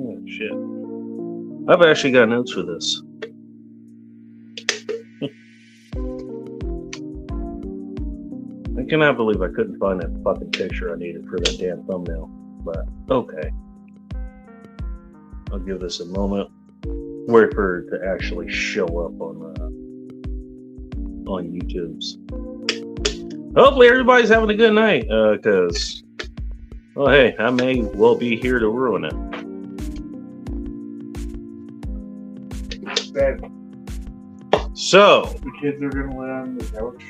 Oh, shit. I've actually got notes for this. I cannot believe I couldn't find that fucking picture I needed for that damn thumbnail. But, okay. I'll give this a moment. Wait for it to actually show up on YouTube's. Hopefully everybody's having a good night, because, well, hey, I may well be here to ruin it. So, the kids are gonna lay on the couch.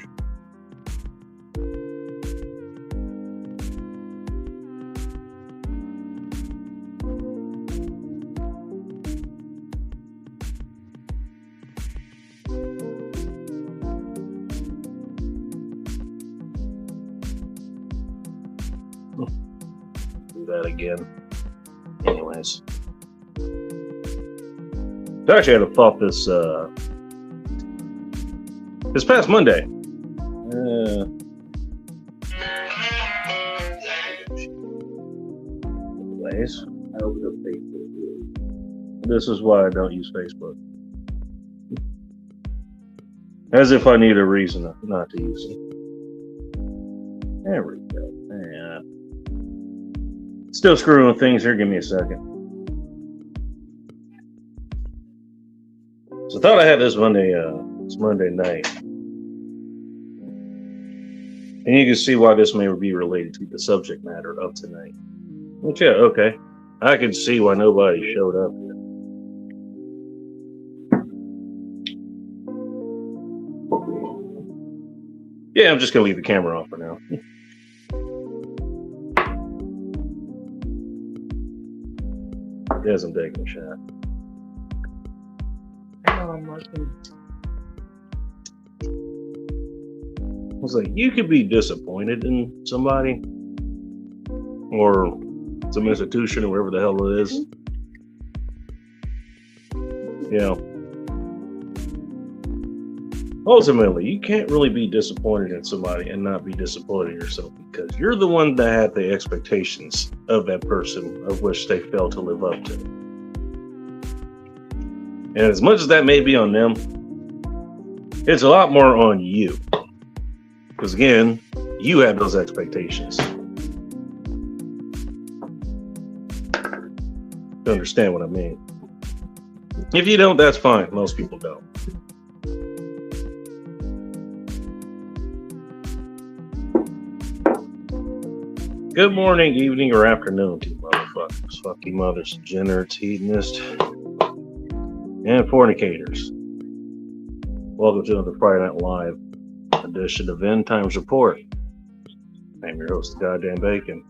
Do that again. Anyways. Actually, I had a thought this past Monday. Anyways, I opened up Facebook. This is why I don't use Facebook. As if I need a reason not to use it. There we go. Yeah. Still screwing with things here. Give me a second. So I thought I had this Monday. It's Monday night, and you can see why this may be related to the subject matter of tonight. Which, yeah, okay. I can see why nobody showed up here. Yeah, I'm just gonna leave the camera off for now. Yes, I'm taking a shot. I'm working. I was like, you could be disappointed in somebody or some institution or wherever the hell it is. You know, ultimately, you can't really be disappointed in somebody and not be disappointed in yourself, because you're the one that had the expectations of that person of which they failed to live up to. And as much as that may be on them, it's a lot more on you. Because again, you had those expectations. You understand what I mean? If you don't, that's fine. Most people don't. Good morning, evening, or afternoon to you motherfuckers. Fuck you mothers, degenerates, hedonists, and fornicators. Welcome to another Friday Night Live edition of End Times Report. I'm your host, Goddamn Bacon.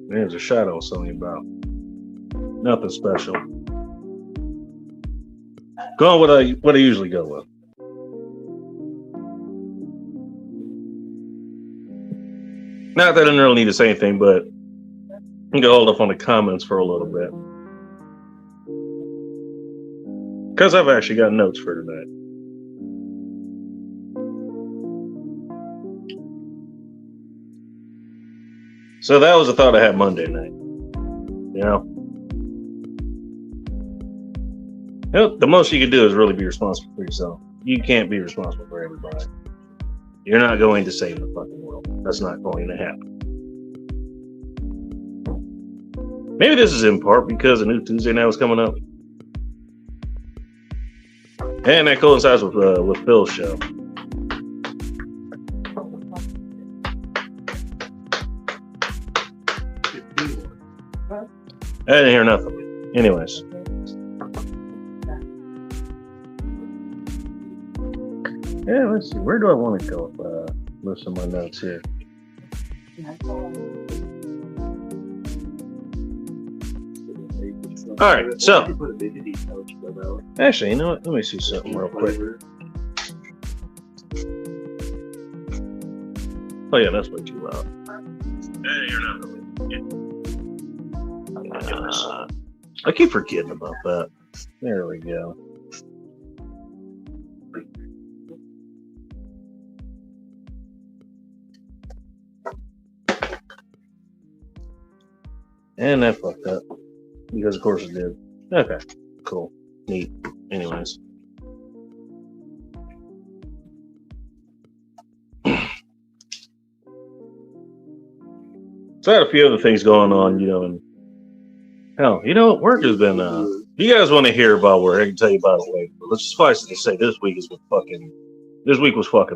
There's a shot I was telling you about. Nothing special. Going what I usually go with. Not that I don't really need to say anything, but I'm gonna hold off on the comments for a little bit. Because I've actually got notes for tonight. So that was a thought I had Monday night. You know, the most you can do is really be responsible for yourself. You can't be responsible for everybody. You're not going to save the fucking world. That's not going to happen. Maybe this is in part because a new Tuesday night was coming up. And that coincides with Phil's show. I didn't hear nothing. Anyways. Yeah, let's see. Where do I want to go with most of my notes here? All right, so actually, you know what? Let me see something real quick. Oh yeah, that's way too loud. I keep forgetting about that. There we go. And that fucked up. Because of course it did. Okay. Cool. Neat. Anyways. So I had a few other things going on, and hell, work has been you guys want to hear about work, I can tell you about it later. But let's suffice it to say this week was fucking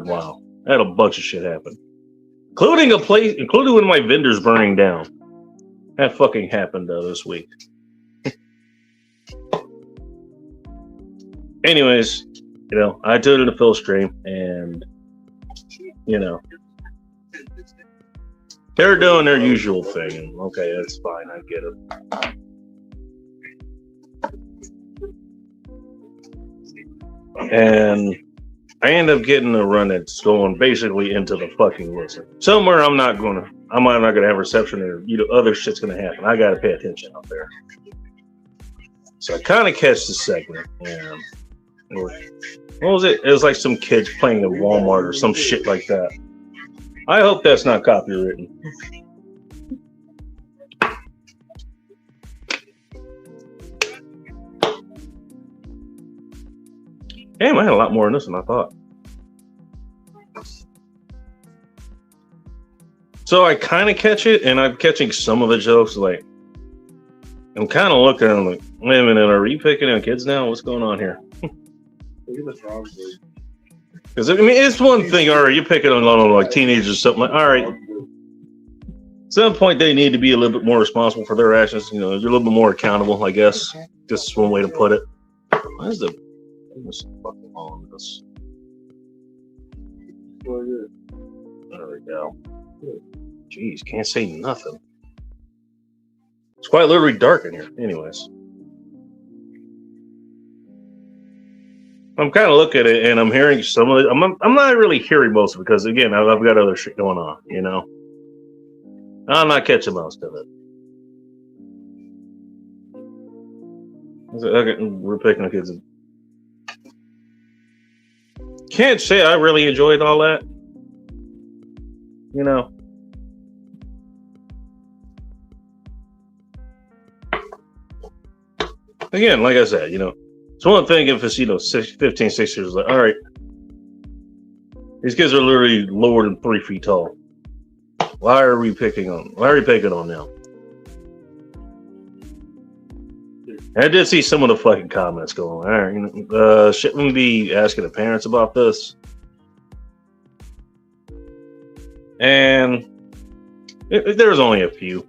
wild. I had a bunch of shit happen. Including one of my vendors burning down. That fucking happened this week. Anyways, I tuned into Phil's stream and they're doing their usual thing. And okay, that's fine, I get it. And I end up getting a run that's going basically into the fucking listen. Somewhere I'm not gonna have reception, or other shit's gonna happen. I gotta pay attention out there. So I kind of catch the segment. And what was it? It was like some kids playing at Walmart or some shit like that. I hope that's not copywritten. Damn, I had a lot more in this than I thought. So I kind of catch it, and I'm catching some of the jokes. Like, I'm kind of looking, I'm like, wait a minute, are we picking on kids now? What's going on here? Because it's one thing, all right, you're picking on like teenagers or something. Like, all right, at some point they need to be a little bit more responsible for their actions. You're a little bit more accountable, I guess. Just one way to put it. Why is the fucking on this? There we go. Jeez, can't say nothing. It's quite literally dark in here. Anyways. I'm kind of looking at it, and I'm hearing some of it. I'm not really hearing most of it, because, again, I've got other shit going on, I'm not catching most of it. Okay, we're picking the kids. Can't say I really enjoyed all that. Again, like I said, it's one thing if it's, 15, 16 years, like, all right, these kids are literally lower than 3 feet tall. Why are we picking on them? I did see some of the fucking comments going, all right, shouldn't we be asking the parents about this? And there was only a few,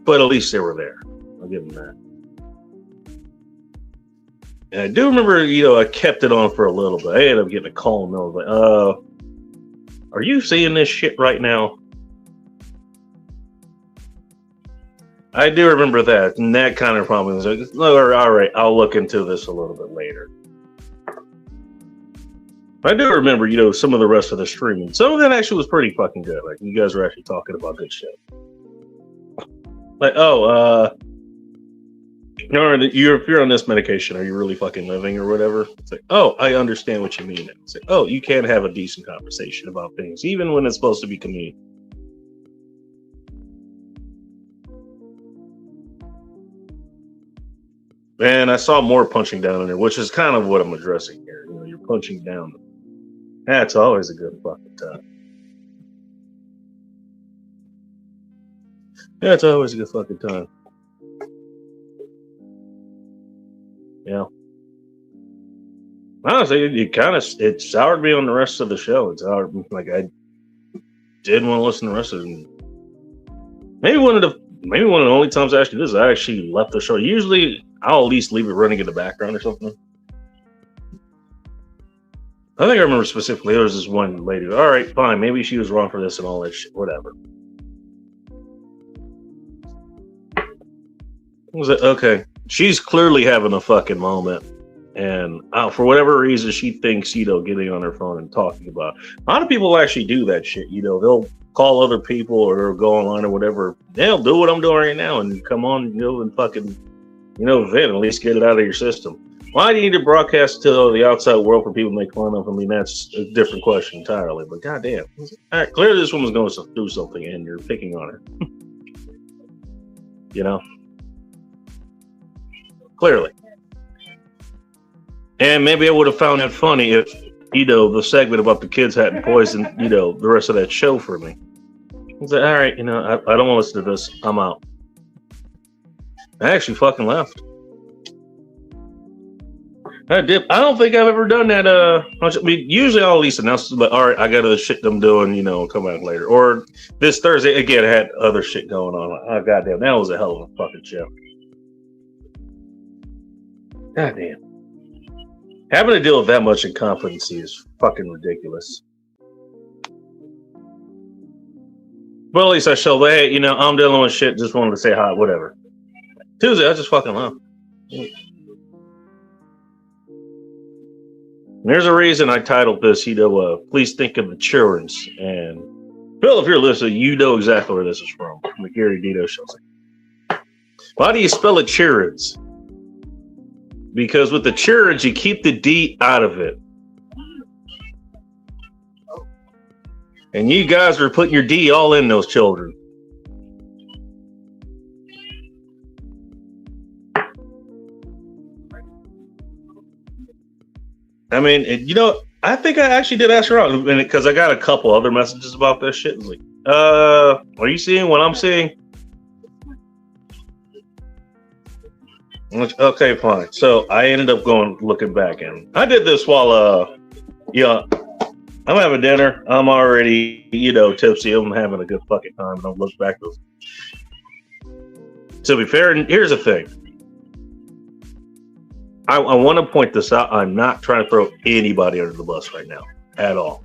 but at least they were there. I'll give them that. And I do remember, I kept it on for a little bit. I ended up getting a call, and I was like, are you seeing this shit right now? I do remember that, and that kind of problem was like, all right, I'll look into this a little bit later. I do remember, some of the rest of the streaming. Some of that actually was pretty fucking good. Like, you guys were actually talking about good shit. Like, if you're on this medication, are you really fucking living or whatever? It's like, oh, I understand what you mean. It's like, oh, you can't have a decent conversation about things, even when it's supposed to be comedic. And I saw more punching down in there, which is kind of what I'm addressing here. You're punching down. That's always a good fucking time. Yeah, it's always a good fucking time. Yeah. Honestly, it soured me on the rest of the show. It's like I didn't want to listen to the rest of it. Maybe one of the only times I actually did is I actually left the show. Usually, I'll at least leave it running in the background or something. I think I remember specifically there was this one lady. All right, fine. Maybe she was wrong for this and all that shit. Whatever. Was it okay? She's clearly having a fucking moment, and for whatever reason, she thinks getting on her phone and talking about. A lot of people actually do that shit. They'll call other people or go online or whatever. They'll do what I'm doing right now and come on, and fucking, vent. At least get it out of your system. Why do you need to broadcast to the outside world for people to make fun of? I mean, that's a different question entirely. But goddamn, all right, clearly this woman's going to do something, and you're picking on her. Clearly. And maybe I would have found that funny if, the segment about the kids hadn't poisoned, the rest of that show for me. I was like, all right, I don't want to listen to this. I'm out. I actually fucking left. I did. I don't think I've ever done that. Usually I'll at least announce, but all right, I got other shit I'm doing, come back later. Or this Thursday, again, I had other shit going on. Oh, goddamn, that was a hell of a fucking show. Goddamn. Having to deal with that much incompetency is fucking ridiculous. Well, at least I showed, hey, I'm dealing with shit, just wanted to say hi, whatever. Tuesday, I just fucking left. There's a reason I titled this, please think of the Chillrens. And Phil, if you're listening, you know exactly where this is from the Gary Dito show. Why do you spell it Chillrens? Because with the Chillrens, you keep the D out of it. And you guys are putting your D all in those children. I mean, I think I actually did ask around because I got a couple other messages about this shit. Like, are you seeing what I'm seeing? Okay, fine. So I ended up looking back, and I did this while, I'm having dinner. I'm already, tipsy. I'm having a good fucking time, and I'll look back. To be fair, and here's the thing. I want to point this out. I'm not trying to throw anybody under the bus right now, at all.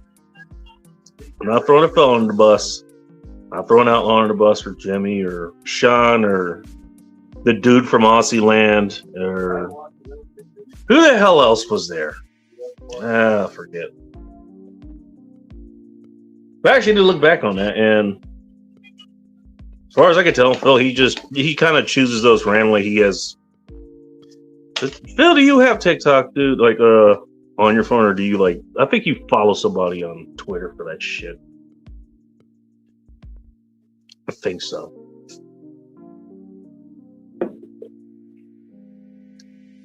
I'm not throwing a fellow under the bus. I'm not throwing Outlaw under the bus, or Jimmy, or Sean, or the dude from Aussie Land, or who the hell else was there? Forget. But I actually did look back on that, and as far as I can tell, Phil, he kind of chooses those randomly. He has. Phil, do you have TikTok, dude? Like, on your phone, or do you I think you follow somebody on Twitter for that shit. I think so.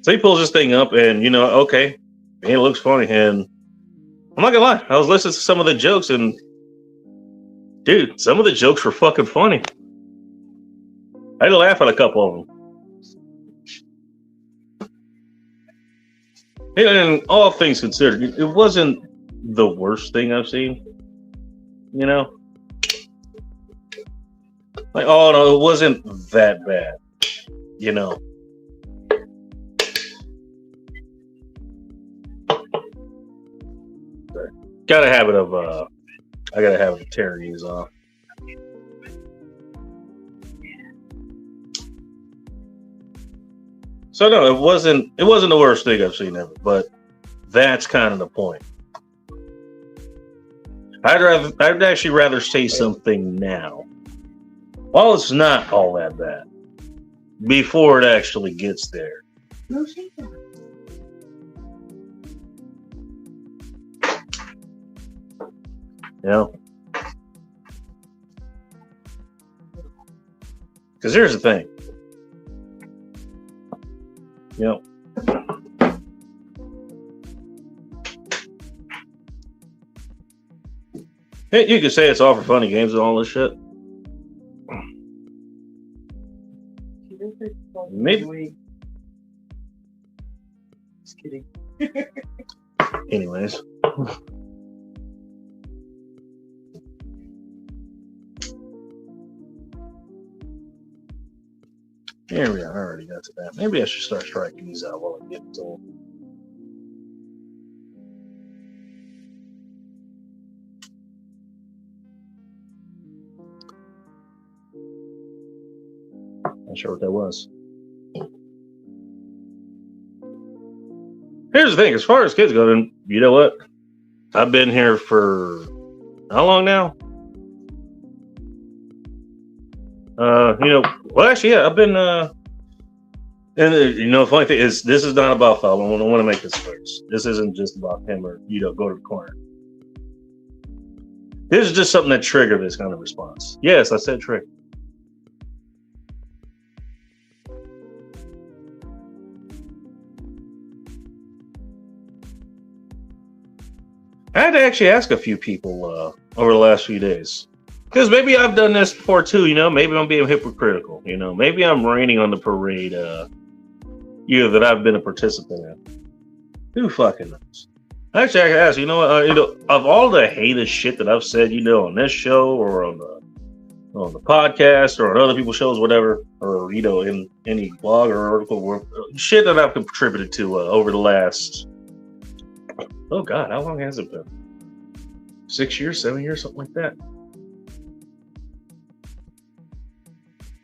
So he pulls this thing up, and okay, it looks funny. And I'm not gonna lie, I was listening to some of the jokes, and dude, some of the jokes were fucking funny. I had to laugh at a couple of them. And all things considered, it wasn't the worst thing I've seen. Like, oh no, it wasn't that bad. Got a habit of I got a habit of tearing these off. So no, it wasn't the worst thing I've seen ever, but that's kind of the point. I'd actually rather say something now, while it's not all that bad, before it actually gets there. Because here's the thing. You could say it's all for funny games and all this shit. Maybe. Just kidding. Anyways. Here we are. I already got to that. Maybe I should start striking these out while I get to them. Not sure what that was. Here's the thing. As far as kids go, then you know what? I've been here for how long now? Well, actually, yeah, I've been, and the funny thing is, this is not about Foul. I want to make this clear. This isn't just about him or, go to the corner. This is just something that triggered this kind of response. Yes, I said trigger. I had to actually ask a few people over the last few days. Because maybe I've done this before too, maybe I'm being hypocritical, maybe I'm raining on the parade, that I've been a participant in. Who fucking knows? Actually, I can ask, of all the heinous shit that I've said, on this show or on the podcast or on other people's shows, whatever, or, in any blog or article, or shit that I've contributed to over the last, oh God, how long has it been? 6 years, 7 years, something like that.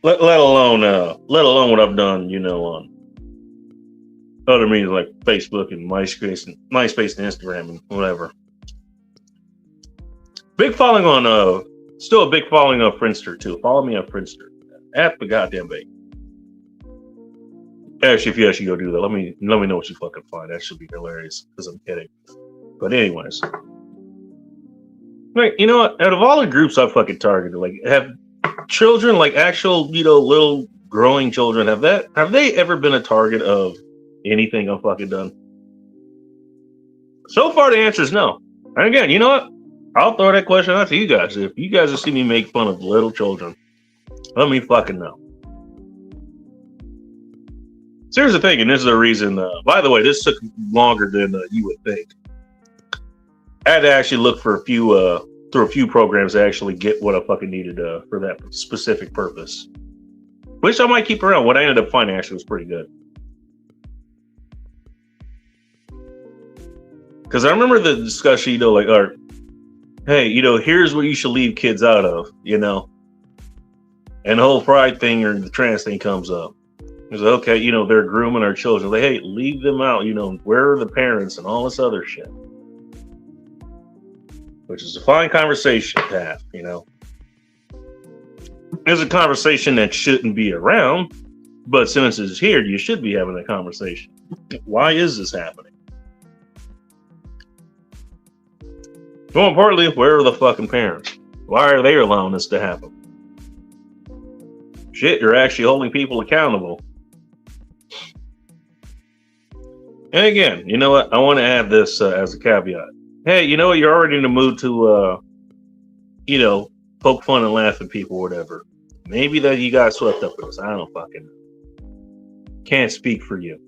Let alone what I've done, on other media like Facebook and MySpace and Instagram and whatever. Big following on still a big following on Friendster too. Follow me on Friendster at the goddamn bait. Actually, if you actually go do that, let me know what you fucking find. That should be hilarious because I'm kidding. But anyways, like, what? Out of all the groups I've fucking targeted, like, have children, like actual, little growing children, have they ever been a target of anything I've fucking done? So far, the answer is no. And again, you know what? I'll throw that question out to you guys. If you guys have seen me make fun of little children, let me fucking know. So here's the thing, and this is the reason. By the way, this took longer than you would think. I had to actually look for through a few programs to actually get what I fucking needed for that specific purpose, which I might keep around. What I ended up finding actually was pretty good. Because I remember the discussion, like, all right, hey, here's what you should leave kids out of, and the whole pride thing or the trans thing comes up. It's like, okay, they're grooming our children. Like, hey, leave them out, where are the parents and all this other shit? Which is a fine conversation to have, It's a conversation that shouldn't be around, but since it's here, you should be having a conversation. Why is this happening? More importantly, where are the fucking parents? Why are they allowing this to happen? Shit, you're actually holding people accountable. And again, you know what? I want to add this as a caveat. Hey, you know what? You're already in the mood to, poke fun and laugh at people or whatever. Maybe that you got swept up in this. I don't fucking know. Can't speak for you.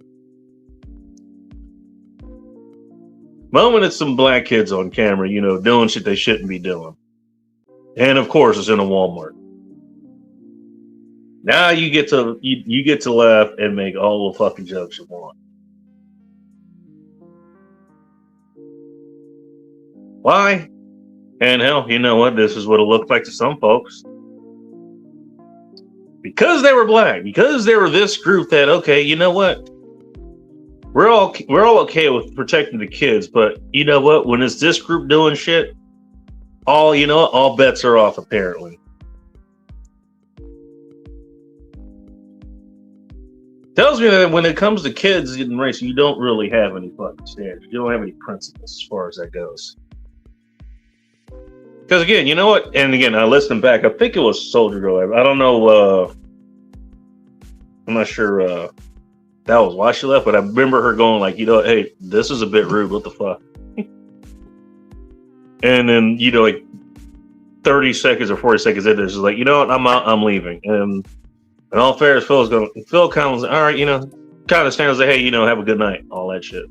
Moment it's some black kids on camera, doing shit they shouldn't be doing. And of course, it's in a Walmart. Now you get to laugh and make all the fucking jokes you want. Why? And hell, you know what? This is what it looked like to some folks. Because they were black, because they were this group that, okay, you know what? We're all okay with protecting the kids, but you know what? When it's this group doing shit, all bets are off, apparently. Tells me that when it comes to kids getting race, you don't really have any fucking standards. You don't have any principles as far as that goes. Because again, you know what? And again, I listened back. I think it was Soldier Girl. I don't know. I'm not sure that was why she left, but I remember her going like, hey, this is a bit rude. What the fuck? And then, like 30 seconds or 40 seconds in, she's like, you know what? I'm out. I'm leaving. And all fairness, Phil kind of was like, all right, kind of stands like, hey, have a good night. All that shit.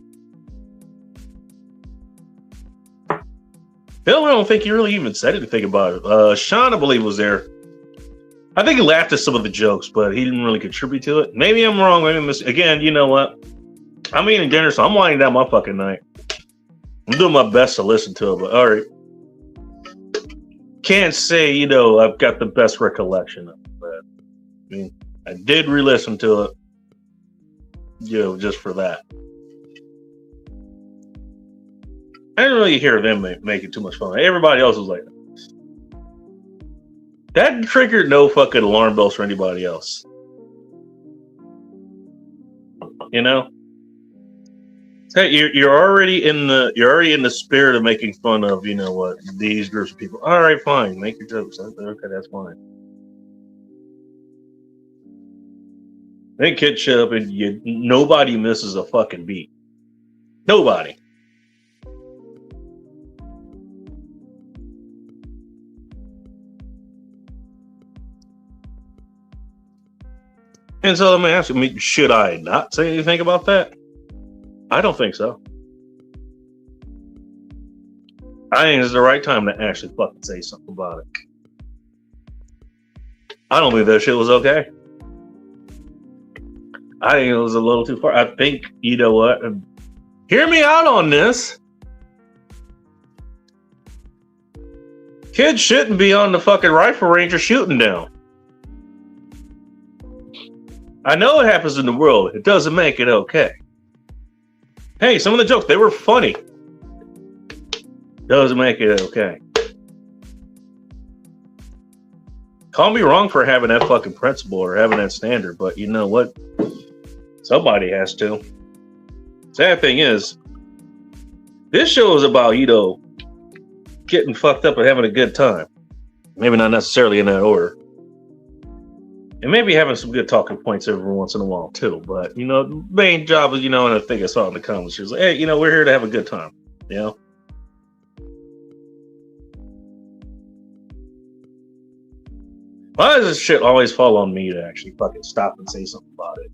Phil, I don't think he really even said anything about it. Sean, I believe, was there. I think he laughed at some of the jokes, but he didn't really contribute to it. Maybe I'm wrong. Maybe again, you know what? I'm eating dinner, so I'm winding down my fucking night. I'm doing my best to listen to it, but all right. Can't say, I've got the best recollection of it, but I did re-listen to it, just for that. I didn't really hear them making too much fun. Everybody else was like, that triggered no fucking alarm bells for anybody else. Hey, you're already in the spirit of making fun of, these groups of people. All right, fine, make your jokes. Okay, that's fine. Then kids show up and nobody misses a fucking beat. Nobody. And so let me ask you, should I not say anything about that? I don't think so. I think it's the right time to actually fucking say something about it. I don't think that shit was okay. I think it was a little too far. I think, you know what? Hear me out on this. Kids shouldn't be on the fucking rifle range or shooting down. I know it happens in the world. It doesn't make it okay. Hey, some of the jokes, they were funny. Doesn't make it okay. Call me wrong for having that fucking principle or having that standard, but you know what? Somebody has to. Sad thing is, this show is about, you know, getting fucked up and having a good time. Maybe not necessarily in that order. And maybe having some good talking points every once in a while too. But, you know, the main job is, you know, and I think I saw in the comments, she was like, hey, you know, we're here to have a good time. You know? Why does this shit always fall on me to actually fucking stop and say something about it?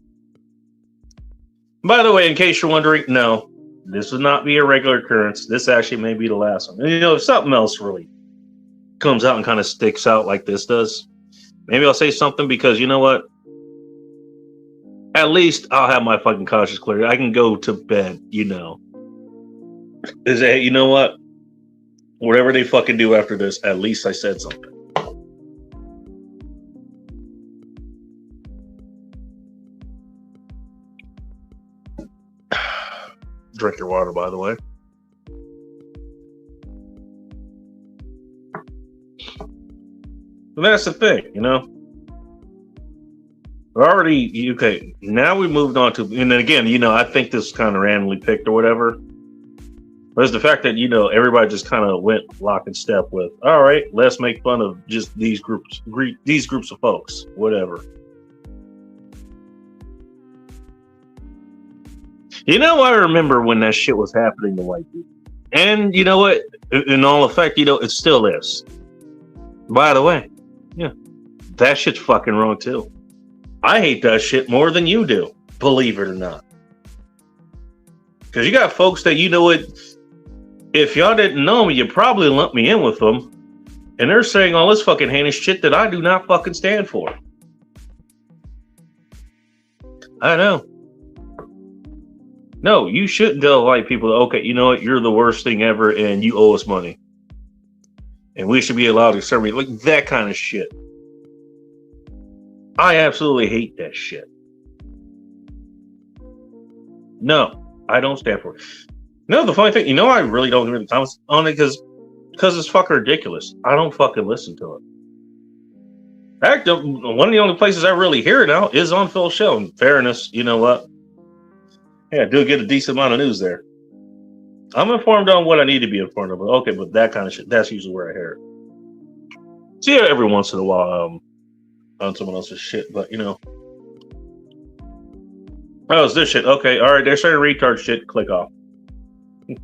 By the way, in case you're wondering, no, this would not be a regular occurrence. This actually may be the last one. And, you know, if something else really comes out and kind of sticks out like this does, maybe I'll say something because, you know what? At least I'll have my fucking conscience clear. I can go to bed, you know. Is that, you know what? Whatever they fucking do after this, at least I said something. Drink your water, by the way. And that's the thing, you know. We're already okay. Now we moved on to, and then again, you know, I think this kind of randomly picked or whatever. But it's the fact that, you know, everybody just kind of went lock and step with, all right, let's make fun of just these groups of folks, whatever. You know, I remember when that shit was happening to white people. And you know what? In all effect, you know, it still is. By the way, yeah, that shit's fucking wrong too. I hate that shit more than you do, believe it or not. Because you got folks that, you know what, if y'all didn't know me, you probably lumped me in with them. And they're saying all this fucking heinous shit that I do not fucking stand for. I know. No, you shouldn't tell white people, okay, you know what, you're the worst thing ever and you owe us money. And we should be allowed to serve you. Like that kind of shit. I absolutely hate that shit. No, I don't stand for it. No, the funny thing, you know, I really don't give a time on it because it's fucking ridiculous. I don't fucking listen to it. In fact, one of the only places I really hear it now is on Phil's show. In fairness, you know what? Yeah, I do get a decent amount of news there. I'm informed on what I need to be informed of. Okay, but that kind of shit, that's usually where I hear it. See it every once in a while on someone else's shit, but you know. Oh, it's this shit. Okay, all right, they're saying retard shit. Click off. I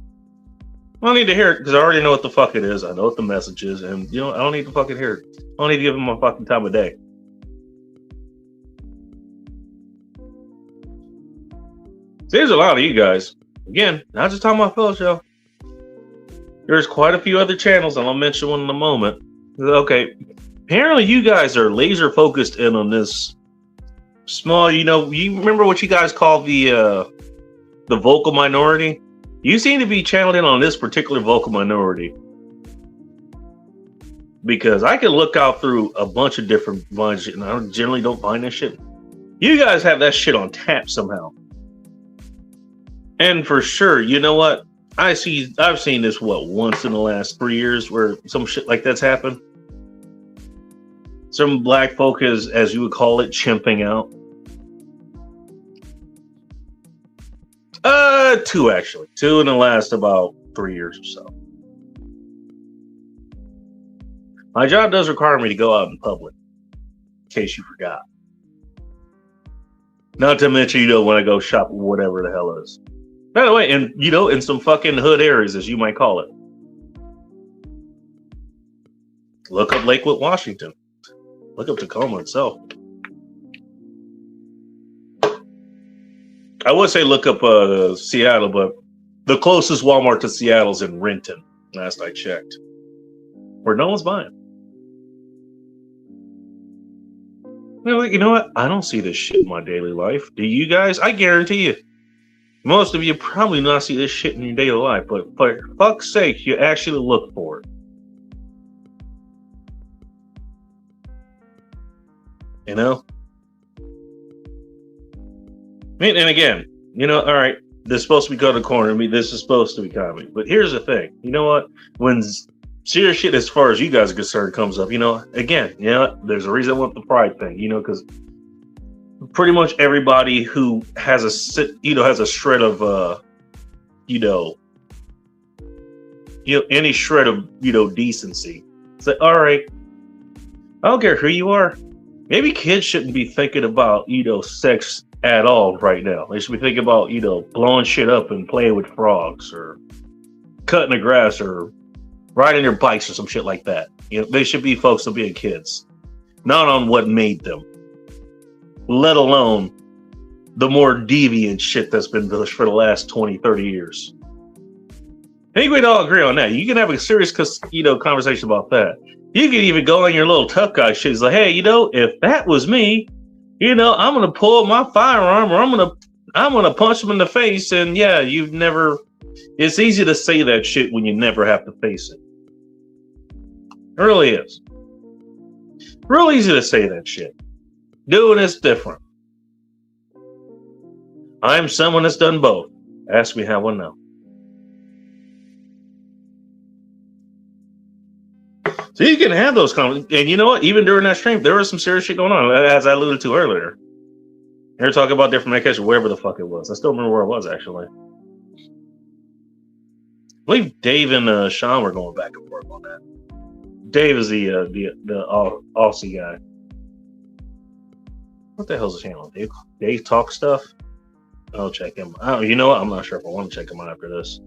don't need to hear it because I already know what the fuck it is. I know what the message is, and you know, I don't need to fucking hear it. I don't need to give them my fucking time of day. There's a lot of you guys. Again, not just talking about Phil's show. There's quite a few other channels, and I'll mention one in a moment. Okay, apparently you guys are laser focused in on this small, you know, you remember what you guys call the vocal minority? You seem to be channeled in on this particular vocal minority. Because I can look out through a bunch of different vines, and I generally don't find that shit. You guys have that shit on tap somehow. And for sure, you know what? I've seen this, once in the last 3 years where some shit like that's happened. Some black folk is, as you would call it, chimping out. 2 actually. 2 in the last about 3 years or so. My job does require me to go out in public, in case you forgot. Not to mention, you know, when I go shop, whatever the hell it is. By the way, and you know, in some fucking hood areas, as you might call it. Look up Lakewood, Washington. Look up Tacoma itself. I would say look up Seattle, but the closest Walmart to Seattle's in Renton. Last I checked, where no one's buying. You know what? I don't see this shit in my daily life. Do you guys? I guarantee you, most of you probably not see this shit in your daily life. But for fuck's sake, you actually look for it. You know? And again, all right, this is supposed to be cut the corner. I mean, this is supposed to be comedy. But here's the thing. You know what? When serious shit as far as you guys are concerned comes up, again, there's a reason I want the pride thing, because pretty much everybody who has a shred of, any shred of, decency. It's like, all right, I don't care who you are. Maybe kids shouldn't be thinking about, sex at all right now. They should be thinking about, blowing shit up and playing with frogs or cutting the grass or riding their bikes or some shit like that. They should be focused on being kids, not on what made them, let alone the more deviant shit that's been pushed for the last 20, 30 years. I think we'd all agree on that. You can have a serious, conversation about that. You can even go on your little tough guy shit. It's like, hey, if that was me, I'm gonna pull my firearm or I'm gonna punch him in the face. And yeah, it's easy to say that shit when you never have to face it. It really is. Real easy to say that shit. Doing it's different. I'm someone that's done both. Ask me how I know. So you can have those conversations. And you know what? Even during that stream, there was some serious shit going on, as I alluded to earlier. They were talking about different medications, wherever the fuck it was. I still remember where it was, actually. I believe Dave and Sean were going back and forth on that. Dave is the Aussie guy. What the hell's his channel? Dave Talk Stuff? I'll check him. You know what? I'm not sure if I want to check him out after this.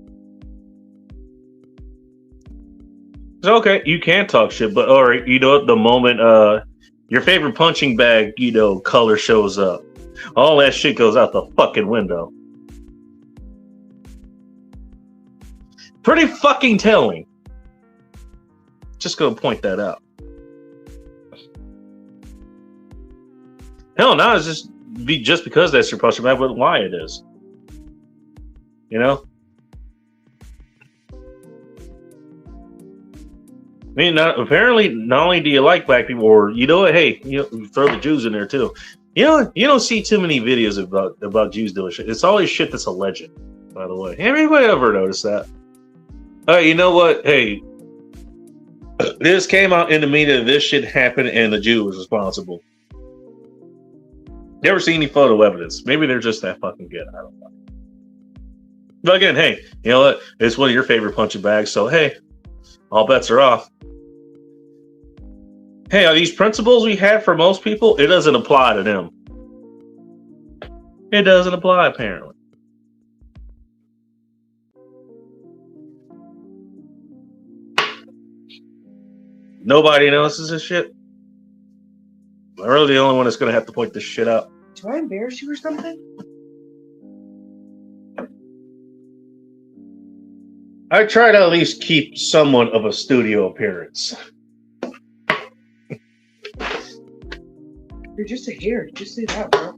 So, okay, you can talk shit, but all right, the moment your favorite punching bag, color shows up, all that shit goes out the fucking window. Pretty fucking telling. Just gonna point that out. Hell, now it's just because that's your punching bag, but why it is. I mean, apparently, not only do you like black people, or hey, throw the Jews in there too. You don't see too many videos about Jews doing shit. It's always shit that's alleged. By the way, anybody ever notice that? You know what? Hey, this came out in the media. This shit happened, and the Jew was responsible. Never seen any photo evidence. Maybe they're just that fucking good. I don't know. But again, hey, you know what? It's one of your favorite punching bags, so hey, all bets are off. Hey, are these principles we had for most people? It doesn't apply to them. It doesn't apply, apparently. Nobody notices this shit? I'm really the only one that's going to have to point this shit out. Do I embarrass you or something? I try to at least keep somewhat of a studio appearance. You're just a hair. Just say that, bro.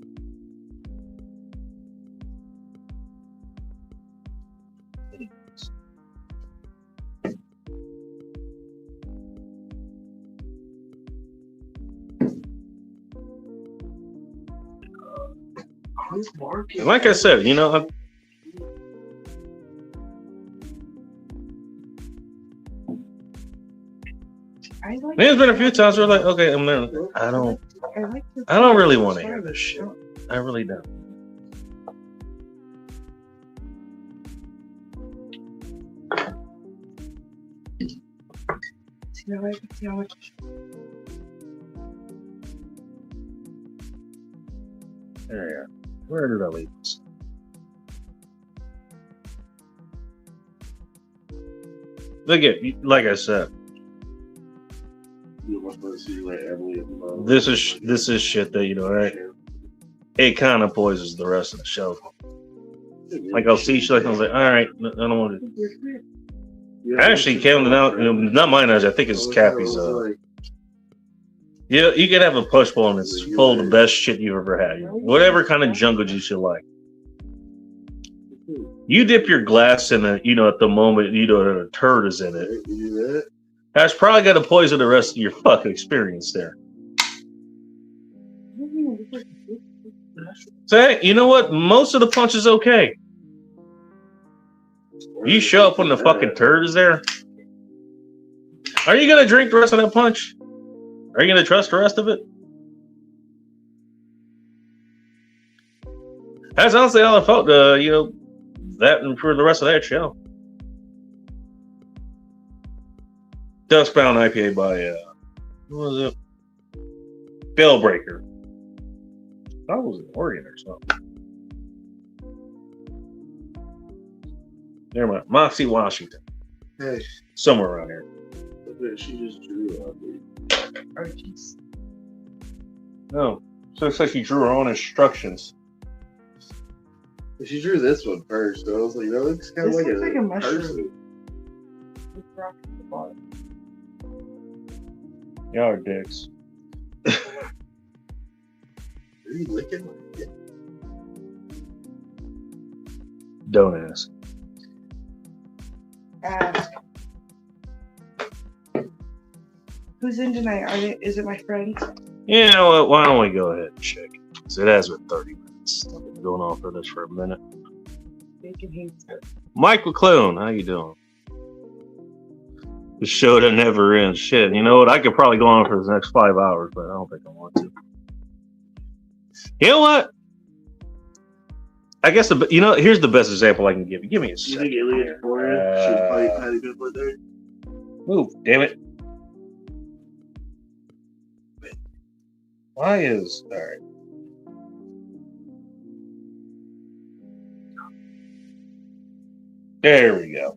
Like I said, there's been a few times where like, okay, I don't really want to hear this shit. I really don't. There you are. Where did I leave this? Look at, like I said, this is shit that right. It kind of poisons the rest of the show. Like I'll see shit like I was like, all right, I don't want to. Actually, Camden out, not mine. I think it's Cappy's. Yeah, you could have a push bowl and it's full of the best shit you've ever had. Whatever kind of jungle juice you like. You dip your glass in it, at the moment, that a turd is in it. That's probably going to poison the rest of your fucking experience there. So, hey, you know what? Most of the punch is okay. You show up when the fucking turd is there. Are you going to drink the rest of that punch? Are you going to trust the rest of it? That's honestly how I felt, that and for the rest of that show. Dustbound IPA by, what was it? Bellbreaker. That was in Oregon or something. Never mind. Moxie, Washington. Hey. Somewhere around here. She just drew on me. Oh, jeez. No. So it looks like she drew her own instructions. She drew this one first, so I was like, that looks kind of like a mushroom. person. With rock at the bottom. Y'all are dicks. Are you licking my dick? Don't ask. Ask. Who's in tonight? Is it my friends? You know what? Why don't we go ahead and check it? 'Cause it has been 30 minutes. I've been going on for this for a minute. Bacon hates it. Mike McClune, how you doing? The show that never ends. Shit, you know what? I could probably go on for the next 5 hours, but I don't think I want to. You know what? I guess here's the best example I can give you. Give me a You second. think Elliot Porter should fight Patty Goodwood there? Move, damn it. Why is alright? There we go.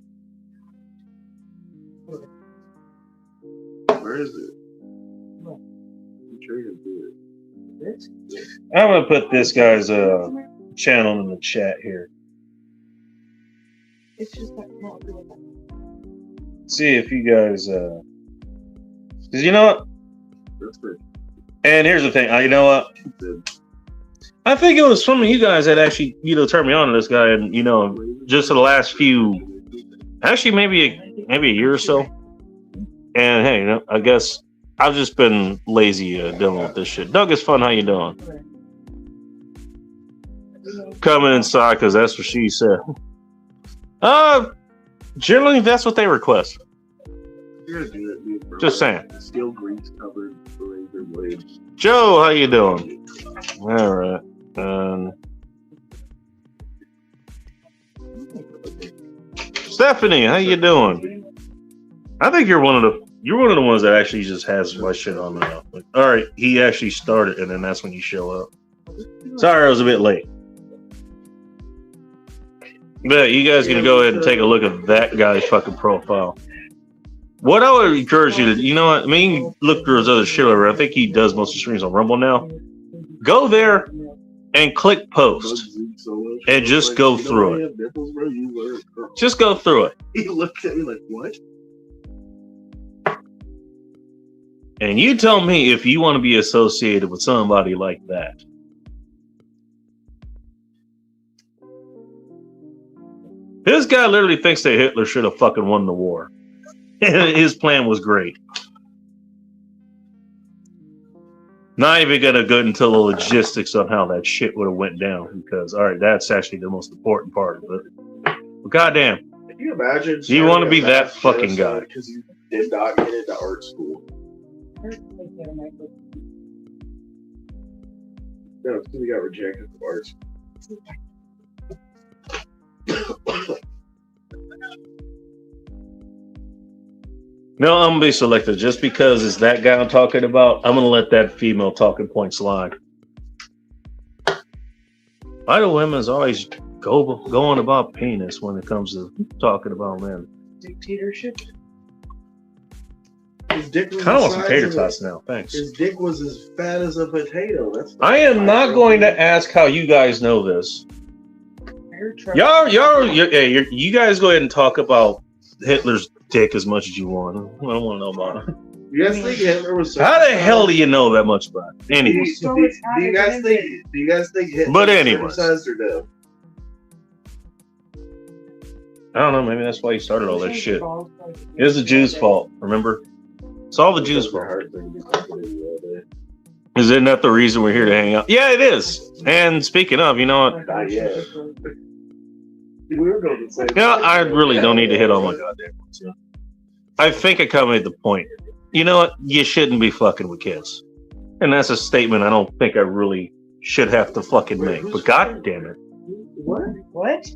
Where is it? I'm trying to do This? I'm gonna put this guy's channel in the chat here. It's just like not doing that. See if you guys because you know what? That's for And here's the thing, you know what? I think it was some of you guys that actually, turned me on to this guy, and just in the last few, actually maybe a year or so. And hey, I guess I've just been lazy dealing with this shit. Doug, it's fun. How you doing? Coming inside because that's what she said. Generally that's what they request. You're gonna do that, dude, bro. Just saying. Steel grease covered razor blades. Joe, how you doing? All right. Stephanie, how you doing? I think you're one of the ones that actually just has my shit on now. Like, all right, he actually started, and then that's when you show up. Sorry, I was a bit late. But you guys can go ahead and take a look at that guy's fucking profile. What I would encourage you to, you know what? I mean, look through his other shit over. I think he does most of the streams on Rumble now. Go there and click post and just go through it. Just go through it. He looked at me like, what? And you tell me if you want to be associated with somebody like that. This guy literally thinks that Hitler should have fucking won the war. His plan was great. Not even gonna go into the logistics on how that shit would have went down, because all right, that's actually the most important part of it. But goddamn, Can you imagine? do you want to be that fucking guy? Because you did not get into art school. No, because we got rejected from art school. No, I'm gonna be selective. Just because it's that guy I'm talking about, I'm gonna let that female talking point slide. Why do women's always going about penis when it comes to talking about men? Dictatorship? His dick was Kind of want the some size tater of tots now. Thanks. His dick was as fat as a potato. That's I am not going to ask how you guys know this. You're trouble. You guys go ahead and talk about Hitler's dick as much as you want. I don't want to know about it. You guys think Hitler was? How the hell do you know that much about it? Anyway. Do you guys think Hitler But was anyways. circumcised or no? I don't know. Maybe that's why he started all that shit. It was the Jews' fault. Remember? It's all the Jews' fault. Isn't that the reason we're here to hang out? Yeah, it is. And speaking of, you know what? Not yet. We were going to say. Yeah, I really don't need to hit all my goddamn points. I think I kind of made the point. You know what? You shouldn't be fucking with kids. And that's a statement I don't think I really should have to fucking make. But god damn it. What? What?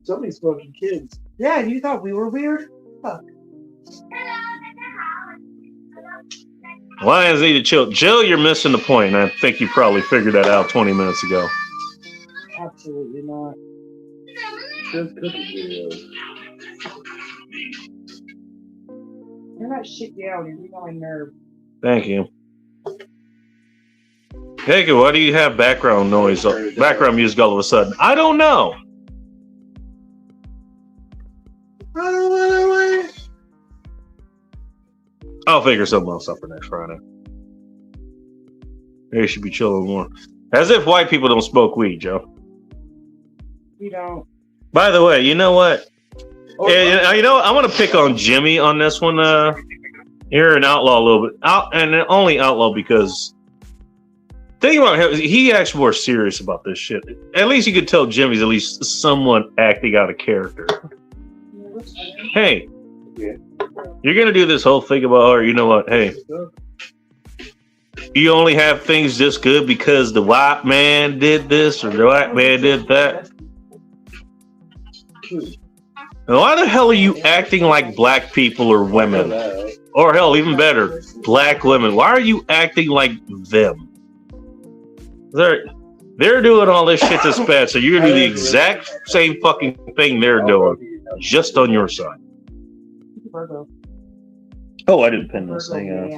Somebody's fucking kids. Yeah, you thought we were weird? Fuck. Lions need to chill. Jill, you're missing the point. And I think you probably figured that out 20 minutes ago. Absolutely not. Just cookie videos. You're not shit down. You're my nerve. Thank you. Hey, why do you have background noise, background music all of a sudden? I don't know. I'll figure something else out for next Friday. They should be chilling more. As if white people don't smoke weed, Joe. We don't. By the way, you know what? You know, I want to pick on Jimmy on this one. Here and outlaw a little bit. And only outlaw because think about him. He acts more serious about this shit. At least you could tell Jimmy's at least somewhat acting out of character. Hey, you're gonna do this whole thing about, or you know what? Hey, you only have things this good because the white man did this or the white man did that. And why the hell are you acting like black people or women? Or hell, even better, black women. Why are you acting like them? They're doing all this shit that's bad, so you're gonna do the exact same fucking thing they're doing, just on your side. Oh, I didn't pin this thing out.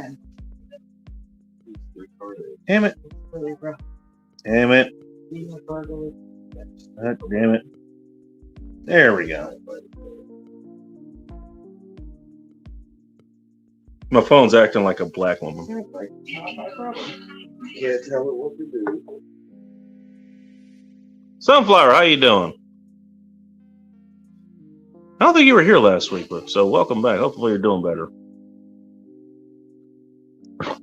Damn it. Damn it. God damn it. There we go. My phone's acting like a black woman. Can't tell it what to do. Sunflower, how you doing? I don't think you were here last week, but so welcome back. Hopefully you're doing better.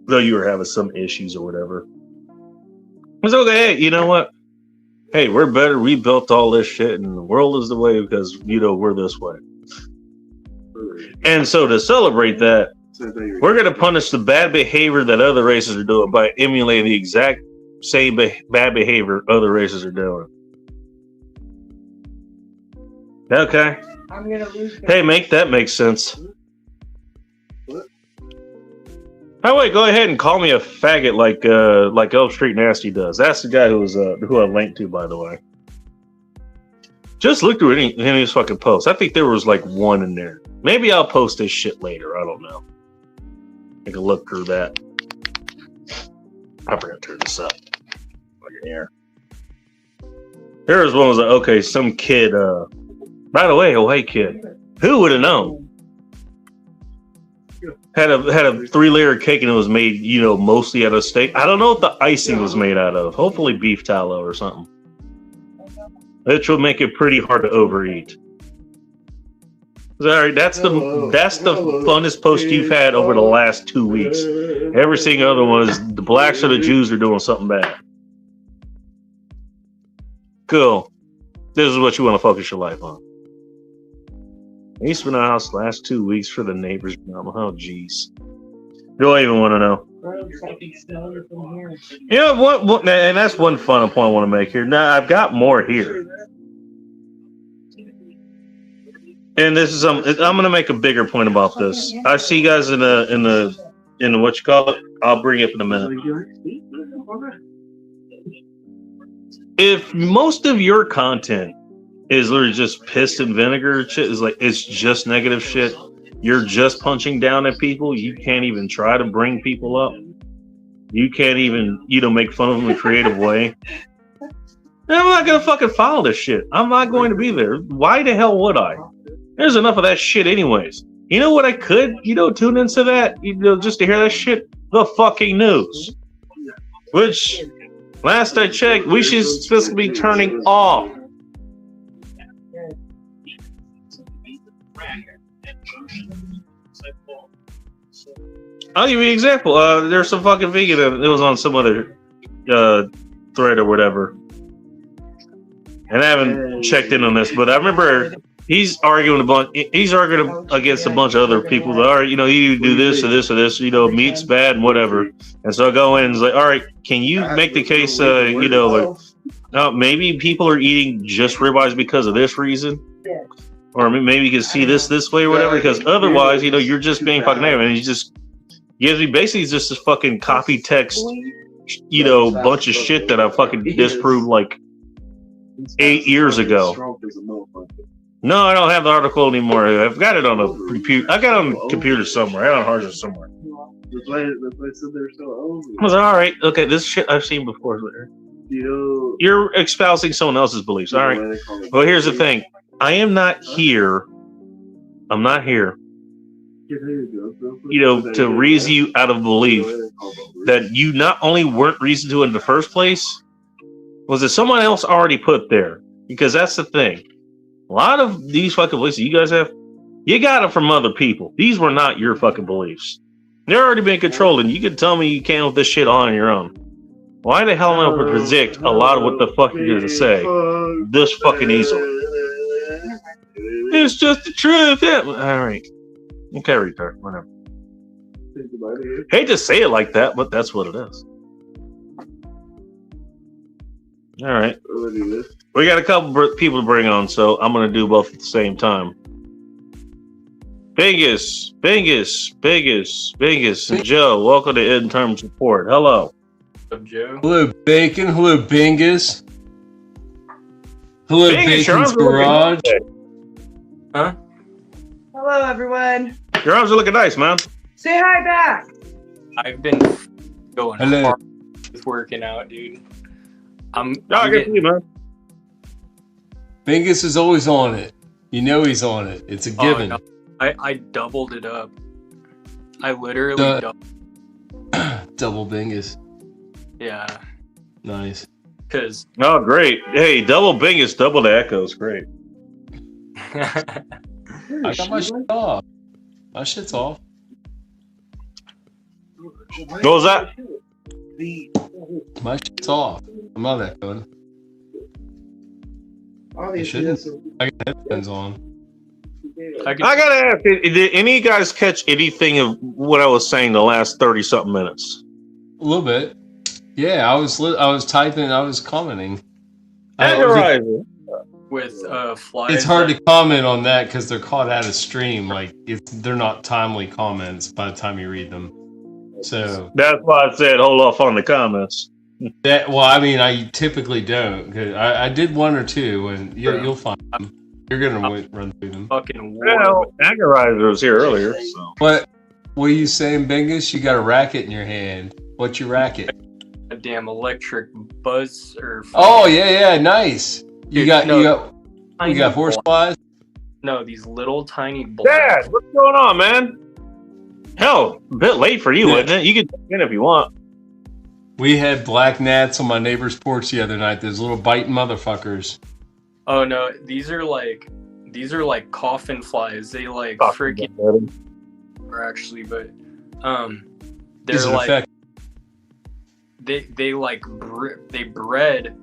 Though you were having some issues or whatever. It's okay. Hey, you know what? Hey, we're better. We built all this shit and the world is the way because, you know, we're this way. And so to celebrate that, we're going to punish the bad behavior that other races are doing by emulating the exact same bad behavior other races are doing. Okay. I'm gonna lose. Hey, make that make sense. What? Oh wait, go ahead and call me a faggot like Elm Street Nasty does. That's the guy who I linked to, by the way. Just look through any of his fucking posts. I think there was like one in there. Maybe I'll post this shit later. I don't know. I can look through that. I forgot to turn this up. While you're here. There was one was like, okay, some kid. By the way, oh hey kid, who would have known? Had a 3-layer cake and it was made, you know, mostly out of steak. I don't know what the icing was made out of. Hopefully beef tallow or something. Which will make it pretty hard to overeat. Sorry, that's the funnest post you've had over the last 2 weeks. Every single other one is the blacks or the Jews are doing something bad. Cool. This is what you want to focus your life on. He's been in the house the last 2 weeks for the neighbors' drama. Oh, jeez. Do I even want to know? Yeah, what, and that's one fun point I want to make here. Now, I've got more here. And this is I'm going to make a bigger point about this. I see you guys in the what you call it. I'll bring it up in a minute. If most of your content is literally just piss and vinegar shit, is like it's just negative shit, you're just punching down at people, you can't even try to bring people up, you can't even, you know, make fun of them in a creative way, I'm not gonna fucking follow this shit. I'm not going to be there. Why the hell would I? There's enough of that shit anyways. You know what I could, tune into that, just to hear that shit? The fucking news. Which, last I checked, we should supposed to be turning off. I'll give you an example. There's some fucking vegan that was on some other thread or whatever. And I haven't checked in on this, but I remember he's arguing against a bunch of other people that are, you do this or this or this, meat's bad and whatever. And so I go in and it's like, all right, can you make the case, maybe people are eating just ribeyes because of this reason? Or maybe you can see this way or whatever, because otherwise, you're just being fucking negative. And he just gives me basically just this fucking copy text, bunch of shit that I fucking disproved like 8 years ago. No, I don't have the article anymore. I've got it on a computer. I got it on the computer somewhere. I got it on hard drive somewhere. The place said they're so old. I was like, all right, okay, this shit I've seen before. You're espousing someone else's beliefs. All right. Well, here's the thing. I am not here. I'm not here. To reason you out of belief that you not only weren't reasoned to in the first place, was it someone else already put there? Because that's the thing. A lot of these fucking beliefs that you guys have, you got them from other people. These were not your fucking beliefs. They're already been controlled, and you can tell me you can't with this shit on your own. Why the hell am I going to predict a lot of what the fuck you're going to say? This fucking easily. It's just the truth. Yeah. All right. Okay, retard. Whatever. Hate to say it like that, but that's what it is. All right. We got a couple people to bring on, so I'm going to do both at the same time. Bingus, and Joe, welcome to End Terms Report. Hello. What's up, Joe? Hello, Bacon. Hello, Bingus. Hello, Bingus, Bacon's Garage. Huh? Hello, everyone. Your arms are looking nice, man. Say hi back. I've been going hard with working out, dude. I'm good for you, man. Bingus is always on it. You know he's on it. It's a given. No. I doubled it up. I literally double Bingus. Yeah. Nice. Because oh, great. Hey, double Bingus, double the echoes. Great. I got my shit off. My shit's off. What was that? My shit's off. I'm not echoing. I shouldn't. I got headphones on. I gotta ask, did any of you guys catch anything of what I was saying the last 30-something minutes? A little bit. Yeah, I was typing, I was commenting. with flies. It's hard to comment on that because they're caught out of stream. Like they're not timely comments by the time you read them. So that's why I said hold off on the comments. I typically don't. Cause I did one or two, and you'll find them. You're gonna run through them. Fucking Agorizer was here earlier. So. What are you saying, Bingus? You got a racket in your hand. What's your racket? A damn electric buzz or. Oh yeah, nice. Dude, you got horse flies? No, these little tiny. Dad, what's going on, man? Hell, a bit late for you, isn't it? You can jump in if you want. We had black gnats on my neighbor's porch the other night. Those little biting motherfuckers. Oh no, these are like coffin flies. They like freaking or actually, but they're like they bred.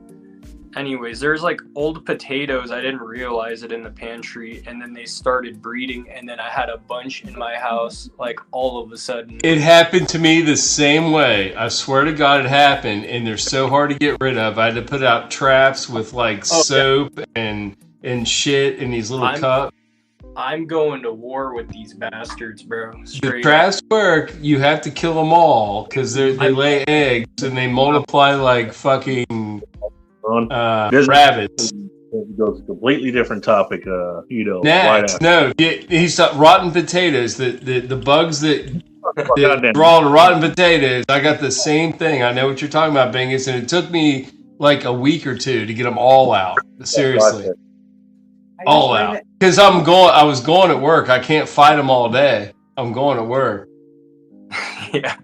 Anyways, there's like old potatoes. I didn't realize it in the pantry, and then they started breeding, and then I had a bunch in my house, like all of a sudden. It happened to me the same way. I swear to God, it happened, and they're so hard to get rid of. I had to put out traps with like soap and shit in these little cups. I'm going to war with these bastards, bro. The traps work. You have to kill them all because they lay eggs and they multiply like fucking. Rabbits. It goes a completely different topic. Gnats. No, he's rotten potatoes. The bugs that crawl on rotten potatoes. I got the same thing. I know what you're talking about, Bingus, and it took me like a week or two to get them all out. Seriously, I all just out. ran Because I was going at work. I can't fight them all day. I'm going to work. Yeah.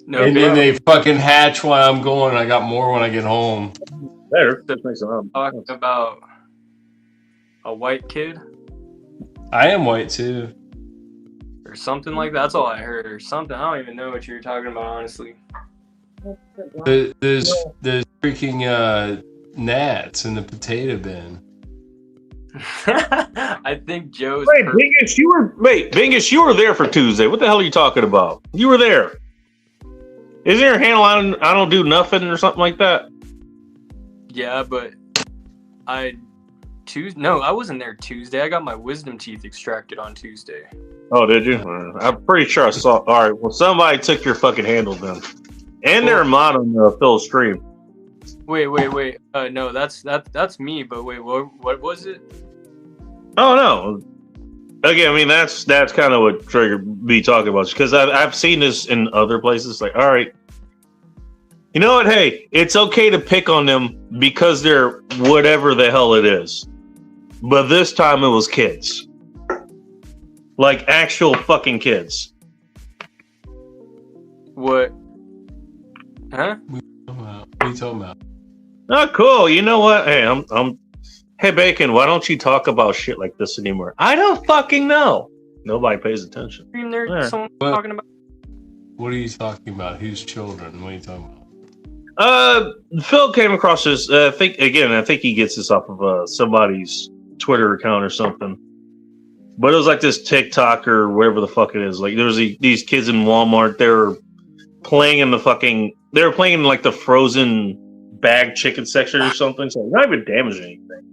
No, And then baby, they fucking hatch while I'm going. I got more when I get home. Better. That makes it talking about a white kid I am white too. or something like that. That's all I heard. Or something. I don't even know what you're talking about, honestly. There's freaking gnats in the potato bin. I think Joe's. Wait, Bingus, you were there for Tuesday. What the hell are you talking about? You were there. Isn't your handle I don't do nothing or something like that? Yeah, but I wasn't there Tuesday. I got my wisdom teeth extracted on Tuesday. Oh, did you? I'm pretty sure I saw. All right, well, somebody took your fucking handle then. And they're a mod on Phil's stream. Wait. No, that's me. But wait, what was it? Oh no. Again, I mean that's kind of what triggered me talking about, because I've seen this in other places. Like, all right, you know what? Hey, it's okay to pick on them because they're whatever the hell it is. But this time it was kids, like actual fucking kids. What? Huh? What are you talking about? Oh, cool. You know what? Hey, Hey, Bacon, why don't you talk about shit like this anymore? I don't fucking know. Nobody pays attention. There's Yeah. someone talking about. What are you talking about? Whose children? What are you talking about? Phil came across this. I think he gets this off of somebody's Twitter account or something. But it was like this TikTok or whatever the fuck it is. Like there was these kids in Walmart. They were playing in like the frozen bag chicken section or something. So not even damaging anything.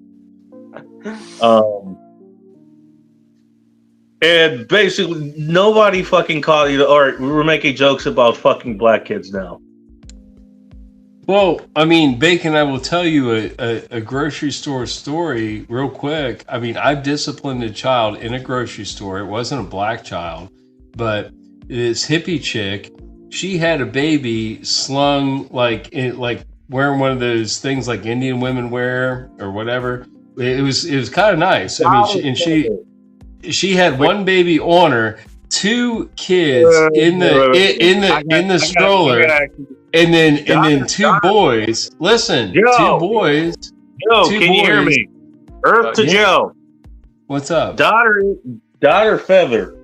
And basically nobody fucking caught you. All right, we were making jokes about fucking black kids now. Well, I mean, Bacon, I will tell you a grocery store story real quick. I mean, I've disciplined a child in a grocery store. It wasn't a black child, but this hippie chick, she had a baby slung like wearing one of those things like Indian women wear or whatever. It was kind of nice. I mean, she had one baby on her, two kids in the stroller, and then two boys. Listen, Joe. two boys. Joe, can you hear me? Earth to Joe. What's up? Daughter feather.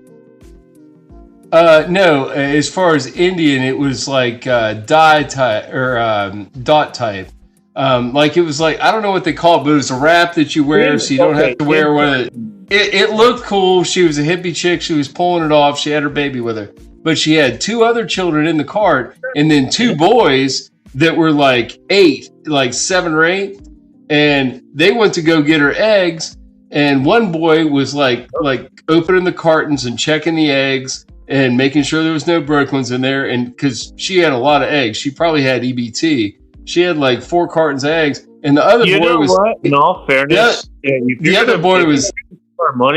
No. As far as Indian, it was like dye type or dot type. Like it was like I don't know what they call it, but it was a wrap that you wear, so you don't have to wear one. It looked cool. She was a hippie chick. She was pulling it off. She had her baby with her, but she had two other children in the cart, and then two boys that were like 7 or 8, and they went to go get her eggs. And one boy was like opening the cartons and checking the eggs and making sure there was no broken ones in there. And because she had a lot of eggs, she probably had EBT. She had like 4 cartons of eggs, and the other boy was. What? In all fairness, the other boy was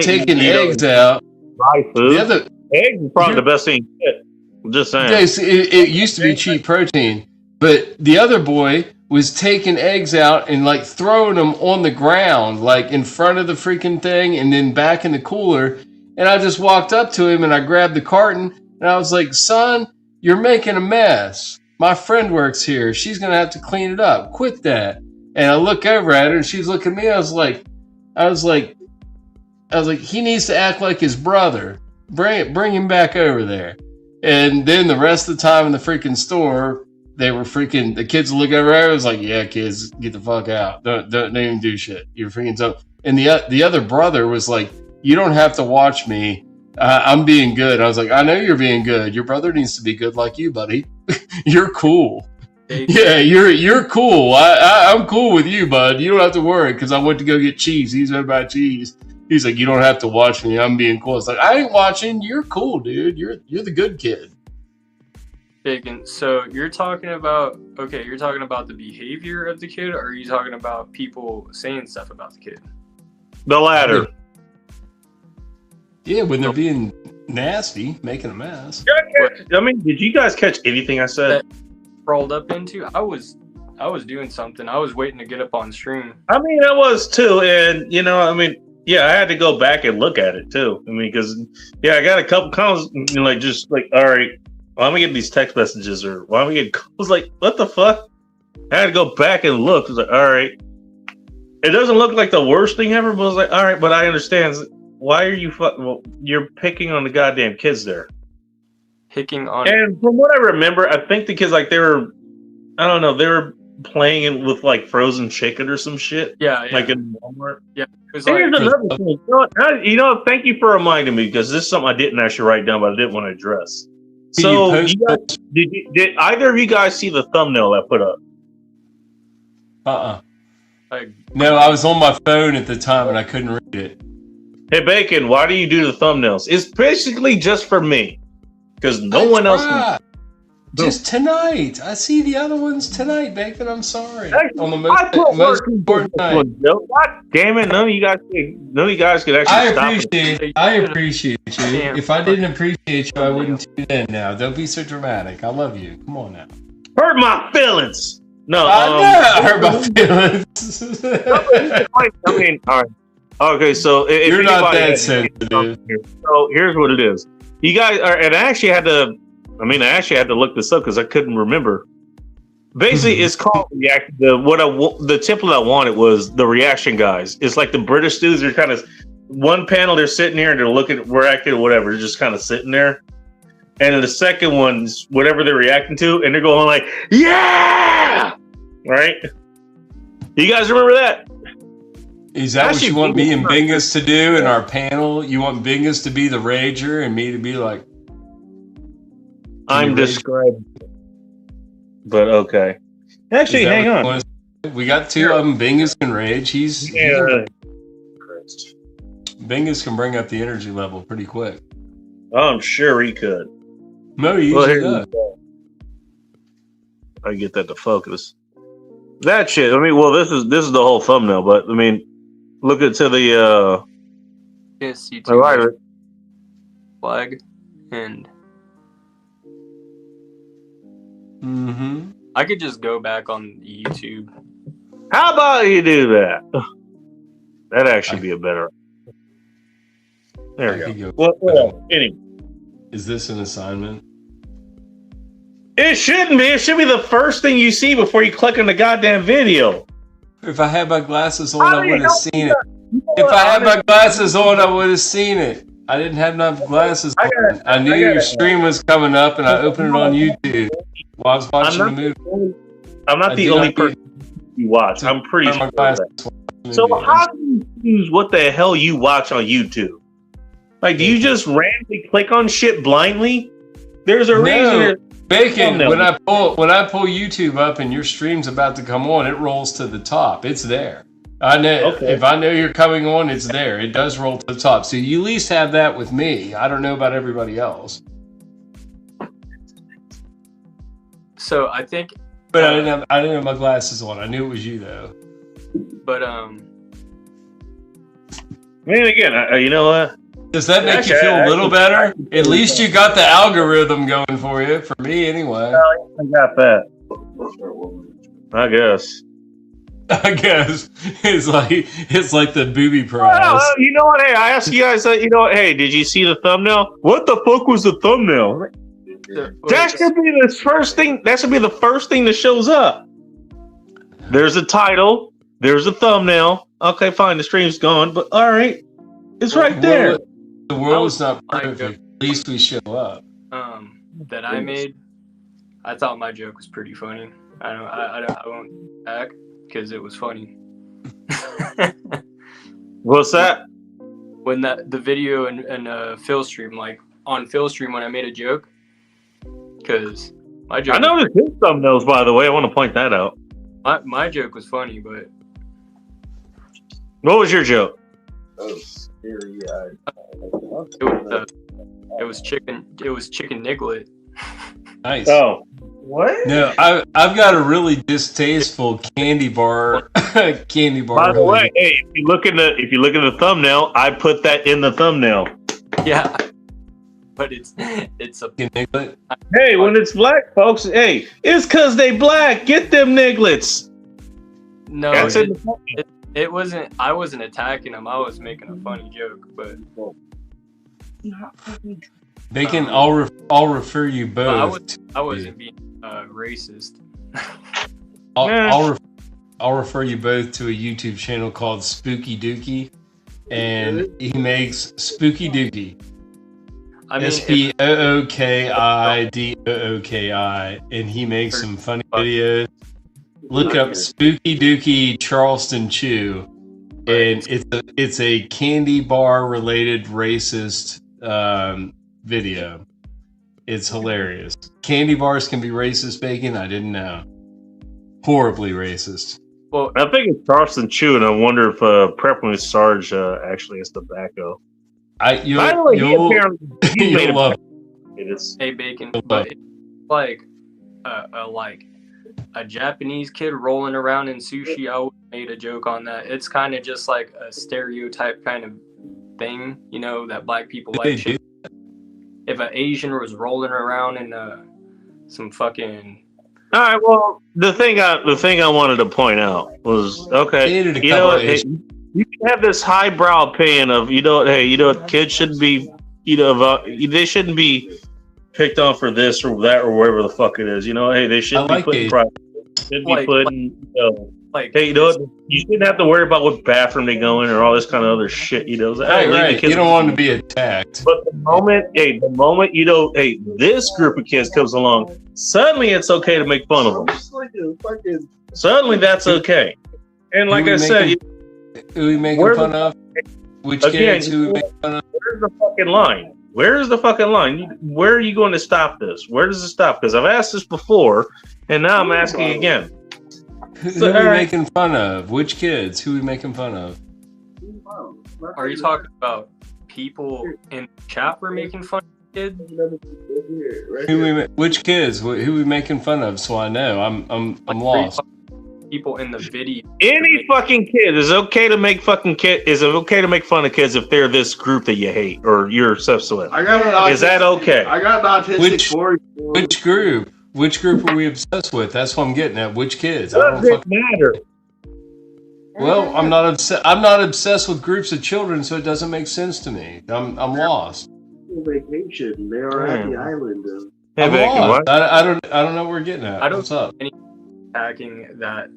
taking eggs out. Buy food. Eggs is probably the best thing you get. I'm just saying. Yes, it used to be cheap protein, but the other boy was taking eggs out and like throwing them on the ground, like in front of the freaking thing, and then back in the cooler. And I just walked up to him and I grabbed the carton and I was like, "Son, you're making a mess. My friend works here. She's going to have to clean it up. Quit that." And I look over at her and she's looking at me. I was like, he needs to act like his brother. Bring him back over there. And then the rest of the time in the freaking store, the kids look over there. I was like, "Yeah, kids, get the fuck out. Don't even do shit. You're freaking so." And the other brother was like, "You don't have to watch me. I'm being good." I was like, "I know you're being good. Your brother needs to be good like you, buddy. You're cool." Yeah, you're cool. I'm cool with you, bud. You don't have to worry because I went to go get cheese. He's going to buy cheese. He's like, "You don't have to watch me. I'm being cool." It's like, I ain't watching. You're cool, dude. You're the good kid. Bacon. So you're talking about the behavior of the kid, or are you talking about people saying stuff about the kid? The latter. Yeah, when they're being nasty, making a mess. Did you guys catch anything I said? Crawled up into. I was I was doing something. I was waiting to get up on stream. I mean, I was too, and yeah, I had to go back and look at it too. I mean, because I got a couple comments, just like, all right, why am I getting these text messages, or why am I getting? I was like, what the fuck? I had to go back and look. I was like, all right, it doesn't look like the worst thing ever, but I was like, all right, but I understand. Why are you you're picking on the goddamn kids there? Picking on. And from what I remember, I think the kids they were playing it with like frozen chicken or some shit. Yeah. Like in Walmart. Yeah. It was Here's another thing. Thank you for reminding me, because this is something I didn't actually write down, but I didn't want to address. So, did either of you guys see the thumbnail I put up? No, I was on my phone at the time and I couldn't read it. Hey, Bacon, why do you do the thumbnails? It's basically just for me, because no one else. Just tonight. I see the other ones tonight, Bacon. I'm sorry. On the most important night. God damn it! None of you guys could actually. I appreciate you. If I didn't appreciate you, I wouldn't tune in. Now, don't be so dramatic. I love you. Come on now. Hurt my feelings. No, I hurt my feelings. I mean, all right. Okay, so if you're not that sensitive. So here's what it is. You guys are, and I actually had to look this up because I couldn't remember. Basically, it's called React. The template I wanted was the reaction guys. It's like the British dudes. They're kind of one panel. They're sitting here and they're looking, reacting, or whatever. They're just kind of sitting there. And then the second one's whatever they're reacting to, and they're going like, "Yeah!" Right? You guys remember that? Is that what you want me and Bingus to do in our panel? You want Bingus to be the rager and me to be like, I'm describing. But okay. Actually, hang on. We got two of them. Bingus can rage. Bingus can bring up the energy level pretty quick. I'm sure he could. No, he usually does. I get that to focus. That shit. I mean, this is the whole thumbnail, but I mean, look into the yes, you flag and. Mm-hmm. I could just go back on YouTube. How about you do that? That'd actually be a better. There you go. Well, anyway. Is this an assignment? It shouldn't be. It should be the first thing you see before you click on the goddamn video. If I had my glasses on, I would have seen it. If I had my glasses on, I would have seen it. I didn't have enough glasses on. I knew your stream was coming up, and I opened it on YouTube while I was watching the movie. I'm not the only person you watch. I'm pretty sure of that. So how do you choose what the hell you watch on YouTube? Like, do you just randomly click on shit blindly? There's a reason. Bacon, when I pull YouTube up and your stream's about to come on, it rolls to the top. It's there. I know. Okay. If I know you're coming on, it's there. It does roll to the top. So you at least have that with me. I don't know about everybody else. So I think. But I didn't have my glasses on. I knew it was you though. But Man, again, you know what? Does that make you feel a little better? At least you got the algorithm going for you. For me, anyway. I got that. I guess. It's like the booby prize. Well, you know what? Hey, I asked you guys. Hey, did you see the thumbnail? What the fuck was the thumbnail? That should be the first thing. That should be the first thing that shows up. There's a title. There's a thumbnail. Okay, fine. The stream's gone, but all right, it's right there. The world is not perfect. At least we show up. That I made. I thought my joke was pretty funny. I won't back because it was funny. What's that? When the video and Phil stream, like on Phil stream when I made a joke, because my joke. I noticed his thumbnails, by the way. I want to point that out. My joke was funny, but what was your joke? It was chicken. It was chicken niglet. Nice. Oh, what? No, I've got a really distasteful candy bar. By the way, hey, if you look in the thumbnail, I put that in the thumbnail. Yeah. but it's a Hey, when it's black folks, hey, it's cause they black. Get them nigglets. no. That's it. It wasn't. I wasn't attacking them. I was making a funny joke, but Not fucking true. Bacon, I'll refer you but both. I wasn't being racist. I'll refer you both to a YouTube channel called Spooky Dookie, and he makes Spooky Dookie. I mean, SPOOKIDOOKI, and he makes some funny videos. Look up Spooky Dookie Charleston Chew, and it's a candy bar related racist video. It's hilarious. Candy bars can be racist, Bacon. I didn't know. Horribly racist. well, I think it's Charleston Chew, and I wonder if Peppermint Sarge actually has tobacco. By the way, he made you'll love it. It's hey Bacon, but it's like a Japanese kid rolling around in sushi. I would have made a joke on that. It's kind of just like a stereotype kind of thing, you know, that black people like shit. If an Asian was rolling around in some fucking all right. Well, the thing I wanted to point out was you know what, hey, you can have this highbrow opinion of kids shouldn't be they shouldn't be picked on for this or that or whatever the fuck it is. Hey, they shouldn't be putting pride. Should be putting hey, you shouldn't have to worry about what bathroom they go in or all this kind of other shit. Right. You don't want to be attacked. But the moment this group of kids comes along, suddenly it's okay to make fun of them. Suddenly that's okay. And like I said, who we making fun of? Which kids? Who we making fun of? Where's the fucking line? Where is the fucking line? Where are you going to stop this? Where does it stop? Because I've asked this before, and now I'm asking again. Who are we making fun of? Which kids? Who are we making fun of? Are you talking about people in the chat we're making fun of kids? Which kids? Who are we making fun of? So I know. I'm lost. People in the video. Any fucking kid is okay to make fucking kid. Is it okay to make fun of kids if they're this group that you hate or you're obsessed with? Is that okay? I got an autistic boy. Which group? Which group are we obsessed with? That's what I'm getting at. Which kids? Doesn't matter. Well, I'm not obsessed with groups of children, so it doesn't make sense to me. I'm lost. Vacation. They are at the island. I'm lost. I don't know what we're getting at. What's up? Attacking that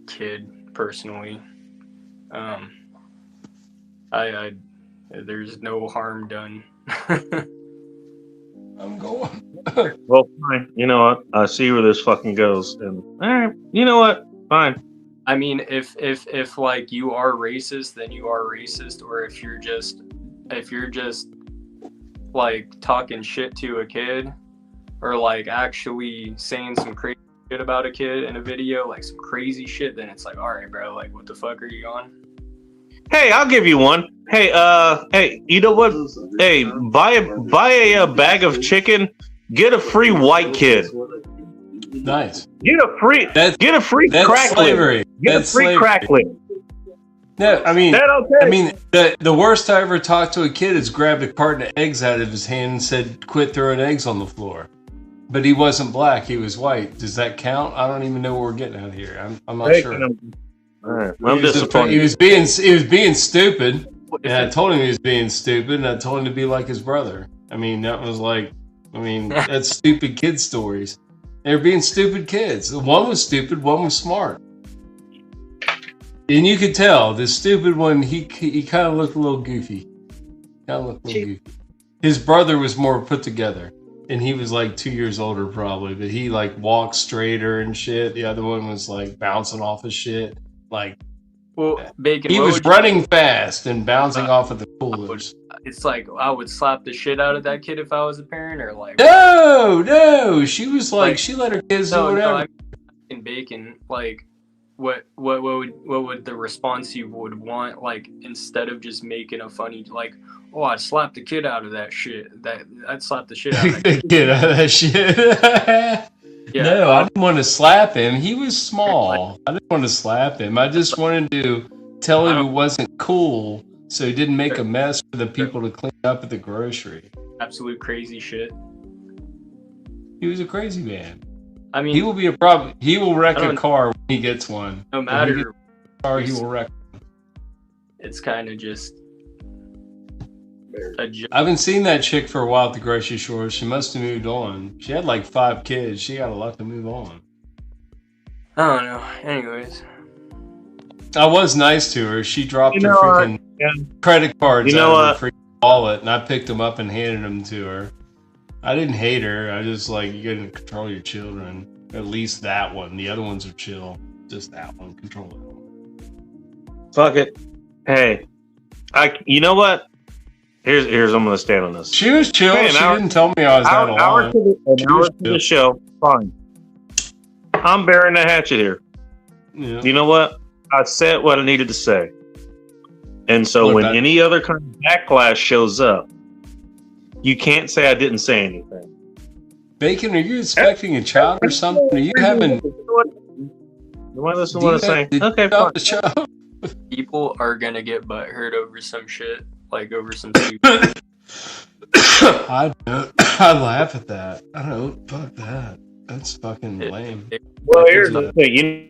kid personally. There's no harm done. I'm going. Well, fine. You know what? I see where this fucking goes. And all right, you know what? Fine. I mean, if like you are racist, then you are racist. Or if you're just like talking shit to a kid, or like actually saying some crazy shit about a kid in a video, like some crazy shit, then it's like, all right, bro, like what the fuck are you on? Hey, I'll give you one. Hey, you know what? Hey, buy a bag of chicken. Get a free white kid. Nice. Get a free crackling. Get a free crackling. No, I mean, okay? I mean, the worst I ever talked to a kid is grabbed a carton of eggs out of his hand and said, "Quit throwing eggs on the floor." But he wasn't black; he was white. Does that count? I don't even know what we're getting at here. I'm not sure. All right, I'm disappointed. He was being stupid, and I told him he was being stupid, and I told him to be like his brother. I mean, that's stupid kid stories. They're being stupid kids. One was stupid, one was smart. And you could tell the stupid one, he kind of looked a little goofy. His brother was more put together, and he was like 2 years older probably, but he like walked straighter and shit. The other one was like bouncing off his shit. Like, Bacon, he was running fast and bouncing off of the coolers. It's like I would slap the shit out of that kid if I was a parent, or like no. She was like she let her kids do whatever. No, in Bacon, like what would the response you would want? Like instead of just making a funny like, oh, I'd slap the kid out of that shit. I'd slap the shit out of that kid out of that shit. Yeah, no, I didn't want to slap him. He was small. I didn't want to slap him. I just wanted to tell him it wasn't cool so he didn't make a mess for the people to clean up at the grocery. Absolute crazy shit. He was a crazy man. I mean, he will be a problem. He will wreck a car when he gets one. No matter a car, he will wreck. It's kind of just a joke. I haven't seen that chick for a while at the grocery store. She must have moved on. She had like 5 kids. She got a lot to move on. I don't know. Anyways, I was nice to her. She dropped her freaking credit cards out of her freaking wallet, and I picked them up and handed them to her. I didn't hate her. I just like, you gotta control your children. At least that one. The other ones are chill. Just that one. Control it. Fuck it. Hey, you know what? Here's I'm gonna stand on this. She was chill. She didn't tell me I was that alone. An hour to the show. Fine. I'm bearing the hatchet here. Yeah. You know what? I said what I needed to say. And so when any other kind of backlash shows up, you can't say I didn't say anything. Bacon, are you expecting a child or something? Are you having... You want to listen to what I'm saying? Okay, fine. People are going to get butthurt over some shit. Like over some stupid... I laugh at that. I don't... Fuck that. That's fucking lame. Well, here's the thing. You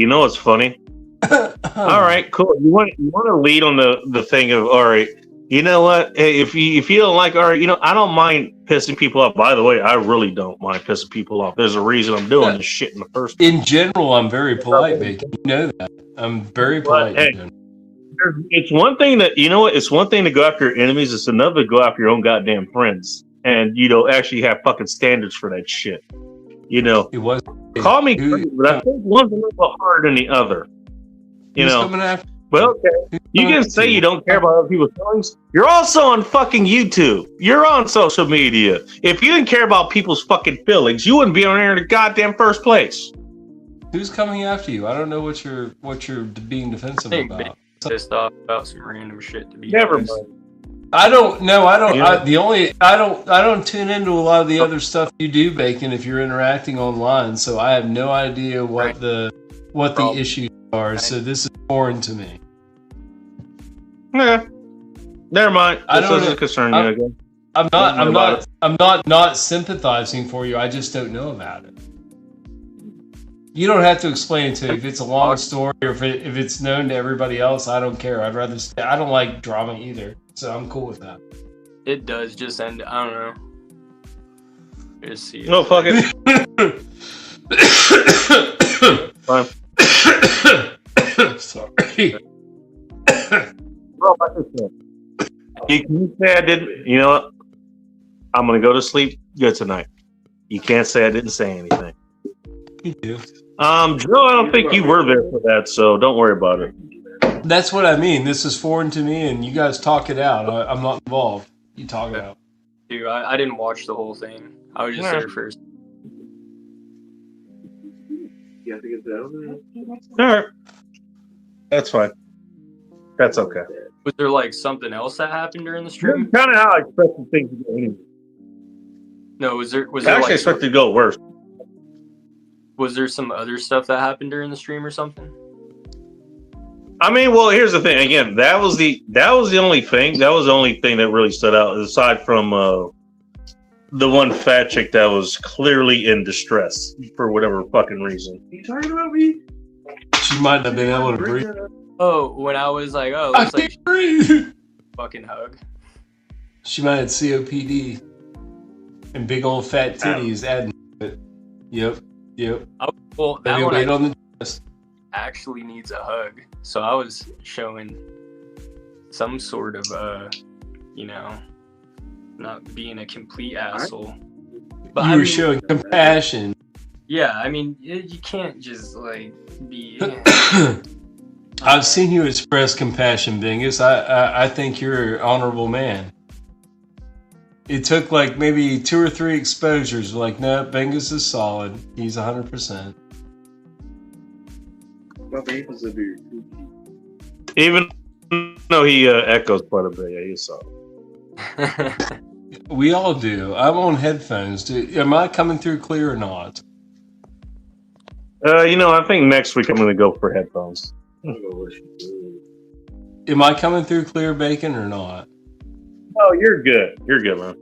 know what's funny? All right, cool. You want to lead on the thing of, all right, you know what? Hey, if you don't like, all right, I don't mind pissing people off. By the way, I really don't mind pissing people off. There's a reason I'm doing this shit in the first place. In general, I'm very polite, Bacon. You know that. I'm very polite. Hey, it's one thing that, it's one thing to go after your enemies. It's another to go after your own goddamn friends. And, actually have fucking standards for that shit. It was. Call me crazy, but I think one's a little bit harder than the other. Well, okay. You can say you don't care about other people's feelings. You're also on fucking YouTube. You're on social media. If you didn't care about people's fucking feelings, you wouldn't be on there in the goddamn first place. Who's coming after you? I don't know what you're being defensive about. Pissed off about some random shit to be Never honest. mind. I don't know. I don't. I don't tune into a lot of the other stuff you do, Bacon. If you're interacting online, so I have no idea what the issues are. So this is foreign to me. Okay. Never mind. This doesn't concern you again. I'm not sympathizing for you. I just don't know about it. You don't have to explain it to me. If it's a long story or if it's known to everybody else, I don't care. I'd rather stay. I don't like drama either. So I'm cool with that. It does just end. I don't know. Just see it. No, fuck it. Fine. Sorry. Bro, you can say I didn't. You know what? I'm gonna go to sleep good tonight. You can't say I didn't say anything. You do. Joe, I don't think you were there for that, so don't worry about it. That's what I mean. This is foreign to me, and you guys talk it out. I'm not involved. You talk it out. Dude, I didn't watch the whole thing. I was just there first. You have to get down All right. That's fine. That's okay. Was there like something else that happened during the stream? Kind of how I expected things to go anyway. No, was there I actually expected to go worse. Was there some other stuff that happened during the stream or something? I mean, well, here's the thing. Again, that was the only thing. That was the only thing that really stood out, aside from the one fat chick that was clearly in distress for whatever fucking reason. Are you talking about me? She might have been able to breathe. Oh, when I was like, oh, I looks like can't breathe. fucking hug. She might have COPD and big old fat titties adding to it. Yep. Well, that Maybe one wait on the chest. actually needs a hug. So I was showing some sort of, not being a complete asshole. But You were showing compassion. Yeah, I mean, you can't just like be. I've seen you express compassion, Bingus. I think you're an honorable man. It took like maybe 2 or 3 exposures. Like, no, Bingus is solid. He's 100%. My baby's a beard. Even though he echoes quite a bit, yeah, he's solid. We all do. I'm on headphones. Am I coming through clear or not? I think next week I'm going to go for headphones. Am I coming through clear, Bacon, or not? Oh, you're good. You're good, man.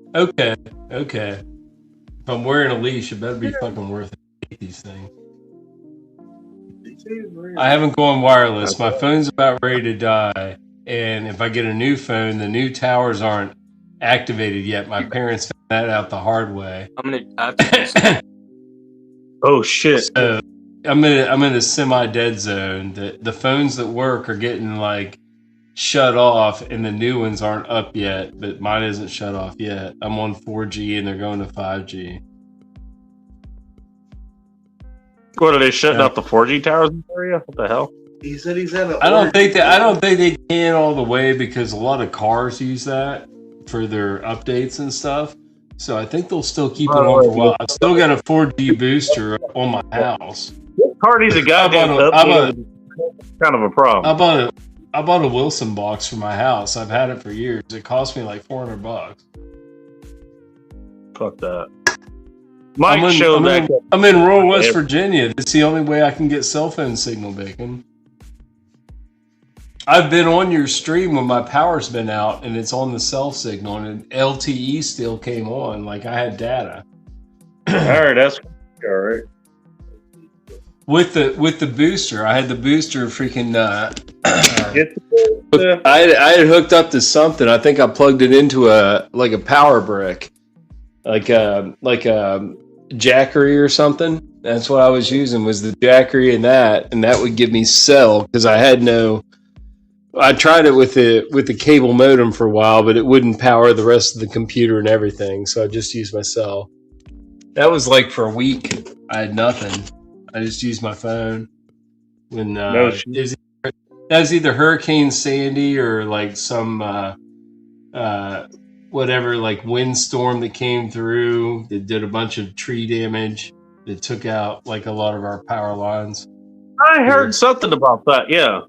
Okay. If I'm wearing a leash, it better be fucking worth it. These things. I haven't gone wireless. My phone's about ready to die, and if I get a new phone, the new towers aren't activated yet. My parents found that out the hard way. I have to do something. Oh shit! So I'm in a semi-dead zone. The phones that work are getting like shut off, and the new ones aren't up yet. But mine isn't shut off yet. I'm on 4G, and they're going to 5G. What are they shutting out the 4G towers in the area? What the hell? He said he's at I don't think they can all the way because a lot of cars use that for their updates and stuff. So I think they'll still keep it on for a while. I still got a 4G booster on my house. This party's a goddamn kind of a problem. I bought a Wilson box for my house. I've had it for years. It cost me like $400. Fuck that. Mike showed that. I'm in rural West Virginia. It's the only way I can get cell phone signal, Bacon. I've been on your stream when my power's been out and it's on the cell signal, and LTE still came on. Like I had data. All right, that's all right. With the booster, I had the booster freaking. I had hooked up to something. I think I plugged it into a power brick, like a Jackery or something. That's what I was using, was the Jackery and that would give me cell because I had no. I tried it with the cable modem for a while, but it wouldn't power the rest of the computer and everything. So I just used my cell. That was like for a week. I had nothing. I just used my phone. When that was either Hurricane Sandy or like some whatever, like windstorm that came through that did a bunch of tree damage that took out like a lot of our power lines. I heard something about that. Yeah.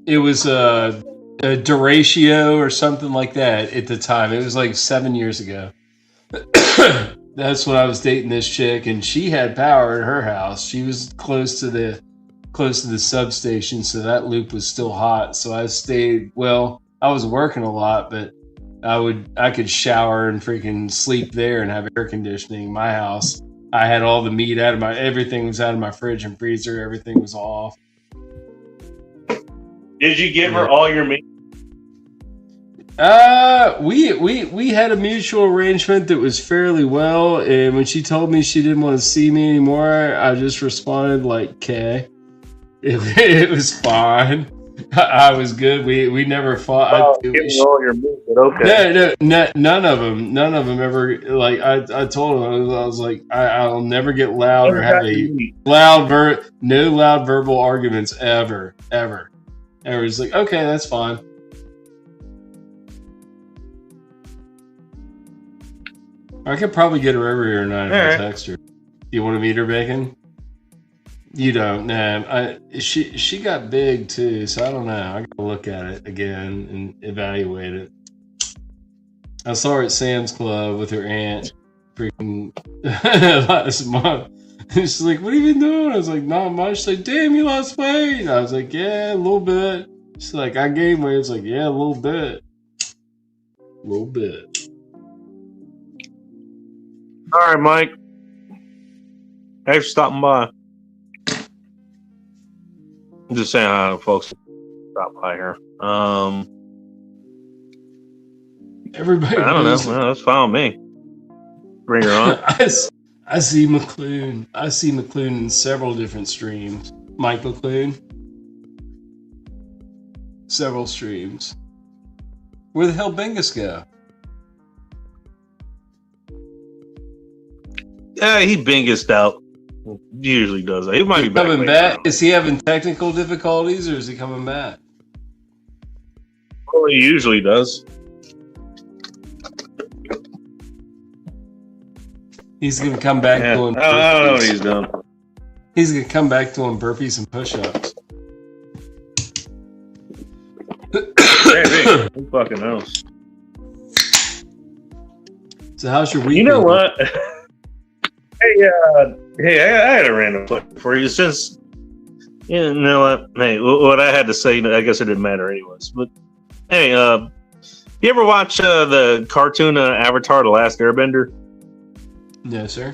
It was a Duratio or something like that at the time. It was like 7 years ago. That's when I was dating this chick, and she had power at her house. She was close to the substation, so that loop was still hot. So I stayed. Well, I was working a lot, but I could shower and freaking sleep there and have air conditioning. My house, I had all the meat everything was out of my fridge and freezer. Everything was off. Did you give her all your meat? We had a mutual arrangement that was fairly well, and when she told me she didn't want to see me anymore, I just responded like, "Okay." It was fine. I was good. We never fought. Give me all your meat, but okay. No, none of them ever. Like I told him, I was like, I'll never get loud or have no loud verbal arguments ever. It's like, okay, that's fine. I could probably get her over here tonight if I text her. You want to meet her, Bacon? You don't, nah. She got big too, so I don't know. I gotta look at it again and evaluate it. I saw her at Sam's Club with her aunt freaking last month. She's like, "What have you been doing?" I was like, "Not much." She's like, "Damn, you lost weight." I was like, "Yeah, a little bit." She's like, "I gained weight." I was like, "Yeah, a little bit." A little bit. All right, Mike. Thanks for stopping by. I'm just saying hi to folks. Stop by here. Everybody. I don't know. Well, that's fine with me. Bring her on. I see McClune. I see McClune in several different streams. Mike McClune. Several streams. Where the hell Bingus go? Yeah, he bingused out. He usually does that. He might be coming back. Is he having technical difficulties, or is he coming back? Well, he usually does. He's going to come back doing. I don't know what he's doing. He's going to come back doing burpees and push-ups. Hey, who fucking knows? So how's your week? You know what? Hey, I had a random question for you. Since You know what? Hey, what I had to say, I guess it didn't matter anyways. But hey, you ever watch the cartoon Avatar: The Last Airbender? No, sir.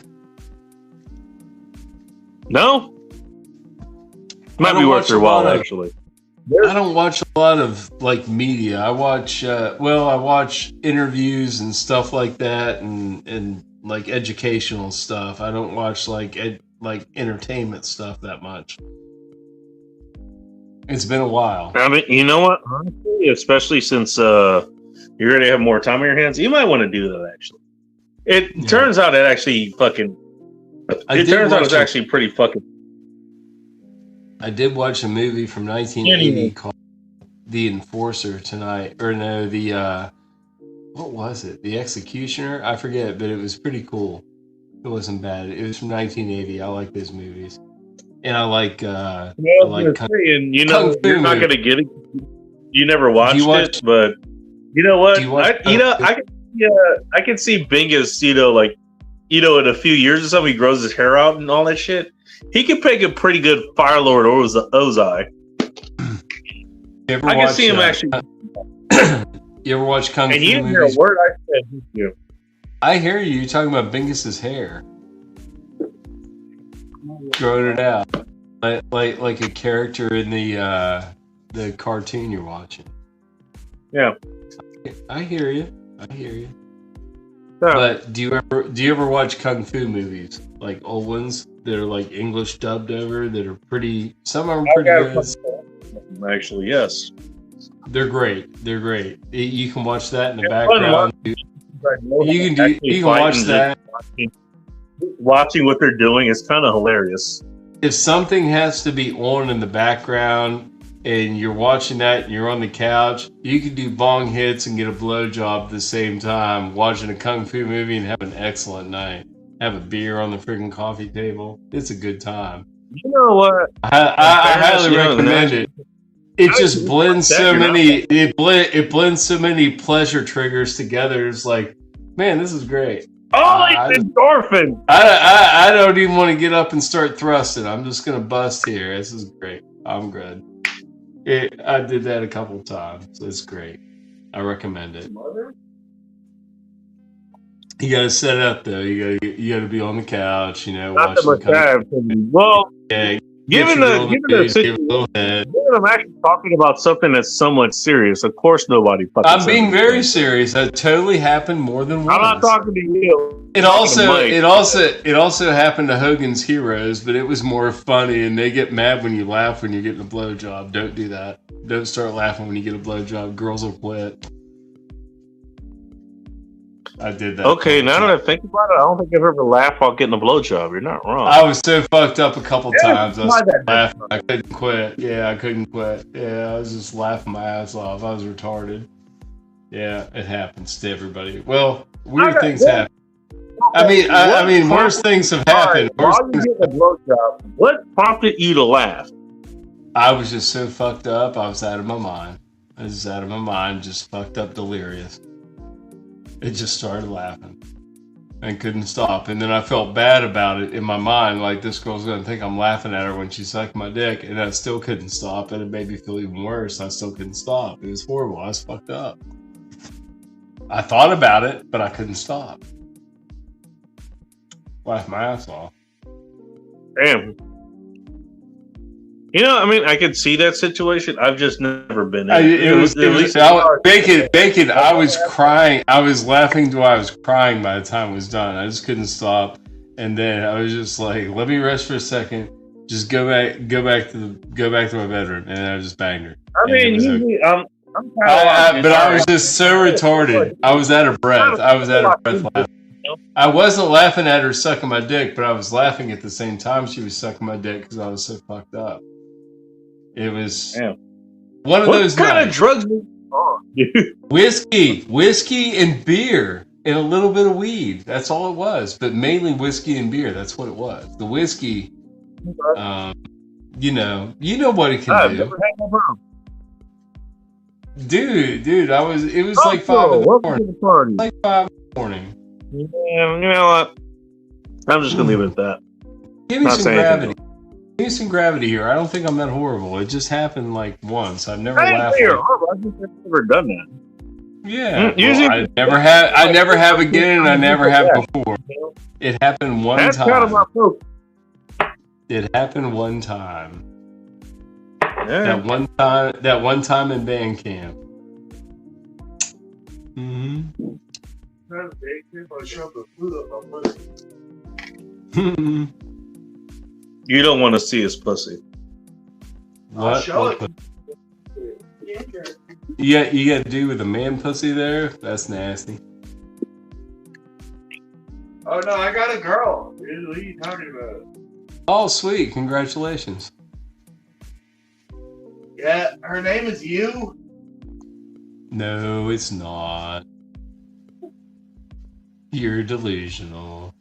No? Might be worth your while, actually. I don't watch a lot of like media. I watch I watch interviews and stuff like that, and like educational stuff. I don't watch like entertainment stuff that much. It's been a while. I mean, you know what? Honestly, especially since you're going to have more time on your hands, you might want to do that. Actually, it turns out it actually fucking. It turns out it's actually pretty fucking. I did watch a movie from 1980 called The Enforcer tonight, or no, what was it? The Executioner? I forget, but it was pretty cool. It wasn't bad. It was from 1980. I like those movies, and I like. I like Kung Fu. You're not gonna get it. You never watched it, but you know what? I can see Bingus. In a few years or something, he grows his hair out and all that shit. He could make a pretty good Fire Lord Ozai. I can see him actually. You ever watch Kung Fu and you didn't movies? Hear a word I said. You. I hear you. You're talking about Bingus's hair, growing it out, like a character in the cartoon you're watching. Yeah, I hear you. Yeah. But do you ever watch Kung Fu movies, like old ones that are like English dubbed over, that are pretty? Some of them pretty good. Actually, yes. They're great. You can watch that in the background. You can watch that. Watching what they're doing is kind of hilarious. If something has to be on in the background and you're watching that and you're on the couch, you can do bong hits and get a blowjob at the same time, watching a Kung Fu movie and have an excellent night. Have a beer on the freaking coffee table. It's a good time. You know what? I highly recommend it. It just blends so many. It blends so many pleasure triggers together. It's like, man, this is great. Oh, like endorphin. I don't even want to get up and start thrusting. I'm just gonna bust here. This is great. I'm good. I did that a couple times. It's great. I recommend it. You gotta set it up though. You gotta be on the couch. Not that much time. Well, yeah. Given I'm actually talking about something that's somewhat serious, of course nobody fucking. I'm being very serious. That totally happened more than once. I'm not talking to you. It also happened to Hogan's Heroes, but it was more funny, and they get mad when you laugh when you're getting a blowjob. Don't do that. Don't start laughing when you get a blowjob. Girls will quit. I did that. Okay, now that I think about it, I don't think I've ever laughed while getting a blowjob. You're not wrong. I was so fucked up a couple times. I was laughing. I couldn't quit. Yeah, I couldn't quit. Yeah, I was just laughing my ass off. I was retarded. Yeah, it happens to everybody. Well, weird things happen. I mean, worse things have happened. While you getting a blowjob, what prompted you to laugh? I was just so fucked up. I was out of my mind. Just fucked up, delirious. It just started laughing and couldn't stop. And then I felt bad about it in my mind. Like, this girl's going to think I'm laughing at her when she sucked my dick. And I still couldn't stop. And it made me feel even worse. I still couldn't stop. It was horrible. I was fucked up. I thought about it, but I couldn't stop. Laughed my ass off. Damn. I could see that situation. I've just never been in it. Bacon. I was crying. I was laughing till I was crying by the time it was done. I just couldn't stop. And then I was just like, let me rest for a second. Just go back to my bedroom. And I just banged her. But I was just so retarded. I was out of breath. Laughing. I wasn't laughing at her sucking my dick, but I was laughing at the same time she was sucking my dick because I was so fucked up. It was one of those nights. What kind of drugs are you on? Whiskey and beer and a little bit of weed. That's all it was, but mainly whiskey and beer. That's what it was. The whiskey, you know what it can do. Never had no problem. Dude, it was like 5 in the morning. Like 5 in the morning. Yeah, you know what? I'm just gonna leave it at that. Give me some gravity. me some gravity here. I don't think I'm that horrible. It just happened like once. I've never I didn't laughed. say you're Like, horrible. I think I've never done that. yeah, Usually, I never have again, and I never have before. It happened one that's time. kind of my focus. It happened one time. Yeah. That one time in band camp. Mm-hmm. You don't want to see his pussy. What? show What you got to do with a man pussy there? That's nasty. Oh no, I got a girl. Dude, what are you talking about? Oh, sweet! Congratulations. Yeah, her name is you. No, it's not. You're delusional.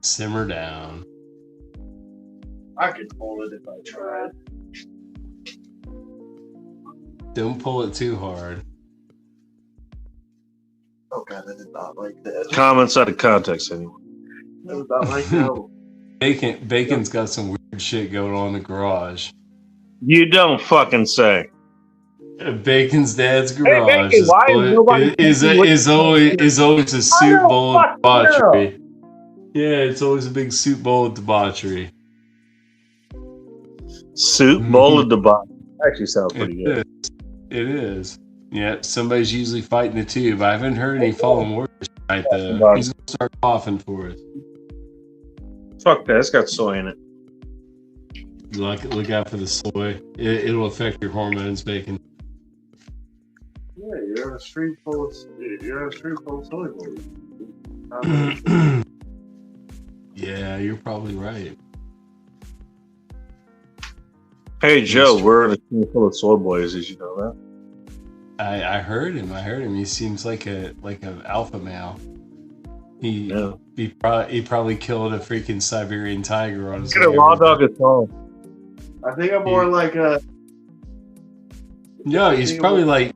Simmer down. I could pull it if I tried. Don't pull it too hard. Oh god, I did not like that. Comments out of context, anyway. That was not like that. Bacon's got some weird shit going on in the garage. You don't fucking say. Bacon's dad's garage Bacon, why is nobody is always a soup bowl of fuck debauchery. Yeah, it's always a big soup bowl of debauchery. Soup bowl of debauchery. Actually sounds pretty good. It is. Yeah, somebody's usually fighting the tube. I haven't heard any fallen words tonight, though. He's gonna start coughing for us. Fuck that. It's got soy in it. Look out for the soy. It'll affect your hormones, Bacon. Yeah, you're on a street full of soy boys. Yeah, you're probably right. Hey Joe, we're in a team full of soy boys. Did you know that? I heard him. He seems like an alpha male. He probably killed a freaking Siberian tiger on his Get a raw dog at home. I think I'm more like a. No, he's probably like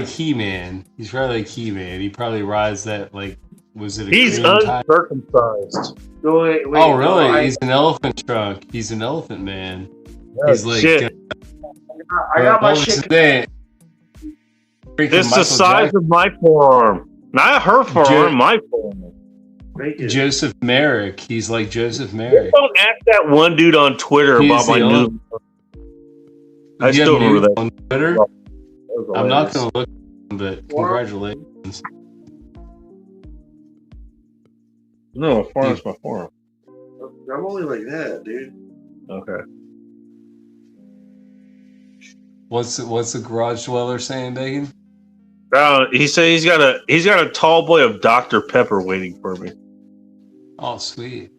He-Man. He's probably like He-Man. He probably rides that like. Was it? He's uncircumcised. Wait, oh really? He's an elephant trunk. He's an elephant man. He's like. Shit. I got my shit. It's the size of my forearm. Not her forearm, my forearm. Joseph Merrick. He's like Joseph Merrick. Don't ask that one dude on Twitter about my news. I still remember that. On Twitter? I'm not going to look, but congratulations. No, my forearm's my forearm. I'm only like that, dude. Okay. What's the garage dweller saying, Bacon? He said he's got a tall boy of Dr. Pepper waiting for me. Oh, sweet.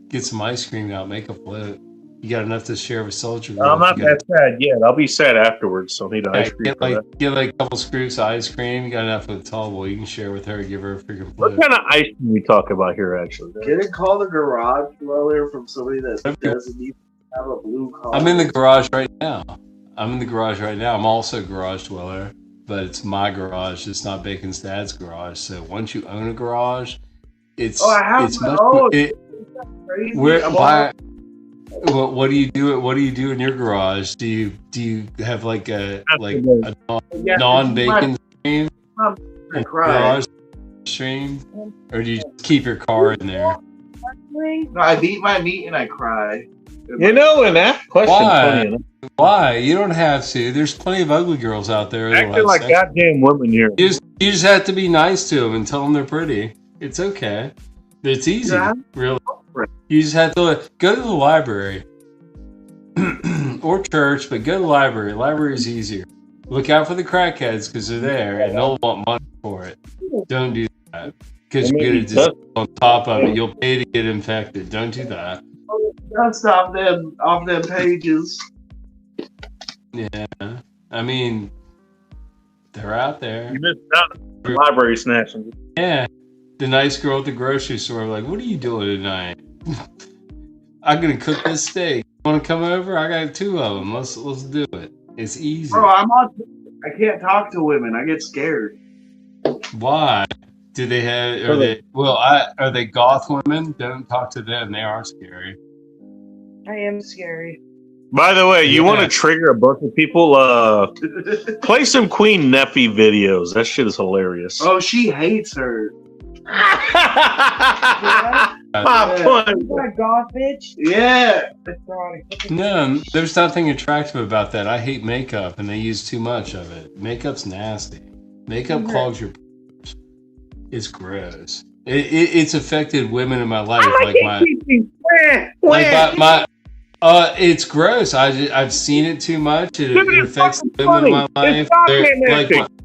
Get some ice cream out, make a float. You got enough to share with Soldier Girl. I'm not that sad yet. I'll be sad afterwards, so I need ice cream. Get like a couple scoops of ice cream. You got enough with the tall boy. You can share with her. Give her a freaking float. What kind of ice cream we talk about here, actually? Getting called a garage dweller from somebody that doesn't even have a blue collar. I'm in the garage right now. I'm also a garage dweller, but it's my garage. It's not Bacon's dad's garage. So once you own a garage, it's what do you do? What do you do in your garage? Do you have like a non-Bacon stream? Garage stream, or do you just keep your car in there? No, I eat my meat and I cry. You know, and that question. Why? You don't have to. There's plenty of ugly girls out there. Acting like goddamn women here. You just have to be nice to them and tell them they're pretty. It's okay. It's easy, really. You just have to go to the library or church, but go to the library. Library is easier. Look out for the crackheads because they're there and they'll want money for it. Don't do that because you're going to just on top of it. You'll pay to get infected. Don't do that. Don't stop them off them pages. Yeah, I mean, they're out there. You missed out on the library snatching. Yeah, the nice girl at the grocery store, like, what are you doing tonight? I'm gonna cook this steak. You want to come over? I got 2 of them. Let's do it. It's easy. Bro, I can't talk to women. I get scared. Why? Do they have? Are they goth women? Don't talk to them. They are scary. I am scary. By the way, you want to trigger a bunch of people? Play some Queen Neffy videos. That shit is hilarious. Oh, she hates her. Yeah. My point. Oh my god, bitch. Yeah. No, there's nothing attractive about that. I hate makeup, and they use too much of it. Makeup's nasty. Makeup clogs your pores. It's gross. It's affected women in my life, it's gross. I've seen it too much. It affects women in my life.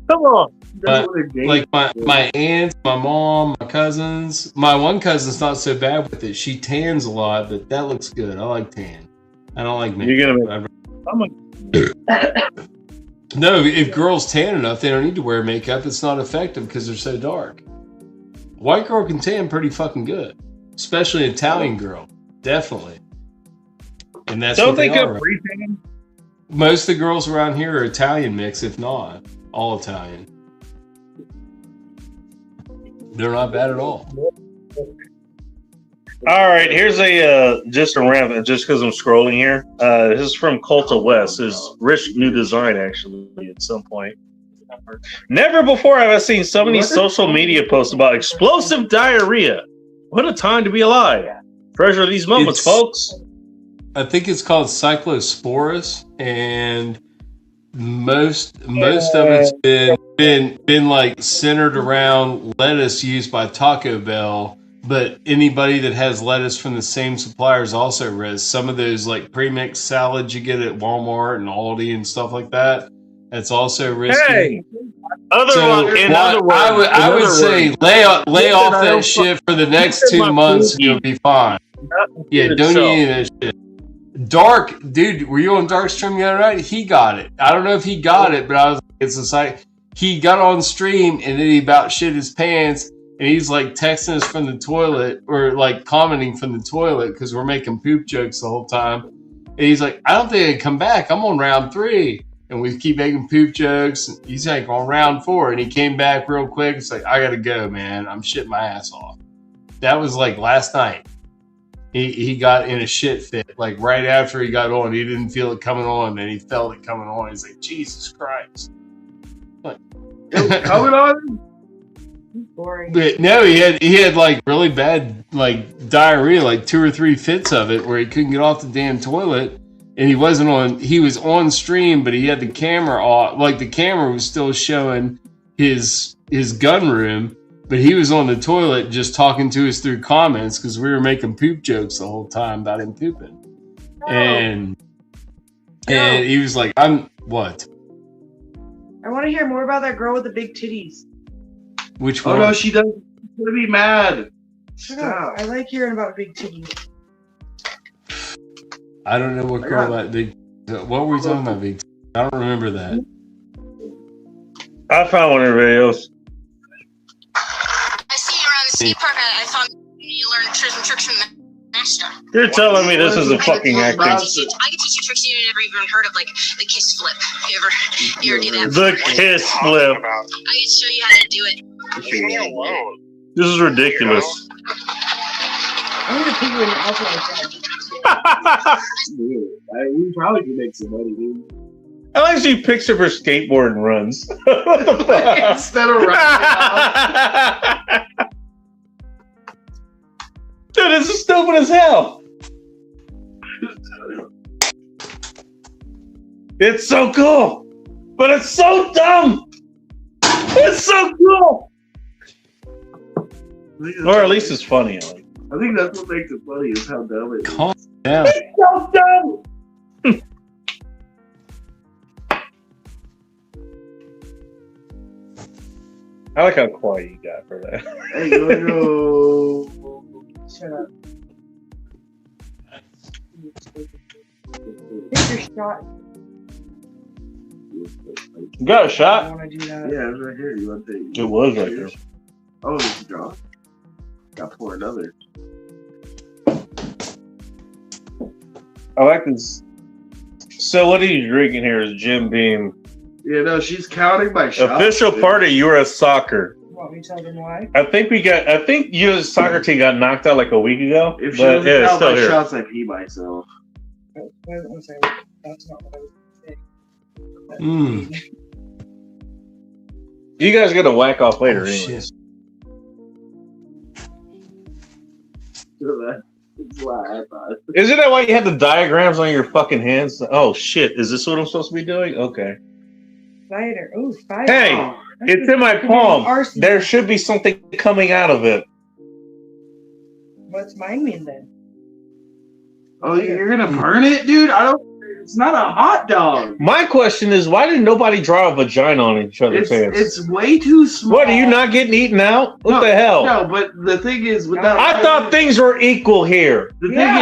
Come on. Like my aunts, my mom, my cousins. My one cousin's not so bad with it. She tans a lot, but that looks good. I like tan. I don't like makeup. No, if girls tan enough, they don't need to wear makeup. It's not effective because they're so dark. White girl can tan pretty fucking good, especially an Italian girl. Definitely. And that's don't what they think are. of re-tan? Most of the girls around here are Italian mix, if not all Italian. They're not bad at all. All right, here's just a rant, just because I'm scrolling here. This is from Culta West. His rich new design, actually, at some point. Never before have I seen so many social media posts about explosive diarrhea. What a time to be alive. Treasure these moments, folks. I think it's called Cyclosporus, and most of it's been like centered around lettuce used by Taco Bell, but anybody that has lettuce from the same suppliers also risk. Some of those like pre-mixed salads you get at Walmart and Aldi and stuff like that, that's also risky. Hey, I would say lay off that shit for the next 2 months and you'll be fine. Yeah, don't eat any of that shit. Dark, dude, were you on Dark stream the other night? He got it. I don't know if he got it, but I was like, it's a site. He got on stream and then he about shit his pants and he's like texting us from the toilet or like commenting from the toilet because we're making poop jokes the whole time. And he's like, I don't think I can come back. I'm on round 3. And we keep making poop jokes. He's like on round 4 and he came back real quick. It's like, I gotta go, man. I'm shitting my ass off. That was like last night. He got in a shit fit. Like right after he got on, he didn't feel it coming on, and he felt it coming on. He's like, Jesus Christ! Like, coming on? Boring. But no, he had like really bad like diarrhea, like 2 or 3 fits of it, where he couldn't get off the damn toilet, and he wasn't on. He was on stream, but he had the camera off. Like the camera was still showing his gun room. But he was on the toilet just talking to us through comments because we were making poop jokes the whole time about him pooping. Oh. And he was like, I'm what? I want to hear more about that girl with the big titties. Which one? Oh no, she doesn't. She's gonna be mad. Stop. I like hearing about big titties. I don't know what girl that big. What were we talking about, big? I don't remember that. I found one of her videos. Skate park, I thought you learned some tricks from the master. You're telling me this isn't fucking acting. I could teach you tricks you never even heard of, like the kiss flip. You ever do that? The kiss flip. I could show you how to do it. Leave me alone. This is ridiculous. I'm gonna put you in an outfit like that. We probably could make some money, dude. I like she picks up her skateboard and runs. What the fuck? Instead of running. Dude, this is stupid as hell. It's so cool, but it's so dumb. It's so cool. Or at least it's funny. I think that's what makes it funny is how dumb it is. Calm down. It's so dumb. I like how quiet you got for that. Hey, go. Shut up. Take your shot. You got a I shot? want to do that. Yeah, it's right here. You want to take It was right there. Oh, it's a draw. Got to pour another. I like this. So what are you drinking here? Is Jim Beam? Yeah, no, she's counting my shots. Official party, you were at soccer. You want me to tell them why? I think you as soccer team got knocked out like a week ago. If she but doesn't yeah, it's count still my here. shots, I pee myself. I'm sorry, that's not what I was going to say. You guys gonna whack off later, anyways. Shit. That's why I thought. Isn't that why you had the diagrams on your fucking hands? Oh shit! Is this what I'm supposed to be doing? Okay. Spider. Oh, spider. Hey, Oh, it's in my palm. There should be something coming out of it. What's mine mean then? Oh, you're gonna burn it, dude? I don't. It's not a hot dog. My question is, why did nobody draw a vagina on each other's hands? It's way too small. What, are you not getting eaten out? What the hell? No, but the thing is, with that, I thought things were equal here. The thing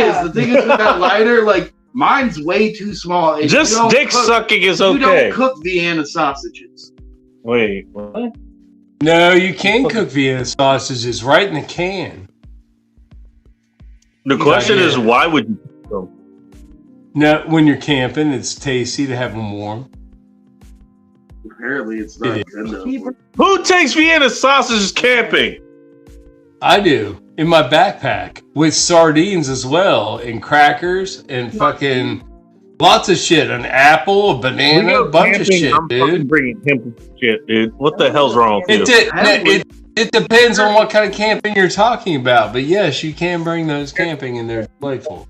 is, with that lighter, like mine's way too small. And just dick sucking is okay. You don't cook Vienna sausages. Wait, what? No, you can cook Vienna sausages right in the can. The question is, why would you cook them? No, when you're camping, it's tasty to have them warm. Apparently, it's not good enough. Who takes Vienna sausages camping? I do, in my backpack, with sardines as well, and crackers, and fucking lots of shit. An apple, a banana, a bunch of shit, I'm dude. bringing him shit, dude. What the hell's wrong with you? It depends on what kind of camping you're talking about, but yes, you can bring those camping, and they're delightful.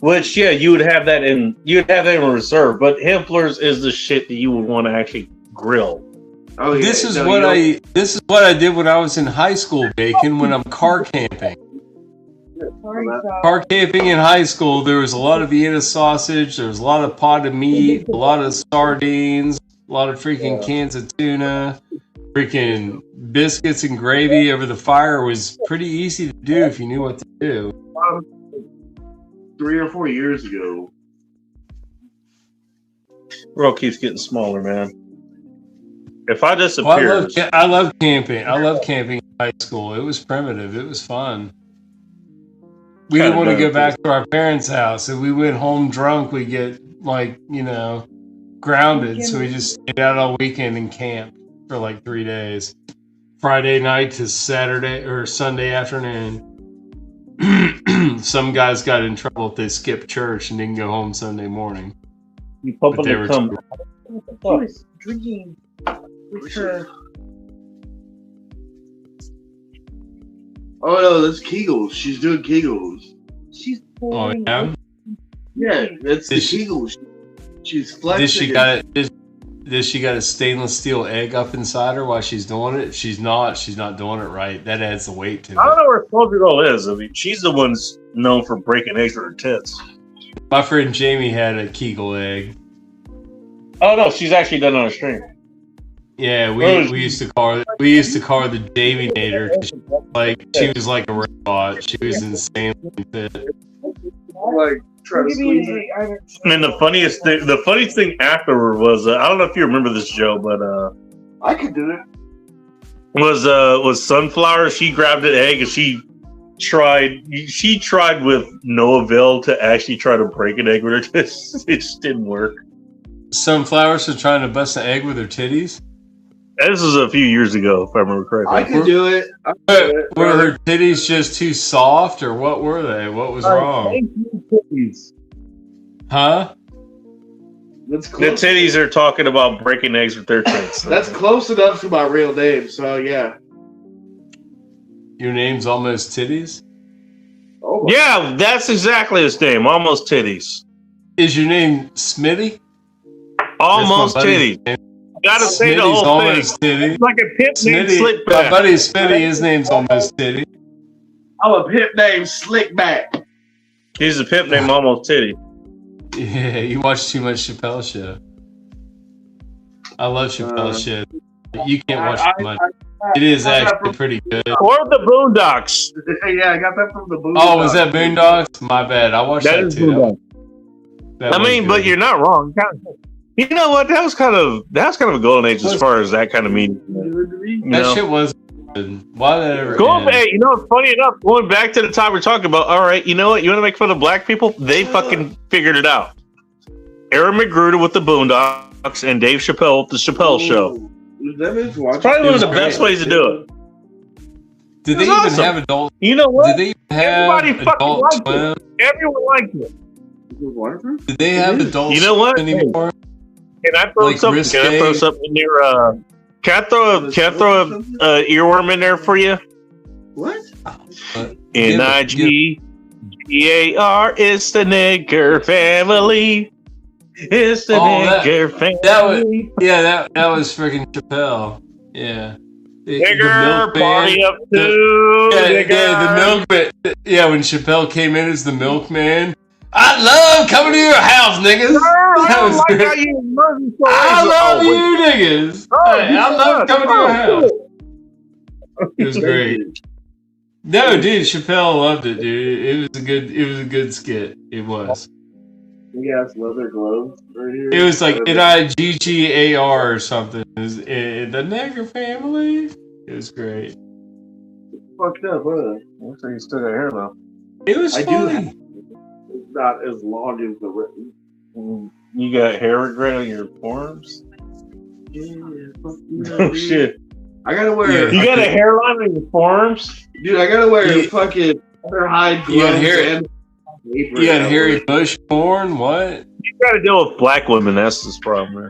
Which, yeah, you would have that in reserve, but Hempler's is the shit that you would want to actually grill. Oh, yeah. This is what I did when I was in high school, Bacon, when I'm car camping. Car camping in high school, there was a lot of Vienna sausage, there was a lot of potted meat, a lot of sardines, a lot of freaking cans of tuna, freaking biscuits and gravy over the fire was pretty easy to do if you knew what to do. 3 or 4 years ago. World keeps getting smaller, man. If I disappear, I love camping. I love camping in high school. It was primitive. It was fun. We didn't want to go back to our parents' house. If we went home drunk, we get grounded. So we just stayed out all weekend and camped for like 3 days, Friday night to Saturday or Sunday afternoon. Some guys got in trouble if they skipped church and didn't go home Sunday morning. You probably come. She was drinking with her. Oh no, that's Kegels. She's doing Kegels. She's Oh pouring. yeah. Yeah, that's the Kegels. She's flexing. Does she got a stainless steel egg up inside her while she's doing it? If she's not doing it right. That adds the weight to it. I don't know where Soldier Girl is. I mean, she's the one known for breaking eggs with her tits. My friend Jamie had a Kegel egg. Oh no, she's actually done on a string. Yeah, we used to call her the Jamie-nator. She was like a robot. She was insanely fit. Like try to squeeze it. And the funniest thing afterward was I don't know if you remember this, Joe, but I could do it. Was Sunflower. She grabbed an egg and she tried with no avail to actually try to break an egg with her tits. It just didn't work. Sunflowers are trying to bust an egg with her titties? This was a few years ago, if I remember correctly. I could do it. Were her titties just too soft, or what were they? What was wrong? Huh? That's The close. titties are talking about breaking eggs with their tits. That's close enough to my real name, so yeah. Your name's almost titties? Oh, Yeah, that's exactly his name. Almost titties. Is your name Smitty? Almost That's my buddy's titties. name. Gotta say the Smitty's whole thing. almost titty. It's like a pimp named Smitty, Slickback. my buddy Smitty, his name's almost titty. I'm a pimp named Slickback. He's a pimp named Almost Titty. Yeah, you watch too much Chappelle Show. I love Chappelle Show. You can't watch too much. It is actually pretty good. Or the Boondocks. Yeah, I got that from the Boondocks. Oh, was that Boondocks? My bad. I watched that is too. Boondocks. That I was mean, good. but you're not wrong. You know what? That was kind of a golden age as far as that kind of media. That shit was good. Why did that ever end? Hey, you know, funny enough, going back to the topic we're talking about, all right, you know what? You want to make fun of black people? They fucking figured it out. Aaron McGruder with the Boondocks and Dave Chappelle with the Chappelle Show. It's probably one of the best ways to do it. Did they even have adult? You know what? Did they even have Everybody fucking adult liked swim? it. Everyone liked it. Waterproof? Do they have adult You know what? anymore? Can I throw Like something? Can I throw risque? something in there? Can I throw a earworm in there for you? What? Nigar, it's the nigger family. It's the nigger family. That was freaking Chappelle. Yeah. Nigger party up to the milkman. Yeah, when Chappelle came in as the milkman. I love coming to your house, niggas. I love you, niggas. I love coming to your house. It was great. No, dude, Chappelle loved it, dude. It was a good skit. It was. He has leather gloves right here. It was like Niggar or something. It was the nigger family. It was great. Fucked up, huh? Looks like you still got hair though. It was I funny. do have. It's not as long as the written. You got hair regret on your forearms? Oh shit! I gotta wear. You got a hairline on your forearms? Dude, I gotta wear fucking other hide gloves. You got hair. And You got Harry Bush porn? What? You got to deal with black women. That's this problem there.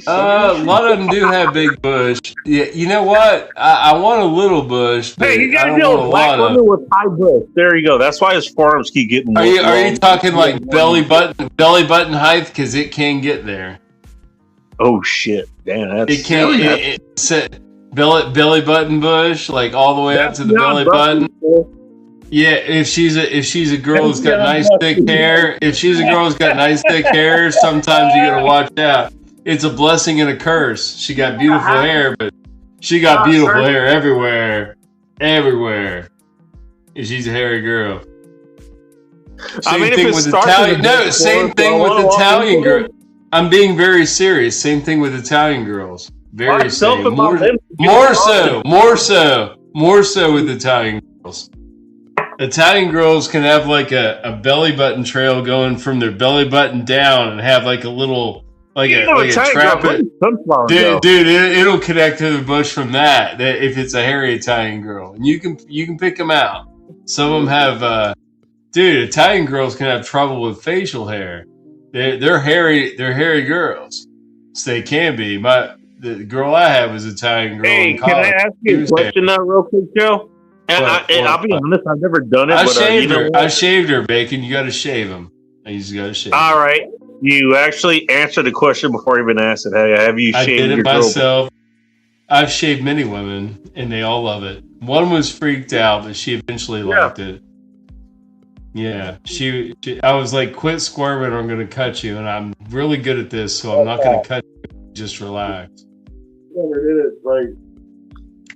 A lot of them do have big bush. Yeah, you know what? I want a little bush. But Hey, you got I to don't deal want with a black lot women with high bush. There you go. That's why his forearms keep getting. Are you talking like belly button height? Because it can get there. Oh shit! Damn, that's It can. Belly button bush, like all the way up to the belly button. Yeah, if she's a girl who's got nice thick hair, sometimes you gotta watch out. It's a blessing and a curse. She got beautiful hair, but she got beautiful hair everywhere. If she's a hairy girl. Same thing with Italian girl. I'm being very serious. Same thing with Italian girls. Very same. More so with Italian girls. Italian girls can have like a belly button trail going from their belly button down and have like a little like a trap. Dude, it'll connect to the bush from that if it's a hairy Italian girl. And you can pick them out. Some of them have Italian girls can have trouble with facial hair. They're hairy girls. So they can be. The girl I had was Italian girl. Hey, can I ask you a question now, real quick, Joe? And I'll be honest, I've never done it. I shaved her, Bacon. You got to shave them. You just got to shave. All right, you actually answered the question before I even asked it. Hey, have you shaved your girl? myself. I've shaved many women, and they all love it. One was freaked out, but she eventually liked it. Yeah, she. I was like, "Quit squirming, or I'm going to cut you." And I'm really good at this, so I'm not going to cut you. Just relax. Never did it like.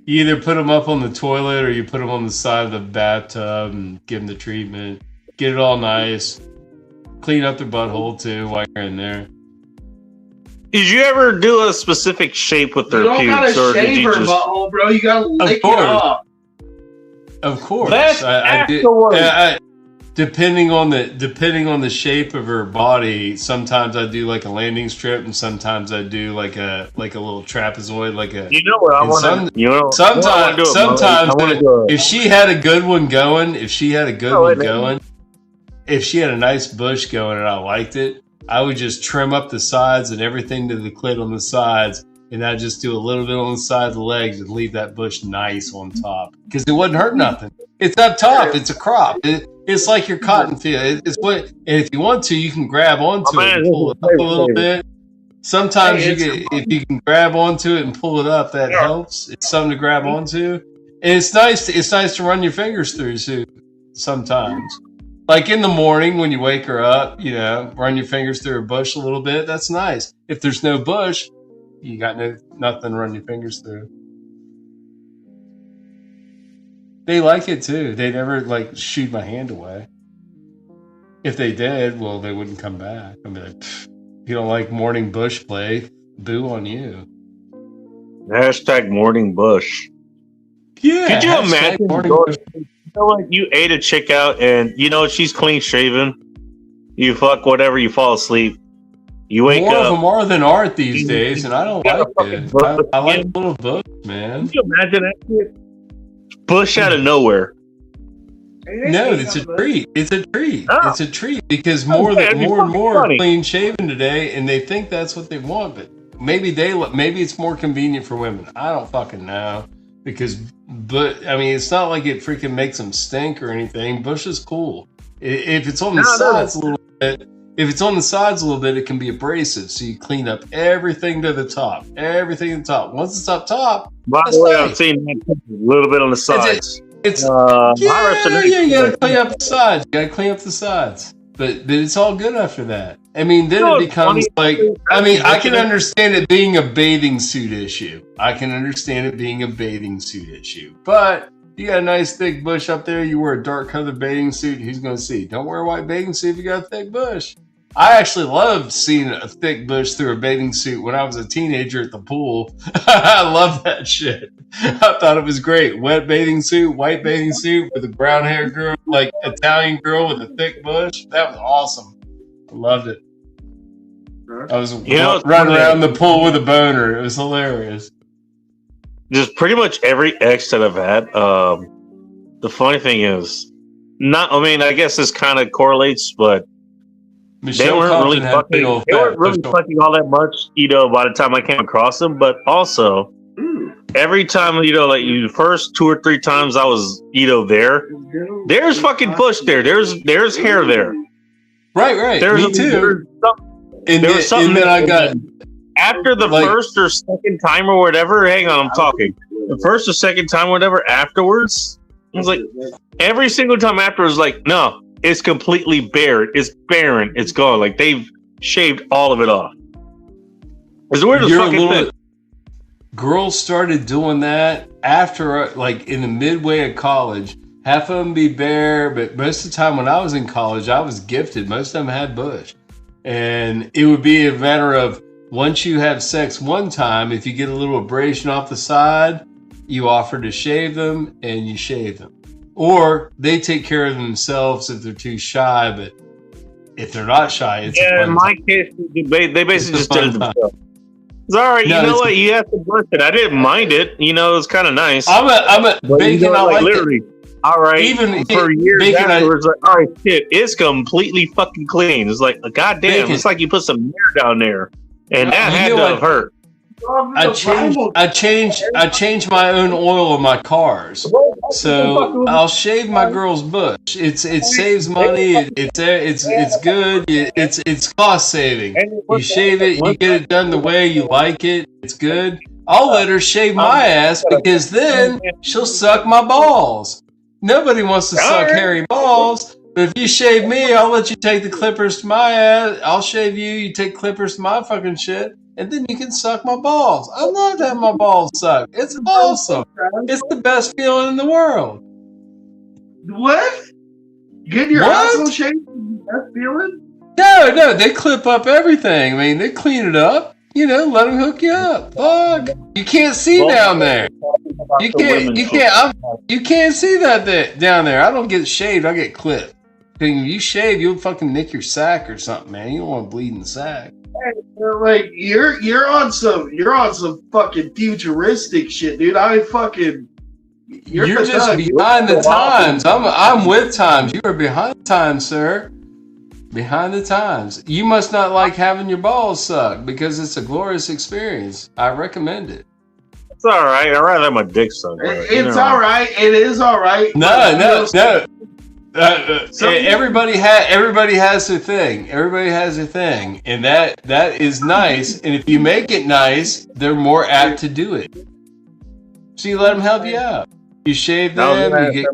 You either put them up on the toilet or you put them on the side of the bathtub and give them the treatment. Get it all nice. Clean up their butthole too while you're in there. Did you ever do a specific shape with their pubes? You don't gotta shave her butthole, bro. You gotta lick it up. Of course. That's afterwards. Depending on the shape of her body, sometimes I do like a landing strip, and sometimes I do like a little trapezoid, like a. You know what I want to. Sometimes if she had a good one going, if she had a nice bush going and I liked it, I would just trim up the sides and everything to the clit on the sides, and I'd just do a little bit on the side of the legs and leave that bush nice on top because it wouldn't hurt nothing. It's up top. It's a crop. It's like your cotton field. It's what, and if you want to, you can grab onto it and pull it up a little bit. Sometimes if you can grab onto it and pull it up, that helps. It's something to grab onto, and it's nice. It's nice to run your fingers through too. Sometimes, like in the morning when you wake her up, run your fingers through her bush a little bit. That's nice. If there's no bush, you got nothing to run your fingers through. They like it too. They never shoot my hand away. If they did, well, they wouldn't come back. I'd be like, if you don't like morning bush play, boo on you. Hashtag morning bush. Yeah. Could you imagine you ate a chick out and she's clean shaven. You fuck whatever, you fall asleep. You wake up. More of them are than aren't these days, and I don't like it. I like little bush, man. Could you imagine that shit? Bush out of nowhere. No, it's a treat. It's a treat. Oh. It's a treat because more and more are clean shaven today, and they think that's what they want. But maybe it's more convenient for women. I don't fucking know but I mean, it's not like it freaking makes them stink or anything. Bush is cool. If it's on the sides a little bit, it can be abrasive. So you clean up everything to the top. Everything to the top. Once it's up top. By the way, I've seen that a little bit on the sides. You gotta clean up the sides. But it's all good after that. I mean, then it becomes like, I mean, I can understand it being a bathing suit issue. But you got a nice thick bush up there. You wear a dark colored bathing suit. Who's going to see? Don't wear a white bathing suit if you got a thick bush. I actually loved seeing a thick bush through a bathing suit when I was a teenager at the pool. I love that shit. I thought it was great. Wet bathing suit, white bathing suit with a brown hair girl, like Italian girl with a thick bush. That was awesome. I loved it. I was running around the pool with a boner. It was hilarious. Just pretty much every ex that I've had. The funny thing is, I guess this kind of correlates, but they weren't really fucking all that much, by the time I came across them. But also, every time, the first 2 or 3 times I was, there's fucking bush there. There's hair there. Right. Me too. There was something that I got after the first or second time or whatever. Hang on, I'm talking. The first or second time, or whatever. Afterwards, I was like, every single time afterwards, like, no, it's completely bare. It's barren. It's gone. Like they've shaved all of it off. It's the weirdest fucking thing. Girls started doing that after, like, in the midway of college. Half of them be bare, but most of the time when I was in college, I was gifted. Most of them had bush. And it would be a matter of, once you have sex one time, if you get a little abrasion off the side, you offer to shave them, and you shave them. Or they take care of themselves if they're too shy, but if they're not shy, it's in my case, they basically just did it themselves. It's all right. You know what? You have to brush it. I didn't mind it. It's kind of nice. I'm a bacon. I like literally. It. All right. Even for years afterwards, like, all right, shit, it's completely fucking clean. It's like, goddamn, it's like you put some hair down there, and that had to have hurt. I changed my own oil in my cars, so I'll shave my girl's bush. It saves money. It's good. It's cost saving. You shave it, you get it done the way you like it. It's good. I'll let her shave my ass because then she'll suck my balls. Nobody wants to suck hairy balls. But if you shave me, I'll let you take the clippers to my ass. I'll shave you. You take clippers to my fucking shit. And then you can suck my balls. I love to have my balls sucked. It's awesome. It's the best feeling in the world. What? Getting your asshole shaved is the best feeling? No. They clip up everything. I mean, they clean it up. Let them hook you up. Fuck. You can't see down there. You can't see that down there. I don't get shaved. I get clipped. When you shave, you'll fucking nick your sack or something, man. You don't want to bleed in the sack. Like you're on some fucking futuristic shit, dude. You're just behind the times. I'm with times. You are behind times, sir. Behind the times. You must not like having your balls sucked because it's a glorious experience. I recommend it. It's all right. I'd rather have my dick sucked. It's all right. It is all right. No. Everybody has their thing. Everybody has their thing, and that is nice. And if you make it nice, they're more apt to do it. So you let them help you out. You shave them.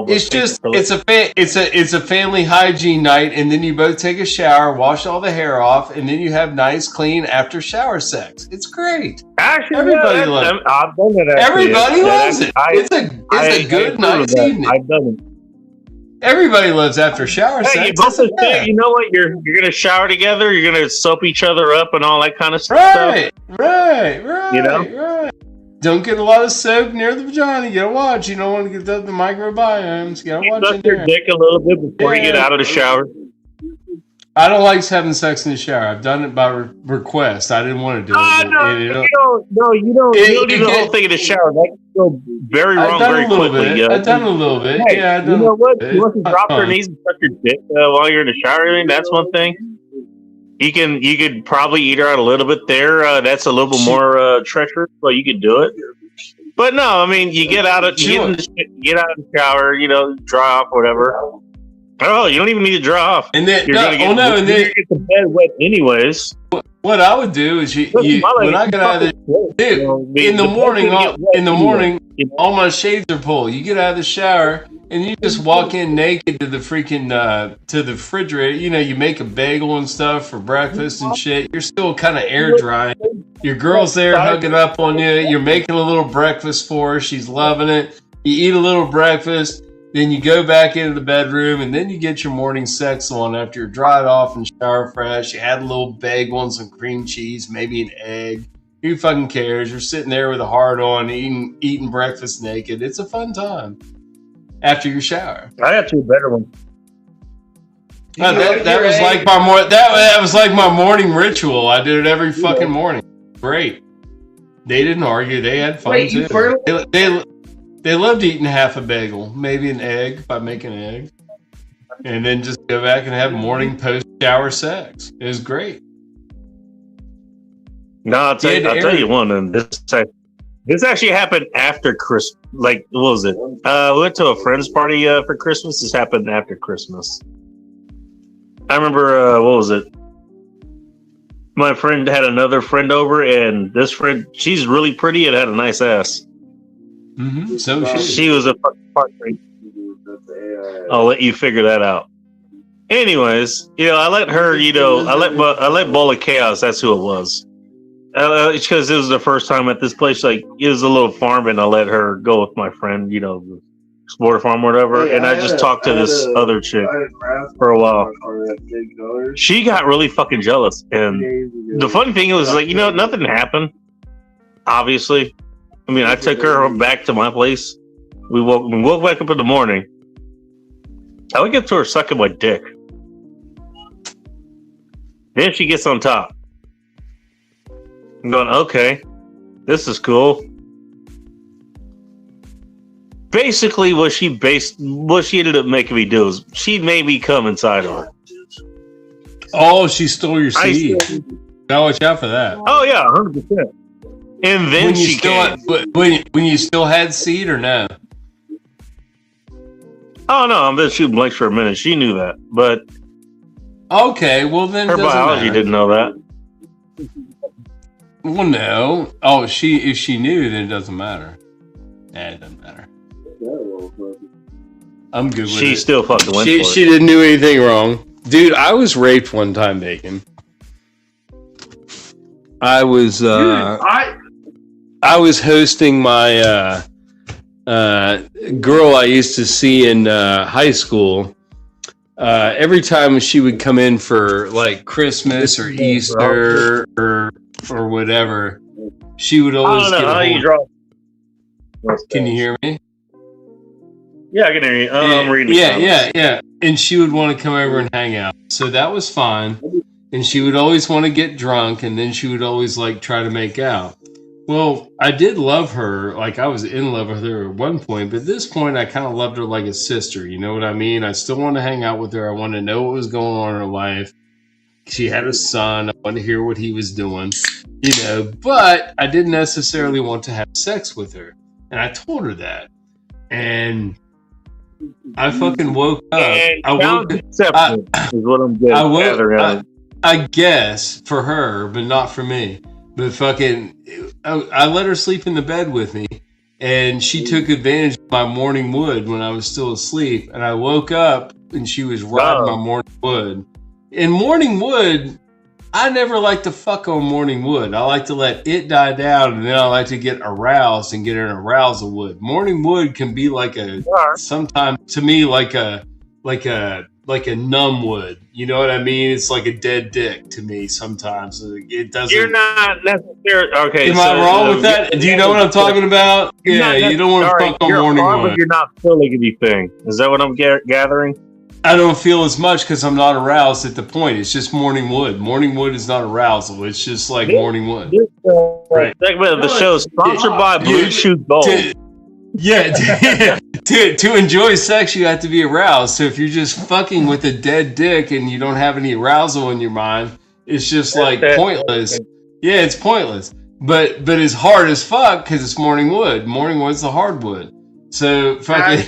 It's a family hygiene night, and then you both take a shower, wash all the hair off, and then you have nice, clean after shower sex. It's great. Actually, everybody loves it. I've done it. Everybody loves it. It's a good night's evening. I've done it. Everybody loves after shower sex. You know what? You're gonna shower together. You're gonna soap each other up and all that kind of stuff. Right. Right. Don't get a lot of soap near the vagina. You gotta watch. You don't want to get the microbiomes. You gotta watch in there. Your dick a little bit before you get out of the shower. I don't like having sex in the shower. I've done it by request. I didn't want to do it. You don't do the whole thing in the shower. go very wrong very quickly. I've done a little bit. Hey, Yeah, I've you done know what? a You little want to bit. drop their knees and suck your dick while you're in the shower? I mean, that's one thing. You could probably eat her out a little bit there. That's a little bit more treacherous, but you could do it. But no, I mean, you get out of get of the shower, dry off, whatever. Oh, you don't even need to dry off. And then you're gonna get the bed wet anyways. What I would do is when I get out of in the morning, all my shades are pulled. You get out of the shower and you just walk in naked to the freaking to the refrigerator. You make a bagel and stuff for breakfast and shit. You're still kind of air dry. Your girl's there hugging up on you. You're making a little breakfast for her. She's loving it. You eat a little breakfast. Then you go back into the bedroom, and then you get your morning sex on after you're dried off and shower fresh. You had a little bagel and some cream cheese, maybe an egg. Who fucking cares? You're sitting there with a heart on, eating breakfast naked. It's a fun time after your shower. I got two better ones. That was like my that was like my morning ritual. I did it every fucking morning. Great. They didn't argue. They had fun too. They loved eating half a bagel, maybe an egg if I make an egg, and then just go back and have morning post-shower sex. It was great. No, I'll tell you one, and this actually happened after Christmas. Like, what was it? We went to a friend's party for Christmas. This happened after Christmas. I remember, what was it? My friend had another friend over, and this friend, she's really pretty and had a nice ass. Mm-hmm. So she was a fucking partner. I'll let you figure that out. Anyways, I let her, I let Bowl of Chaos. That's who it was. Because it was the first time at this place. Like, it was a little farm, and I let her go with my friend. Sport farm, or whatever. And I just talked to this other chick for a while. She got really fucking jealous, and the funny thing was, like, nothing happened. Obviously. I mean, I took her back to my place. We woke back up in the morning. I would get to her sucking my dick. Then she gets on top. I'm going, okay, this is cool. Basically, what she ended up making me do is she made me come inside of her. Oh, she stole your seed. Gotta watch out for that. Oh yeah, 100%. And then when you still had seed or no? Oh no, I've been shooting blanks for a minute. She knew that, but okay, well then her biology didn't know that. Well, no. Oh, if she knew, then it doesn't matter. Nah, it doesn't matter. I'm good with it. She still fucking went for it. She didn't do anything wrong, dude. I was raped one time, Bacon. I was I was hosting my girl I used to see in high school. Every time she would come in for like Christmas or Easter or whatever, she would always get Can you hear me? Yeah, I can hear you. I'm reading. Yeah. And she would want to come over and hang out. So that was fine. And she would always want to get drunk, and then she would always like try to make out. Well, I did love her. Like, I was in love with her at one point, but at this point, I kind of loved her like a sister. You know what I mean? I still wanted to hang out with her. I wanted to know what was going on in her life. She had a son. I wanted to hear what he was doing, but I didn't necessarily want to have sex with her. And I told her that. And I fucking woke up. I guess for her, but not for me. But fucking, I let her sleep in the bed with me, and she took advantage of my morning wood when I was still asleep. And I woke up, and she was riding my morning wood. And morning wood, I never like to fuck on morning wood. I like to let it die down, and then I like to get aroused and get an arousal wood. Morning wood can be like sometimes to me like a numb wood. You know what I mean? It's like a dead dick to me sometimes. It doesn't. You're not necessarily okay. Am I wrong with that? Do you know what I'm talking about? Yeah, you don't want to fuck on morning wood. You're not feeling anything. Is that what I'm gathering? I don't feel as much because I'm not aroused at the point. It's just morning wood. Morning wood is not arousal. It's just like morning wood. This segment of the show is sponsored by Blue Shoe Gold. Yeah, to enjoy sex, you have to be aroused. So if you're just fucking with a dead dick and you don't have any arousal in your mind, it's just like pointless. Yeah, it's pointless. But it's hard as fuck because it's morning wood. Morning wood's the hardwood. So fucking.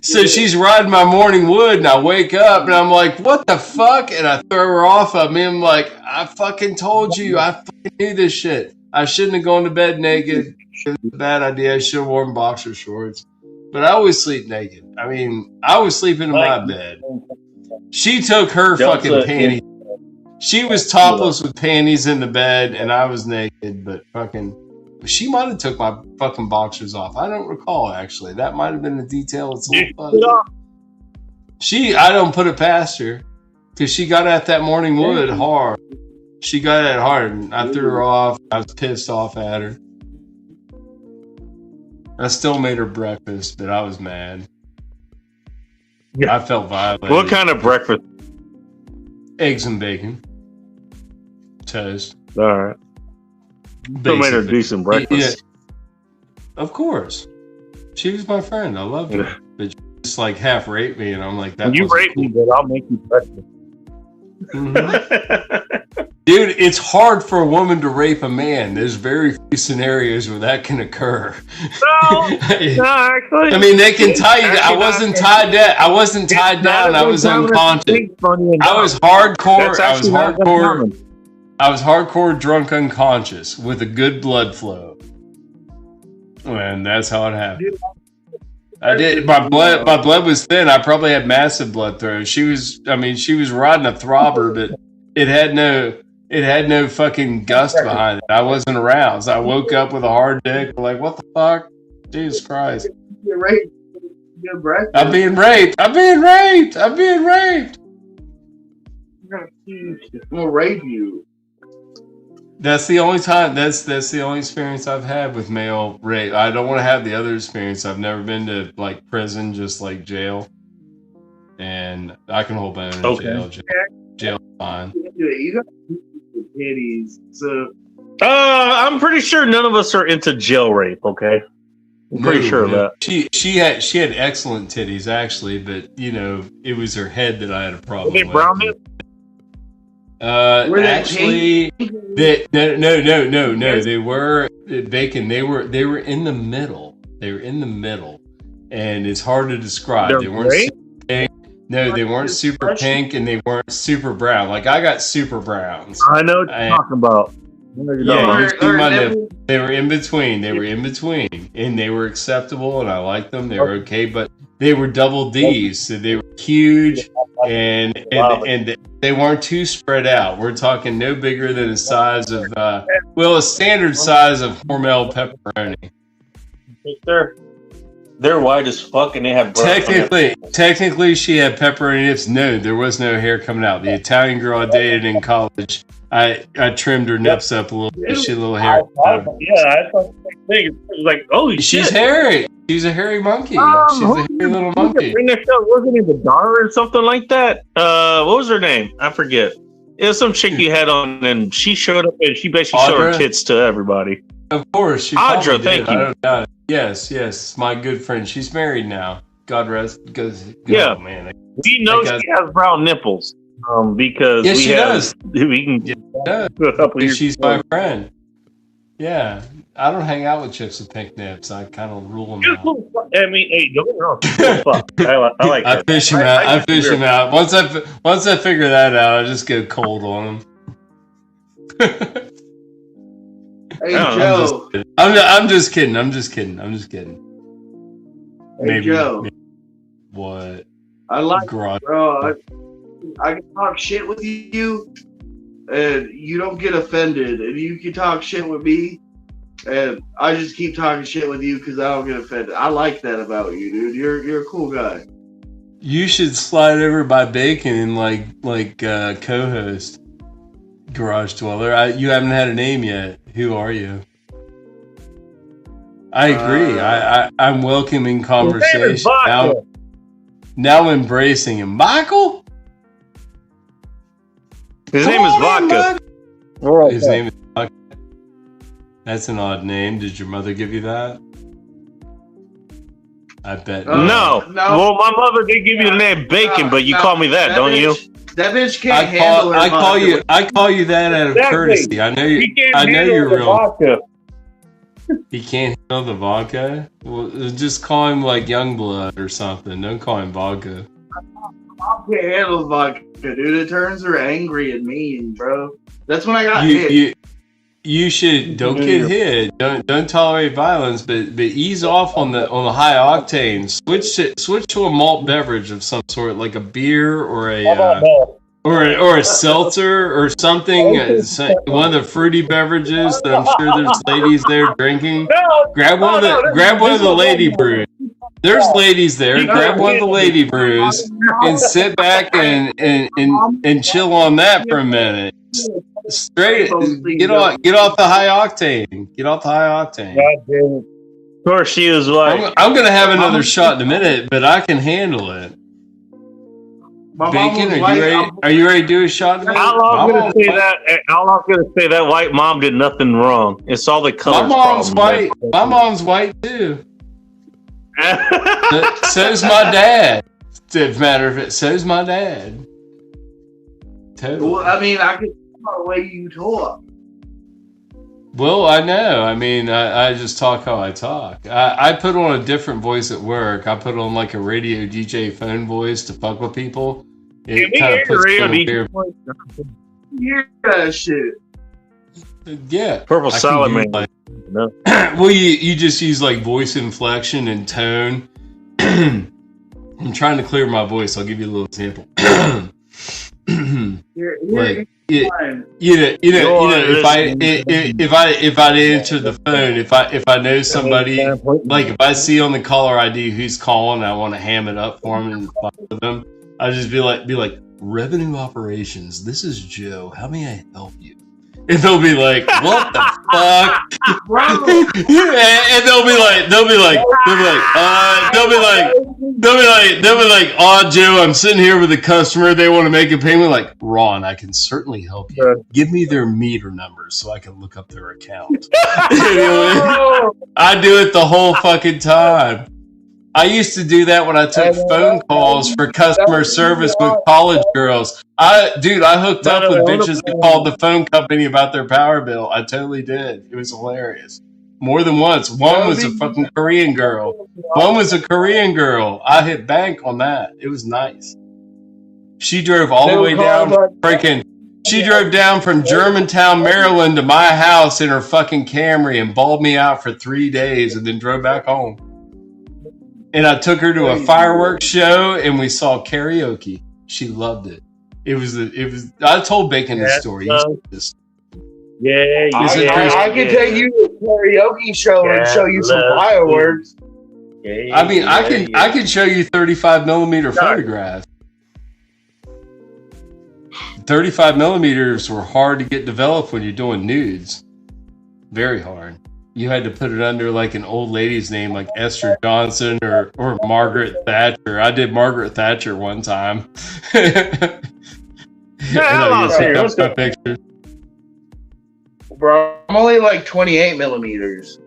So she's riding my morning wood, and I wake up, and I'm like, "What the fuck?" And I throw her off. I mean, I'm like, "I fucking told you. I fucking knew this shit. I shouldn't have gone to bed naked. It was a bad idea. I should have worn boxer shorts. But I always sleep naked. I mean, I was sleeping in my bed. She took her fucking panties. She was topless with panties in the bed, and I was naked. But fucking, she might have took my fucking boxers off. I don't recall, actually. That might have been the detail. It's I don't put it past her, because she got at that morning wood hard. She got at it hard, and I threw her off. I was pissed off at her. I still made her breakfast, but I was mad. Yeah. I felt violated. What kind of breakfast? Eggs and bacon. Toast. All right. Still made her decent breakfast. Yeah. Of course. She was my friend. I loved her. But she just like half raped me, and I'm like, that. You rape me, but I'll make you breakfast. Mm-hmm. Dude, it's hard for a woman to rape a man. There's very few scenarios where that can occur. No, actually. I mean, they can tie you. I wasn't tied down. I wasn't tied down. I was unconscious. I was hardcore. I was hardcore drunk unconscious with a good blood flow. And that's how it happened. I did. My blood was thin. I probably had massive blood flow. She was riding a throbber, but it had no fucking gust behind it. I wasn't aroused. I woke up with a hard dick. Like, what the fuck? Jesus Christ. You're raped. I'm being raped. I'm being raped. I'm being raped. We'll rape you. That's the only time. That's the only experience I've had with male rape. I don't want to have the other experience. I've never been to like prison, just like jail. And I can hold my own in jail. Jail fine. You got titties, so. I'm pretty sure none of us are into jail rape. Okay, I'm pretty sure of that. She had excellent titties actually, but you know it was her head that I had a problem with. Brown it? Actually, no. They were bacon. They were in the middle. They were in the middle, and it's hard to describe. They weren't. No, they weren't super pink and they weren't super brown. Like I got super browns. I know what you're talking about. They were in between. They were in between, and they were acceptable, and I liked them. They were okay, but they were double D's, so they were huge, and they weren't too spread out. We're talking no bigger than a size of a standard size of Hormel pepperoni. They're white as fuck, and they have technically, she had pepperoni nips. No, there was no hair coming out. The Italian girl I dated in college, I trimmed her nips up a little bit. She had a little hair. I thought the same thing. It was like, holy shit. She's hairy. She's a hairy monkey. She's a hairy little monkey. Bring that show. Wasn't it the Dar or something like that? What was her name? I forget. It was some chick you had on, and she showed up, and she basically showed her tits to everybody. Of course. Audra, thank you. I don't doubt it. Yes, my good friend. She's married now. God rest. Yeah, man. We know she has brown nipples. Because she does. We can She's my friend. Yeah, I don't hang out with chicks with pink nips. I kind of rule them out. I mean, hey, don't get me wrong. I like that. I fish them out. Once I figure that out, I just go cold on them. Hey Joe, I'm just kidding. Hey Joe, what? I like bro. I can talk shit with you, and you don't get offended, and you can talk shit with me, and I just keep talking shit with you because I don't get offended. I like that about you, dude. You're a cool guy. You should slide over by Bacon and like co-host Garage Dweller. You haven't had a name yet. Who are you? I agree. I'm welcoming conversation now embracing him. Michael? His name is Vodka. His name is Vodka. That's an odd name. Did your mother give you that? I bet. No. Well, my mother did give you the name Bacon, but you call me that, don't you? That bitch can't handle her vodka. I call you that out of courtesy. I know you. I know you're real. Vodka. He can't handle the vodka. Well, just call him like Youngblood or something. Don't call him vodka. Mom can't handle vodka, dude. It turns her angry and mean, bro. That's when I got hit. You should don't get hit. Don't tolerate violence, but ease off on the high octane. Switch to a malt beverage of some sort, like a beer or a seltzer or something. One of the fruity beverages that I'm sure there's ladies there drinking. Grab one of the lady brews. There's ladies there. Grab one of the lady brews and sit back and chill on that for a minute. Straight, get off the high octane. Get off the high octane. God damn it. Of course, she was like, I'm gonna have another shot in a minute, but I can handle it. Bacon, are you ready to do a shot in a minute? How long gonna say that white mom did nothing wrong? It's all the colors. My mom's white. My mom's white too. So's my dad. As a matter of fact, so's my dad. Totally. Well, I mean, I can tell the way you talk. Well, I know. I mean, I just talk how I talk. I put on a different voice at work. I put on like a radio DJ phone voice to fuck with people. It kind of puts radio DJ voice. Hear that shit. Yeah. Purple Salad Man. No. Well, you just use like voice inflection and tone. I'm trying to clear my voice. I'll give you a little example. Like, if I answer the phone, if I know somebody, like if I see on the caller ID who's calling, and I want to ham it up for them and fuck with them, I just be like, revenue operations. This is Joe. How may I help you? And they'll be like, what the fuck? And they'll be like, oh, Joe, I'm sitting here with a customer. They want to make a payment. Like, Ron, I can certainly help you. Give me their meter numbers so I can look up their account. I do it the whole fucking time. I used to do that when I took phone calls for customer service with college girls. I hooked up with bitches that called the phone company about their power bill. I totally did. It was hilarious. More than once. One was a fucking Korean girl. I hit bank on that. It was nice. She drove all the way down she drove down from Germantown, Maryland to my house in her fucking Camry and bawled me out for 3 days and then drove back home. And I took her to a fireworks show and we saw karaoke. She loved it. It was. I told Bacon this story. I can take you to a karaoke show and show you some fireworks. I mean, I can show you 35 millimeter photographs. 35 millimeters were hard to get developed when you're doing nudes. Very hard. You had to put it under like an old lady's name, like Esther Johnson or Margaret Thatcher. I did Margaret Thatcher one time. Let's go pictures. Bro, I'm only like 28 millimeters.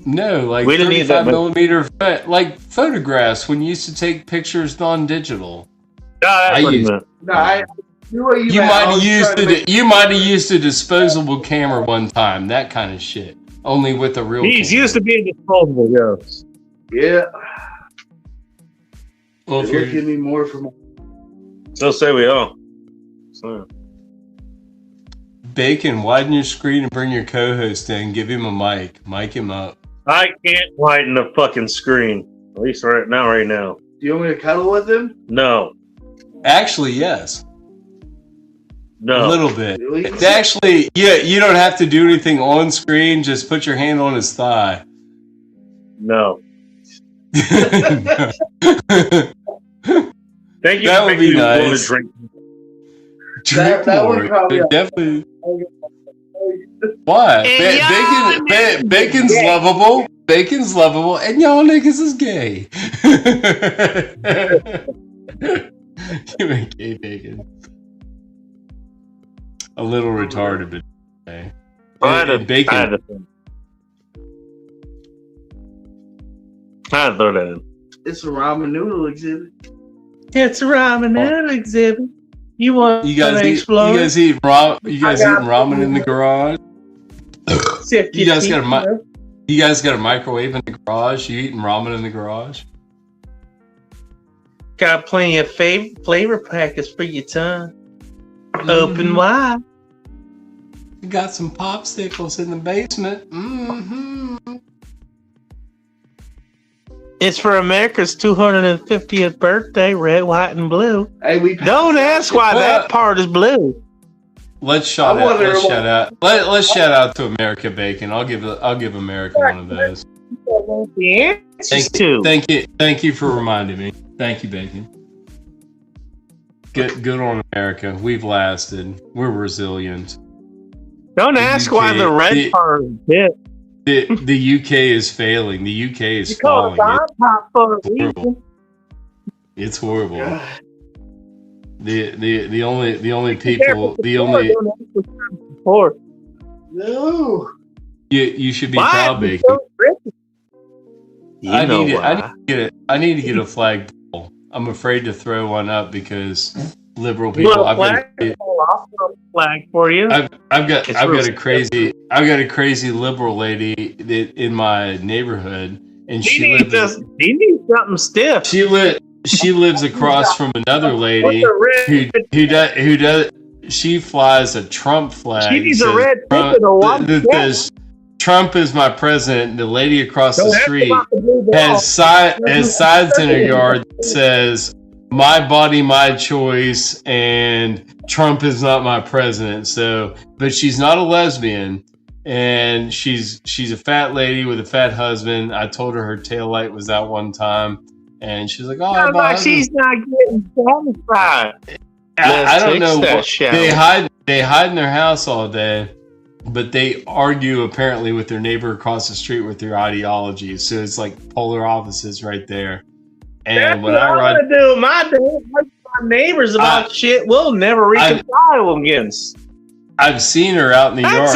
No, like 35 millimeter, like photographs when you used to take pictures non-digital. You might have used a disposable camera one time, that kind of shit. Only with a real. He's used to being disposable, yes. Yeah. Well, if you're giving me more from. So say we all. So. Bacon, widen your screen and bring your co-host in. Give him a mic. Mic him up. I can't widen the fucking screen. At least right now. Do you want me to cuddle with him? No. Actually, yes. No. A little bit. Really? Actually, yeah, you don't have to do anything on screen. Just put your hand on his thigh. No. Thank you. That would be nice. Drink more. Definitely. What? Bacon's lovable. Bacon's lovable, and y'all niggas is gay. You ain't gay, Bacon. A little retarded, but okay. Bacon. I throw that in. It's a ramen noodle exhibit. It's a ramen noodle exhibit. You want You guys to eat? explode? You guys eating ramen in the garage? You guys got You guys got a microwave in the garage? You eating ramen in the garage? Got plenty of flavor packets for your tongue. Open wide. You got some popsicles in the basement. It's for America's 250th birthday, red, white, and blue. Hey, Don't ask why that part is blue. Let's shout out. Let's shout out to America Bacon. I'll give America one of those. Thank you for reminding me. Thank you, Bacon. Good on America. We've lasted. We're resilient. Don't ask why the red part is bit. The UK is failing. The UK is falling. It's horrible. The only people No. You should be proud, Bacon. I need to get a flagpole. I'm afraid to throw one up because liberal people. I'll flag for you. I've got a crazy liberal lady in my neighborhood, and she needs something stiff. She lives across from another lady who does. She flies a Trump flag. She needs a red ticket or what? Trump is my president. The lady across the street has signs in her yard that says, "My body, my choice," and Trump is not my president. So, but she's not a lesbian, and she's a fat lady with a fat husband. I told her taillight was out one time, and she's like, "Oh, like she's not getting satisfied." I don't know. They hide in their house all day, but they argue apparently with their neighbor across the street with their ideologies. So it's like polar opposites right there. And that's what I'm gonna do with my day. My neighbors about shit we'll never reconcile against. I've seen her out in the yard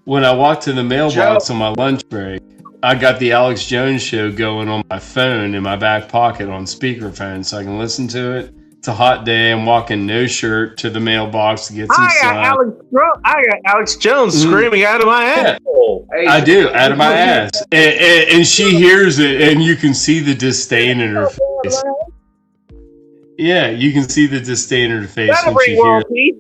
when I walk to the mailbox on my lunch break. I got the Alex Jones show going on my phone in my back pocket on speakerphone so I can listen to it. It's a hot day. I'm walking no shirt to the mailbox to get some sun. I got Alex Jones screaming out of my asshole. Yeah, I do, out of my ass. And she hears it, and you can see the disdain in her face. Yeah, you can see the disdain in her face when she hears it.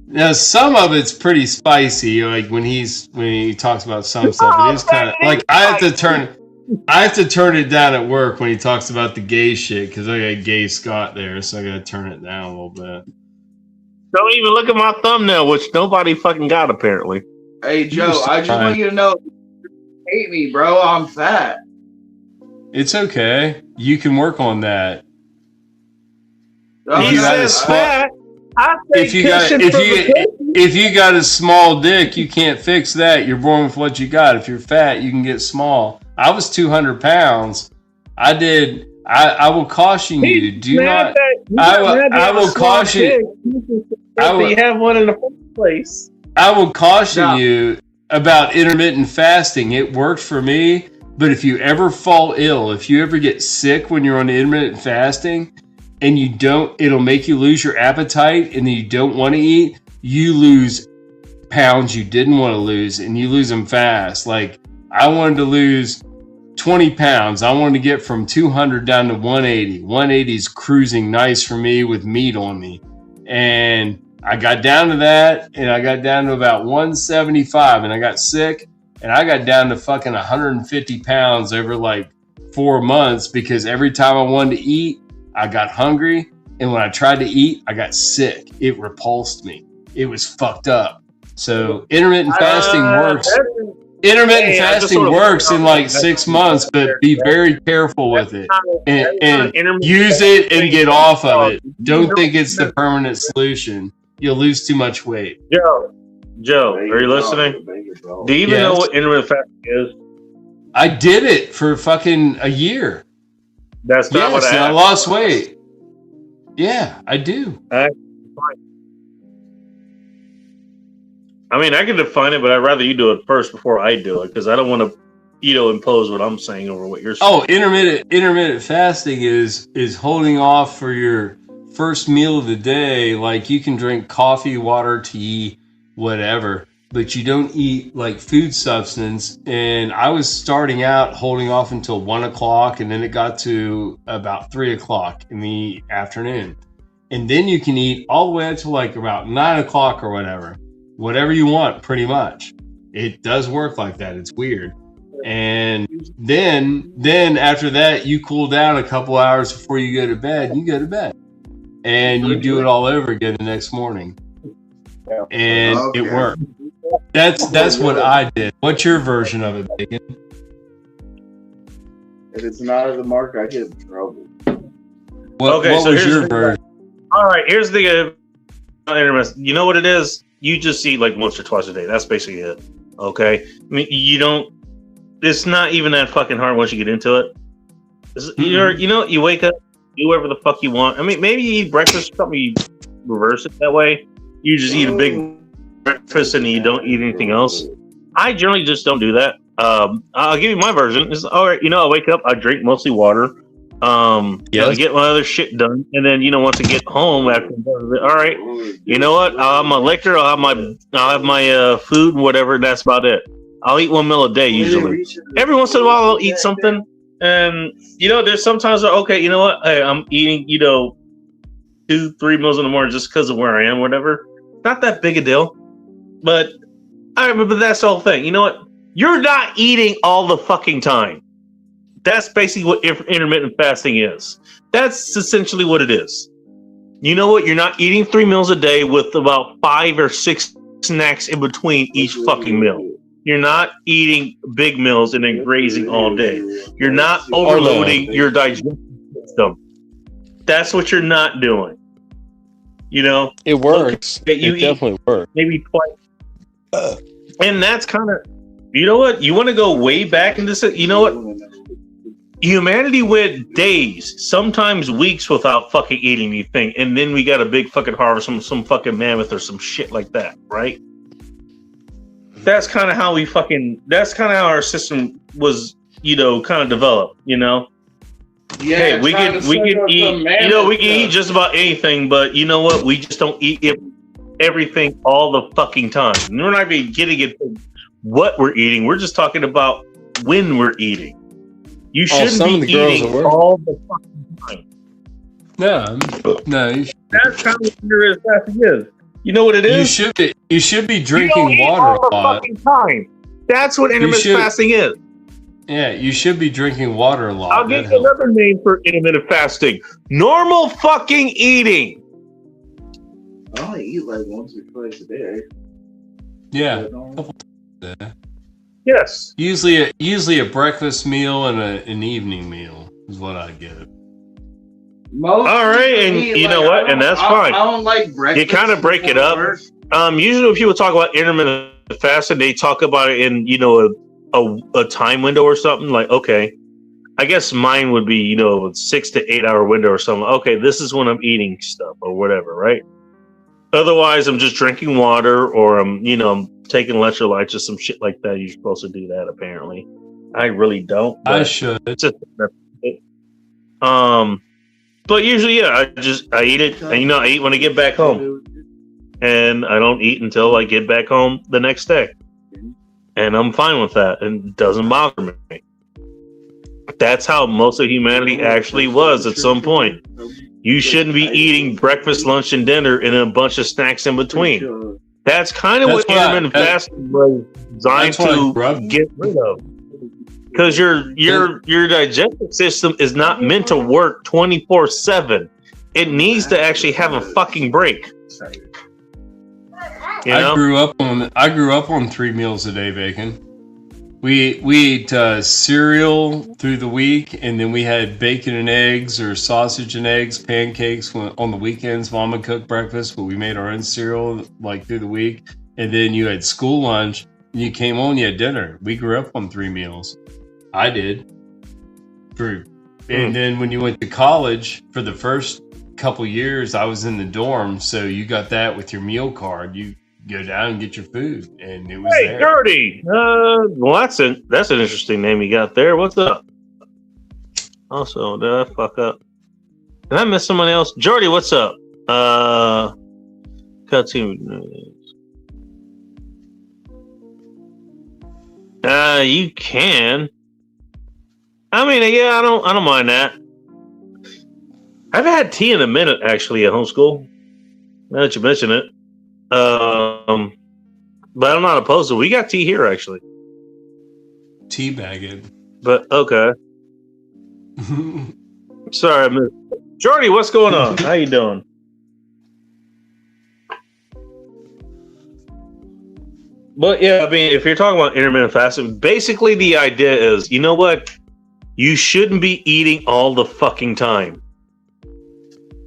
Now, some of it's pretty spicy, like when he talks about some stuff. It is kind of like I have to turn it down at work when he talks about the gay shit because I got gay Scott there, so I got to turn it down a little bit. Don't even look at my thumbnail, which nobody fucking got apparently. Hey Joe, I just want you to know, hate me, bro. I'm fat. It's okay. You can work on that. He says fat. If you got a small dick, you can't fix that. You're born with what you got. If you're fat, you can get small. I was 200 pounds. I will caution you. Do not. I will caution. You have one in the first place. I will caution you about intermittent fasting. It worked for me, but if you ever fall ill, if you ever get sick when you're on intermittent fasting, and it'll make you lose your appetite, and then you don't want to eat, you lose pounds you didn't want to lose, and you lose them fast. Like, I wanted to lose 20 pounds. I wanted to get from 200 down to 180. 180 is cruising nice for me with meat on me. And I got down to that, and I got down to about 175, and I got sick, and I got down to fucking 150 pounds over like 4 months because every time I wanted to eat, I got hungry, and when I tried to eat, I got sick. It repulsed me. It was fucked up. So intermittent fasting works. Intermittent fasting works in like 6 months, but be very careful with it and use it and get off of it. Don't think it's the permanent solution. You'll lose too much weight. Joe, are you listening? Do you even know what intermittent fasting is? I did it for fucking a year. That's not what I lost weight. Yeah, I do. I mean, I can define it, but I'd rather you do it first before I do it because I don't want to, impose what I'm saying over what you're saying. Oh, intermittent fasting is holding off for your first meal of the day. Like you can drink coffee, water, tea, whatever, but you don't eat like food substance. And I was starting out holding off until 1 o'clock, and then it got to about 3 o'clock in the afternoon. And then you can eat all the way up to like about 9 o'clock or whatever you want, pretty much. It does work like that. It's weird. And then after that, you cool down a couple hours before you go to bed. You go to bed, and you do it all over again the next morning. And it worked. That's what I did. What's your version of it, Bacon? If it's not at the mark, I get in trouble. What was your version? All right, here's the you know what it is? You just eat like once or twice a day. That's basically it. Okay? I mean, it's not even that fucking hard once you get into it. You wake up, do whatever the fuck you want. I mean, maybe you eat breakfast or something, you reverse it that way. You just eat a big breakfast and you don't eat anything else. I generally just don't do that. I'll give you my version. It's all right. I wake up, I drink mostly water. I get my other shit done, and then once I get home after, all right, you know what? I'll have my liquor, I'll have my food and whatever. And that's about it. I'll eat 1 meal a day usually. Every once in a while, I'll eat something, and there's sometimes okay, you know what? Hey, I'm eating 2-3 meals in the morning just because of where I am, whatever. Not that big a deal, but that's the whole thing. You know what? You're not eating all the fucking time. That's basically what intermittent fasting is. That's essentially what it is. You know what? You're not eating 3 meals a day with about 5 or 6 snacks in between each fucking meal. You're not eating big meals and then grazing all day. You're not overloading your digestive system. That's what you're not doing. It works. It definitely works. Maybe twice. And that's kind of, you know what? You want to go way back into this? You know what? Humanity went days, sometimes weeks without fucking eating anything, and then we got a big fucking harvest from some fucking mammoth or some shit like that, right? That's kind of how that's kind of how our system was, kind of developed, Yeah, hey, we can eat, we can eat just about anything, but you know what? We just don't eat everything all the fucking time. And we're not even getting it what we're eating. We're just talking about when we're eating. You shouldn't be eating all the fucking time. No. That's kind of what your fasting is. You know what it is? You should be drinking water a lot. Fucking time. That's what intermittent fasting is. Yeah, you should be drinking water a lot. I'll give you another name for intermittent fasting: normal fucking eating. I only eat like once or twice a day. Yeah, a couple times a day. Yes. Usually a breakfast meal and an evening meal is what I get. All right, and you know what? And that's fine. I don't like breakfast. You kind of break it up. Usually when people talk about intermittent fasting, they talk about it in, a time window or something. Like, okay, I guess mine would be, a 6 to 8 hour window or something. Okay, this is when I'm eating stuff or whatever, right? Otherwise, I'm just drinking water, or I'm taking electrolytes or some shit like that. You're supposed to do that, apparently. I really don't. I should. Just, but usually, yeah, I eat it, and I eat when I get back home, and I don't eat until I get back home the next day, and I'm fine with that, and it doesn't bother me. That's how most of humanity actually was at some point. You shouldn't be eating breakfast, lunch, and dinner, and a bunch of snacks in between. That's kind of what intermittent fasting was designed to get rid of. Because your digestive system is not meant to work 24/7. It needs to actually have a fucking break. I grew up on 3 meals a day, Bacon. We ate cereal through the week, and then we had bacon and eggs or sausage and eggs, pancakes on the weekends. Mama cooked breakfast, but we made our own cereal like through the week. And then you had school lunch, and you came home, you had dinner. We grew up on 3 meals. I did. And then when you went to college, for the first couple years, I was in the dorm, so you got that with your meal card. go down and get your food, and it was Hey, there. Gertie. Well, that's an interesting name you got there. What's up? Also, did I fuck up? Did I miss someone else? Jordy, what's up? Cutscene. You can. I mean, yeah, I don't mind that. I haven't had tea in a minute, actually, at homeschool. Now that you mention it, but I'm not opposed to it. We got tea here, actually. Teabag it. But okay. Sorry, I missed. Jordy, what's going on? How you doing? But yeah, I mean, if you're talking about intermittent fasting, basically the idea is, you know what? You shouldn't be eating all the fucking time.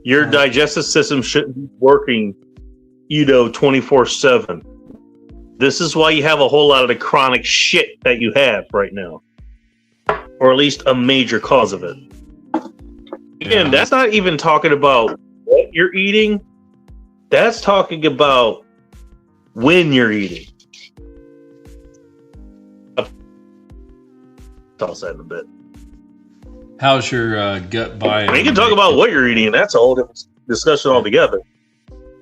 Your digestive system shouldn't be working, 24/7. This is why you have a whole lot of the chronic shit that you have right now. Or at least a major cause of it. Again, that's not even talking about what you're eating. That's talking about when you're eating. Toss that in a bit. How's your gut biome? I mean, you can talk about what you're eating, and that's a whole different discussion altogether.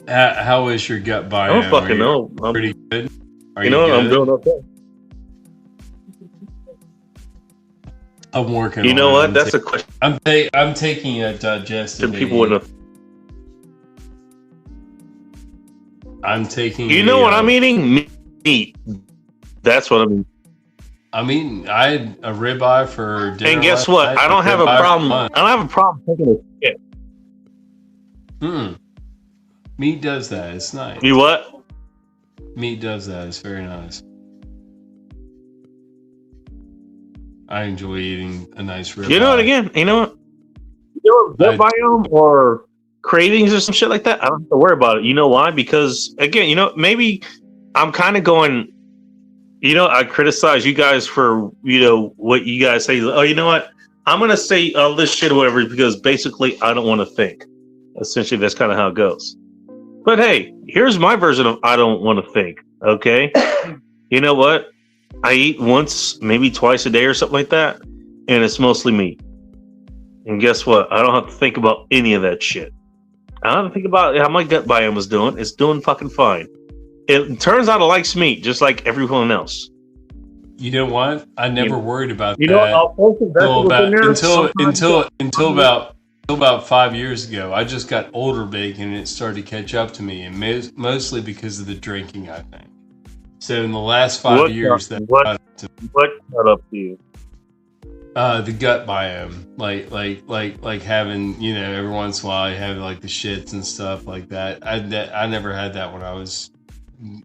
How is your gut biome? I don't fucking know. I'm pretty good. Are you know, good? I'm doing okay. I'm working. You know on what? it. That's a question. I'm taking a digestive. People wouldn't have. I'm taking. You know what I'm eating? Meat. That's what I'm eating. I mean, I had a ribeye for dinner. And guess what? I don't have a problem. I don't have a problem taking a shit. Meat does that. It's nice. You what? Meat does that. It's very nice. I enjoy eating a nice ribeye. You know what? Again, you know what? Gut biome or cravings or some shit like that. I don't have to worry about it. You know why? Because again, maybe I'm kind of going. I criticize you guys for what you guys say. Oh, you know what? I'm gonna say all this shit or whatever because basically I don't want to think. Essentially, that's kind of how it goes. But hey, here's my version of I don't want to think. Okay, you know what? I eat once, maybe twice a day or something like that, and it's mostly meat. And guess what? I don't have to think about any of that shit. I don't have to think about how my gut biome was doing. It's doing fucking fine. It turns out it likes meat, just like everyone else. You know what? I never worried about that. Until about 5 years ago. I just got older bacon and it started to catch up to me, and mostly because of the drinking, I think. So in the last 5 years, what got up to you? The gut biome, like having every once in a while you have like the shits and stuff like that. I never had that when I was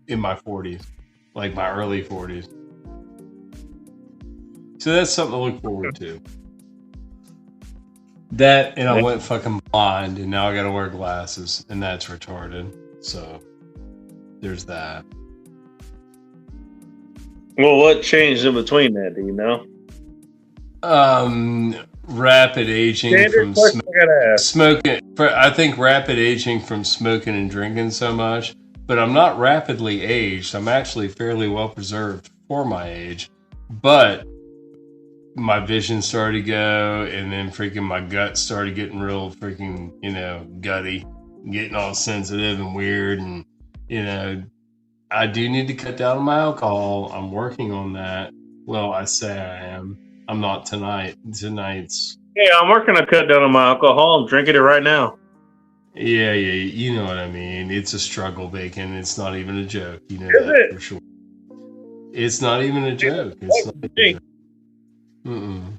in my 40s, like my early 40s. So that's something to look forward to. That, and I went fucking blind, and now I gotta wear glasses, and that's retarded. So there's that. Well, what changed in between that? Do you know? Rapid aging from smoking. I think rapid aging from smoking and drinking so much. But I'm not rapidly aged. I'm actually fairly well preserved for my age. But my vision started to go, and then freaking my gut started getting real freaking, gutty, getting all sensitive and weird. And, I do need to cut down on my alcohol. I'm working on that. Well, I say I am. I'm not tonight. Tonight's. Yeah, I'm working to cut down on my alcohol. I'm drinking it right now. Yeah, you know what I mean. It's a struggle, Bacon. It's not even a joke. You know that for sure. It's not even a joke. It's not even a joke.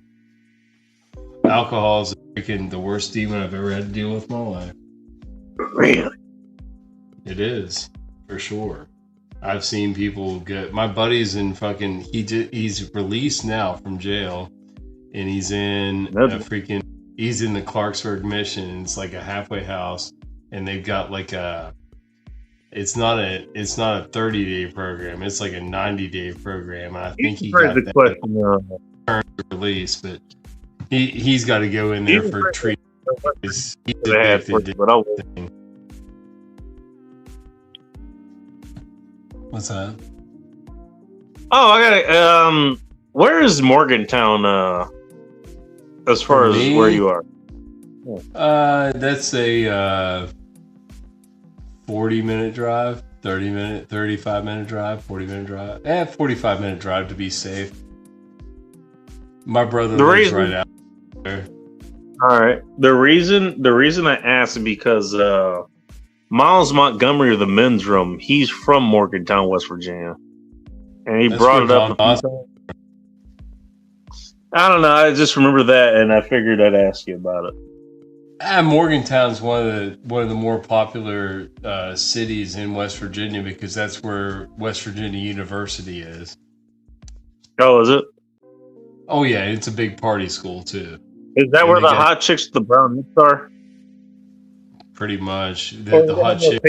Alcohol is freaking the worst demon I've ever had to deal with in my life. Really? It is, for sure. I've seen people get. My buddy's in fucking. He's released now from jail, and he's in He's in the Clarksburg Mission. It's like a halfway house, and they've got like a. It's not a 30-day program. It's like a 90-day program. And I think he got that term to release, but he's got to go in there for treatment. He's addicted to thing. What's that? Oh, I got it. Where is Morgantown? As far as where you are. That's a 40-minute drive, 30-minute, 35-minute drive, 40-minute drive, 45-minute drive to be safe. My brother lives right out there. All right. The reason I asked is because Miles Montgomery of the men's room, he's from Morgantown, West Virginia, and he brought it up. I don't know. I just remember that, and I figured I'd ask you about it. Morgantown's one of the more popular cities in West Virginia because that's where West Virginia University is. Oh, is it? Oh yeah, it's a big party school too. Is that where the hot chicks with the brown hips are? Pretty much. The hot chicks.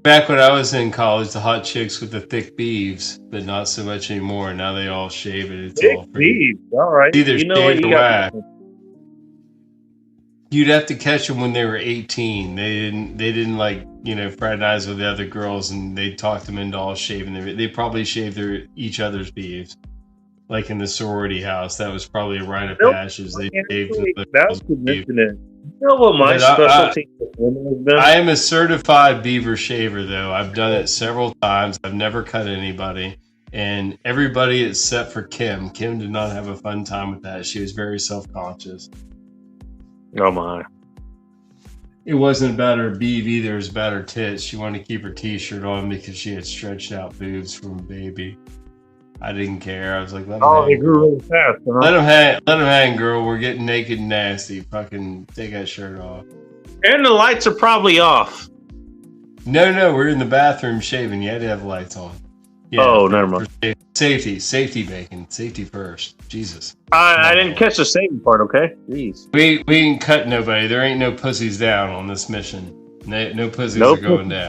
Back when I was in college, the hot chicks with the thick beeves, but not so much anymore. Now they all shave it. It's thick all pretty. Beeves. All right. Either you know shaved or whacked. You'd have to catch them when they were 18. They didn't like, fraternize with the other girls, and they talked them into all shaving. They probably shaved each other's beeves. Like in the sorority house, that was probably a rite of passage. They shaved the that's significant. You know what my specialty has been? I am a certified beaver shaver, though. I've done it several times. I've never cut anybody. And everybody except for Kim. Kim did not have a fun time with that. She was very self-conscious. Oh, my. It wasn't about her beeve either. It was about her tits. She wanted to keep her t-shirt on because she had stretched out boobs from a baby. I didn't care. I was like, let them hang. They grew really fast. Huh? Let them hang, girl. We're getting naked and nasty. Fucking take that shirt off. And the lights are probably off. No, we're in the bathroom shaving. You had to have the lights on. Yeah, never mind. Safety, bacon. Safety first. Jesus. I didn't catch the saving part. Okay, jeez. We ain't cut nobody. There ain't no pussies down on this mission. No pussies are going down.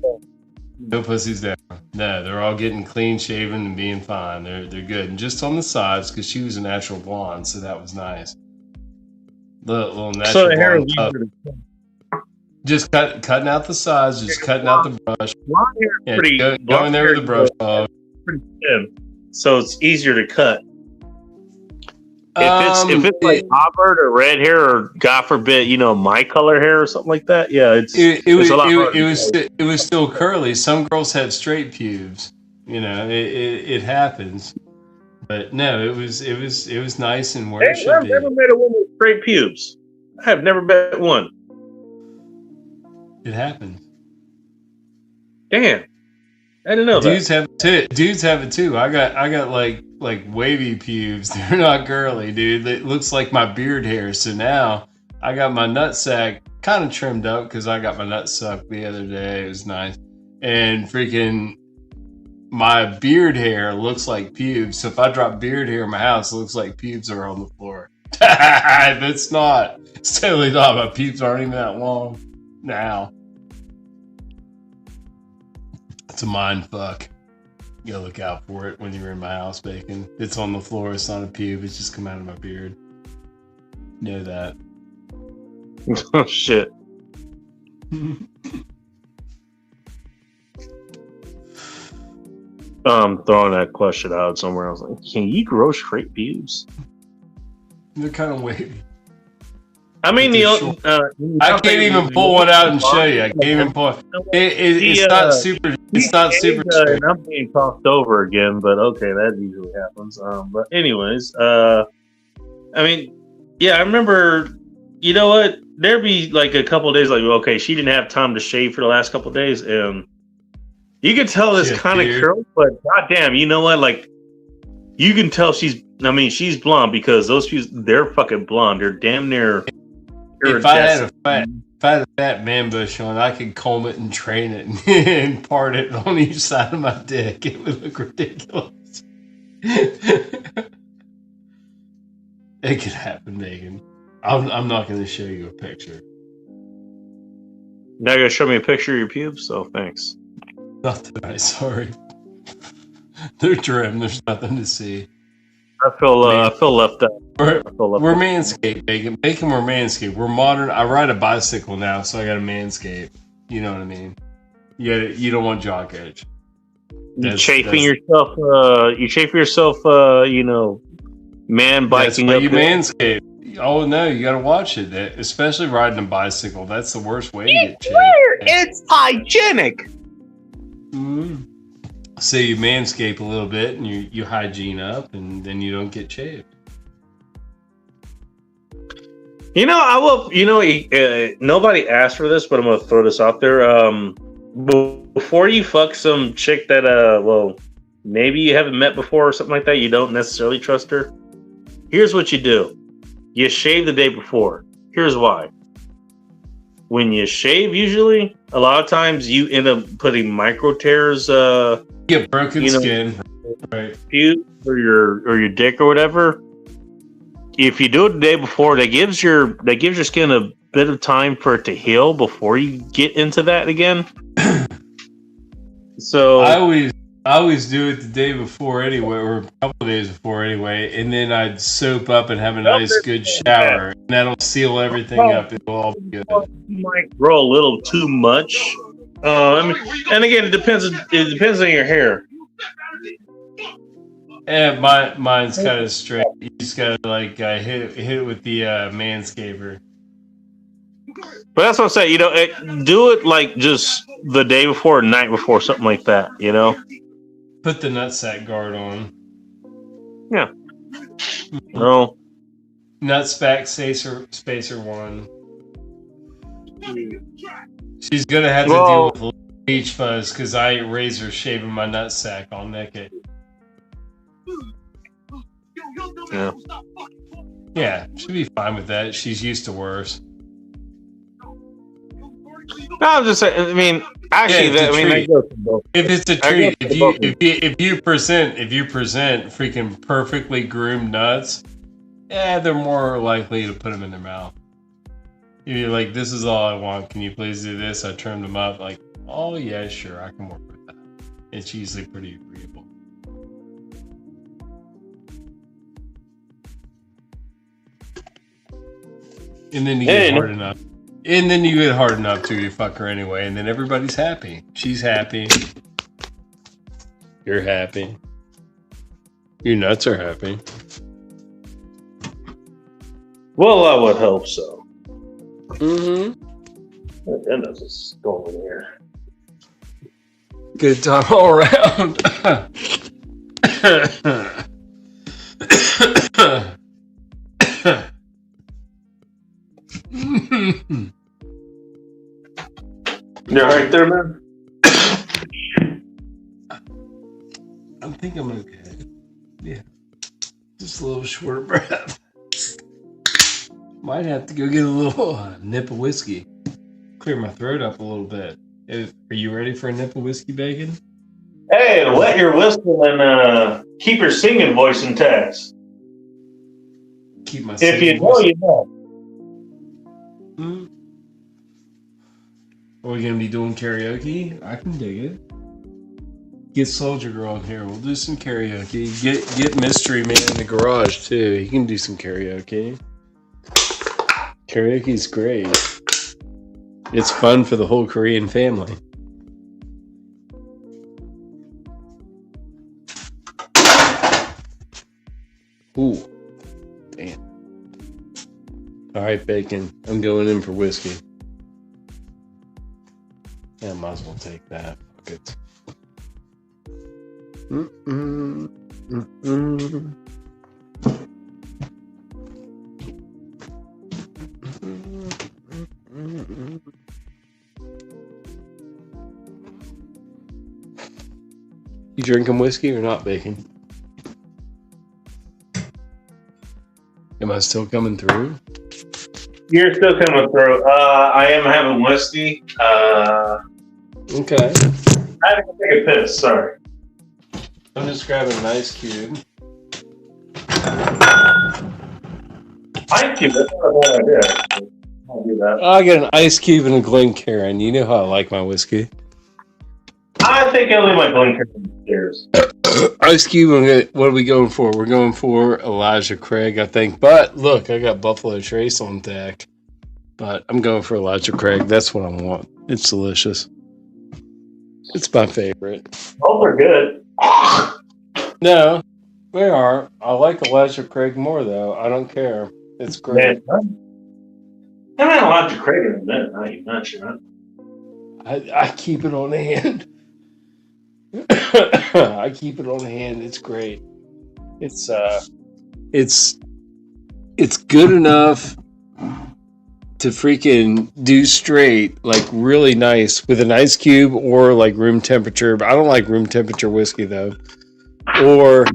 No pussies down. No, they're all getting clean shaven and being fine. They're good. And just on the sides, because she was a natural blonde, so that was nice. Little natural so the hair blonde. Just cutting out the sides, just cutting out the brush. Blonde hair is pretty. Going there with the brush hog. Pretty thin, so it's easier to cut. If it's like auburn or red hair, or God forbid, my color hair or something like that, yeah, it was still curly. Some girls had straight pubes. It happens. But no, it was nice and where it should be. I've never met a woman with straight pubes. I have never met one. It happens. Damn, I didn't know Dudes have it too. I got like wavy pubes. They're not girly, dude. It looks like my beard hair. So now I got my nutsack kind of trimmed up because I got my nut sucked the other day. It was nice. And freaking my beard hair looks like pubes. So if I drop beard hair in my house, it looks like pubes are on the floor. It's not. It's totally not. My pubes aren't even that long now. It's a mind fuck. You gotta look out for it when you're in my house, bacon. It's on the floor. It's not a pube. It's just come out of my beard. Know that. Oh shit. Throwing that question out somewhere. I was like, can you grow straight pubes? They're kind of wavy. I mean, I can't even pull one out and show you. I can't even pull. It's not super. It's not super. And I'm being tossed over again, but okay, that usually happens. But anyways, I mean, yeah, I remember. You know what? There'd be like a couple of days, like, okay, she didn't have time to shave for the last couple of days, and you could tell it's kind of curly, but goddamn, you know what? Like, you can tell she's blonde because those pews, they're fucking blonde. They're damn near. If I had a fat man bush on, I could comb it and train it and part it on each side of my dick. It would look ridiculous. It could happen, Megan. I'm not going to show you a picture. Now you're going to show me a picture of your pubes? So thanks. Not tonight, sorry. They're trim. There's nothing to see. I feel left out. We're manscaped, Bacon. Bacon, we're manscaped. We're modern. I ride a bicycle now, so I got a manscape. You know what I mean? You don't want jock edge. You chafing yourself. You chafe yourself. Man biking that's why up. You manscape. Oh no, you got to watch it. Especially riding a bicycle. That's the worst way to get chafed. It's hygienic. Mm-hmm. So you manscape a little bit, and you hygiene up, and then you don't get chafed. I will. Nobody asked for this, but I'm gonna throw this out there. Before you fuck some chick that maybe you haven't met before or something like that, you don't necessarily trust her. Here's what you do: you shave the day before. Here's why. When you shave, usually a lot of times you end up putting micro tears. Get broken skin, right? Or your dick or whatever. If you do it the day before, that gives your skin a bit of time for it to heal before you get into that again. So I always do it the day before anyway, or a couple of days before anyway, and then I'd soap up and have a nice good shower, and that'll seal everything up. It'll all be good. You might grow a little too much. And again, it depends on your hair. Yeah, mine's kind of straight. You just gotta hit it with the manscaper. But that's what I'm saying. Do it like just the day before, or night before, something like that. Put the nutsack guard on. Yeah. No. Nutsack spacer 1. She's gonna have to deal with a little beach fuzz because I ain't razor shaving my nutsack all naked. Yeah, she'll be fine with that. She's used to worse. No, I'm just saying. I mean, actually, if it's a treat, if you present freaking perfectly groomed nuts, they're more likely to put them in their mouth. You're like, this is all I want. Can you please do this? I trimmed them up. Like, oh yeah, sure, I can work with that. It's usually pretty agreeable. And then you get hard enough. And then you get hard enough to you fuck her anyway, and then everybody's happy. She's happy. You're happy. Your nuts are happy. Well, I would hope so. Mm-hmm. Goodness, it's going here. Good time all around. You're right there, man. I think I'm okay. Yeah. Just a little short of breath. Might have to go get a little nip of whiskey. Clear my throat up a little bit. Are you ready for a nip of whiskey, Bacon? Hey, let your whistle and keep your singing voice intact. Keep my if you know, you know. Mm-hmm. Are we going to be doing karaoke? I can dig it. Get Soldier Girl in here. We'll do some karaoke. Get Mystery Man in the garage, too. He can do some karaoke. Karaoke's great. It's fun for the whole Korean family. Ooh. Damn. All right, Bacon. I'm going in for whiskey. Yeah, I might as well take that. Fuck it. Mm-mm. Mm-mm. Mm-mm. You drinking whiskey or not, Bacon? Am I still coming through? You're still coming through. I am having whiskey. Okay. I had to take a piss. Sorry. I'm just grabbing an ice cube. Ice cube? That's not a bad idea. I'll do that. I got an ice cube and a Glencairn. You know how I like my whiskey. I think I leave my Glencairn upstairs. Ice cube. What are we going for? We're going for Elijah Craig, I think. But look, I got Buffalo Trace on deck. But I'm going for Elijah Craig. That's what I want. It's delicious. It's my favorite. Both are good. No, they are. I like Elijah Craig more though. I don't care. It's great. I haven't watched Craig in a minute. I ain't not sure. I keep it on hand. I keep it on hand. It's great. It's good enough to freaking do straight, like really nice with an ice cube or like room temperature. But I don't like room temperature whiskey though. Or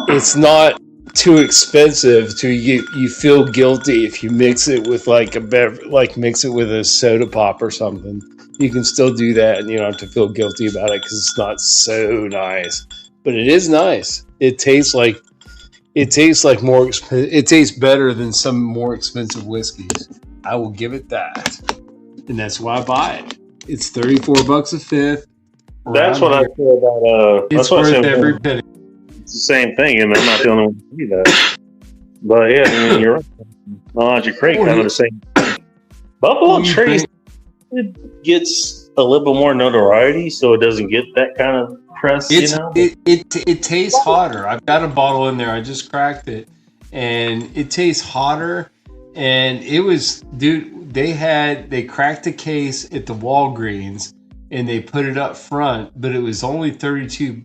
it's not too expensive to you feel guilty if you mix it with like mix it with a soda pop or something. You can still do that and you don't have to feel guilty about it because it's not so nice. But it is nice. It tastes like more it tastes better than some more expensive whiskeys. I will give it that. And that's why I buy it. It's $34 a fifth. That's what I feel about it's worth every penny. It's the same thing, and I'm not the only one to see that. But yeah, I mean, you're right. Elijah Craig kind of the same thing. Buffalo Trace gets a little bit more notoriety, so it doesn't get that kind of press. It tastes hotter. I've got a bottle in there. I just cracked it, and it tastes hotter. And it was, dude. They cracked the case at the Walgreens, and they put it up front, but it was only $32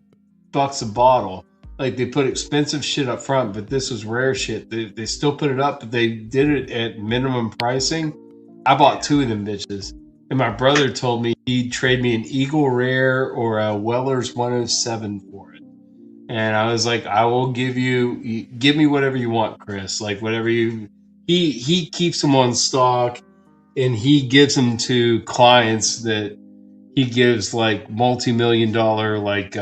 a bottle. Like they put expensive shit up front, but this was rare shit. They still put it up, but they did it at minimum pricing. I bought 2 of them bitches. And my brother told me he'd trade me an Eagle Rare or a Weller's 107 for it. And I was like, I will give me whatever you want, Chris. Like whatever he keeps them on stock and he gives them to clients that he gives like multi-million-dollar like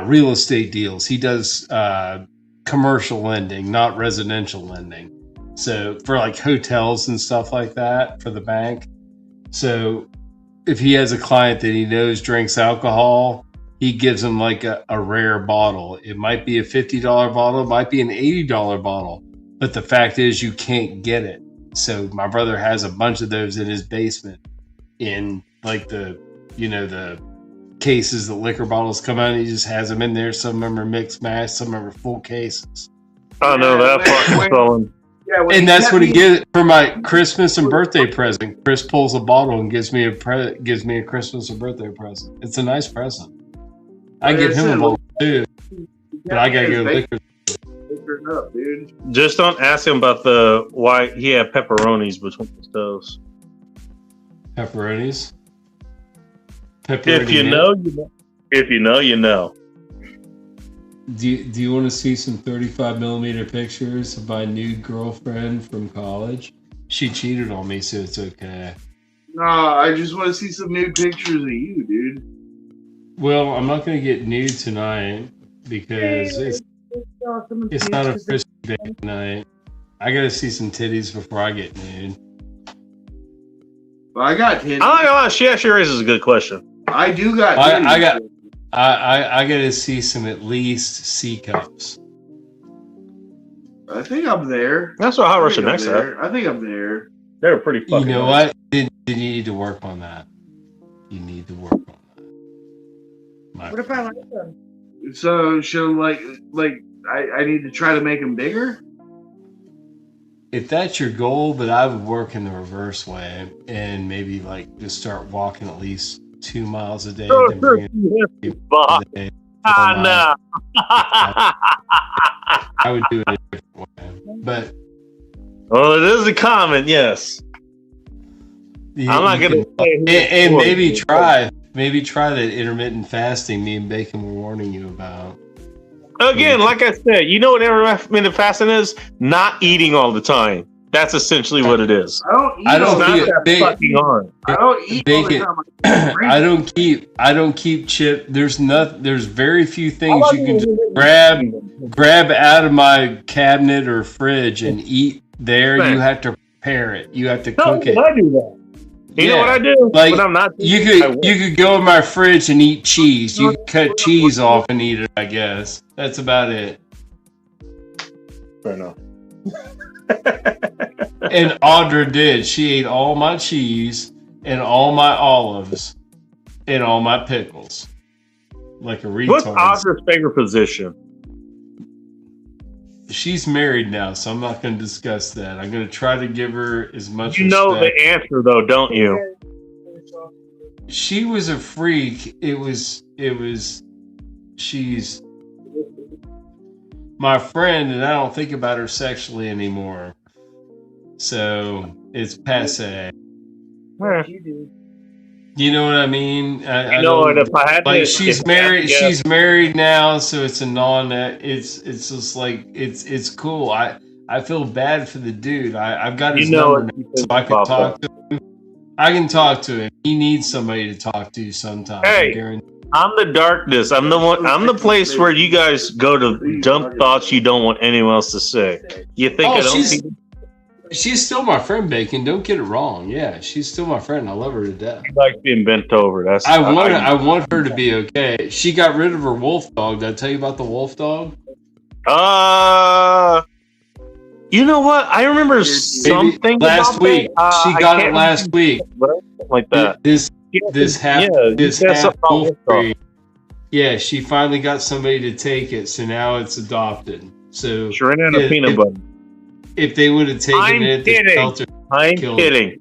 real estate deals. He does commercial lending, not residential lending. So for like hotels and stuff like that for the bank. So if he has a client that he knows drinks alcohol, he gives them like a rare bottle. It might be a $50 bottle, it might be an $80 bottle, but the fact is you can't get it. So my brother has a bunch of those in his basement in like the cases that liquor bottles come out, and he just has them in there. Some of them are mixed mash, some of them are full cases. I know that fucking felon. Yeah, and that's what he gives for my Christmas and birthday present. Chris pulls a bottle and gives me a Christmas or birthday present. It's a nice present. I give him a bottle too, but I gotta go liquor. Up, dude. Just don't ask him about why he had pepperonis between his toes. Pepperonis. If you know, you know. If you know, you know. Do you want to see some 35mm pictures of my nude girlfriend from college? She cheated on me, so it's okay. Nah, I just want to see some nude pictures of you, dude. Well, I'm not going to get nude tonight because it's not a frisky day tonight. I got to see some titties before I get nude. Well, I got titties. She actually raises a good question. I do got titties. I got to see some at least C cups. I think I'm there. That's what Hot Russian next had. I think I'm there. They're pretty fucking. You know what? Then you need to work on that. You need to work on that. What if I like them? So should I need to try to make them bigger? If that's your goal, but I would work in the reverse way and maybe like just start walking at least 2 miles a day. No. I would do it a different way. But well, it is a comment, yes. I'm not gonna say and maybe try that intermittent fasting me and Bacon were warning you about. Again, like I said, you know what intermittent fasting is? Not eating all the time. That's essentially what it is. I don't eat fucking hard. I don't eat bacon. all the time. I don't keep chip. There's very few things you can just grab out of my cabinet or fridge and eat there. Man. You have to prepare it. You have to cook it. I do that. You know what I do? Like when I'm not you could go in my fridge and eat cheese. You could cut cheese off and eat it, I guess. That's about it. Fair enough. And Audra did. She ate all my cheese and all my olives. in all my pickles. Like a retard. What's Audra's favorite position? She's married now, so I'm not going to discuss that. I'm going to try to give her as much You know respect. the answer, though, don't you? She was a freak. She's my friend, and I don't think about her sexually anymore. So it's passe. You know what I mean? I know don't- what? If I had like to, she's if I had married. to guess- She's married now, so it's a non. It's just like it's cool. I feel bad for the dude. I've got his You know number what you now, so think I can about talk to him. I can talk to him. He needs somebody to talk to sometimes. Hey. I guarantee. I'm the darkness. I'm the one. I'm the place where you guys go to dump thoughts you don't want anyone else to say. You think I don't? She's still my friend, Bacon. Don't get it wrong. Yeah, she's still my friend. I love her to death. She likes being bent over. That's I want her to be okay. She got rid of her wolf dog. Did I tell you about the wolf dog? You know what? I remember something last about week. that. She got it last week. Something like that. This half wolf wolf breed. Yeah, she finally got somebody to take it, so now it's adopted. So Shredded and a peanut butter. If they would have taken it, the shelter, I'm killed kidding.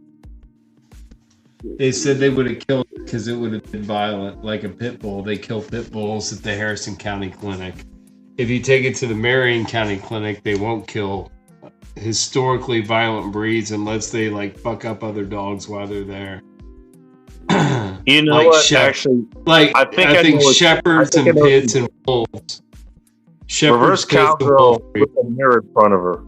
They said they would have killed it because it would have been violent, like a pit bull. They kill pit bulls at the Harrison County Clinic. If you take it to the Marion County Clinic, they won't kill historically violent breeds unless they like fuck up other dogs while they're there. You know like what? Actually, I think shepherds and pits and wolves. Reverse cowgirl with a mirror in front of her.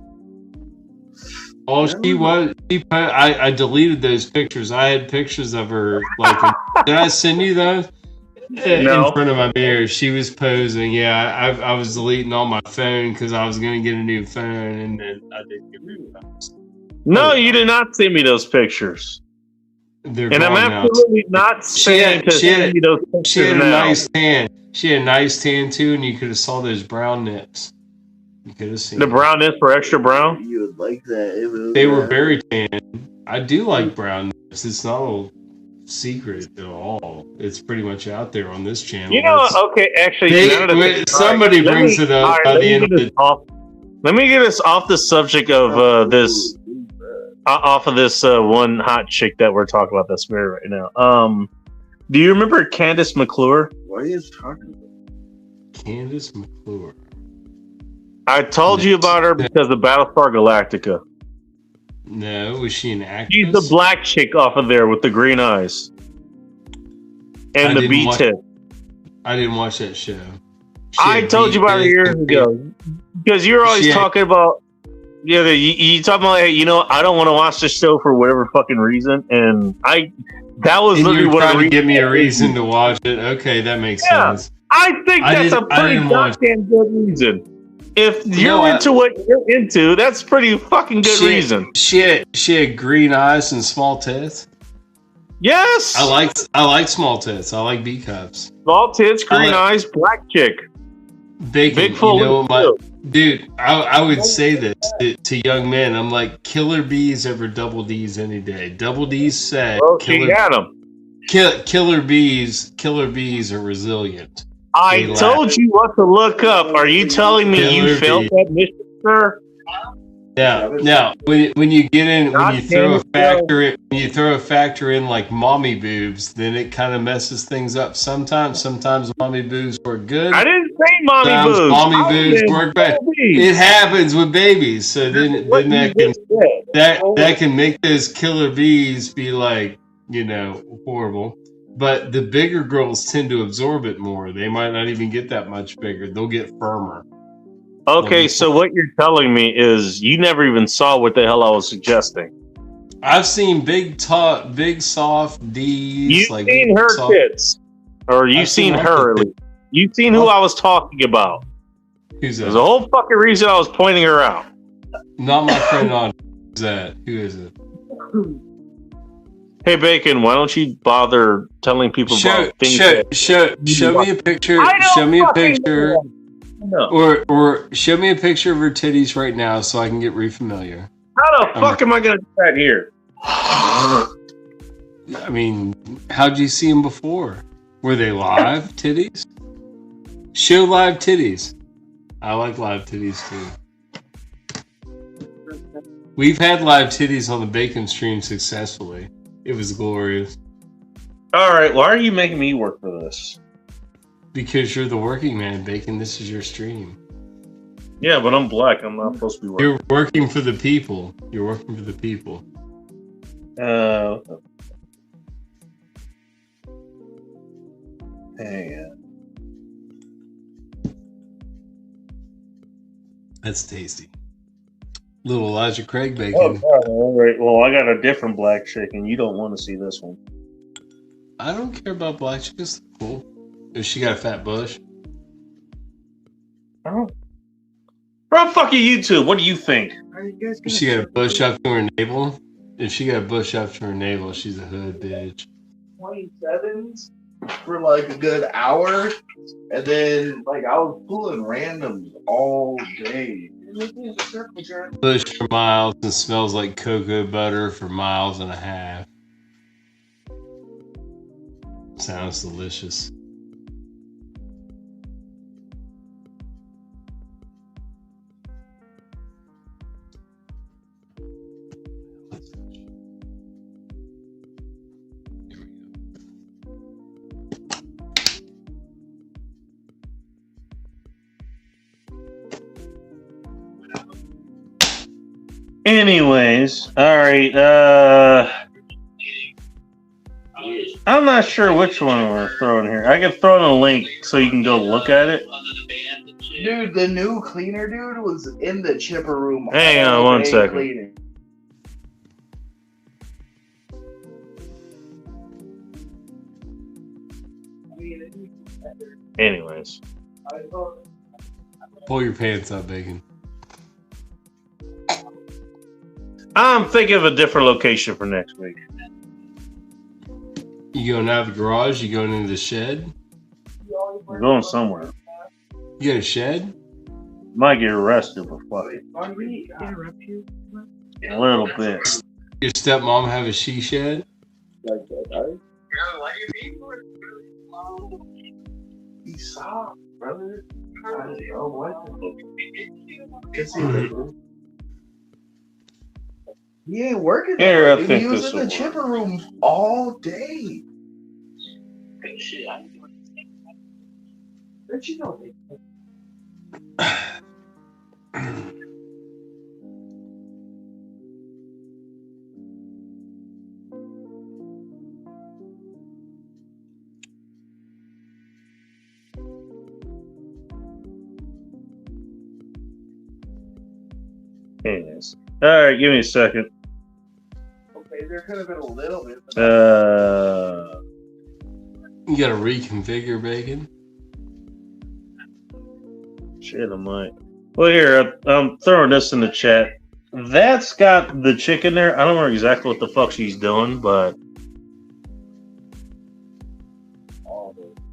Oh, she was. I deleted those pictures. I had pictures of her. Like, did I send you those? No. In front of my mirror, she was posing. Yeah, I was deleting all my phone because I was going to get a new phone, and then I didn't get rid of those. No, you did not send me those pictures. They're and I'm absolutely not saying to send me those pictures. She had a now. nice tan. She had a nice tan too, and you could have saw those brown nips. You could have seen the brown nips were extra brown. You would like that. They were very tan. I do like brown nips. It's not a secret at all. It's pretty much out there on this channel. You know, okay, actually, somebody brings it up by the end of the. Let me get us off the subject of this. Off of this one hot chick that we're talking about that's married right now. Do you remember Candace McClure? What are you talking about? Candace McClure. I told you about her because of Battlestar Galactica. No, was she an actress? She's the black chick off of there with the green eyes and the B tip. I didn't watch that show. I told you about it years ago because you're always talking about. Yeah, you talking about, hey, you know, I don't want to watch the show for whatever fucking reason, and that was literally what trying to give me a reason to watch it. Okay, that makes sense. I think that's a pretty goddamn good reason. If you're into what you're into, that's pretty fucking good reason. She had green eyes and small tits. Yes, I like small tits. I like B cups. Small tits, green eyes, black chick. Big full. Dude, I would say this to young men. I'm like, killer bees over double D's any day. Double D's said, she got them. Killer bees are resilient. I told you what to look up. Are you telling me you failed that mission, sir? Now, when you get in, when you throw a factor in like mommy boobs, then it kind of messes things up. Sometimes mommy boobs work good. I didn't say mommy boobs. Mommy boobs work bad. It happens with babies, so then that can make those killer bees be like, you know, horrible. But the bigger girls tend to absorb it more. They might not even get that much bigger. They'll get firmer. Okay, so what you're telling me is you never even saw what the hell I was suggesting. I've seen big soft D's. You've seen her tits, or you've seen her. You've seen who I was talking about. Who's that? There's a whole fucking reason I was pointing her out. Not my friend on. Who's that? Who is it? Hey Bacon, why don't you bother telling people about things? Show me a picture. Show me a picture. Or show me a picture of her titties right now so I can get refamiliar. How the fuck am I gonna do that here? I mean, how'd you see them before? Were they live titties? Show live titties. I like live titties too. We've had live titties on the Bacon stream successfully. It was glorious. All right, why are you making me work for this? Because you're the working man, Bacon. This is your stream. Yeah, but I'm black. I'm not supposed to be working. You're working for the people. You're working for the people. Hang on. That's tasty. Little Elijah Craig Oh, bacon. all right. Well, I got a different black chicken. You don't want to see this one. I don't care about black chickens. Cool. If she got a fat bush. Oh. Bro, fuck YouTube. What do you think? If she got a bush up to her navel. If she got a bush up to her navel, she's a hood bitch. 27s for like a good hour, and then like I was pulling randoms all day. Bush for miles and smells like cocoa butter for miles and a half. Sounds delicious. Anyways, all right. I'm not sure which one we're throwing here. I can throw in a link so you can go look at it. Dude, the new cleaner dude was in the chipper room. Hang on all one day second. cleaning. Anyways, Pull your pants up, Bacon. I'm thinking of a different location for next week. You going out of the garage? You going into the shed? We're going somewhere. You got a shed? Might get arrested for fucking a little bit. Your stepmom have a she shed? He's soft, brother. Oh, what? He ain't working. Here, there, I dude. think He was this in will the work. chipper room all day. Don't you know? Anyways, all right, give me a second. Okay, there could have been a little bit. You got to reconfigure, Bacon? Shit, I might. Well, here, I'm throwing this in the chat. That's got the chick in there. I don't know exactly what the fuck she's doing, but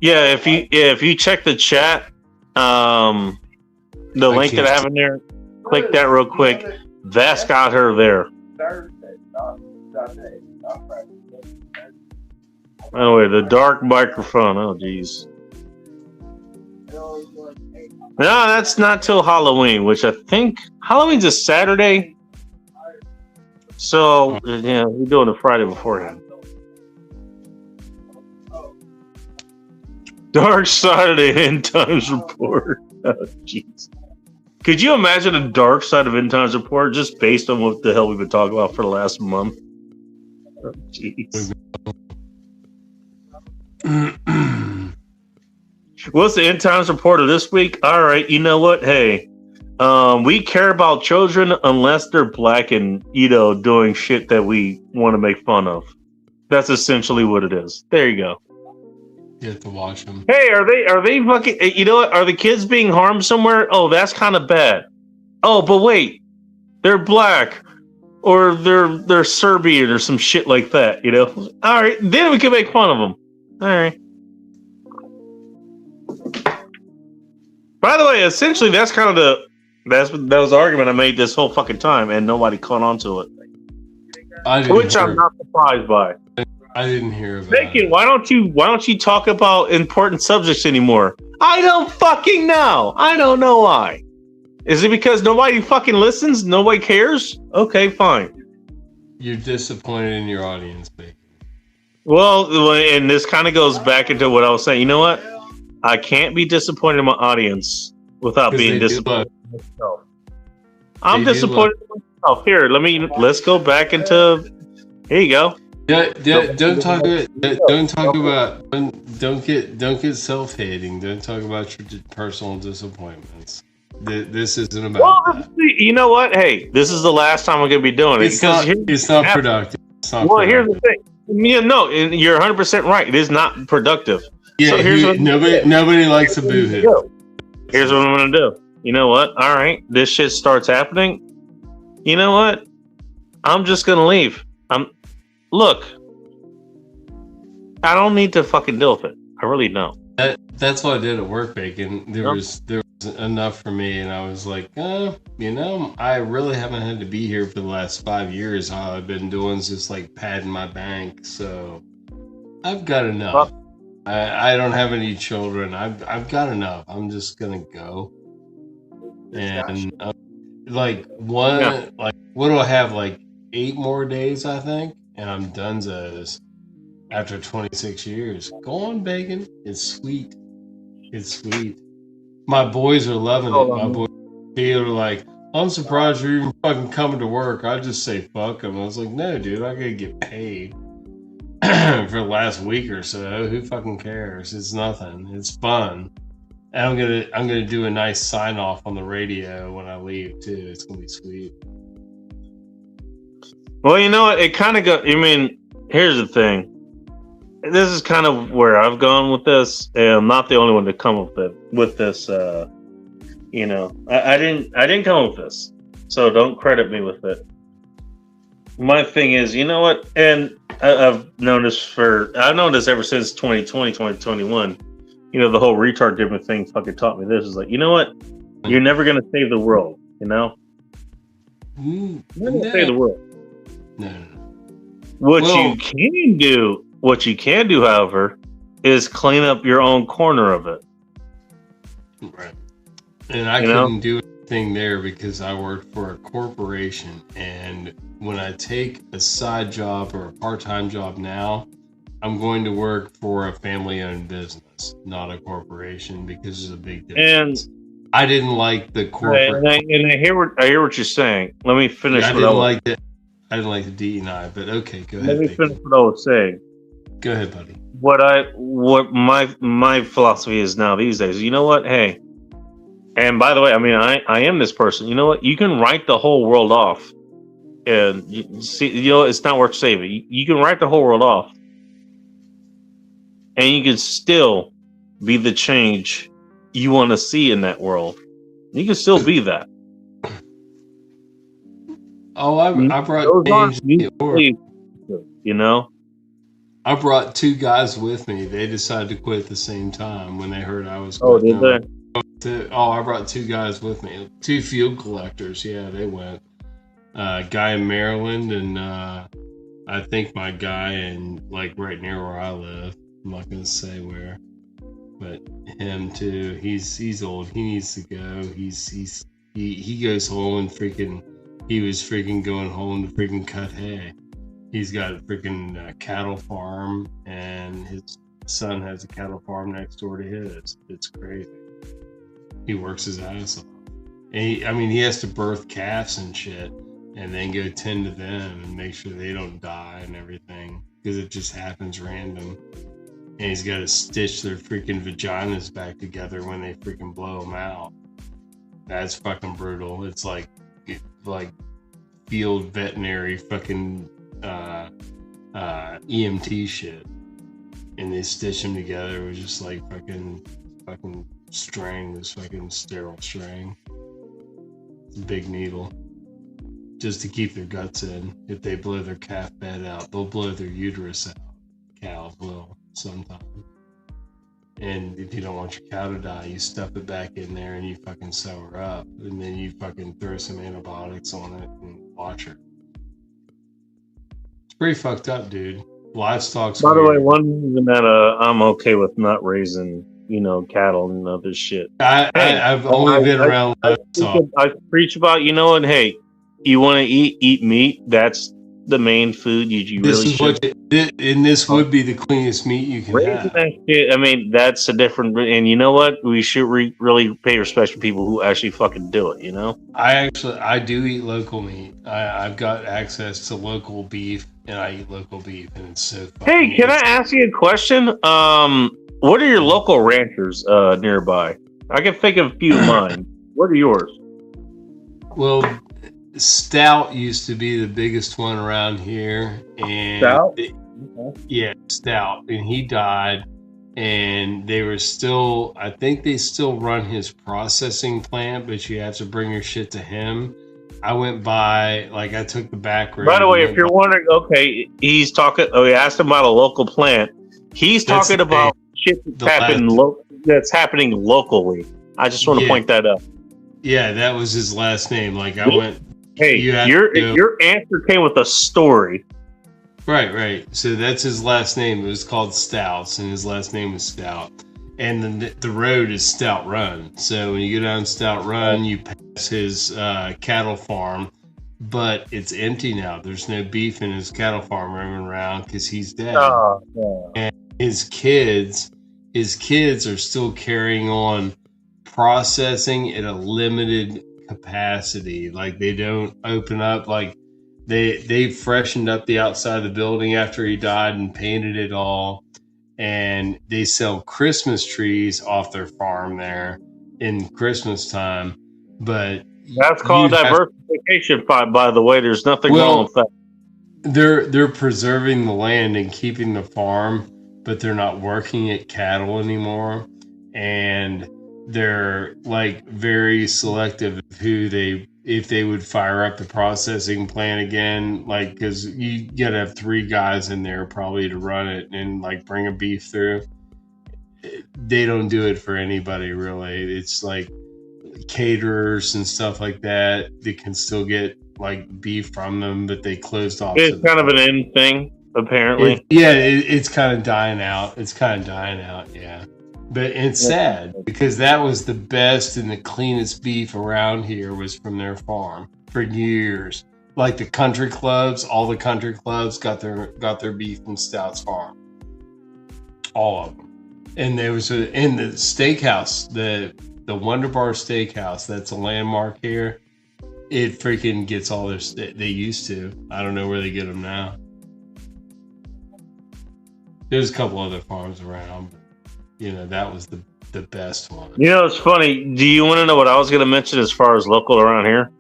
yeah, if you check the chat, the link that I have in there, click that real quick. That's got her there. Anyway, the dark microphone. Oh, jeez. No, that's not till Halloween, which I think Halloween's a Saturday. So, yeah, we're doing it Friday beforehand. Dark side of the End Times Report. Oh, jeez. Could you imagine a dark side of End Times Report just based on what the hell we've been talking about for the last month? Oh, jeez. What's the End Times Report of this week? All right, you know what? Hey, we care about children unless they're black and, doing shit that we want to make fun of. That's essentially what it is. There you go. You have to watch them. Hey, are they fucking, you know what? Are the kids being harmed somewhere? Oh, that's kind of bad. Oh, but wait, they're black or they're Serbian or some shit like that, All right, then we can make fun of them. All right. By the way, essentially, that's kind of that was the argument I made this whole fucking time, and nobody caught on to it. Which I'm not surprised by. I didn't hear about Bacon, it. why don't you talk about important subjects anymore? I don't fucking know. I don't know why. Is it because nobody fucking listens? Nobody cares? Okay, fine. You're disappointed in your audience, Bacon. Well, and this kind of goes back into what I was saying. You know what? I can't be disappointed in my audience without being disappointed in myself. I'm disappointed in myself. Here, let's go back into. Here you go. Don't talk about. Don't get self-hating. Don't talk about your personal disappointments. This isn't about that. You know what? Hey, this is the last time I'm going to be doing it. It's not productive. It's not productive. Here's the thing. Yeah, no, and you're 100% right. It is not productive. Yeah, so here's nobody likes a boo-hoo. Here's what I'm going to do. You know what? All right, this shit starts happening. You know what? I'm just going to leave. Look, I don't need to fucking deal with it. I really don't. That's what I did at work, Bacon. There was enough for me, and I was like, I really haven't had to be here for the last 5 years. All I've been doing is just like padding my bank, so I've got enough. I don't have any children. I've got enough. I'm just gonna go, and what do I have? Like 8 more days, I think, and I'm donezo's. After 26 years, go on, Bacon. It's sweet. It's sweet. My boys are loving it. My boys are like, I'm surprised you're even fucking coming to work. I just say fuck them. I was like, no, dude, I gotta get paid for the last week or so. Who fucking cares? It's nothing. It's fun. And I'm gonna do a nice sign off on the radio when I leave too. It's gonna be sweet. Well, you know what? It kind of got. I mean, here's the thing. This is kind of where I've gone with this, and I'm not the only one to come up with this. I didn't come up with this, so don't credit me with it. My thing is, you know what? And I've known this ever since 2020, 2021. You know, the whole retard giving thing fucking taught me this. Is like, you know what? You're never gonna save the world. You know, you're never gonna save the world. No. What you can do, however, is clean up your own corner of it. Right. And I couldn't do anything there because I worked for a corporation. And when I take a side job or a part-time job now, I'm going to work for a family-owned business, not a corporation, because there's a big difference. And I didn't like the corporate. And I hear what you're saying. Let me finish. Yeah, I didn't like the DE&I, but okay, go ahead. Let me finish what I was saying. Go ahead, buddy. What my philosophy is now these days. You know what? Hey, and by the way, I mean I am this person. You know what? You can write the whole world off, and it's not worth saving. You can write the whole world off, and you can still be the change you want to see in that world. You can still be that. Oh, I brought change. You know. I brought 2 guys with me. They decided to quit at the same time when they heard I was quitting. Oh, did they? I brought 2 guys with me. 2 field collectors. Yeah, they went. Guy in Maryland and I think my guy in like right near where I live. I'm not gonna say where, but him too. He's old. He needs to go. He goes home and he was freaking going home to freaking cut hay. He's got a freaking cattle farm, and his son has a cattle farm next door to his. It's crazy. He works his ass off. And he has to birth calves and shit, and then go tend to them and make sure they don't die and everything, because it just happens random. And he's got to stitch their freaking vaginas back together when they freaking blow them out. That's fucking brutal. It's like field veterinary fucking EMT shit, and they stitch them together with just like fucking string, this fucking sterile string. It's a big needle, just to keep their guts in. If they blow their calf bed out, they'll blow their uterus out. Cows will sometimes. And if you don't want your cow to die, you stuff it back in there and you fucking sew her up, and then you fucking throw some antibiotics on it and watch her. Pretty fucked up, dude. Livestock's By the way, weird. one reason that I'm okay with not raising, cattle and other shit. I've only been around livestock. I preach about, and hey, you want to eat meat. That's the main food. You This really is should. and this would be the cleanest meat you can Raising have. that shit, I mean, that's a different. And you know what? We should really pay respect to people who actually fucking do it. I do eat local meat. I've got access to local beef, and I eat local beef, and it's so fucking Hey, can I ask you a question? What are your local ranchers nearby? I can think of a few of mine. What are yours? Well, Stout used to be the biggest one around here, and Stout? yeah, Stout, and he died, and they were still. I think they still run his processing plant, but you have to bring your shit to him. I went by, like, I took the back road. By the way, if you're wondering, okay, he's talking. Oh, he asked him about a local plant. He's talking about shit that's happening locally. I just want to point that out. Yeah, that was his last name. Like, I went. Hey, your answer came with a story. Right. So that's his last name. It was called Stouts, and his last name was Stout. And then the road is Stout Run. So when you go down Stout Run, you pass his cattle farm, but it's empty now. There's no beef in his cattle farm running around because he's dead. And his kids are still carrying on processing at a limited capacity. Like, they don't open up. Like, they freshened up the outside of the building after he died and painted it all, and they sell Christmas trees off their farm there in Christmas time. But that's called diversification. By the way, there's nothing wrong with that. They're preserving the land and keeping the farm, but they're not working at cattle anymore, and they're like very selective of who if they would fire up the processing plant again, like, because you gotta have 3 guys in there probably to run it and like bring a beef through. They don't do it for anybody really. It's like caterers and stuff like that. They can still get like beef from them, but they closed off. It's kind of an end thing, apparently. It's kind of dying out. Yeah. But it's sad because that was the best and the cleanest beef around here was from their farm for years. Like the country clubs, all the country clubs got their beef from Stout's farm. All of them. And there was in the steakhouse, the Wonder Bar Steakhouse, that's a landmark here. It freaking gets all their they used to. I don't know where they get them now. There's a couple other farms around, but that was the best one. It's funny. Do you want to know what I was going to mention as far as local around here?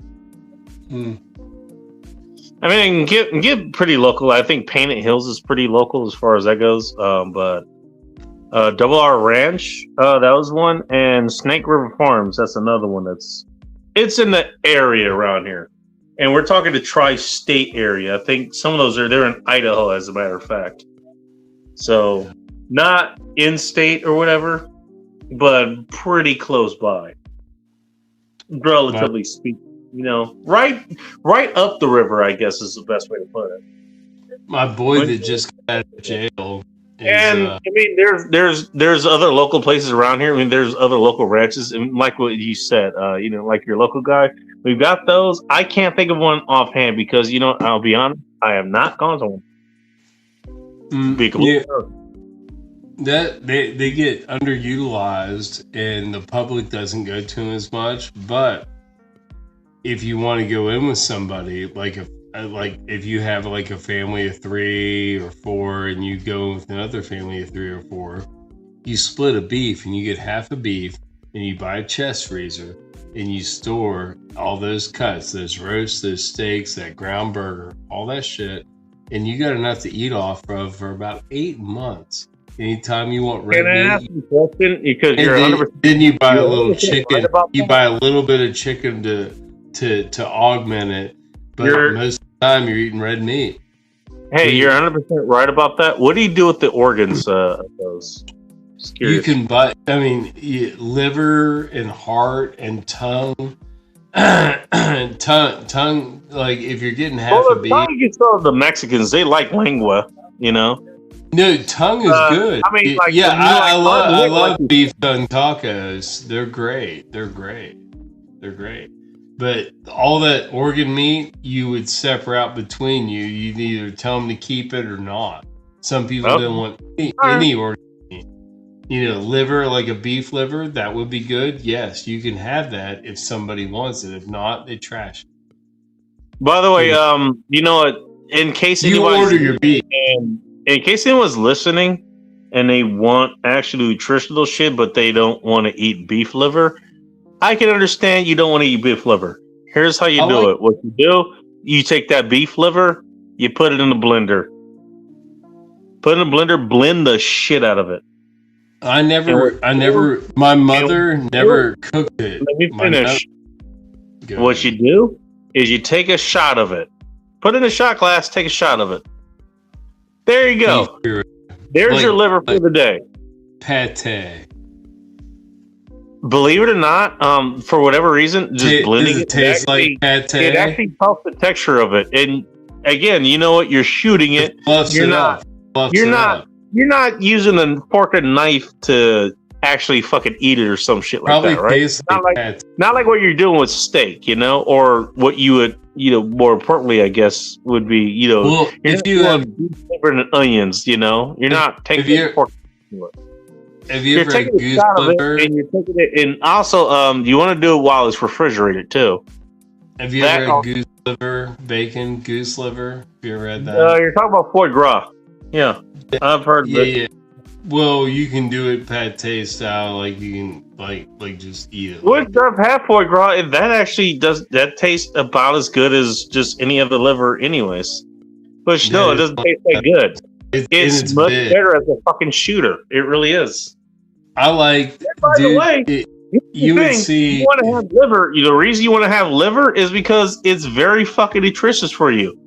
I mean, get pretty local. I think Painted Hills is pretty local as far as that goes. But Double R Ranch, that was one, and Snake River Farms, that's another one. It's in the area around here, and we're talking the tri-state area. I think some of those they're in Idaho, as a matter of fact. So not in state or whatever, but pretty close by, relatively speaking. Right up the river, I guess is the best way to put it. My boy that just got out of jail. I mean, there's other local places around here. I mean, there's other local ranches, and like what you said, like your local guy, we've got those. I can't think of one offhand because I'll be honest, I have not gone to one. That they get underutilized, and the public doesn't go to them as much. But if you want to go in with somebody, like if you have like a family of 3 or 4 and you go with another family of 3 or 4, you split a beef and you get half a beef and you buy a chest freezer and you store all those cuts, those roasts, those steaks, that ground burger, all that shit, and you got enough to eat off of for about 8 months. Anytime you want red meat, because then you buy a little chicken. You buy a little bit of chicken to augment it, but most of the time you're eating red meat. Hey, you're 100% right about that. What do you do with the organs of those? You can buy. I mean, liver and heart and tongue. tongue. Like if you're getting half a beef. You can tell the Mexicans, they like lengua. you know. No, tongue is good. I mean, like, yeah, I love like, beef tongue tacos. They're great. But all that organ meat, you would separate between you. You'd either tell them to keep it or not. Some people don't want any organ meat. You know, liver, like a beef liver, that would be good. Yes, you can have that if somebody wants it. If not, they trash it. By the way, you know what? In case anyone's listening and they want actual nutritional shit, but they don't want to eat beef liver, I can understand you don't want to eat beef liver. Here's how you do it. What you do, you take that beef liver, you put it in the blender. Blend the shit out of it. My mother never cooked it. Let me finish. What you do is you take a shot of it. Put it in a shot glass, take a shot of it. There you go. There's your liver for the day. Pate. Believe it or not, for whatever reason, just blending it tastes like pate. It actually helps the texture of it. And again, you know what? You're shooting it. You're not using a fork and knife to actually fucking eat it or some shit like that, right? Not like what you're doing with steak, you know, or what you would, you know, more importantly, I guess, would be, you know, well, if you have liver and onions, you know, you're not taking it. Have you ever had goose liver? And you're taking it, and also, you want to do it while it's refrigerated too. Have you ever had goose liver, bacon, goose liver? Have you ever had that? You're talking about foie gras. Yeah, I've heard. Yeah. Well, you can do it pate style, like you can like just eat it. I've had foie gras, and that actually tastes about as good as just any other liver, anyways. But no, it doesn't taste that good. It's much better as a fucking shooter. It really is. I like. By the way, you would see. You want to have liver. The reason you want to have liver is because it's very fucking nutritious for you.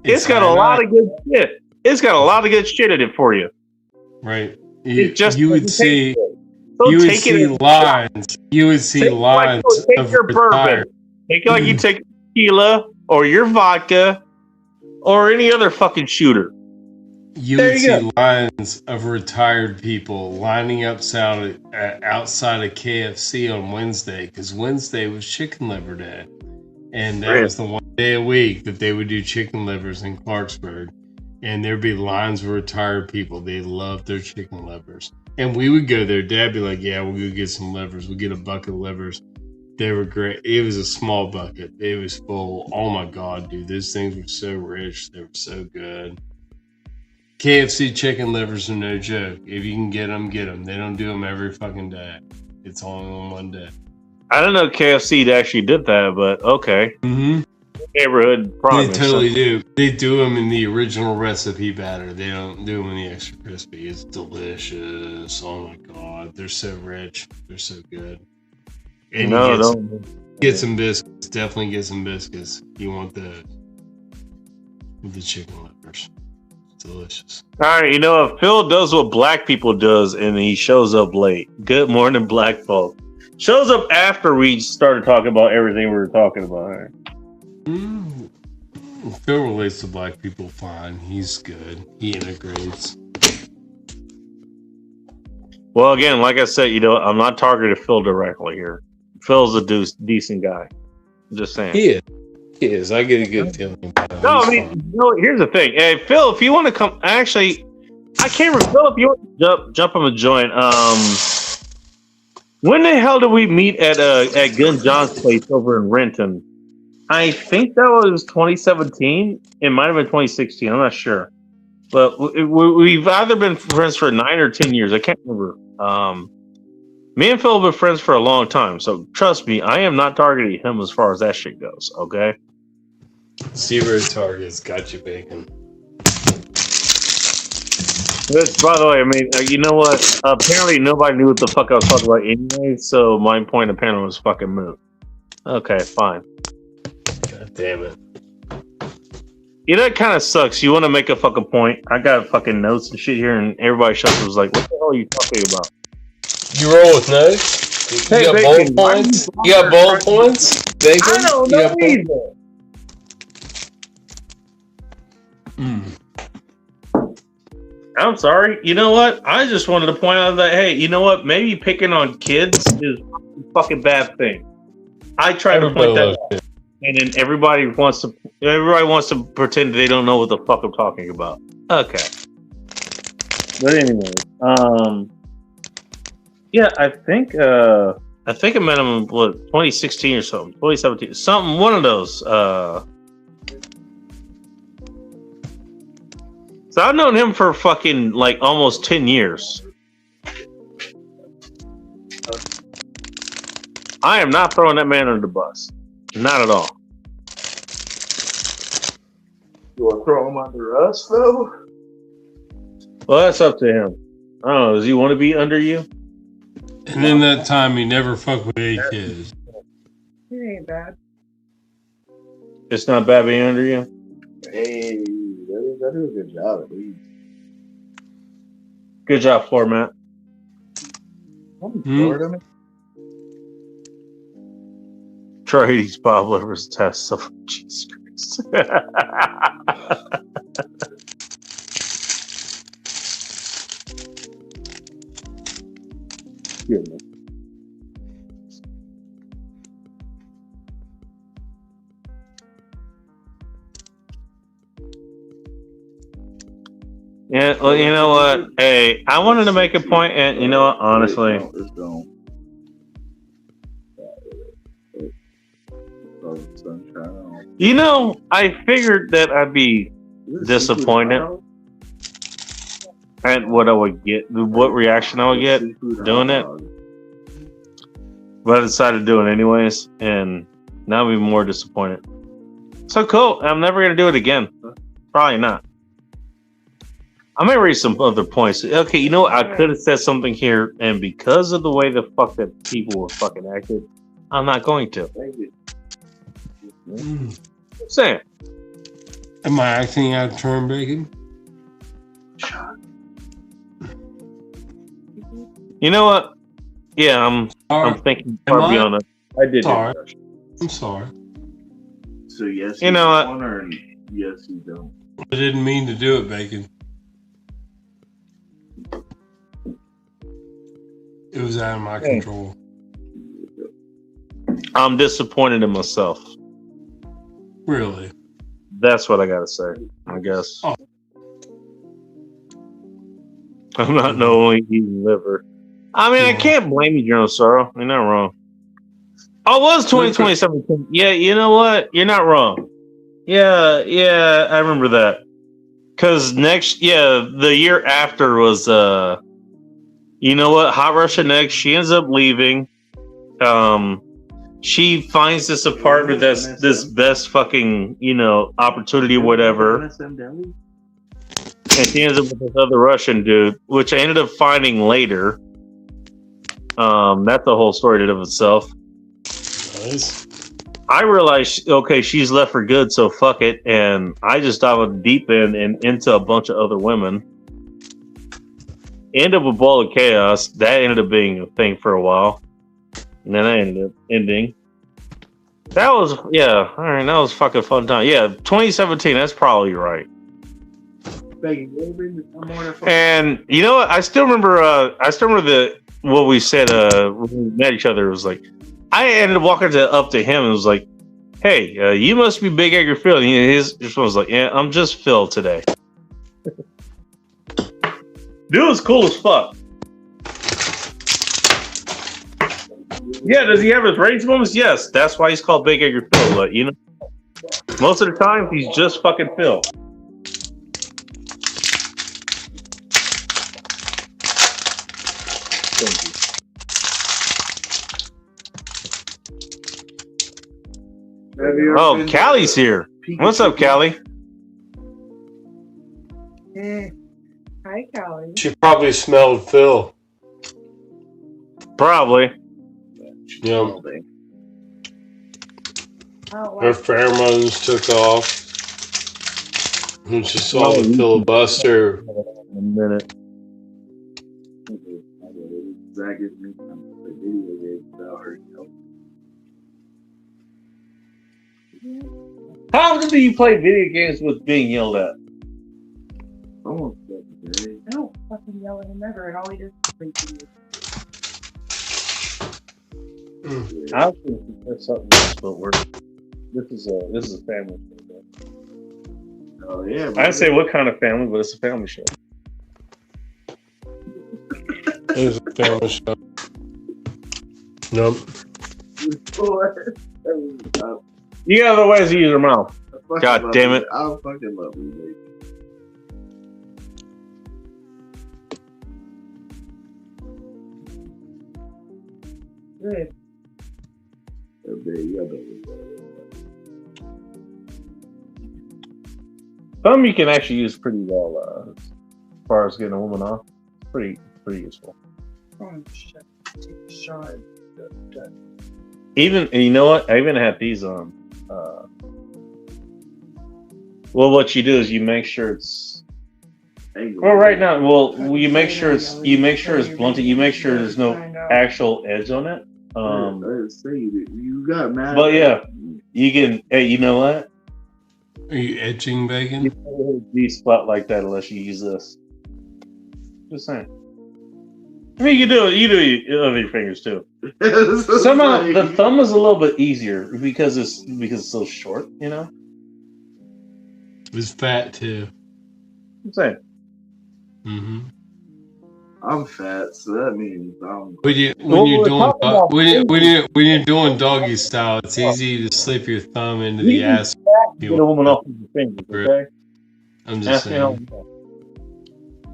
It's got a lot of good shit. It's got a lot of good shit in it for you. Right. You would see lines. You would see lines of your bourbon. Take it like you take tequila or your vodka or any other fucking shooter. You would see lines of retired people lining up outside of KFC on Wednesday, because Wednesday was chicken liver day. And that was the one day a week that they would do chicken livers in Clarksburg. And there'd be lines of retired people. They loved their chicken livers. And we would go there. Dad'd be like, yeah, we'll go get some livers. We'll get a bucket of livers. They were great. It was a small bucket. It was full. Oh my God, dude. Those things were so rich. They were so good. KFC chicken livers are no joke. If you can get them, get them. They don't do them every fucking day. It's only on one day. I don't know KFC actually did that, but okay. Mm-hmm. Neighborhood promise. They totally do. They do them in the original recipe batter. They don't do them in the extra crispy. It's delicious. Oh my God. They're so rich. They're so good. And get some biscuits. Definitely get some biscuits. You want those with the chicken livers. Delicious. All right, if Phil does what black people does and he shows up late. Good morning, black folk. Shows up after we started talking about everything we were talking about. All right. Phil relates to black people fine. He's good. He integrates. Well, again, like I said, I'm not targeting Phil directly here. Phil's a decent guy. I'm just saying. He is. I get a good feeling about him. No, here's the thing. Hey, Phil, if you want to come, actually, I can't remember. Phil, if you want to jump on the joint, when the hell did we meet at Gun John's place over in Renton? I think that was 2017. It might have been 2016. I'm not sure. But we've either been friends for 9 or 10 years. I can't remember. Me and Phil have been friends for a long time. So trust me, I am not targeting him as far as that shit goes. Okay? Zero targets. Got you, bacon. By the way, I mean, you know what? Apparently nobody knew what the fuck I was talking about anyway. So my point apparently was fucking moot. Okay, fine. God damn it. That kind of sucks. You want to make a fucking point. I got fucking notes and shit here, and everybody shuts was like, what the hell are you talking about? You roll with notes? You got bullet points? You got bullet points? Bacon? I don't know either. I'm sorry. You know what? I just wanted to point out that, hey, you know what? Maybe picking on kids is a fucking bad thing. I try to point that out. And then everybody wants to pretend they don't know what the fuck I'm talking about. Okay. But anyway, yeah, I think I met him 2016 or something, 2017, something, one of those. So I've known him for fucking like almost 10 years. I am not throwing that man under the bus. Not at all. You want to throw him under us, though? Well, that's up to him. I don't know. Does he want to be under you? And in that time, he never fucked with 8 kids. It ain't bad. It's not bad being under you? Hey, that is a good job, at least. Good job, format. Try these Bob Livers tests of Jesus Christ. Yeah, well, you know what? Hey, I wanted to make a point, and you know what? Honestly, you know, I figured that I'd be disappointed at what I would get, what reaction I would get doing it, but I decided to do it anyways, and now I'm even more disappointed. So cool. I'm never gonna do it again. Probably not. I may raise some other points. Okay, you know what? I could have said something here, and because of the way the fuck that people were fucking acting, I'm not going to. Thank you. Saying. Am I acting out of turn, Bacon? You know what? Yeah, I'm thinking far beyond that. I did. Sorry. I'm sorry. So yes, you know what? Or yes, you don't. I didn't mean to do it, Bacon. It was out of my control. I'm disappointed in myself. Really? That's what I gotta say, I guess. Oh. I'm not knowing eating liver. I mean, I can't blame you, General Sorrow. You're not wrong. Oh, it was 2017. Yeah, you know what? You're not wrong. Yeah, I remember that. Because the year after was, you know what? Hot Russian X, she ends up leaving. She finds this apartment that's this best fucking, you know, opportunity or whatever. And she ends up with this other Russian dude, which I ended up finding later. That's the whole story in and of itself. Nice. I realized, okay, she's left for good, so fuck it. And I just dived deep in and into a bunch of other women. End up a ball of chaos. That ended up being a thing for a while. And then I ended up ending. That was, yeah, all right, that was fucking fun time. Yeah, 2017, that's probably right. And you know what? I still remember what we said when we met each other. It was like, I ended up walking up to him and was like, hey, you must be Big Edgar Phil. And his response was like, yeah, I'm just Phil today. Dude was cool as fuck. Yeah, does he have his rage moments? Yes, that's why he's called Big Edgar Phil. But you know, most of the time he's just fucking Phil. Thank you. Oh, Callie's here. What's up, Callie? Hi, Callie. She probably smelled Phil. Probably. Yeah. Oh, Her pheromones took off. And she saw the filibuster. A minute. Zach gives me some video games about her. How often do you play video games with being yelled at? Almost every day. I fucking yell at him ever, and all he does is sleep to me. I was going to suggest something else, but this is a family show. Oh yeah. I'd say what kind of family, but it's a family show. It is a family show. Nope. You got other ways to use your mouth. God damn it. I fucking love you, Good. Some you can actually use pretty well as far as getting a woman off. Pretty useful. Oh, shit. Take a shot. Even, and you know what? I even had these on. Well, what you do is you make sure it's. Well, right now, you make sure it's blunted. You make sure there's no actual edge on it. You got mad. But yeah, you can. Hey, you know what? Are you etching bacon? You can't be spot like that unless you use this. Just saying. I mean, you do it with your fingers too. Somehow the thumb is a little bit easier because it's so short. You know. It's fat too. I'm saying. Mm-hmm. I'm fat, so that means I'm. When you're doing doggy style, it's easy to slip your thumb into the ass. Get a woman off with your fingers, okay? I'm just saying.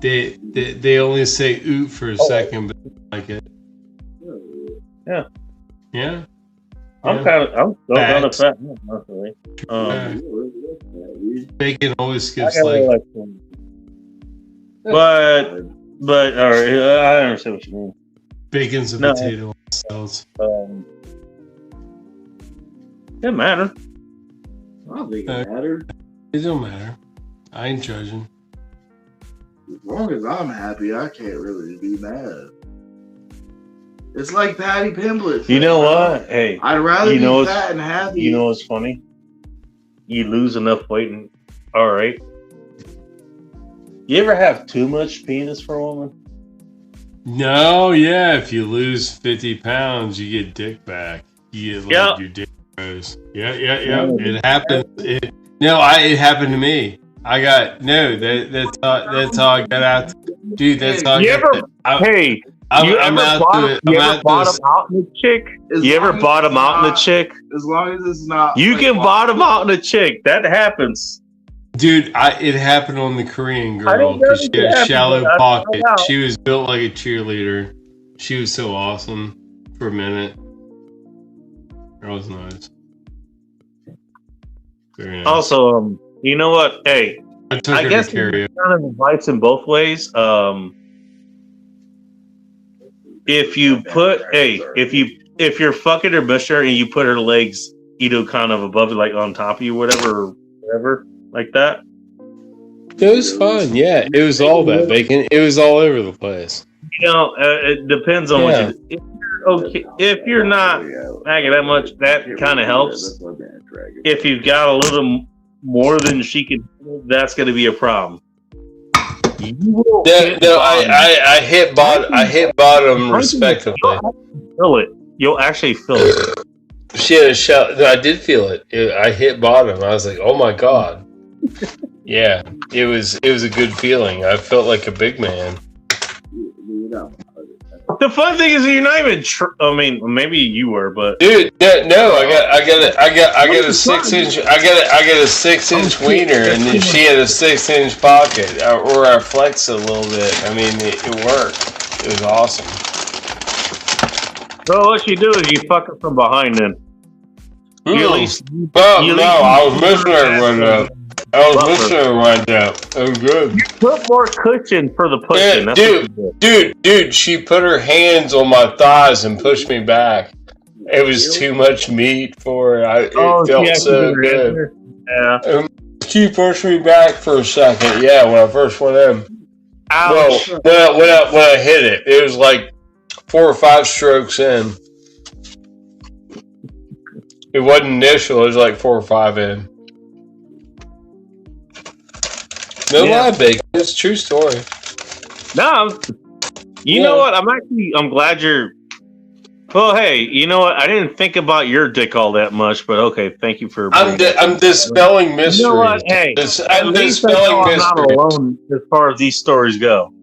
They only say oot for a second, but I like it. Yeah. Yeah. I'm still kind of fat, honestly. Bacon always skips like. But all right, I understand what you mean. Bacon's a potato cells. Doesn't matter. I don't think it matters. It don't matter. I ain't judging. As long as I'm happy, I can't really be mad. It's like Patty Pimblett. You know what? Hey, I'd rather be fat and happy. You know what's funny? You lose enough weight and all right. You ever have too much penis for a woman? No, yeah. If you lose 50 pounds, you get dick back. You get like your dick grows. Yeah. It happens. It happened to me. I got that's how I got out. Dude, that's how I got out. Hey, you ever bottom out in a chick? You ever bottom out in a chick? As long as it's not. You can bottom out in a chick. That happens. Dude, it happened on the Korean girl because she had a shallow pocket. She was built like a cheerleader. She was so awesome for a minute. That was nice. Very nice. Also, you know what? Hey, I guess it kind of bites in both ways. If you're fucking her busher and you put her legs, kind of above it, like on top of you, whatever, like that. It was fun. Yeah, it was all that bacon. It was all over the place. It depends on what you do. If you're not nagging that much, that kind of helps. If you've got a little more than she can, that's going to be a problem. I hit bottom. I hit bottom respectively. You'll actually feel it. She had a shout. I did feel it. I hit bottom. I was like, "Oh my god!" Yeah, it was a good feeling. I felt like a big man. The fun thing is you're not even. I mean, maybe you were, but dude, no, I got a 6-inch. I got a 6-inch wiener, and then she had a 6-inch pocket, or I flexed a little bit. I mean, it worked. It was awesome. So what you do is you fuck her from behind, then. You at least. I was missing her right up. It was good. You put more cushion for the pushing. Yeah, dude, she put her hands on my thighs and pushed me back. It was too much meat for it. It felt so good. Yeah. She pushed me back for a second. Yeah, when I first went in. Ouch. Well, when I hit it, it was like 4 or 5 strokes in. It wasn't initial. It was like 4 or 5 in. No lie, bacon. It's a true story. No, you know what? I'm glad you're. Well, hey, you know what? I didn't think about your dick all that much, but okay, thank you for. I'm dispelling mysteries. You know what? Hey, I'm dispelling I'm not mysteries. alone as far as these stories go.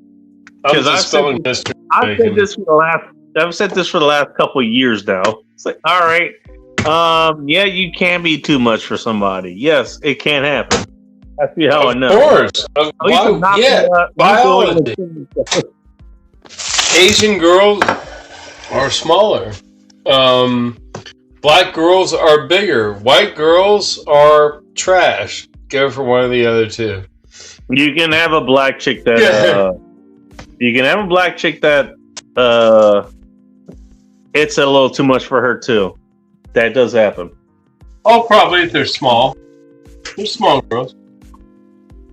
I'm dispelling mysteries. I've said this for the last couple of years now. It's like, all right, yeah, you can be too much for somebody. Yes, it can happen. That's how I know. Of course. Biology. Asian girls are smaller. Black girls are bigger. White girls are trash. Go for one of the other two. You can have a black chick that. You can have a black chick that. It's a little too much for her too. That does happen. Oh, probably if they're small. They're small girls.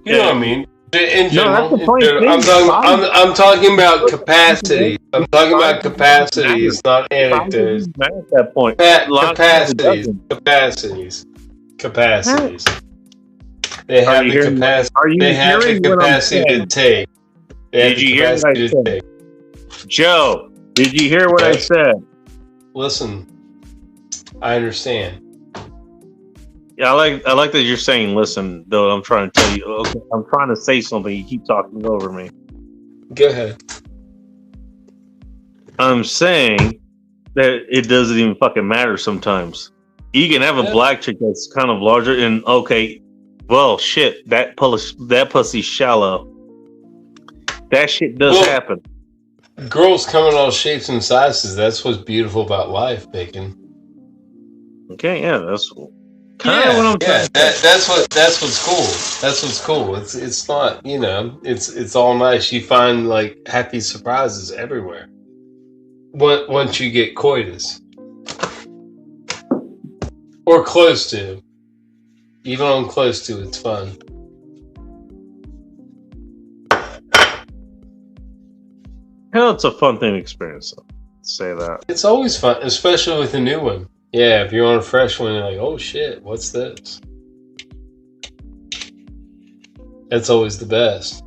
You know what I mean? In general, I'm talking about capacity. I'm talking about capacities, not anecdotes. At that point, capacities. They have the capacity. They have the capacity to take. Did you hear what I said, Joe? Did you hear what I said? Listen, I understand. Yeah, I like that you're saying listen, though I'm trying to tell you, okay, I'm trying to say something, you keep talking over me. Go ahead. I'm saying that it doesn't even fucking matter sometimes. You can have a black chick that's kind of larger and okay, well shit, that pussy's shallow. That shit does happen. Girls come in all shapes and sizes. That's what's beautiful about life, Bacon. Okay, yeah, that's kind of what I'm saying. That's what's cool. That's what's cool. It's not, it's all nice. You find like happy surprises everywhere. Once you get coitus. Or close to. Even on close to, it's fun. Hell, it's a fun thing to experience. Say that. It's always fun, especially with a new one. Yeah, if you're on a fresh one, you're like, oh shit, what's this? That's always the best.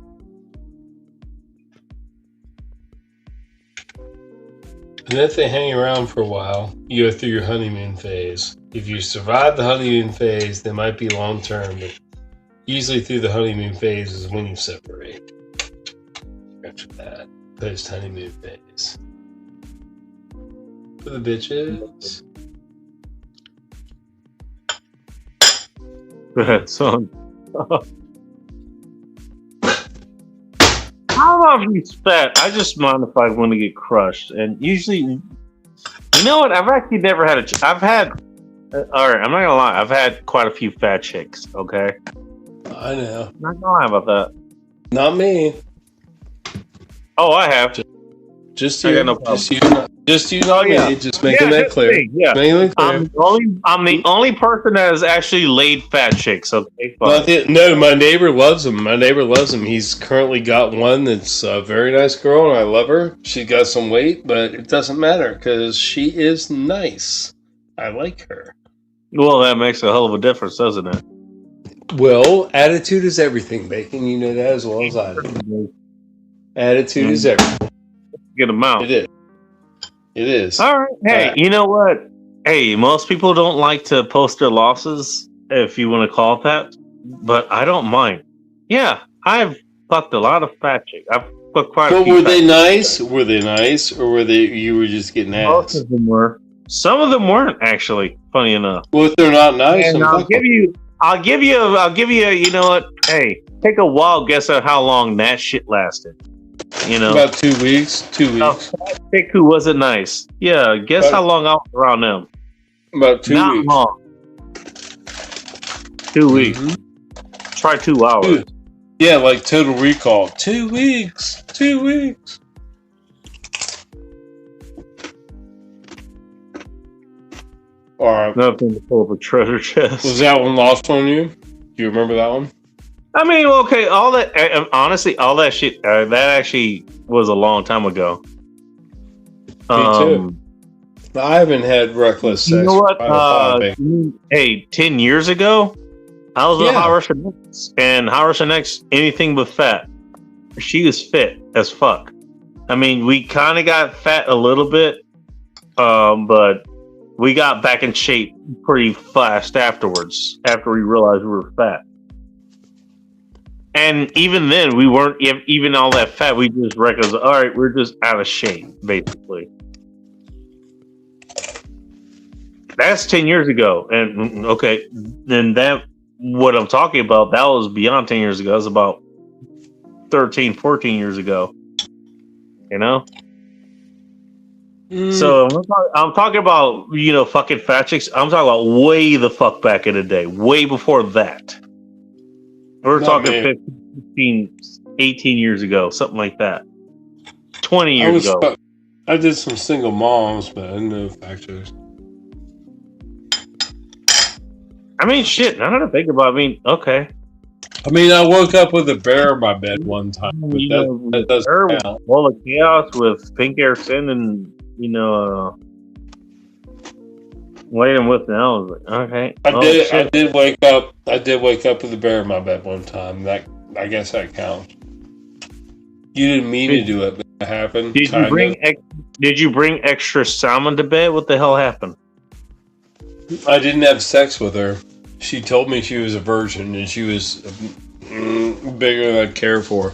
And if they hang around for a while, you go through your honeymoon phase. If you survive the honeymoon phase, they might be long term, but usually through the honeymoon phase is when you separate. After that, post honeymoon phase. For the bitches. Go ahead, son. How about these fat? I just mind if I want to get crushed. And usually, you know what? I've actually never had I've had, all right, I'm not going to lie. I've had quite a few fat chicks, okay? I know. I'm not going to lie about that. Not me. Oh, I have. Just you. No just you, not me. Just making that clear. Yeah. I'm the only person that has actually laid fat chicks. Okay. No, my neighbor loves him. He's currently got one that's a very nice girl, and I love her. She got some weight, but it doesn't matter because she is nice. I like her. Well, that makes a hell of a difference, doesn't it? Well, attitude is everything, Bacon. You know that as well as I do. Attitude is everything. Get them out. It is. All right. Hey, you know what? Hey, most people don't like to post their losses, if you want to call it that, but I don't mind. Yeah, I've fucked a lot of fat chicks. I've fucked quite a few. Were they nice? Were they nice, or were they? You were just getting ass? Most of them were. Some of them weren't actually. Funny enough. Well, if they're not nice, and I'll give you. You know what? Hey, take a wild guess at how long that shit lasted. You know, about 2 weeks. 2 weeks. Pick who wasn't nice. Yeah, guess how long I was around them. About 2 weeks. Not long. 2 weeks. Try 2 hours. Yeah, like Total Recall. 2 weeks. 2 weeks. All right. Nothing to pull up a treasure chest. Was that one lost on you? Do you remember that one? I mean, okay, all that, honestly, all that shit, that actually was a long time ago. Me too. I haven't had reckless sex. You know what? Hey, 10 years ago, I was with Howard X, and Howard X, anything but fat. She was fit. as fuck. I mean, we kind of got fat a little bit, but we got back in shape pretty fast afterwards. After we realized we were fat, and even then, we weren't even all that fat. We just reckoned, all right, we're just out of shape, basically. That's 10 years ago, and okay, then that what I'm talking about, that was beyond 10 years ago. It was about 13, 14 years ago. You know? So I'm talking about, fucking fat chicks. I'm talking about way the fuck back in the day. Way before that. We're talking 15, 18 years ago. Something like that. 20 years ago. I did some single moms, but I didn't know fat chicks. I mean, shit. Now that I think about it, okay. I mean, I woke up with a bear in my bed one time, but that doesn't count. Well, the chaos with Pink Air Sin and, waiting with now. I was like, okay. I did wake up with a bear in my bed one time. I guess that counts. You didn't mean to do it, but it happened. Did you bring extra salmon to bed? What the hell happened? I didn't have sex with her. She told me she was a virgin and she was bigger than I'd care for.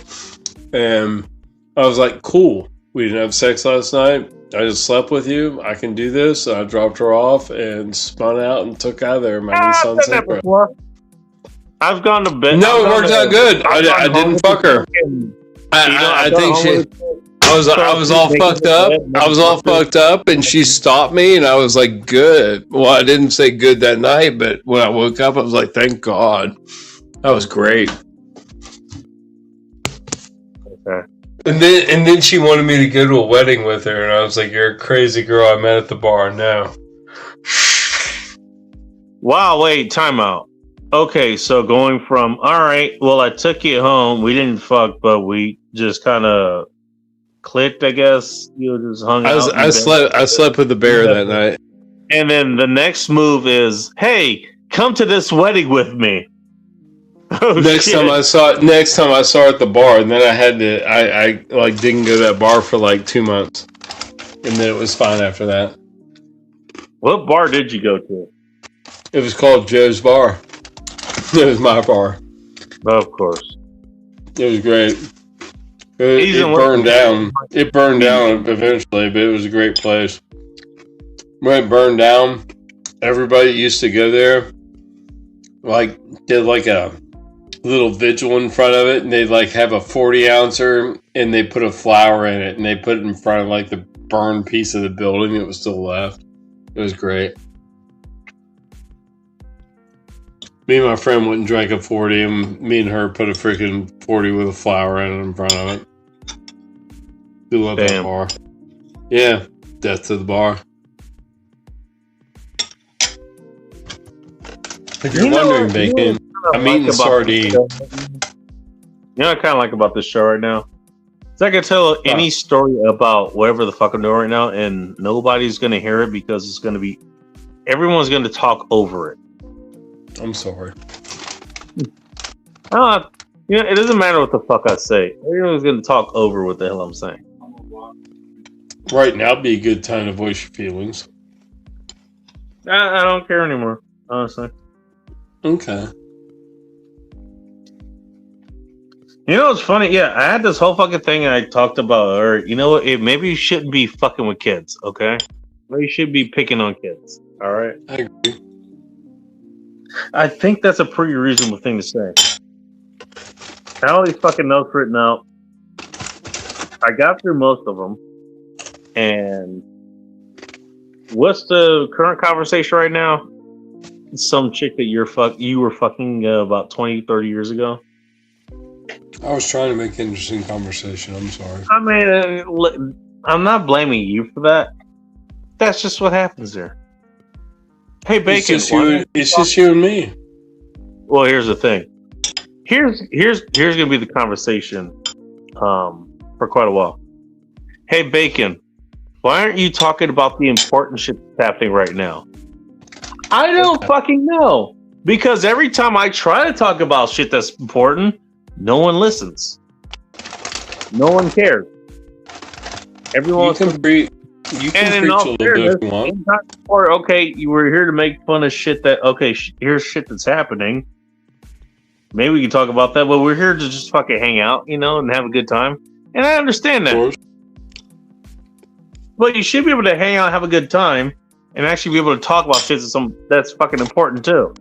And I was like, cool. We didn't have sex last night. I just slept with you. I can do this. And I dropped her off and spun out and took out of there. My Nissan Sentra. I've gone to bed. No, it worked out good. I didn't fuck her. I think I was all fucked up. I was all fucked up, and she stopped me, and I was like, good. Well, I didn't say good that night, but when I woke up, I was like, thank God. That was great. Okay. And then she wanted me to go to a wedding with her, and I was like, you're a crazy girl I met at the bar now. Wow, wait, time out. Okay, so going from, all right, well, I took you home. We didn't fuck, but we just kind of clicked, I guess. You just hung out. I slept with the bear that night. And then the next move is, hey, come to this wedding with me. Oh, next time I saw her at the bar, and then I didn't go to that bar for like 2 months, and then it was fine after that. What bar did you go to? It was called Joe's Bar. It was my bar. Of course. It was great. It burned down. It burned down eventually, but it was a great place. When it burned down, everybody used to go there. Did a little vigil in front of it, and they'd have a 40-ouncer, and they put a flower in it, and they put it in front of the burned piece of the building that was still left. It was great. Me and my friend went and drank a 40, and me and her put a freaking 40 with a flower in front of it. We love that bar. Yeah, death to the bar. If you're wondering, Bacon, I'm eating sardine. You know what I kind of like about this show right now? So I can tell any story about whatever the fuck I'm doing right now, and nobody's going to hear it because it's going to be... Everyone's going to talk over it. I'm sorry. It doesn't matter what the fuck I say. Everyone's going to talk over what the hell I'm saying. Right now would be a good time to voice your feelings. I don't care anymore, honestly. Okay. You know what's funny? Yeah, I had this whole fucking thing and I talked about, or you know what? Maybe you shouldn't be fucking with kids, okay? Maybe you should be picking on kids, all right? I agree. I think that's a pretty reasonable thing to say. I have all these fucking notes written out. I got through most of them. And what's the current conversation right now? Some chick that you were fucking about 20, 30 years ago? I was trying to make interesting conversation. I'm sorry. I mean, I'm not blaming you for that. That's just what happens there. Hey, Bacon. It's just you and me. Well, here's the thing. Here's gonna be the conversation for quite a while. Hey, Bacon. Why aren't you talking about the important shit that's happening right now? I don't fucking know. Because every time I try to talk about shit that's important, no one listens. No one cares. Everyone You can preach a little bit if you want. Or okay, you were here to make fun of shit that here's shit that's happening. Maybe we can talk about that, but we're here to just fucking hang out, and have a good time. And I understand that. But you should be able to hang out, have a good time, and actually be able to talk about shit that's fucking important too.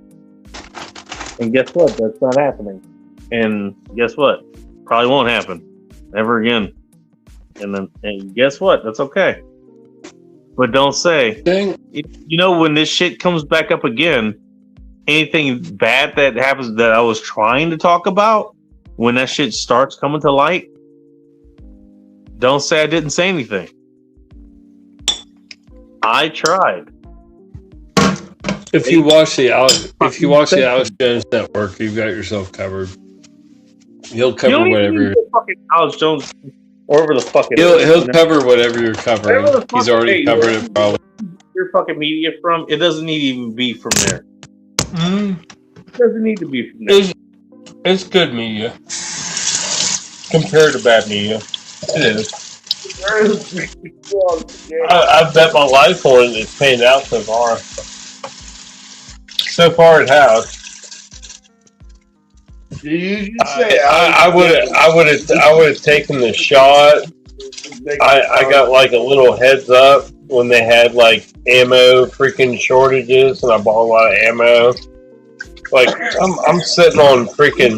And guess what? That's not happening. And guess what? Probably won't happen ever again. And guess what? That's okay. But don't say, when this shit comes back up again, anything bad that happens that I was trying to talk about, when that shit starts coming to light, don't say I didn't say anything. I tried. If you watch the Alex Jones Network, you've got yourself covered. He'll cover whatever. Fucking Alex Jones, wherever the fuck it He'll cover whatever you're covering. He's already covered it, probably. Your fucking media from it doesn't need to even be from there. It doesn't need to be from there. It's good media compared to bad media. It is. I bet my life on it. It's paying out so far. So far, it has. Did you just say I would have taken the shot. I got like a little heads up when they had like ammo freaking shortages, and I bought a lot of ammo. Like I'm sitting on freaking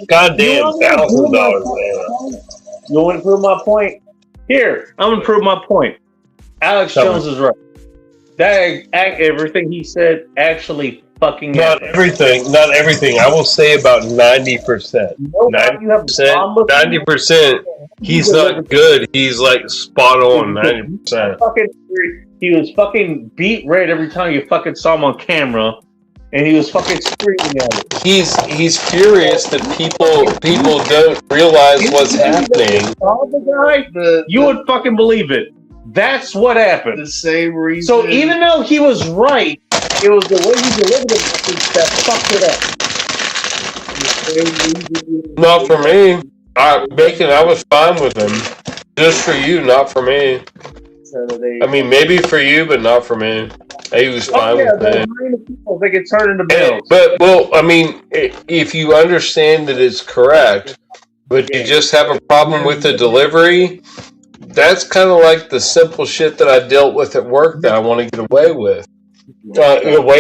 goddamn $1,000 ammo. You want to prove my point? Here, I'm gonna prove my point. Alex Jones is right. Everything he said actually fucking not happened. Not everything. I will say about 90%. 90%. He's not good. He's like spot on 90%. He was fucking beat red every time you fucking saw him on camera, and he was fucking screaming at it. He's furious that people don't realize what's happening. You would fucking believe it. That's what happened. The same reason. So even though he was right, it was the way he delivered it that fucked it up. Not for me. I was fine with him. Just for you, not for me. I mean, maybe for you, but not for me. He was fine with me. People, they get turned into bills. But I mean, if you understand that it's correct, but you just have a problem with the delivery, that's kind of like the simple shit that I dealt with at work that I want to get away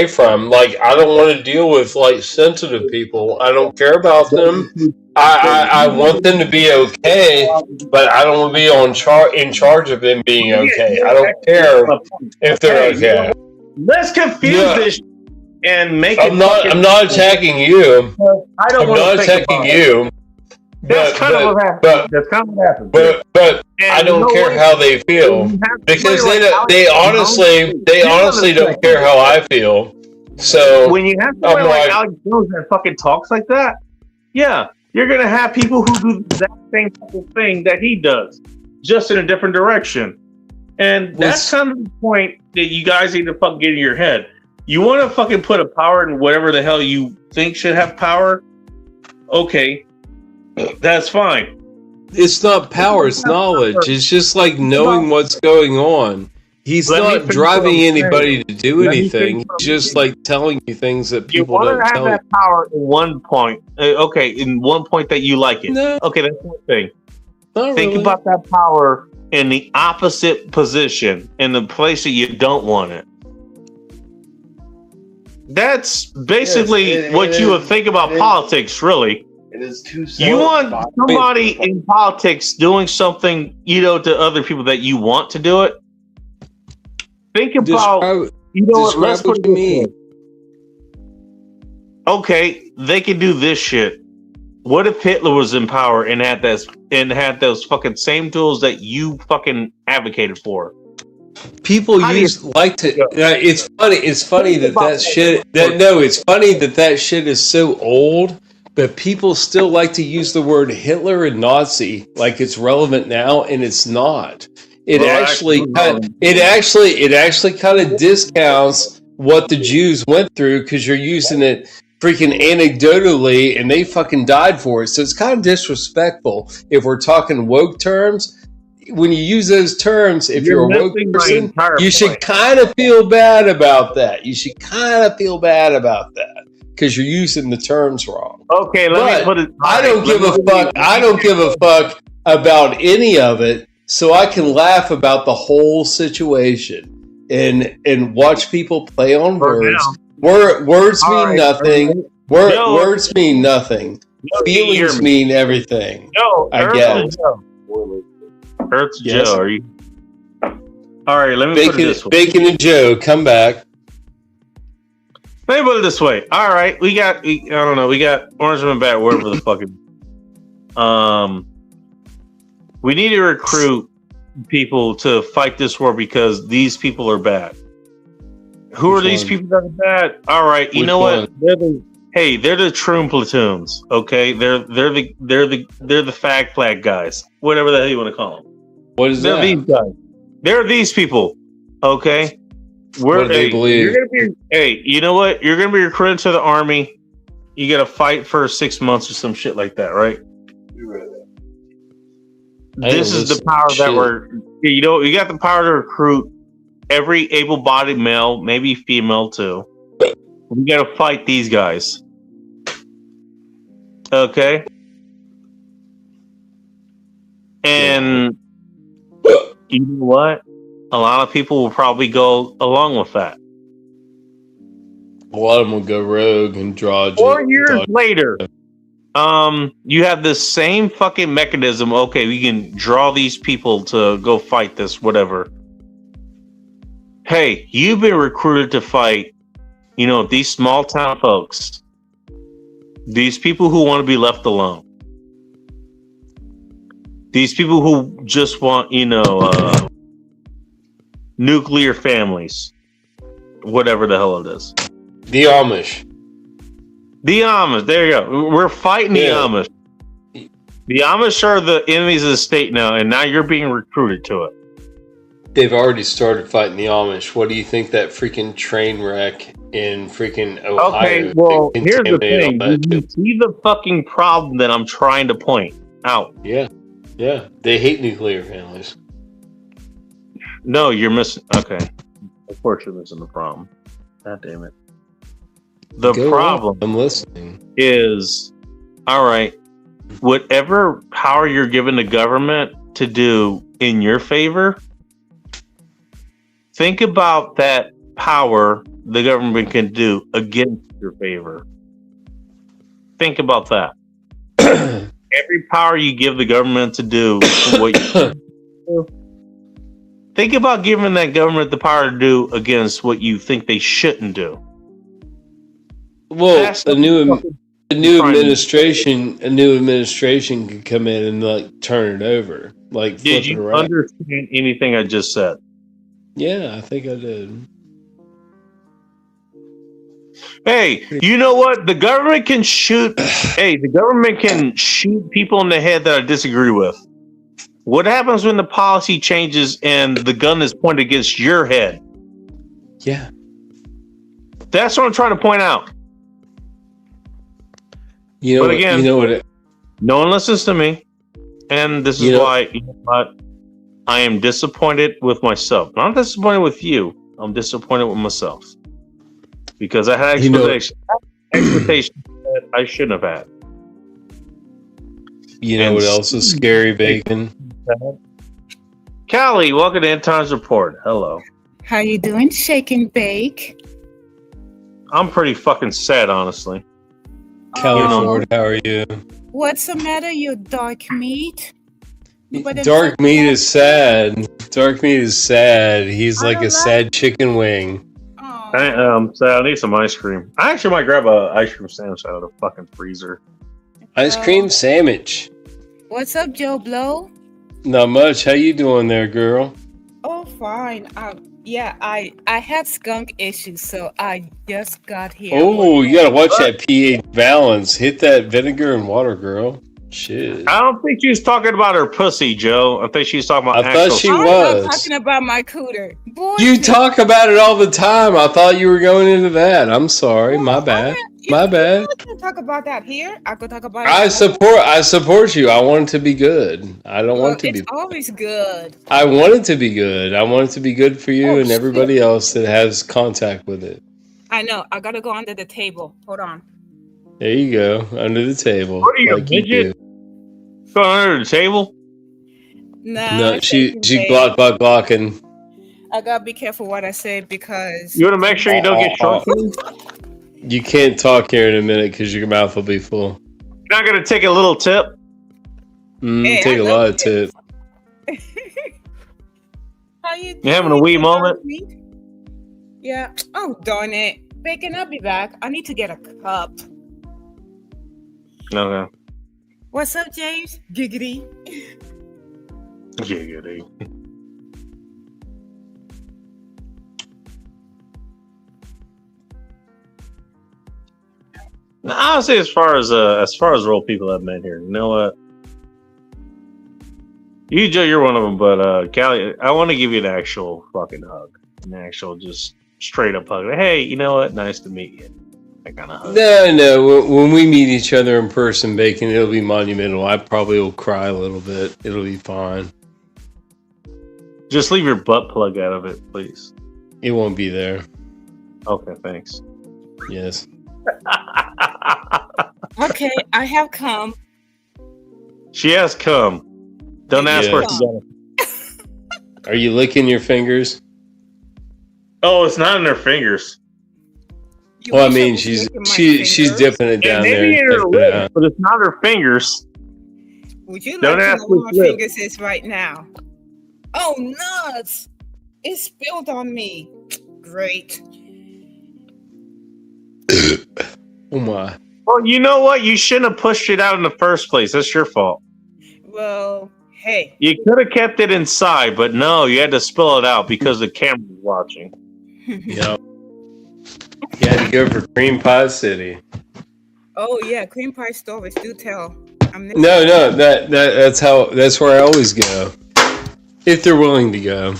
from. Like, I don't want to deal with like sensitive people. I don't care about them. I want them to be okay, but I don't want to be in charge of them being okay. I don't care if they're okay. Let's confuse this and make I'm not attacking you. I'm not attacking you. That's kind of what happened. But I don't care how they feel, because they honestly don't care how I feel. So when you have somebody like Alex Jones that fucking talks like that, yeah, you're gonna have people who do that same type of thing that he does, just in a different direction. And that's kind of the point that you guys need to fucking get in your head. You want to fucking put a power in whatever the hell you think should have power. Okay. That's fine. It's not power, it's knowledge. It's just like knowing what's going on. He's not driving anybody to do anything. He's just like telling you things that people don't tell you. You want to have that power in one point. In one point that you like it. No. Okay, that's one thing. Think about that power in the opposite position, in the place that you don't want it. That's basically what you would think about politics, really. It is too you want somebody in politics doing something, to other people that you want to do it. Think about, let's put it to me. Okay, they can do this shit. What if Hitler was in power and had those fucking same tools that you fucking advocated for? People like to. It's funny. It's funny that shit. It's funny that shit is so old. But people still like to use the word Hitler and Nazi like it's relevant now, and it's not. It actually kind of discounts what the Jews went through, because you're using it freaking anecdotally, and they fucking died for it. So it's kind of disrespectful if we're talking woke terms. When you use those terms, if you're a woke person, you should kind of feel bad about that. You should kind of feel bad about that because you're using the terms wrong. Okay, let me put it. I don't give a fuck. I don't give a fuck about any of it, so I can laugh about the whole situation and watch people play on words. Words mean nothing. Words mean nothing. Feelings mean everything. I guess. Earth's Joe, are you? All right, let me put it this way. Bacon and Joe, come back. Let me put it this way. All right, we got Orangeman Bat, wherever the fuck it is. We need to recruit people to fight this war because these people are bad. Who are these people that are bad? All right, you know what? They're the Troon platoons. Okay, they're the fag flag guys. Whatever the hell you want to call them. What is that? These guys. They're these people. Okay. What do they believe? You're gonna be. You know what? You're gonna be recruited to the army. You got to fight for 6 months or some shit like that, right? This is the power that we're. You got the power to recruit every able-bodied male, maybe female too. We got to fight these guys. Okay. And you know what? A lot of people will probably go along with that. A lot of them will go rogue and draw. 4 years later, you have the same fucking mechanism. Okay, we can draw these people to go fight this, whatever. Hey, you've been recruited to fight, these small town folks. These people who want to be left alone. These people who just want, nuclear families. Whatever the hell it is. The Amish. There you go. We're fighting the Amish. The Amish are the enemies of the state now, and now you're being recruited to it. They've already started fighting the Amish. What do you think that freaking train wreck in freaking Ohio? Okay, well, here's the thing. You see the fucking problem that I'm trying to point out. Yeah. They hate nuclear families. No, you're missing. Okay. Of course you're missing the problem. God damn it. The problem I'm listening. is, all right, whatever power you're given the government to do in your favor, think about that power the government can do against your favor. Think about that. Every power you give the government to do what you do, think about giving that government the power to do against what you think they shouldn't do. Well, a new administration could come in and turn it over, Did you understand anything I just said? Yeah, I think I did. Hey, you know what? The government can shoot. The government can shoot people in the head that I disagree with. What happens when the policy changes and the gun is pointed against your head? Yeah, that's what I'm trying to point out. But again, no one listens to me, and this is why. You know what? I am disappointed with myself. I'm not disappointed with you. I'm disappointed with myself because I had expectations that I shouldn't have had. You know what else is scary, Bacon? Callie, welcome to End Times Report. Hello. How you doing, Shake and Bake? I'm pretty fucking sad, honestly. Callie Ford, how are you? What's the matter, you dark meat? Dark meat is sad. Dark meat is sad. He's like a sad chicken wing. I need some ice cream. I actually might grab a ice cream sandwich out of the fucking freezer. Ice cream sandwich. What's up, Joe Blow? Not much. How you doing there, girl? Oh, fine. I had skunk issues, so I just got here. Oh, you gotta watch that pH balance. Hit that vinegar and water, girl. Shit. I don't think she was talking about her pussy, Joe. I think she was talking about. I thought she was talking about my cooter. Boy, you talk about it all the time. I thought you were going into that. I'm sorry, my bad. My bad. I can talk about that here. I could talk about it. I support you. I want it to be good. I don't want it to It's be. always good. I want it to be good. I want it to be good for you Oh, and shit. everybody else that has contact with it. I know. I gotta go under the table. Hold on. There you go, under the table, What are you, a like you midget? do. Going under the table? Nah, No, she taking blocking. I gotta be careful what I say because You want to make sure you don't get short. You're You can't talk here in a minute because your mouth will be full. not going to take a little tip? Hey, Take I a love lot of tips. how you You having a wee moment? Yeah. Oh darn it. Bacon, I'll be back. I need to get a cup. No. What's up, James? Giggity. Giggity. Honestly, as far as real people I've met here, you know what? You, Joe, you're one of them, but Callie, I want to give you an actual fucking hug, an actual just straight up hug. Hey, you know what? Nice to meet you. That kind of hug. No. When we meet each other in person, Bacon, it'll be monumental. I probably will cry a little bit. It'll be fine. Just leave your butt plug out of it, please. It won't be there. Okay, thanks. Yes. Okay, I have come. She has come. Don't ask where Yes. she's going. Are you licking your fingers? Oh, it's not in her fingers. You Well, I wish mean, was she's licking my she's fingers. dipping it down there. Maybe and in her sniffing it out. lips, but it's not her fingers. Would you Don't like to ask know where my which lip. fingers is right now? Oh, nuts! It spilled on me. Great. Oh my! Well, you know what? You shouldn't have pushed it out in the first place. That's your fault. Well, hey. You could have kept it inside, but no, you had to spill it out because the camera was watching. Yep. You had to go for Cream Pie City. Oh yeah, cream pie stories do tell. No, that's where I always go. If they're willing to go.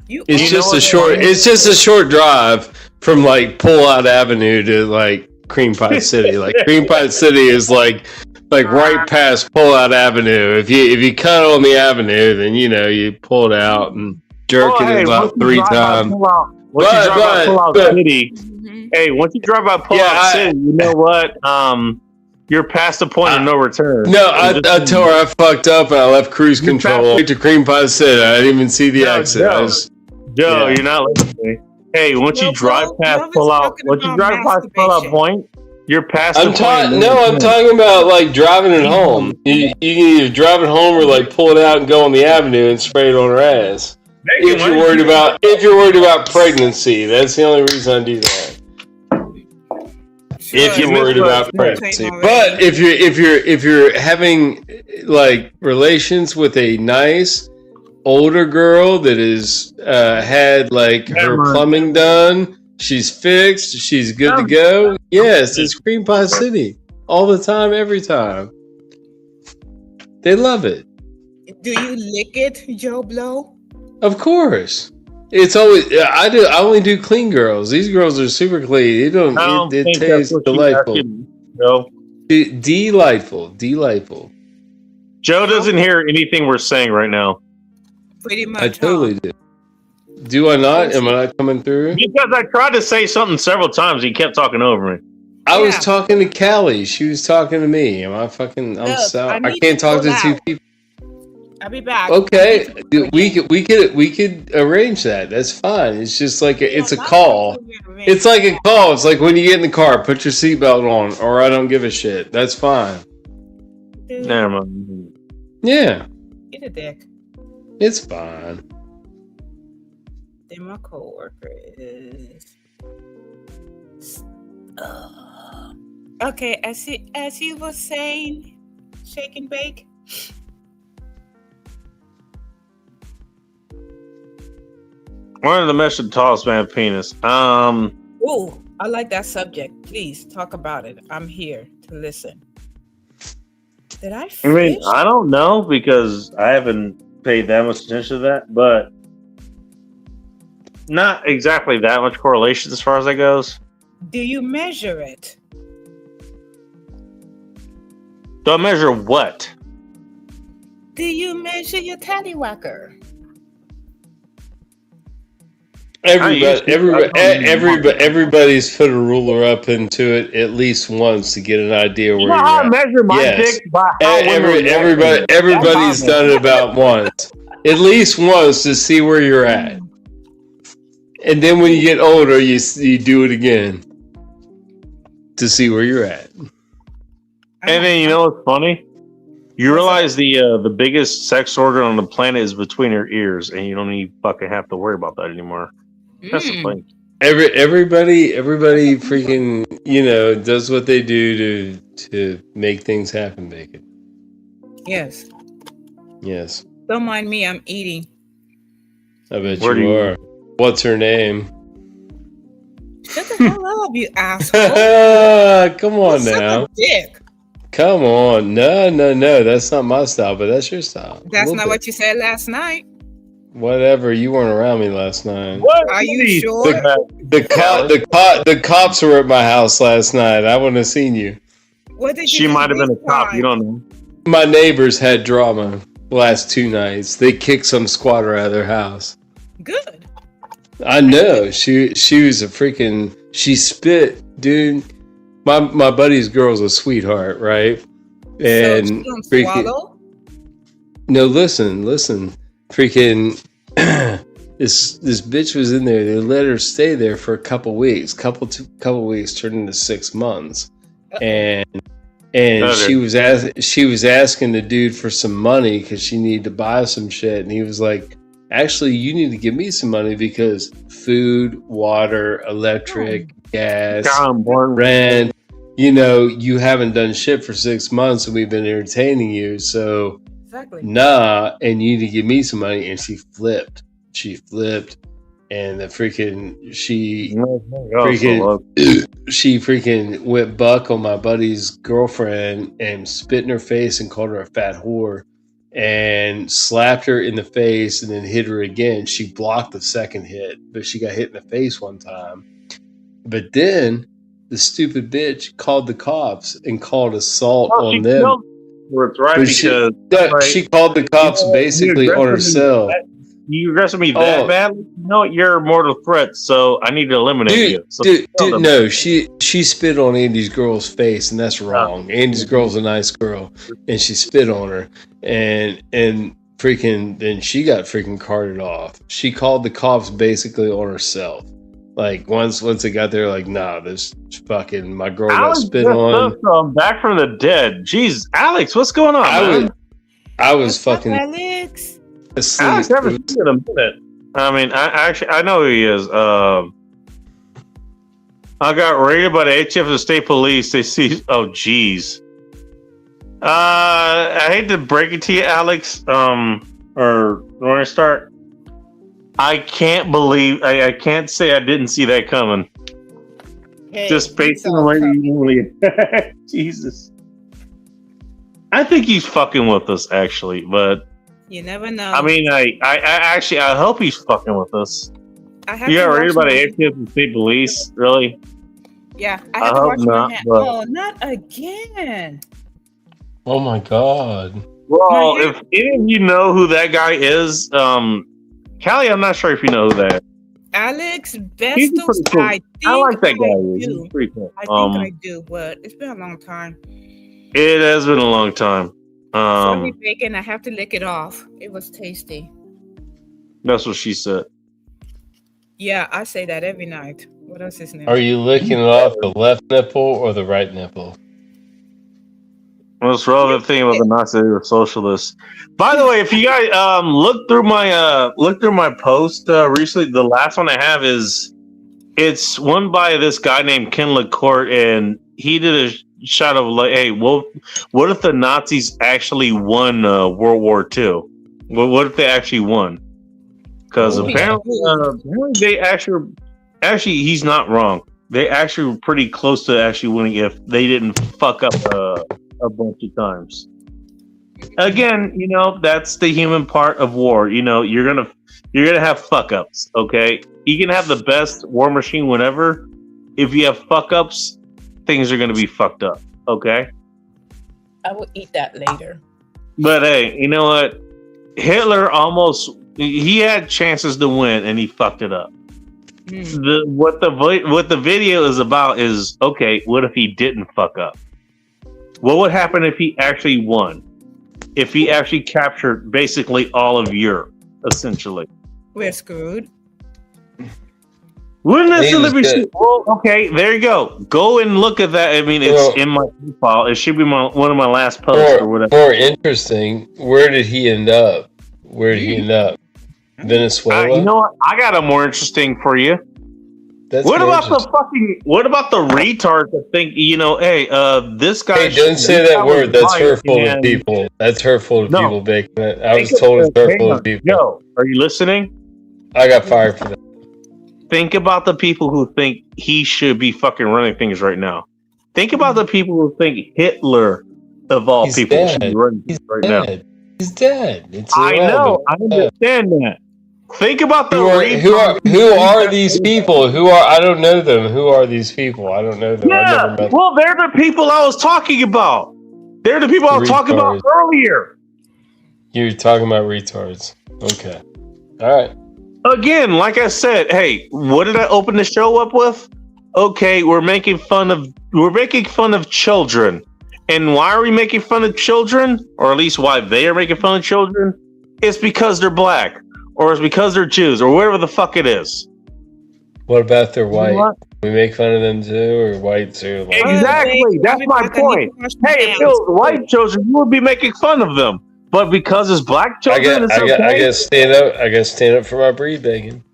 It's just a short drive from like Pull Out Avenue to like Cream Pie City. Like Cream Pie City is like right past Pull Out Avenue. If you cut on the avenue, then you pull it out and jerk it about 3 times. Once you drive by Pull Out City, hey, once you drive by Pull Out City, you know what? You're past the point of no return. No, I told her I fucked up and I left cruise control to Cream Pie City. I didn't even see the exit. Joe, you're not listening. Hey, once you drive past Pull Out, Point, you're past the point. I'm talking about like driving it home. You can either drive it home or like pull it out and go on the avenue and spray it on her ass. If you're worried about pregnancy, that's the only reason I do that. If you're worried about pregnancy, but if you're having like relations with a nice older girl that is had like her plumbing done, she's fixed, she's good to go. Yes, it's Cream Pie City all the time, every time. They love it. Do you lick it, Joe Blow? Of course. It's always I only do clean girls. These girls are super clean. It tastes delightful. No. Delightful. Joe doesn't hear anything we're saying right now. Pretty much. I totally do. Do I not? Am I not coming through? Because I tried to say something several times, he kept talking over me. I was talking to Callie. She was talking to me. Am I fucking? I can't talk to 2 people. I'll be back. Okay, we could arrange that. That's fine. It's just like it's a call. It's like a call. It's like when you get in the car, put your seatbelt on, or I don't give a shit. That's fine. Never mind. Yeah. Get a dick. It's fine. Then my coworker is. Okay, as he was saying, shake and bake. One of the mesh of the tallest man penis. Ooh, I like that subject. Please talk about it. I'm here to listen. Did I fish? I mean, I don't know because I haven't paid that much attention to that, but not exactly that much correlation as far as that goes. Do you measure it? Do I measure what? Do you measure your tallywhacker? Everybody's put a ruler up into it at least once to get an idea where You know you're how I at. measure my Yes. dick by how Everybody's done it about once. At least once to see where you're at. And then when you get older, you do it again to see where you're at. And then you know what's funny? You realize the biggest sex organ on the planet is between your ears, and you don't even fucking have to worry about that anymore. That's the thing. Everybody freaking, does what they do to make things happen, Bacon. Yes. Yes. Don't mind me, I'm eating. I bet you are. What's her name? Shut the hell up, you asshole. Come on now. Suck a dick. Come on. No. That's not my style, but that's your style. That's not what you said last night. Whatever. You weren't around me last night. What? Are you sure? The cops were at my house last night. I wouldn't have seen you. What did she might have been a cop. You don't know. My neighbors had drama last 2 nights. They kicked some squatter out of their house. Good. I know. She was a freaking. She spit, dude. My buddy's girl's a sweetheart, right? And so she don't freaking. Swallow? No, listen. Freaking. This bitch was in there. They let her stay there for a couple weeks. Couple weeks turned into 6 months, and she was asking the dude for some money because she needed to buy some shit, and he was like, "Actually, you need to give me some money because food, water, electric, gas, rent. You haven't done shit for 6 months, and we've been entertaining you. So, nah, and you need to give me some money." And she flipped, and the freaking she freaking went buck on my buddy's girlfriend and spit in her face and called her a fat whore. And slapped her in the face and then hit her again. She blocked the second hit, but she got hit in the face one time. But then the stupid bitch called the cops and called assault on them. She called the cops basically on herself. You aggressed me that badly? No, you're a mortal threat, so I need to eliminate you. So no, she spit on Andy's girl's face, and that's wrong. Andy's girl's a nice girl, and she spit on her, and freaking then she got freaking carted off. She called the cops basically on herself. Like once they got there, like, nah, this fucking my girl got spit on. Back from the dead. Jeez, Alex, what's going on? I was fucking Alex. asleep. Alex, never seen him in a minute. I mean, I know who he is. I got raided by the HF State Police. They see. Oh, jeez. I hate to break it to you, Alex. Or when I start, I can't believe. I can't say I didn't see that coming. Hey, just based on the way you normally attack. Jesus. I think he's fucking with us, actually, but you never know. I mean, I actually hope he's fucking with us. You got raided by the HF State Police, really? Yeah, I have to hope watch not. my hand. But... Oh, not again! Oh my god! Well, if any of you know who that guy is, Callie, I'm not sure if you know who that is. Alex He's Bestos. cool. I like that guy. do. He's pretty cool. I think I do, but it's been a long time. It has been a long time. Sorry, bacon. I have to lick it off. It was tasty. That's what she said. Yeah, I say that every night. What else is new? Are you licking it off the left nipple or the right nipple? Most relevant thing about the Nazi or socialists. By the way, if you guys look through my post recently, the last one I have it's one by this guy named Ken LaCourte, and he did a shot of like, hey, what if the Nazis actually won World War II? What if they actually won? Because apparently they actually he's not wrong. They actually were pretty close to actually winning if they didn't fuck up a bunch of times. Again, that's the human part of war. You're gonna have fuck ups. Okay, you can have the best war machine whenever. If you have fuck ups, things are gonna be fucked up. Okay. I will eat that later. But hey, you know what? Hitler he had chances to win and he fucked it up. What the video is about is, okay, what if he didn't fuck up? What would happen if he actually won? If he actually captured basically all of Europe, essentially. We're screwed. Wouldn't necessarily be. Well, okay, there you go. Go and look at that. I mean, it's in my profile. It should be one of my last posts or whatever. More interesting, where did he end up? Venezuela? You know what? I got a more interesting for you. What about the retards that think, hey, this guy... Hey, don't say that word. That's hurtful to people. That's hurtful to people, Bacon. I was told it's hurtful to people. Yo, are you listening? I got fired for that. Think about the people who think he should be fucking running things right now. Think about the people who think Hitler, of all people, should be running things right now. He's dead. I know. I understand that. Think about who are these people? I don't know them. Who are these people? I don't know them. Yeah, I've never met them. Well, they're the people I was talking about. They're the people I was talking about earlier. You're talking about retards. Okay. All right. Again, like I said, hey, what did I open the show up with? Okay, we're making fun of children. And why are we making fun of children? Or at least why they are making fun of children? It's because they're black. Or it's because they're Jews, or whatever the fuck it is. What about they're white? We make fun of them too, or whites too? Exactly, that's my point. Hey, if it was white children, you would be making fun of them. But because it's black children, I gotta stand up. I gotta stand up for my breed, Bacon.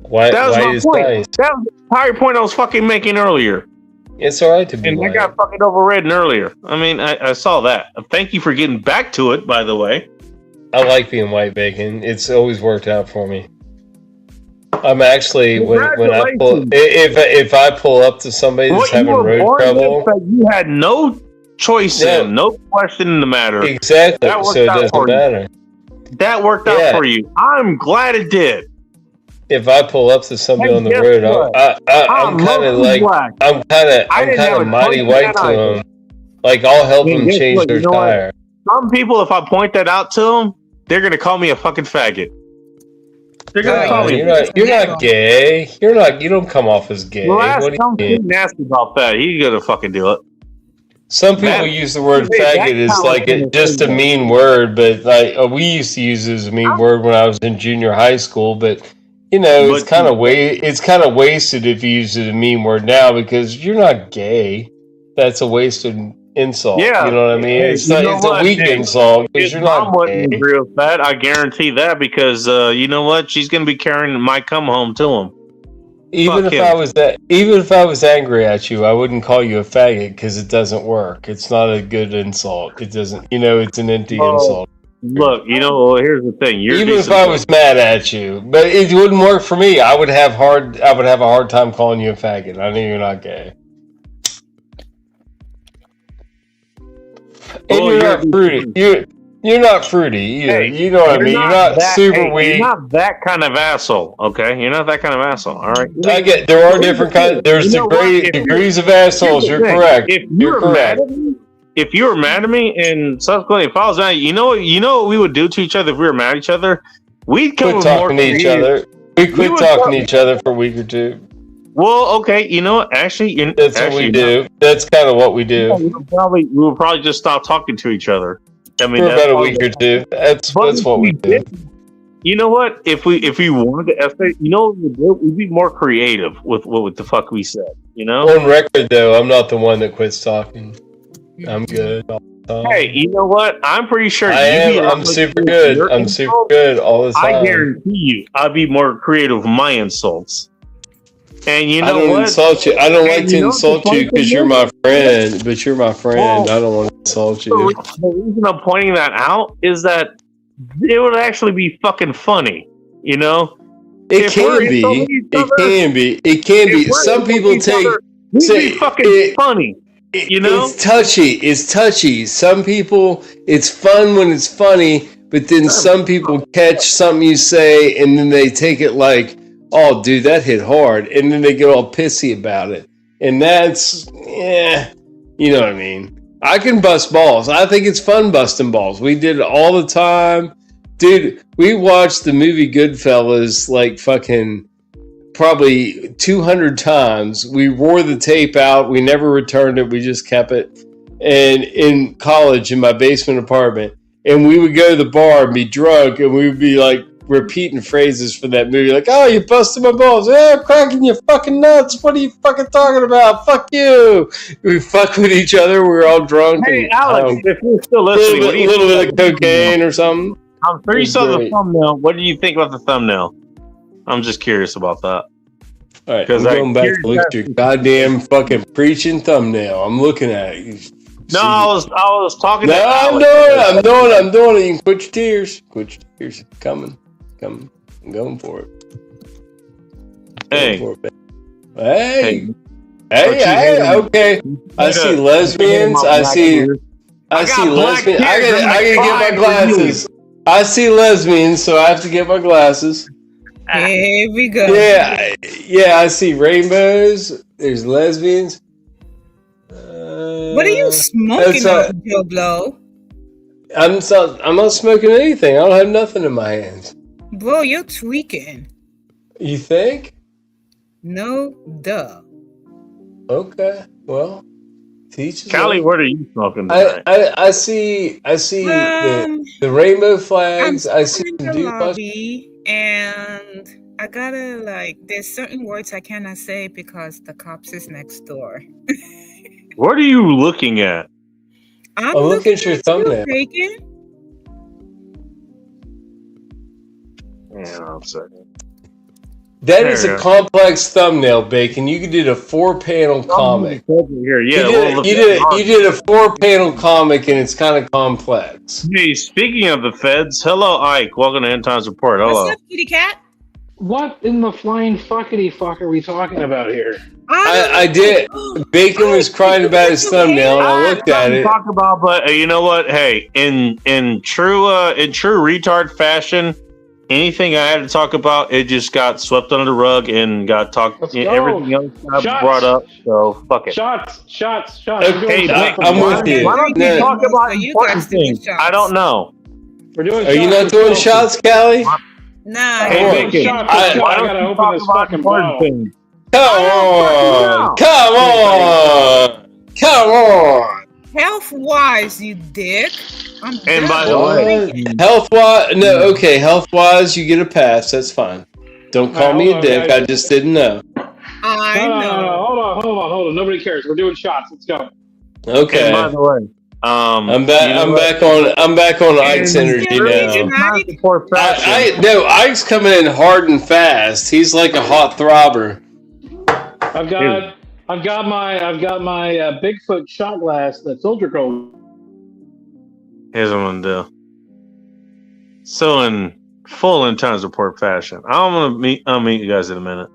White is nice. That was the entire point I was fucking making earlier. It's all right to be white. I got fucking overridden earlier. I mean, I saw that. Thank you for getting back to it, by the way. I like being white, Bacon. It's always worked out for me. I'm actually when I pull if I pull up to somebody that's having road trouble, you had no choice in, no question in the matter. Exactly. So it doesn't matter. That worked out for you. I'm glad it did. If I pull up to somebody on the road, I'm kind of mighty white to them. Like I'll help them change their tire. Some people, if I point that out to them, they're gonna call me a fucking faggot. They're gonna call me. You're not gay. You don't come off as gay. Well, ask something nasty about that. He's gonna fucking do it. Some people use the word faggot as like just a mean word, but like we used to use it as a mean word when I was in junior high school. But it's kind of wasted if you use it as a mean word now because you're not gay. That's a wasted insult. Yeah, you know what I mean? It's a weak insult because you're not gay. Agree with that. I guarantee that because you know what? She's gonna be carrying my come home to him. Even if I was angry at you, I wouldn't call you a faggot because it doesn't work. It's not a good insult. It doesn't. It's an empty insult. Look, here's the thing. Even if I was mad at you, but it wouldn't work for me. I would have a hard time calling you a faggot. I know you're not gay. And you're not fruity. You're not fruity either. Hey, you know what I mean? You're not super weak. You're not that kind of asshole, okay? You're not that kind of asshole, all right? I get there are different kinds. There's degrees of assholes. You're correct. If you were mad at me and subsequently if I was mad, you know what we would do to each other if we were mad at each other? We'd come quit talking to each other. We quit talking to each other for a week or two. Well, okay, you know what? Actually, that's what we do. That's kind of what we do. We would probably just stop talking to each other. I mean, for about a week or two. That's what we do. You know what? If we wanted to escalate, what we do? We'd be more creative with what the fuck we said. On record, though, I'm not the one that quits talking. I'm good all the time. Hey, you know what? I'm pretty sure I'm super good. I'm super good all the time. I guarantee you, I'll be more creative with my insults. And I don't insult you. I don't like to insult you because you're my friend, but you're my friend. Well, I don't want to insult you. The reason I'm pointing that out is that it would actually be fucking funny, It can be. It can be. Some people say fucking funny. It's touchy. Some people, it's fun when it's funny, but then some people catch something you say and then they take it like, oh, dude, that hit hard. And then they get all pissy about it. And that's, you know what I mean. I can bust balls. I think it's fun busting balls. We did it all the time. Dude, we watched the movie Goodfellas like fucking probably 200 times. We wore the tape out. We never returned it. We just kept it. And in college, in my basement apartment, and we would go to the bar and be drunk, and we would be like repeating phrases from that movie, like, "Oh, you busted my balls! Yeah, cracking your fucking nuts! What are you fucking talking about? Fuck you!" We fuck with each other. We were all drunk. Hey, and, Alex, if you're still listening, what do a you little think bit of cocaine or something. I'm sure you saw the Great. thumbnail. What do you think about the thumbnail? I'm just curious about that. All right, I'm 'Cause I- going back to look at your goddamn fucking preaching thumbnail. I'm looking at it. You No, see- I was talking No, to I'm Alex. doing it. You can quit your tears. Quit your tears. Coming. I'm going for it. Hey, Going for it, hey, Don't you hate him? okay. I see lesbians. I see lesbians. I gotta get my glasses. I see lesbians, so I have to get my glasses. Here we go. Yeah. I see rainbows. There's lesbians. What are you smoking over, Joe Blow? I'm not smoking anything. I don't have nothing in my hands. Bro, you're tweaking. You think? No, duh. Okay. Well, teach us. Callie, what are you smoking tonight? I see the rainbow flags. I see in some the dude lobby, and I gotta there's certain words I cannot say because the cops is next door. What are you looking at? I'm looking at your thumbnail. Bacon. Hang on a second. That There is you a go. complex thumbnail, Bacon. You did a 4-panel comic. Here, yeah. You did a 4-panel comic, and it's kind of complex. Hey, speaking of the feds, hello, Ike. Welcome to End Times Report. Hello. What's up, kitty cat? What in the flying fuckity fuck are we talking about here? I did. Bacon was crying about his thumbnail, and I looked at it. Talk about, but you know what? Hey, in true retard fashion, anything I had to talk about, it just got swept under the rug and got talked. Let's go. Everything else got Shots. brought up. So fuck it. Shots. Okay, Hey, I'm with you. Why don't you No. talk about So you important guys doing things? shots. I don't know. We're doing Are you shots. not doing shots, Callie? Nah. Hey, on. Bacon, Shots. why I don't gotta you open talk this about fucking important bottle. things? Come on! Health-wise, you dick. I'm And by the done. way, Health-wise, no, okay, health-wise, you get a pass. That's fine. Don't call me a dick. I just didn't know. I No. know. Hold on. Nobody cares. We're doing shots. Let's go. Okay, and by the way, I'm back. you know I'm back on Ike's energy now. No, Ike's coming in hard and fast. He's like a hot throbber. I've got my Bigfoot shot glass that's ultra cold. Here's what I'm gonna do. So in full End Times Report fashion, I'll meet you guys in a minute.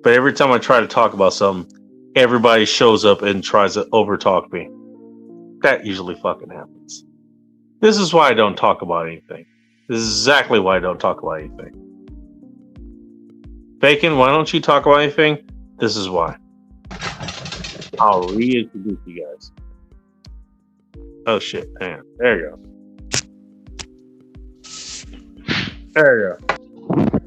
But every time I try to talk about something, everybody shows up and tries to overtalk me. That usually fucking happens. This is why I don't talk about anything. This is exactly why I don't talk about anything. Bacon, why don't you talk about anything? This is why. I'll reintroduce you guys. Oh shit, man. There you go. There you go.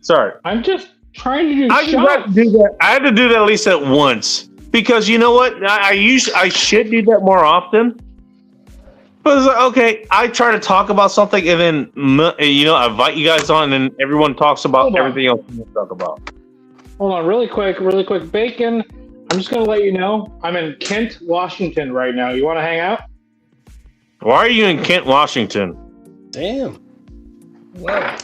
Sorry. I'm just trying to do I shots. had to do that. I had to do that at least at once because you know what? I should do that more often. But it's like, okay, I try to talk about something and then I invite you guys on and everyone talks about everything else we talk about. Hold on, really quick, Bacon. I'm just gonna let you know I'm in Kent, Washington right now. You want to hang out? Why are you in Kent, Washington? Damn. Whoa.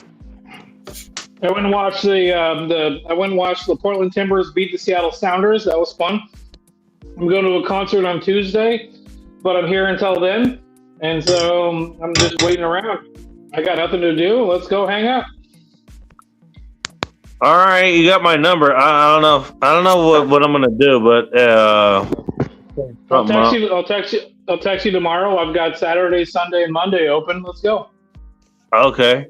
I went and watched the Portland Timbers beat the Seattle Sounders. That was fun. I'm going to a concert on Tuesday, but I'm here until then, and so I'm just waiting around. I got nothing to do. Let's go hang out. All right, you got my number. I don't know what I'm gonna do, but I'll text you tomorrow. I've got Saturday, Sunday, and Monday open. Let's go. Okay.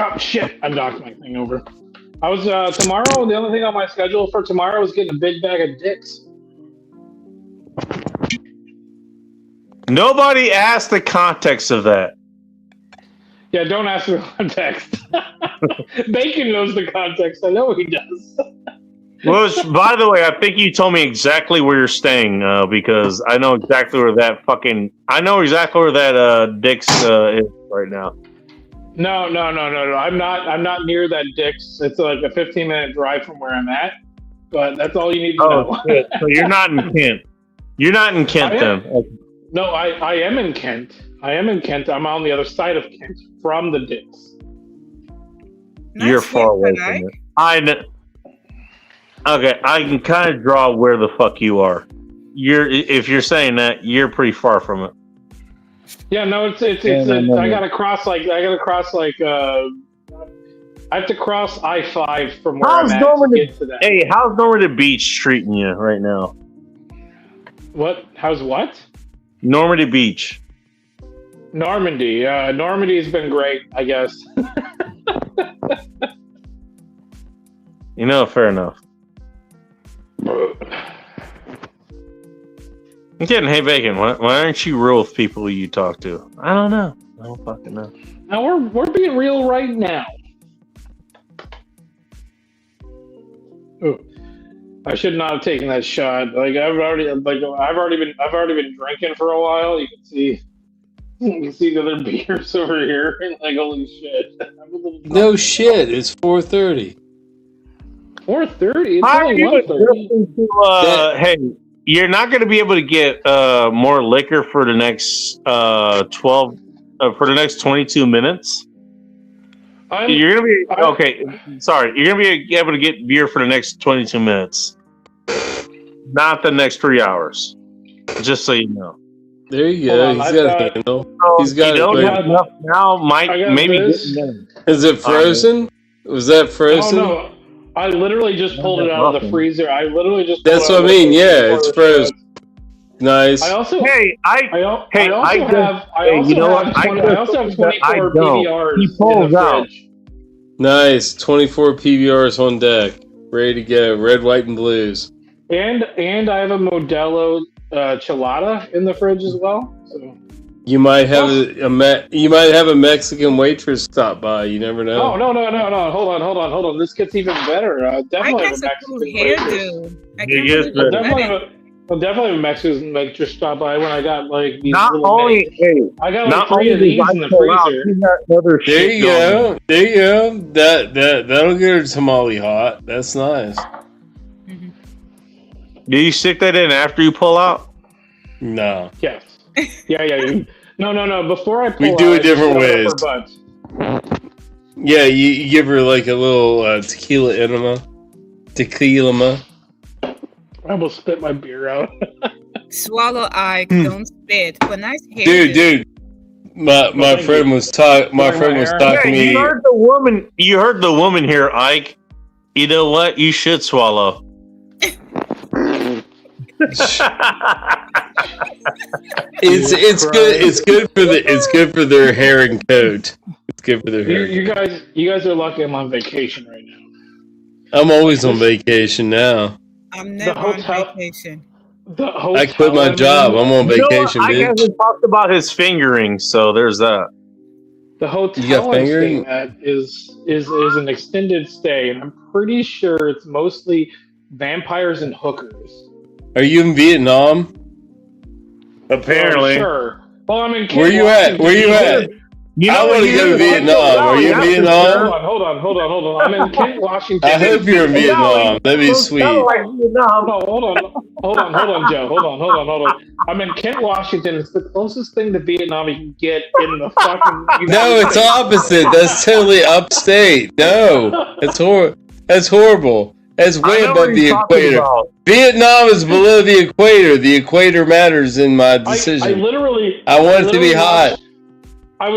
Oh shit! I knocked my thing over. I was tomorrow. The only thing on my schedule for tomorrow is getting a big bag of dicks. Nobody asked the context of that. Yeah, don't ask for context. Bacon knows the context. I know he does. Well, by the way, I think you told me exactly where you're staying because I know exactly where that Dick's is right now. No. I'm not near that Dick's. It's like a 15-minute drive from where I'm at. But that's all you need to know. Shit. So you're not in Kent. You're not in Kent then. No, I am in Kent. I'm on the other side of Kent from the Dick's. You're far away from it. I know. Okay, I can kind of draw where the fuck you are. If you're saying that, you're pretty far from it. Yeah, no, it's I gotta cross I have to cross I-5 from where I'm at to get to that. Hey, how's Normandy Beach treating you right now? What? How's what? Normandy Beach. Normandy. Normandy's been great, I guess. Fair enough. Again, hey Bacon, why aren't you real with people you talk to? I don't know. I don't fucking know. Now we're being real right now. Ooh, I should not have taken that shot. Like I've already been drinking for a while. You can see the other beers over here. Like holy shit! No shit. It's 4:30. 4:30. It's only 1:30. Hey, you're not going to be able to get more liquor for the next 22 minutes. You're going to be okay. Sorry, you're going to be able to get beer for the next 22 minutes, not the next 3 hours. Just so you know. There you go. He's got a handle. He's got it. Enough now. Maybe. Is it frozen? Was that frozen? Oh, no. I literally just pulled it out of the freezer. That's what I mean. Yeah, it's frozen. Nice. I also have 24 PBRs he pulls in the out. fridge. Nice. 24 PBRs on deck. Ready to go. Red, white, and blues. And I have a Modelo Chilada in the fridge as well. So. You might have a Mexican waitress stop by. You never know. No. Hold on. This gets even better. Definitely have a Mexican waitress. Definitely have a Mexican waitress stop by when I got like these not only I got like 3 of these in the freezer. There you go. That'll get her tamale hot. That's nice. Do you stick that in after you pull out? No. Yes. Yeah. No. Before I pull we do it different ways. Yeah, you give her like a little tequila enema. I almost spit my beer out. Swallow, Ike. Don't spit. But nice hair. Dude. My friend was talking. My friend was talking to me. You heard the woman here, Ike. You know what? You should swallow. It's good for their hair and coat. It's good for their hair. You guys are lucky I'm on vacation right now. I'm always on vacation now. I'm never on vacation. I quit my job. I'm on vacation. I haven't talked about his fingering, so there's that. The hotel I'm staying at is an extended stay, and I'm pretty sure it's mostly vampires and hookers. Are you in Vietnam? Apparently. Sure. Well, I'm in Where you at? I want to go to Vietnam. Are you in Vietnam? Hold on. I'm in Kent, Washington. I hope you're in Vietnam. That'd be sweet. Hold on, Joe. Hold on. I'm in Kent, Washington. It's the closest thing to Vietnam you can get in the fucking No, it's opposite. That's totally upstate. No. That's horrible. That's way above the equator. Vietnam is below the equator. The equator matters in my decision. I want it to be hot. I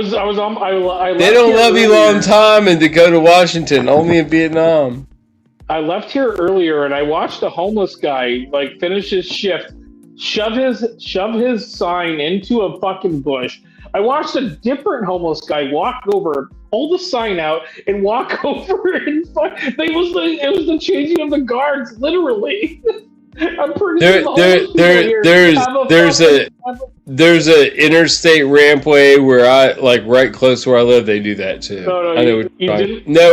They don't love you long time and to go to Washington, only in Vietnam. I left here earlier and I watched a homeless guy like finish his shift, shove his sign into a fucking bush. I watched a different homeless guy walk over, pull the sign out, and walk over and it was the changing of the guards, literally. I'm pretty there's a interstate rampway where I like right close to where I live. They do that too.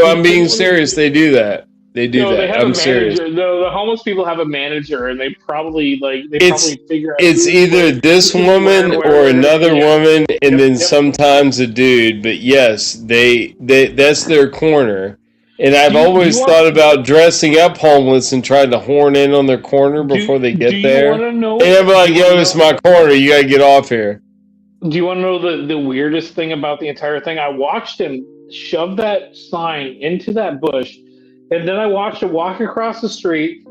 I'm being serious. They do that. They do that. They have I'm serious. No, the homeless people have a manager, and they probably figure out. It's either this woman or another woman, and then sometimes a dude. But yes, they that's their corner. And I've always thought about dressing up homeless and trying to horn in on their corner before they get there. And I'm like, yo, it's my corner. You gotta get off here. Do you want to know the weirdest thing about the entire thing? I watched him shove that sign into that bush. And then I watched him walk across the street,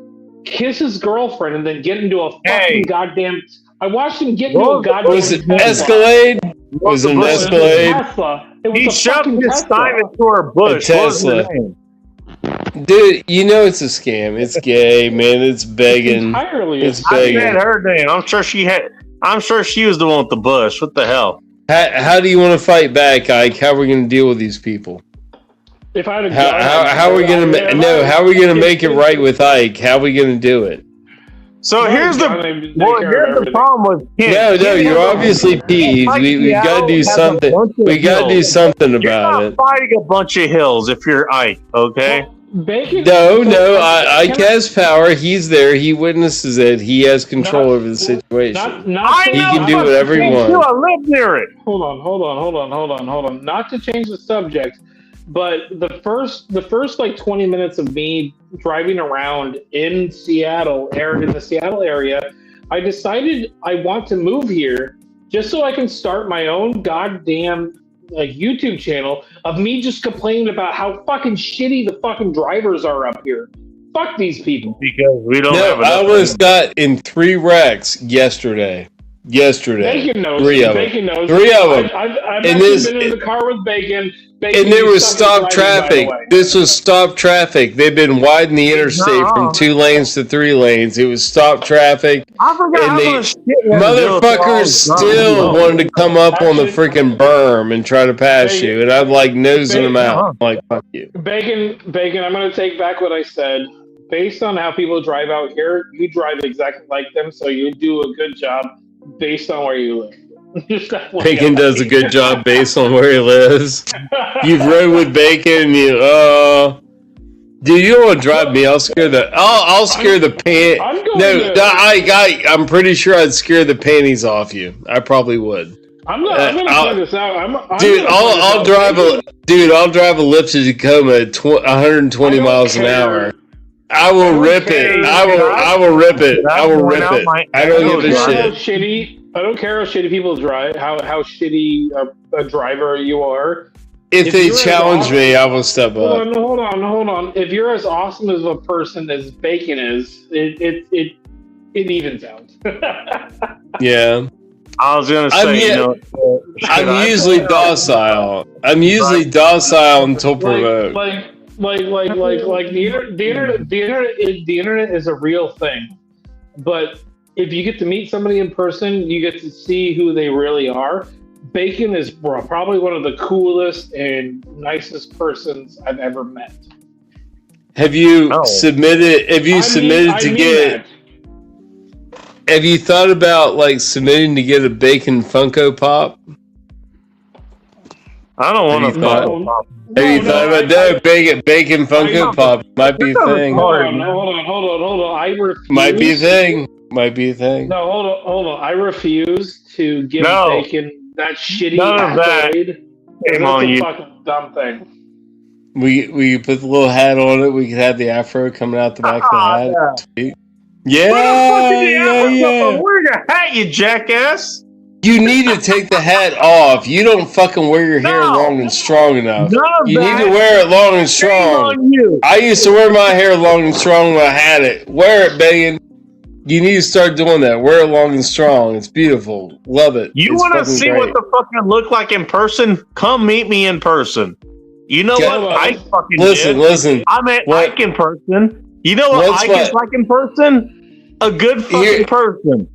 kiss his girlfriend, and then get into a fucking goddamn. I watched him get into a goddamn. Was it Escalade? Was it an Escalade? He shoved his sign into her bush. A Tesla. Dude, you know it's a scam. It's gay, man. It's begging. It's begging. I said her name. I'm sure she was the one with the bush. What the hell? How do you want to fight back, Ike? How are we going to deal with these people? If I had how are we gonna make it right with Ike? How are we gonna do it? So here's the problem with Kent. No, you're obviously peeved. We've got to do something. We got to do something about it. You're not fighting a bunch of hills if you're Ike, okay? Ike has power. He's there. He witnesses it. He has control over the situation. He can do whatever he wants. I live near it. Hold on. Not to change the subject. But the first like 20 minutes of me driving around in Seattle, in the Seattle area, I decided I want to move here just so I can start my own goddamn like YouTube channel of me just complaining about how fucking shitty the fucking drivers are up here. Fuck these people. Because we don't have enough. I was got in 3 wrecks yesterday. Bacon knows. Three of them. I've actually been in the car with Bacon. And there was stop traffic. This was stop traffic. They've been widening the interstate from 2 lanes to 3 lanes. It was stop traffic. I forgot and motherfuckers still wanted to come up on the freaking berm and try to pass you. And I'm like nosing them out. I'm like, fuck you. Bacon, I'm going to take back what I said. Based on how people drive out here, you drive exactly like them, so you do a good job based on where you live. Bacon does a good job based on where he lives. You've rode with Bacon, dude, you don't want to drive me. I'll scare I'll scare the I'm pretty sure I'd scare the panties off you. I probably would. I'm gonna play this out. I'll drive a lift to Tacoma at 120 miles an hour. I will rip it. I will rip it. I don't give a shit. I don't care how shitty people drive, how shitty a driver you are. If they challenge me, I will step up. Hold on. If you're as awesome as a person as Bacon is, it evens out. Yeah. I was gonna say, I'm usually docile. I'm usually docile until provoked. The internet is a real thing, but if you get to meet somebody in person, you get to see who they really are. Bacon is probably one of the coolest and nicest persons I've ever met. Have you submitted? Have you submitted to get? Have you thought about like submitting to get a Bacon Funko Pop? I don't want to Funko Pop. Have you thought about that? Bacon Funko Pop might be a thing. Hold on. I refuse. Might be a thing. No, hold on. I refuse to give Bacon that shitty accolade. Shame on you. Fucking dumb thing. We put the little hat on it. We could have the afro coming out the back of the hat. Yeah. Wear your hat, you jackass. You need to take the hat off. You don't fucking wear your hair long and strong enough. You need to wear it long and strong. I used to wear my hair long and strong when I had it. Wear it, Bacon. You need to start doing that. Wear it long and strong. It's beautiful. Love it. You want to see what the fucking look like in person? Come meet me in person. You know what I fucking Listen. I met Ike in person. You know what Ike is like in person? A good fucking person.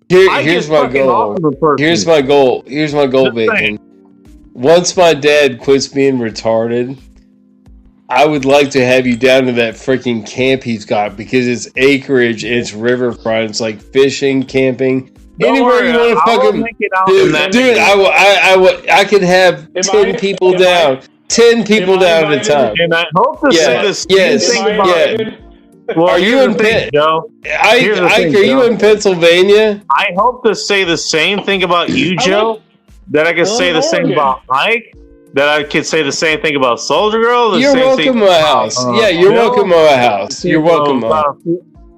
Here's my goal. Here's my goal, Bacon. once my dad quits being retarded, I would like to have you down to that freaking camp he's got because it's acreage, it's riverfront, it's like fishing, camping, anywhere you want to fucking. Dude, I could have 10 people down. 10 people down at a time. And I hope to say this. Well, are you in Joe? Are you in Pennsylvania? I hope to say the same thing about you, Joe. That I can say the same about Mike. That I could say the same thing about Soldier Girl. You're welcome to my house. You're welcome to my house. You're welcome.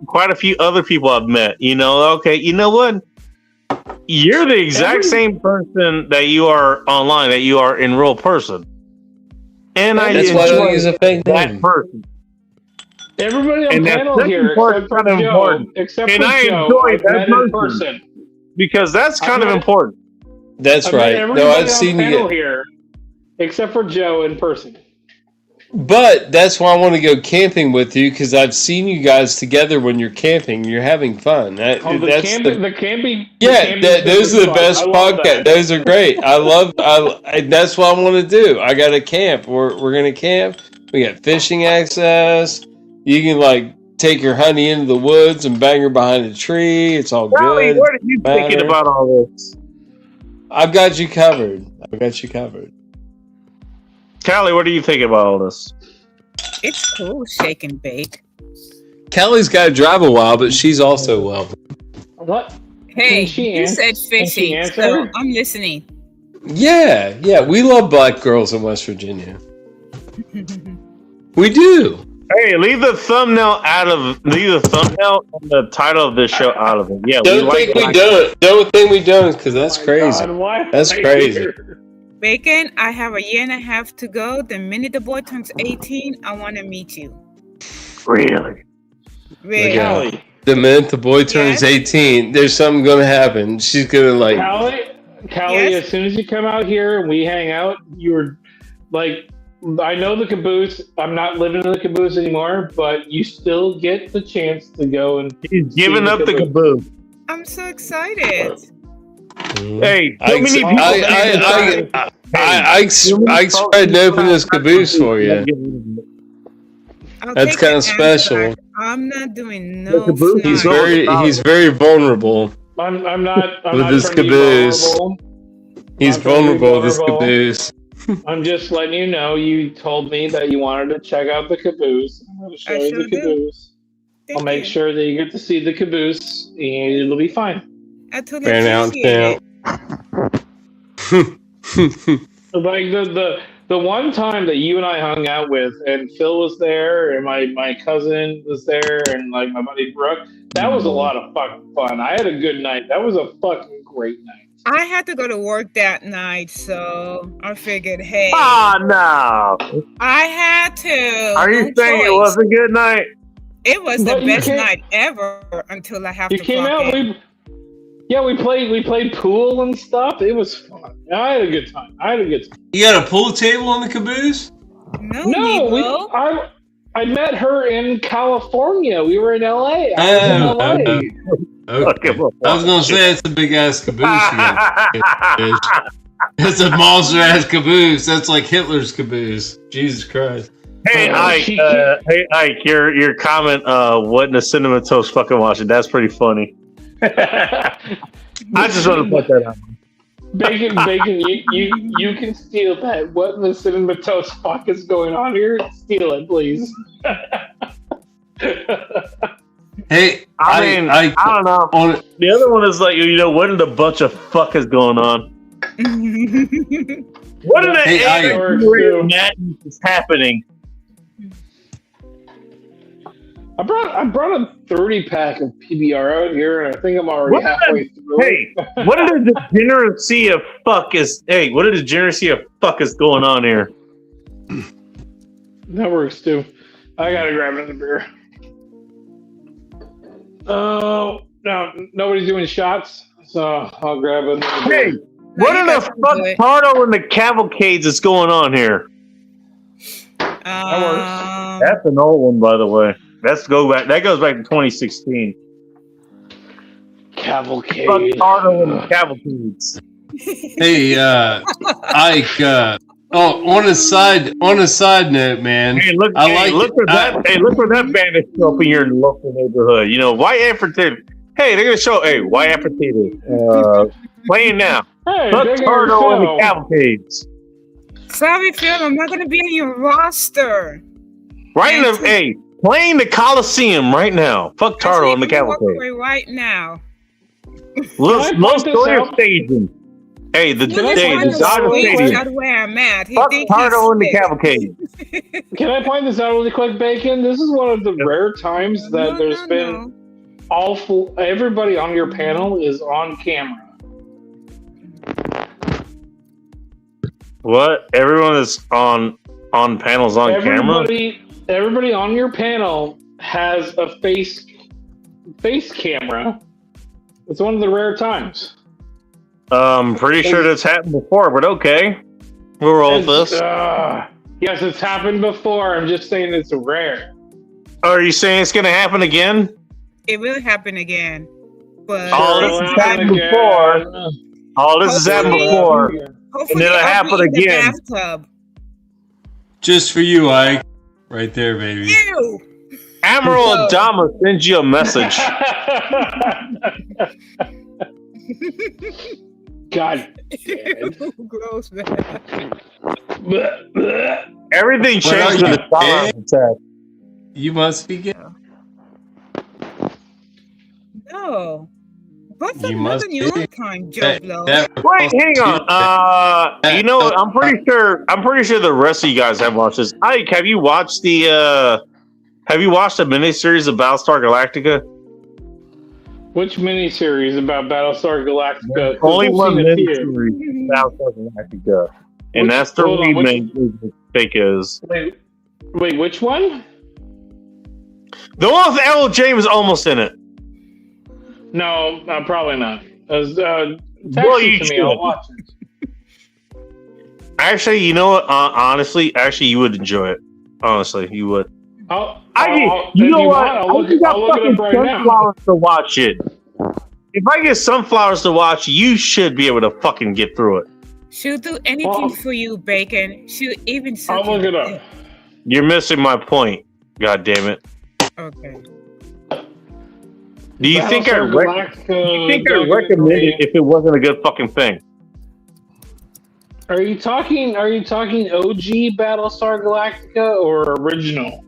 Quite a few other people I've met. You know, okay, you know what? You're the exact same person that you are online, that you are in real person. And I enjoy that person. Everybody on the panel here, except for Joe, I've met in person. Because that's kind of important. That's right. No, I've seen you here, except for Joe in person. But that's why I want to go camping with you because I've seen you guys together when you're camping. You're having fun. The camping. Yeah, those are the best podcasts. Those are great. That's what I want to do. I got a camp. We're gonna camp. We got fishing access. You can like take your honey into the woods and bang her behind a tree. It's all good. What are you thinking about all this? I've got you covered. Callie, what are you thinking about all this? It's cool, shake and bake. Callie's got to drive a while, but she's also welcome. What? Hey, you said fishing, so I'm listening. Yeah, we love black girls in West Virginia. We do. Hey, leave the thumbnail and the title of this show out of it. Yeah, Don't think we don't, because that's crazy. That's crazy. Bacon, I have a year and a half to go. The minute the boy turns 18, I want to meet you. Really? Callie. The minute the boy turns 18, there's something going to happen. She's going to like... Callie, as soon as you come out here and we hang out, you're like... I know the caboose. I'm not living in the caboose anymore, but you still get the chance to go and... He's giving up the caboose. I'm so excited. Hey, I spread open this caboose for you. That's kind of special. I'm not doing no. He's very vulnerable. I'm not with this caboose. He's vulnerable with this caboose. I'm just letting you know. You told me that you wanted to check out the caboose. I'm going to show you the caboose. I'll make sure that you get to see the caboose, and it'll be fine. I totally appreciate it. Like the one time that you and I hung out with, and Phil was there, and my cousin was there, and like my buddy Brooke, that was a lot of fucking fun. I had a good night. That was a fucking great night. I had to go to work that night, so I figured, hey. No. I had to. Are you saying it was a good night? It was the best night ever until I have to came out. We played pool and stuff. It was fun. I had a good time. You got a pool table in the caboose? No. I met her in California. We were in LA. Okay. I was gonna say it's a big ass caboose. It's a monster ass caboose. That's like Hitler's caboose. Jesus Christ. Hey Ike, your comment wasn't a Cinnamon Toast fucking watching. That's pretty funny. I just want to put that out. Bacon, you can steal that. What in the Cinnamon Toast fuck is going on here? Steal it, please. Hey, I don't know. The other one is like, what in the bunch of fuck is going on? What in the madness is happening? I brought a 30-pack of PBR out here, and I think I'm already halfway through. Hey, what a degeneracy of fuck is going on here? That works too. I gotta grab another beer. Oh, no, nobody's doing shots, so I'll grab another beer. Hey, what in the fuck Pardo and the Cavalcades is going on here? That works. That's an old one, by the way. That goes back to 2016. Cavalcade. Fuck Pardo and the Cavalcades. Hey, Ike. On a side note, man. Hey, look for that. Hey, look for that bandit show up in your local neighborhood. You know, white amphitheater. Hey, they're gonna show. Hey, white amphitheater. Playing now. Hey, Look, Turtle and the Cavalcades. Sorry, Phil, I'm not going to be on your roster. Right in the playing the Coliseum right now. Fuck Turtle and the Cavalcade. Right now. Let's go to staging. Hey, the Dodger Stadium. That's where I'm at. Fuck Turtle and the Cavalcade. Can I point this out really quick, Bacon? This is one of the rare times that there's been everybody on your panel is on camera. What? Everyone is on panels on camera? Everybody on your panel has a face camera. It's one of the rare times. Pretty sure that's happened before, but okay. We'll roll with this. Yes, it's happened before. I'm just saying it's rare. Are you saying it's going to happen again? It will happen again. But this has happened before. This has happened before. And it'll happen again. Just for you, Ike. Right there, baby. You! Admiral Adama sends you a message. God. Gross, man. Everything changed when the Chillrens attack. You must be gay. No. What's another New York time joke, though? Wait, hang on. You know what? I'm pretty sure the rest of you guys have watched this. Ike, have you watched the miniseries of Battlestar Galactica? Which miniseries about Battlestar Galactica? Only one miniseries, Battlestar Galactica, and that's the remake. Fake is. Wait, which one? The one with L. James almost in it. No, probably not. Well, you should. I'll watch it. Actually, you know what? Honestly, you would enjoy it. Honestly, you would. You know what? I'll look it up right now. To watch it. If I get sunflowers to watch, you should be able to fucking get through it. She'll do anything for you, Bacon. She'll even. I'll look it up. You're missing my point. God damn it. Okay. Do you think I'd recommend it if it wasn't a good fucking thing? Are you talking OG Battlestar Galactica or original?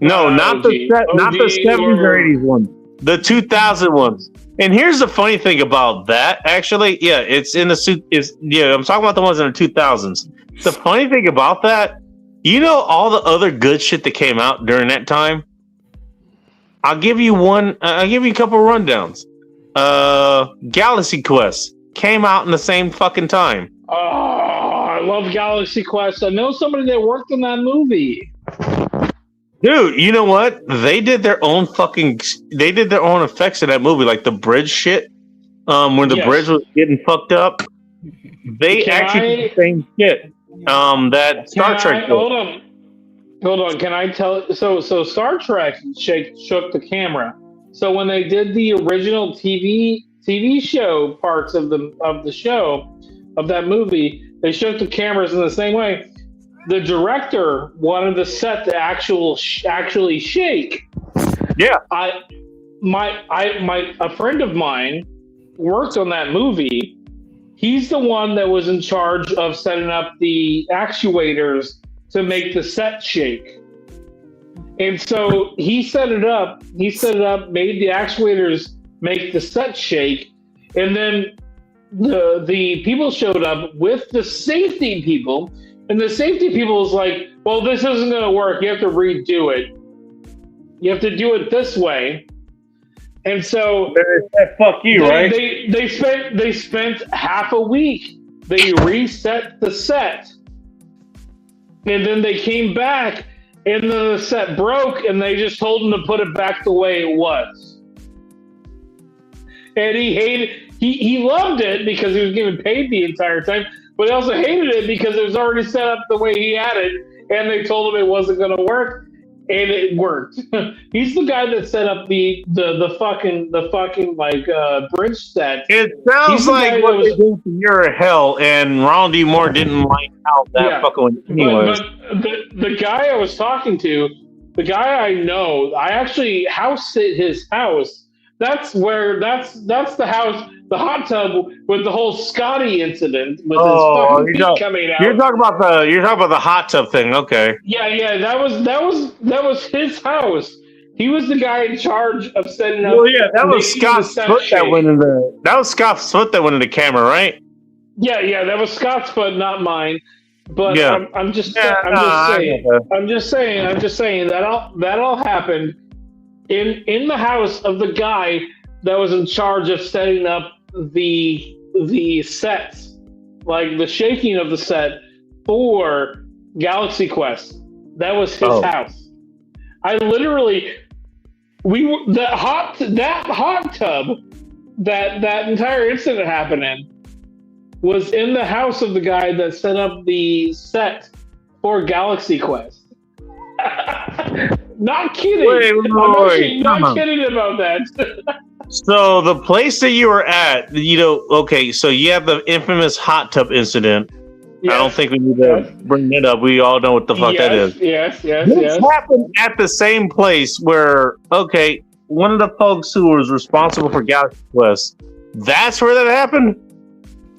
No, not the 70s or 80s ones. The 2000 ones. And here's the funny thing about that, actually. Yeah, it's in the suit. I'm talking about the ones in the 2000s. The funny thing about that, you know all the other good shit that came out during that time? I'll give you a couple rundowns. Galaxy Quest came out in the same fucking time. Oh, I love Galaxy Quest. I know somebody that worked on that movie. Dude, you know what? They did their own effects in that movie, like the bridge shit. When the bridge was getting fucked up, they did the same shit. That Star Trek. Hold on. Can I tell? So Star Trek shook the camera. So when they did the original TV show parts of the show of that movie, they shook the cameras in the same way. The director wanted the set to actually shake. Yeah. A friend of mine worked on that movie. He's the one that was in charge of setting up the actuators to make the set shake. And so he set it up, made the actuators make the set shake, and then the people showed up with the safety people, and the safety people was like, well, this isn't going to work. You have to redo it. You have to do it this way. And so fuck you, right? They spent half a week. They reset the set. And then they came back, and then the set broke, and they just told him to put it back the way it was. And he loved it because he was getting paid the entire time, but he also hated it because it was already set up the way he had it, and they told him it wasn't going to work. and it worked. He's the guy that set up the fucking like bridge set. It sounds like what they did for Your Hell, and Ron D. Moore didn't like how that fucking went anyway. But the guy I was talking to, the guy I know, I actually house sit his house. That's the house, the hot tub with the whole Scotty incident with his fucking feet coming out. You're talking about the hot tub thing, okay? Yeah, that was his house. He was the guy in charge of setting up. Well, yeah, that was Scott's foot that went in the. That was Scott's foot that went in the camera, right? Yeah, that was Scott's foot, not mine. But yeah. I'm just saying that all happened in the house of the guy that was in charge of setting up the sets, like the shaking of the set for Galaxy Quest. That was his house. I literally, that hot tub that entire incident happened in was in the house of the guy that set up the set for Galaxy Quest. Not kidding. I'm actually not kidding about that. So the place that you were at, okay, so you have the infamous hot tub incident. Yes. I don't think we need to bring that up. We all know what the fuck that is. Yes. This happened at the same place where, okay, one of the folks who was responsible for Galaxy Quest, that's where that happened?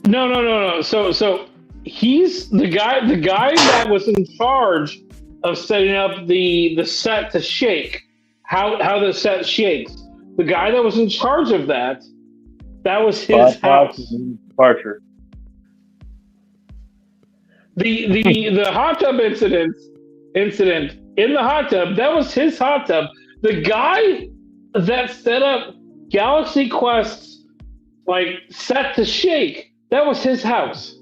No. So he's the guy that was in charge of setting up the set to shake, how the set shakes. The guy that was in charge of that was his house. Departure. The hot tub incident in the hot tub, that was his hot tub. The guy that set up Galaxy Quest's like set to shake, that was his house.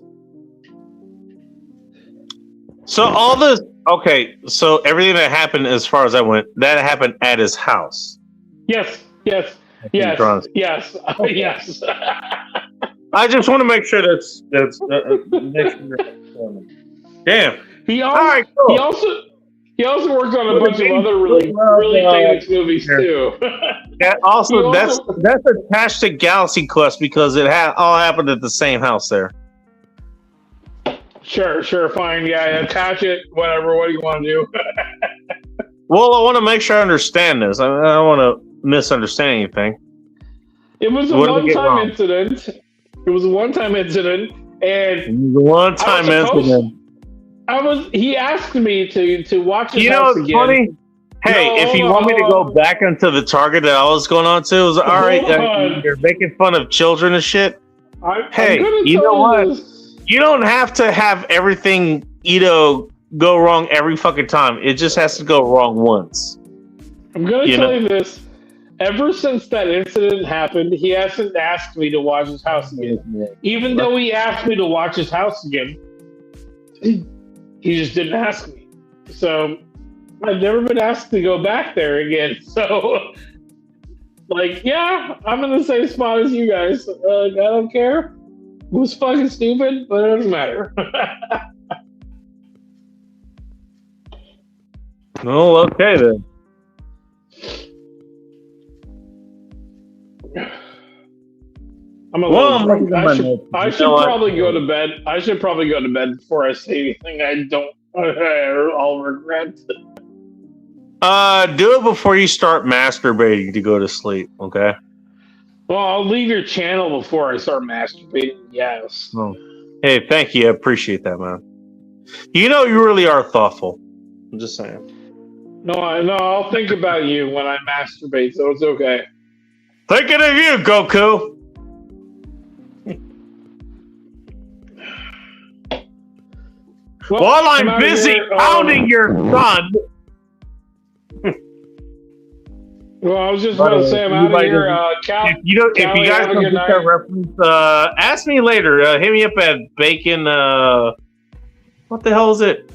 So all this, okay, so everything that happened as far as I went, that happened at his house. Yes. Okay. Yes. I just want to make sure that's damn. He also worked on a bunch of other really famous movies too. Yeah, also that's attached to Galaxy Quest because it all happened at the same house there. Sure, fine. Yeah, attach it. Whatever. What do you want to do? Well, I want to make sure I understand this. I don't want to misunderstand anything. It was a one-time incident. It was a one-time incident, and he asked me to watch his house again. Funny? Hey, if you want me to go back into the target that I was going on to, it was all right. You're making fun of children and shit. You know what? You don't have to have everything, go wrong every fucking time. It just has to go wrong once. I'm going to tell you this. Ever since that incident happened, he hasn't asked me to watch his house again. Even though he asked me to watch his house again, he just didn't ask me. So I've never been asked to go back there again. So, I'm in the same spot as you guys. I don't care. It was fucking stupid, but it doesn't matter. Well, okay then. I should probably go to bed. I should probably go to bed before I say anything I'll regret. Do it before you start masturbating to go to sleep, okay? Well, I'll leave your channel before I start masturbating, yes. Oh. Hey, thank you. I appreciate that, man. You really are thoughtful. I'm just saying. No, I'll think about you when I masturbate, so it's okay. Thinking of you, Goku. While I'm busy pounding your son. Well, I was just about to say I'm out of here. If you guys don't get that reference, ask me later. Hit me up at bacon. What the hell is it?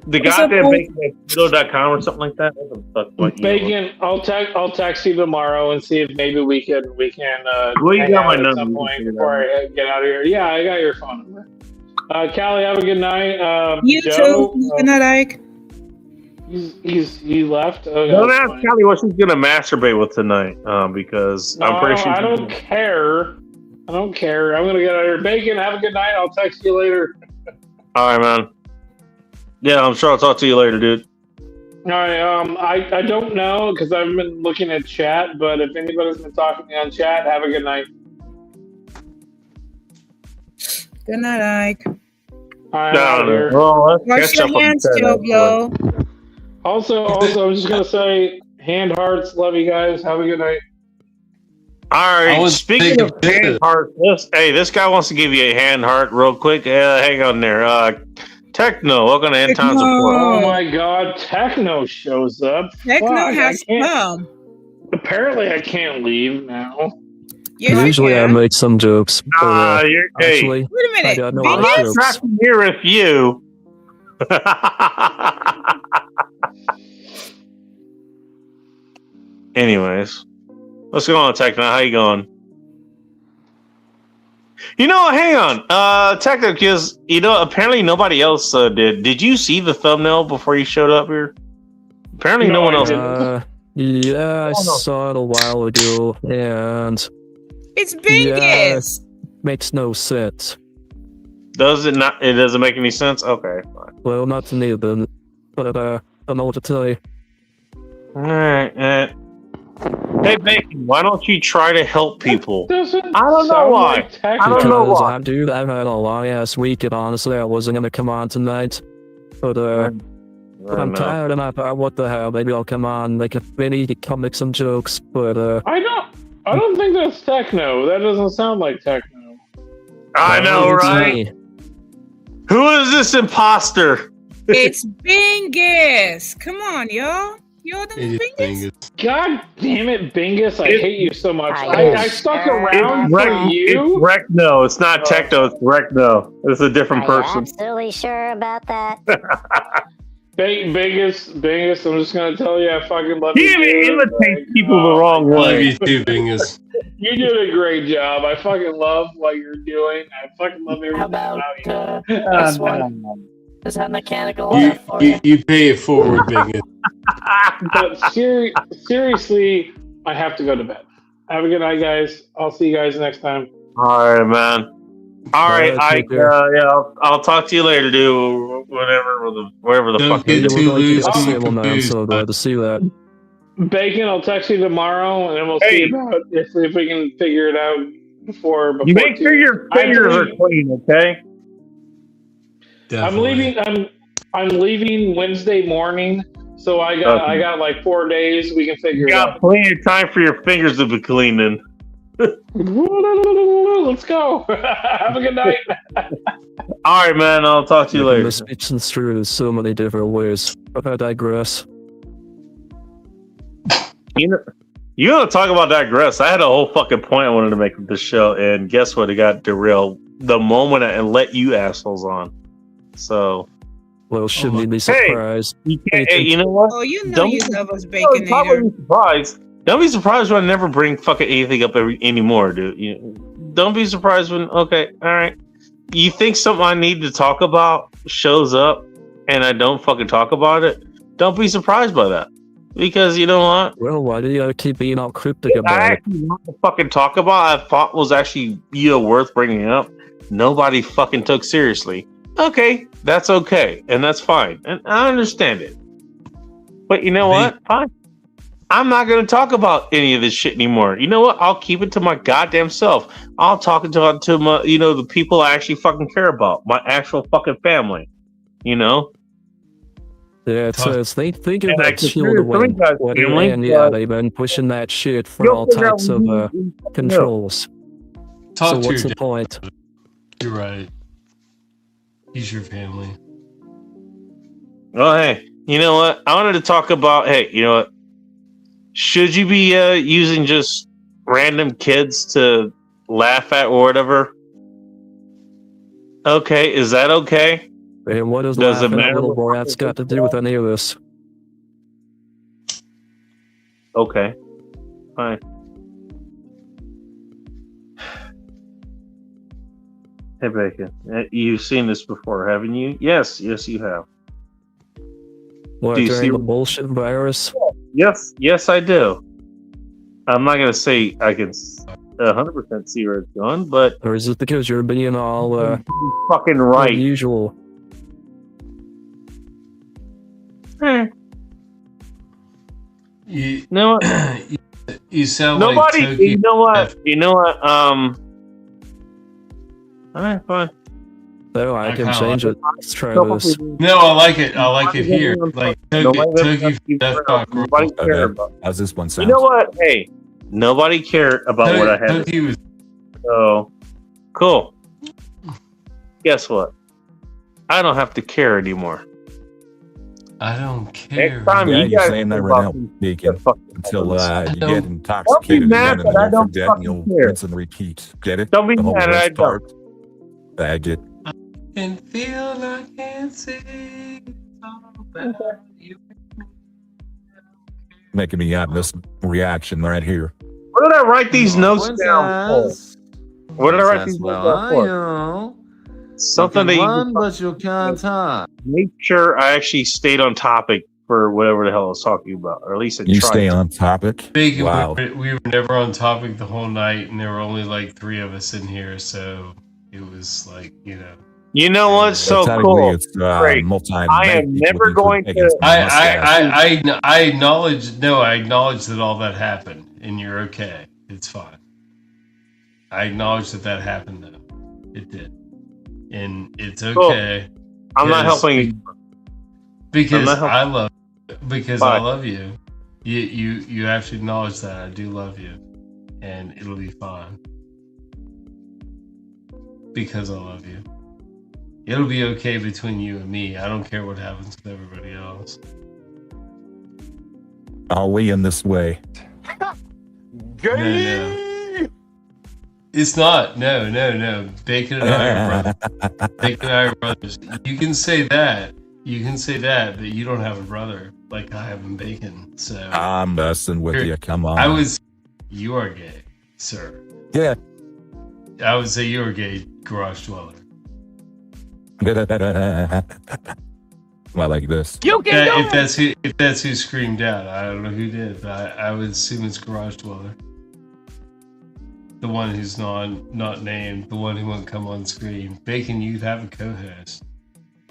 The goddamn bacon@gmail.com or something like that. What the fuck? Bacon. I'll text you tomorrow and see if maybe we can. Well, you got my number. At some point before I get out of here. Yeah, I got your phone number. Callie, have a good night. You Joe, too. Good night, Ike. He left. Oh, Don't that's ask fine. Kelly what she's gonna masturbate with tonight, because No, I'm pretty sure. I don't care. I don't care. I'm gonna get out of here. Bacon, have a good night. I'll text you later. All right, man. Yeah, I'm sure I'll talk to you later, dude. All right. I don't know because I've been looking at chat, but if anybody's been talking to me on chat, have a good night. Good night, Ike. All right, I'm out of here. Well, let's Wash catch your up on hands, that, Joe actually. Blow. Also, I'm just gonna say, hand hearts. Love you guys. Have a good night. All I right. was Speaking of thinking- hand heart, this guy wants to give you a hand heart real quick. Hang on there. Techno, welcome to End Times Report. Oh my God, Techno shows up. Techno Fuck, has I can't. come. Apparently, I can't leave now. Yes, Usually you I can. make some jokes, but You're, hey, actually, Wait a I minute. got no I'm more not Biggest? jokes. cracking here with you. Anyways, what's going on, Techno? How you going? You know, hang on, Techno, because apparently nobody else did. Did you see the thumbnail before you showed up here? Apparently, no No, one I else. didn't. Yeah, I saw it a while ago, and It's Bingus. makes no sense. Does it not? It doesn't make any sense. Okay, fine. Well, not to me, but I don't know what to tell you. All right. Hey, Bacon, why don't you try to help people? Doesn't I don't know sound why. like Techno. I don't know Because why. dude, I've had a long ass week, and honestly, I wasn't gonna come on tonight. But I'm tired, and I thought, what the hell? Maybe I'll come on, make a mini, make some jokes. But I don't think that's Techno. That doesn't sound like Techno. I know, it's right? me. Who is this imposter? It's Bingus. Come on, y'all. You're the It is Bingus. Bingus. God damn it, Bingus! I hate you so much. I I stuck It's around for It's you. No, it's not Techno. It's Recno. It's a different Are you person. absolutely sure about that? Bingus. I'm just gonna tell you, I fucking love He you. dude. imitates people the wrong Love way. you too, Bingus. You did a great job. I fucking love what you're doing. I fucking love everything How about about you. this one? Is that mechanical enough for you? You pay it forward, Bingus. But seriously, I have to go to bed. Have a good night, guys. I'll see you guys next time. All right, man. All right, take care. I'll talk to you later, dude. Wherever the Don't fuck. get it is. too loose. I'm and able now. I'm confused, so glad to see that. Bacon, I'll text you tomorrow, and then we'll Hey. see about if we can figure it out before. You make sure your I have to fingers are leave. clean, okay? I'm Definitely. leaving. I'm leaving Wednesday morning, so I got like 4 days. We can figure You it got out. plenty of time for your fingers to be cleaning. Let's go. Have a good night. All right, man. I'll talk to you later. Misconstrued in so many different ways. But I digress. You want to talk about digress? I had a whole fucking point I wanted to make with this show, and guess what? It got derailed the moment I let you assholes on. So, Well, shouldn't you be surprised? you can't, hey, you know what? Oh, you know Don't you be- love us, Don't Baconator. be surprised. Don't be surprised when I never bring fucking anything up anymore, dude. Don't be surprised when, okay, all right. You think something I need to talk about shows up and I don't fucking talk about it? Don't be surprised by that. Because you know what? Well, why do you keep being all cryptic I about it? actually want to fucking talk about, I thought was actually, worth bringing up. Nobody fucking took seriously. Okay, that's okay. And that's fine. And I understand it. But you know what? Fine. I'm not going to talk about any of this shit anymore. You know what? I'll keep it to my goddamn self. I'll talk to my, the people I actually fucking care about. My actual fucking family. You know? Yeah, it says they think of And I that consider shield some away. of guys family, And yeah, but- they've been pushing that shit for You'll all figure out types of what you know. controls. Talk So to what's your the point? You're right. He's your family. Oh, hey, you know what? I wanted to talk about, hey, you know what? Should you be using just random kids to laugh at or whatever? Okay, is that okay? And what does Does it laughing at matter little what brats got to do with any of this? Okay, fine. Hey, Bacon, you've seen this before, haven't you? Yes, you have. What, Do you during see- the bullshit virus? Yes, I do. I'm not gonna say I can 100% see where it's going, but Or is it because you're being all fucking right. unusual? You know what? you sound Nobody. like Tokyo. You know what? You know what? All right, fine. No, I can kinda change like it. Let's try this. No, I like it. I like it here. Like Tokyo, Nobody care about. How's this one You sound? know what? Hey, nobody cared about what I had. Tokyo was So cool. Guess what? I don't have to care anymore. I don't care. Next time Yeah, you you're guys saying that think right about now, me, Deacon. Until you get Don't be intoxicated mad again, and that I then don't forget, and you'll fucking care. rinse and repeat. Get it? Don't be The whole mad that I worst don't. part. Bag it. And feel I can't sing. It's all about you. Making me have this reaction right here. Where did I write these notes down for? Where did I write these notes down for? know. Something that you run, but you can't talk. make sure I actually stayed on topic for whatever the hell I was talking about, or at least I You tried stay to. on topic. Big, Wow. we were never on topic the whole night, and there were only like 3 of us in here, so it was like, you know. You know what's so Technically, cool? it's Great. multi. I am never going to. I acknowledge. No, I acknowledge that all that happened, and you're okay. It's fine. I acknowledge that happened, though. It did, and it's okay. I'm not helping you. Because I'm not I love. Because Bye. I love you. You have to acknowledge that I do love you, and it'll be fine. Because I love you. It'll be okay between you and me. I don't care what happens with everybody else. Are we in this way? No. It's not. No. Bacon and I are brothers. Bacon and I are brothers. You can say that. But you don't have a brother like I have in Bacon. So I'm messing with you. Come on. You are gay, sir. Yeah. I would say you're a gay garage dweller. Well, like this. You can if that's who screamed out. I don't know who did, but I would assume it's garage dweller. The one who's not named, the one who won't come on screen. Bacon, you'd have a co-host.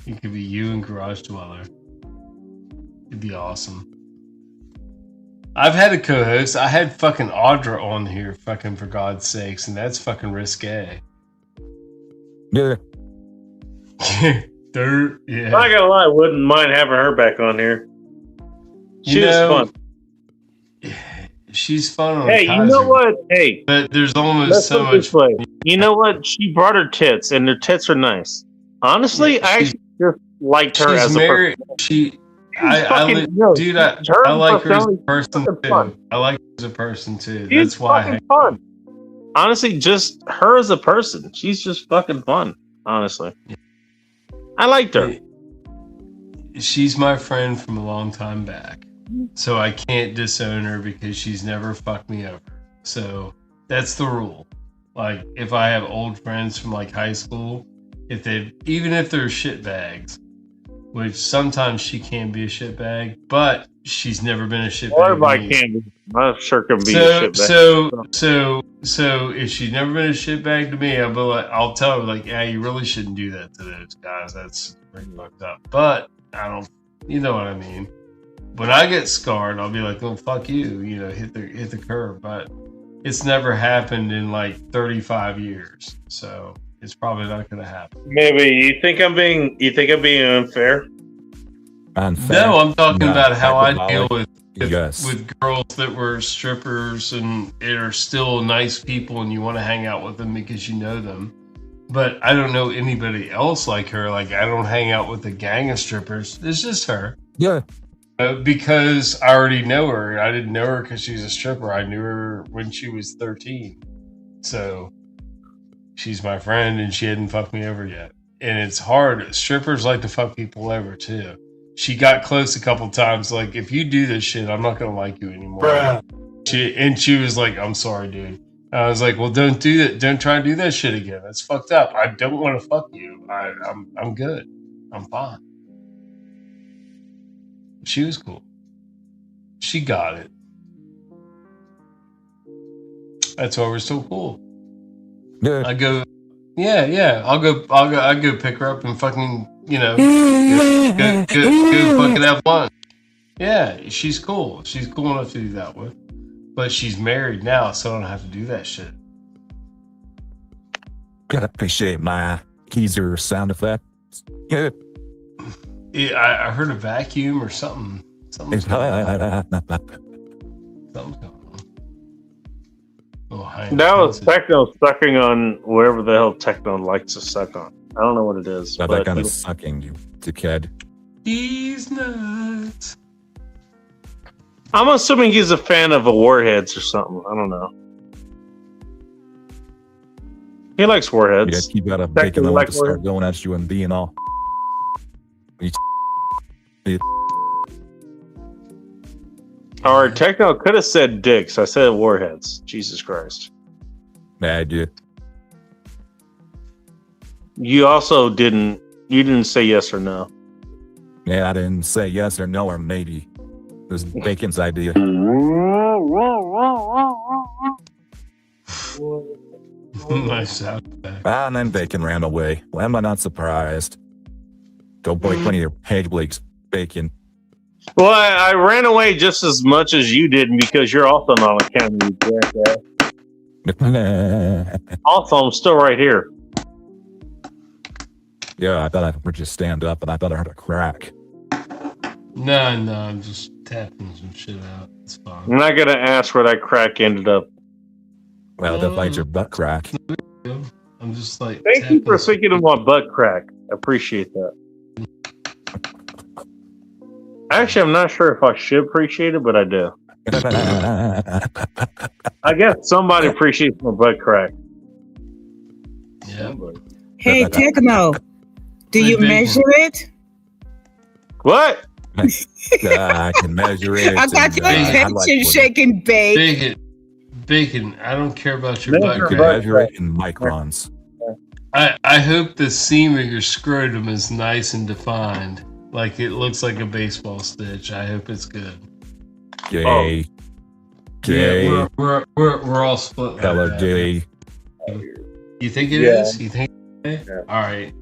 It could be you and garage dweller. It'd be awesome. I've had a co-host. I had fucking Audra on here, fucking for God's sakes, and that's fucking risque. Yeah. Dirt. Yeah. I'm not gonna lie, I wouldn't mind having her back on here. She was fun. She's fun on Hey, Kaiser, you know what? Hey, but there's almost let's so put it this much. way. You know what? She brought her tits, and her tits are nice. Honestly, I actually just liked her as a married. person. Dude, I like her as a person too. I like her as a person too. She's That's why. fucking fun. Honestly, just her as a person. She's just fucking fun. Honestly, I liked her. She's my friend from a long time back, so I can't disown her because she's never fucked me over. So that's the rule. Like, if I have old friends from like high school, even if they're shitbags, which sometimes she can be a shitbag, but she's never been a shitbag. Or if I can, I sure can be a shitbag. So if she's never been a shitbag to me, I'll tell her like, yeah, you really shouldn't do that to those guys. That's pretty fucked up. But I don't, you know what I mean. When I get scarred, I'll be like, oh fuck you, hit the curb. But it's never happened in like 35 years, so it's probably not going to happen. Maybe you think I'm being unfair? No, I'm talking about how I deal with Yes. with girls that were strippers and are still nice people, and you want to hang out with them because you know them. But I don't know anybody else like her. Like, I don't hang out with a gang of strippers. It's just her. Yeah. Because I already know her. I didn't know her because she's a stripper. I knew her when she was 13. So she's my friend, and she hadn't fucked me over yet. And it's hard. Strippers like to fuck people over too. She got close a couple times. Like, if you do this shit, I'm not gonna like you anymore. She was like, "I'm sorry, dude." I was like, "Well, don't do that. Don't try and do that shit again. That's fucked up. I don't want to fuck you. I'm good. I'm fine." She was cool. She got it. That's why we're so cool. Yeah. I go, yeah. I'll go pick her up and fucking, go fucking have lunch. Yeah, she's cool. She's cool enough to do that with. But she's married now, so I don't have to do that shit. Gotta appreciate my geezer sound effect. Yeah. I heard a vacuum or something. Something's going on. That was Techno sucking on wherever the hell Techno likes to suck on. I don't know what it is. Not that kind of sucking, you dickhead. He's nuts. I'm assuming he's a fan of Warheads or something. I don't know. He likes Warheads. You got a bacon that wants to start going at you and being all. Or Techno could have said dicks. I said Warheads. Jesus Christ. Nah, I did. You also didn't. You didn't say yes or no. Yeah, I didn't say yes or no or maybe. It was Bacon's idea. Nice sound effect. And then Bacon ran away. Well, am I not surprised? Don't break plenty of peg leaks, Bacon. Well, I ran away just as much as you did because you're also not on camera, you jackass. Also, I'm still right here. Yeah, I thought I would just stand up, and I thought I heard a crack. No, I'm just tapping some shit out. It's fine. I'm not gonna ask where that crack ended up. Well, that finds your butt crack. I'm just like. Thank you for thinking of my butt crack. I appreciate that. Actually, I'm not sure if I should appreciate it, but I do. I guess somebody appreciates my butt crack. Yeah. Hey, Techno, do you measure it? What? I can measure it. I got your attention shaking, babe. Bacon, I don't care about your butt crack. Measure it in microns. I hope the seam of your scrotum is nice and defined. Like it looks like a baseball stitch. I hope it's good. Gay. Gay. Yeah, we're all split. Hella like gay. You think it is? You think? Yeah. All right.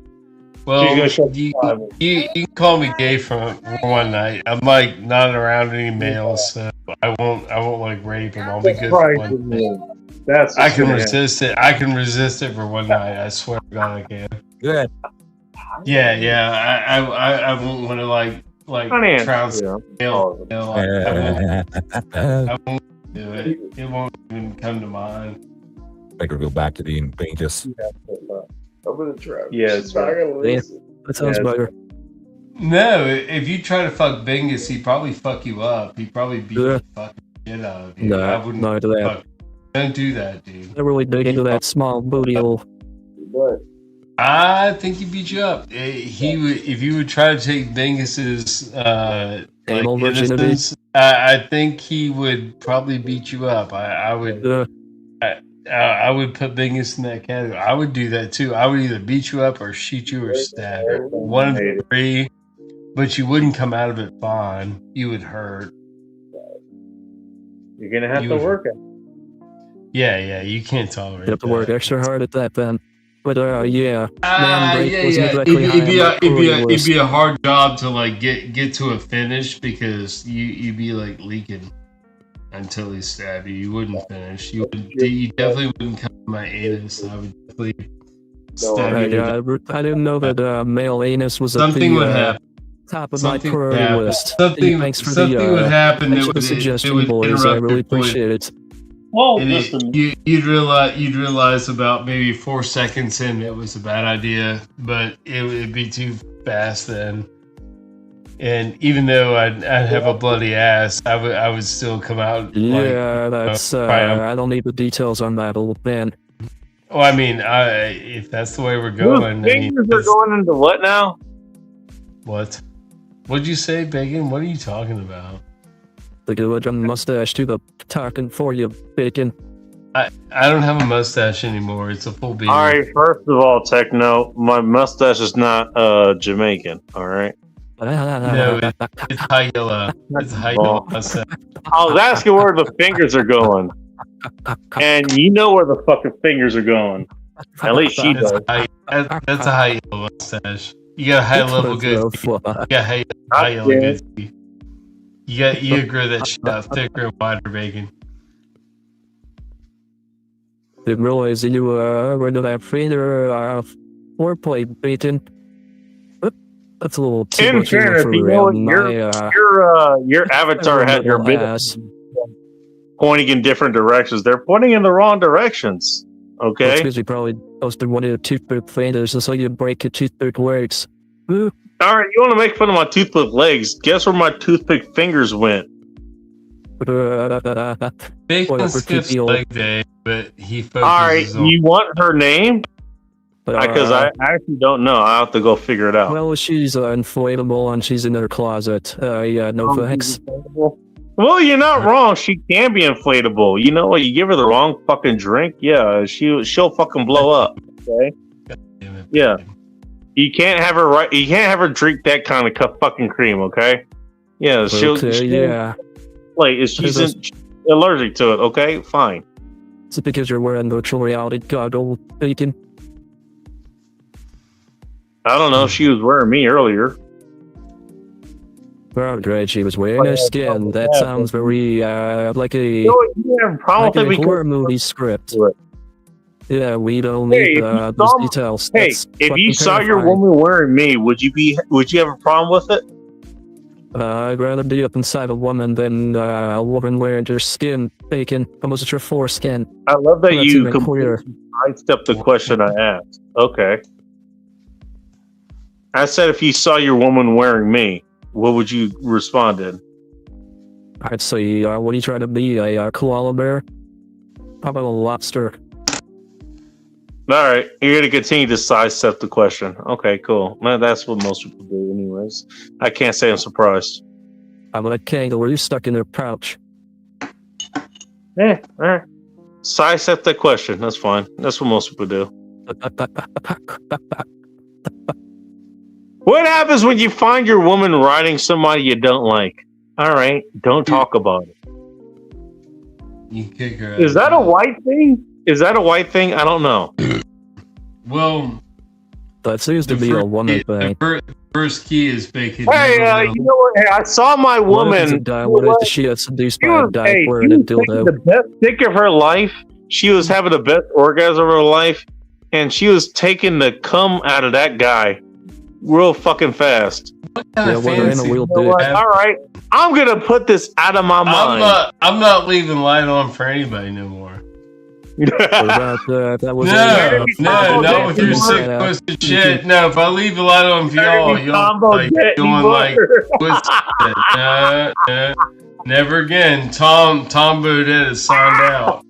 Well, you can call me gay for one night. I'm like not around any males, so I won't like rape them. I'll be good for one night. I can resist it. I can resist it for one night. I swear to God, I can. Good. Yeah. I won't want to like trounce male. I won't do it. It won't even come to mind. I could go back to being Bingus. I'm gonna try. Yeah, it's not gonna listen. That sounds better. No, if you try to fuck Bingus, he'd probably fuck you up. He'd probably beat the fucking shit out of you. No, I wouldn't no, do that. Don't do that, dude. I really dig into that small booty hole. I think he beat you up. He would, if you would try to take Bingus's Animal virginity. innocence, I think he would probably beat you up. I would put Bingus in that category. I would do that too. I would either beat you up or shoot you or stab you. One of the three, but you wouldn't come out of it fine. You would hurt. You're gonna have to work it. Yeah, you can't tolerate. You have to work extra hard at that, then. But yeah, It'd be a hard job to like get to a finish because you'd be like leaking until he stabbed you. You wouldn't finish. You definitely wouldn't come to my anus. I would definitely stab you. I didn't know that male anus was something would happen. Top of my priority list. Something would happen. Thanks for the suggestion, boys. I really appreciate it. Well, you'd realize about maybe 4 seconds in it was a bad idea, but it would be too fast then. And even though I'd have a bloody ass, I would still come out. Yeah, that's. I don't need the details on that, old man. Well, I mean, if that's the way we're going, fingers are going into what now? What? What'd you say, Bacon? What are you talking about? The good mustache to the talking for you, Bacon. I don't have a mustache anymore. It's a full beard. All right, first of all, Techno, my mustache is not Jamaican. All right. No, it's high yellow. It's high yellow mustache. I was asking where the fingers are going, and you know where the fucking fingers are going. At least she does. That's a high yellow mustache. You got a high level good. You got high yellow good. You grow that shit out thicker and wider, bacon. Didn't realize you were into that trainer foreplay, Bacon. That's a little too In much fairness, for you know what? Your avatar had your ass. pointing in different directions. They're pointing in the wrong directions. Okay. That's because you probably posted one of the toothpick fingers, so you break your toothpick legs. All right, you want to make fun of my toothpick legs? Guess where my toothpick fingers went? Bacon skips leg day, but he focuses All right, on... you want her name? Because I actually don't know. I have to go figure it out. Well, she's inflatable and she's in her closet. Yeah, no thanks. Well, you're not wrong. She can be inflatable. You know what? You give her the wrong fucking drink, yeah, she'll fucking blow up. Okay. Yeah. You can't have her You can't have her drink that kind of fucking cream. Okay. Yeah. Yeah. Like, she's allergic to it. Okay. Fine. Is it because you're wearing virtual reality goggles, Bacon? I don't know. She was wearing me earlier. Oh, great. She was wearing her skin. That sounds very like a horror movie script. Yeah, we don't need those details. Hey, if you saw your woman wearing me, would you have a problem with it? I'd rather be up inside a woman than a woman wearing her skin, Bacon. Almost your foreskin. I love that you completely sidestepped the question I asked. Okay. I said if you saw your woman wearing me, what would you respond in? I'd say, what are you trying to be, a koala bear? How about a lobster? All right, you're going to continue to sidestep the question. Okay, cool. Man, that's what most people do anyways. I can't say I'm surprised. I'm like kangaroo stuck in their pouch. Yeah, all right. Sidestep that question. That's fine. That's what most people do. What happens when you find your woman riding somebody you don't like? All right, don't talk about it. You kick her. Is that a white thing? Is that a white thing? I don't know. Well, that seems to be a woman thing. The first key is Bacon. Hey, you know what? Hey, I saw my woman. What if she got seduced by a guy wearing a dildo? The best dick of her life. She was having the best orgasm of her life, and she was taking the cum out of that guy real fucking fast. All right, I'm gonna put this out of my mind. I'm not leaving light on for anybody no more. That was no, not with your sick twisted shit. No, if I leave the light on for y'all, you'll like doing like twisted shit. Never again. Tom Baudet has signed out.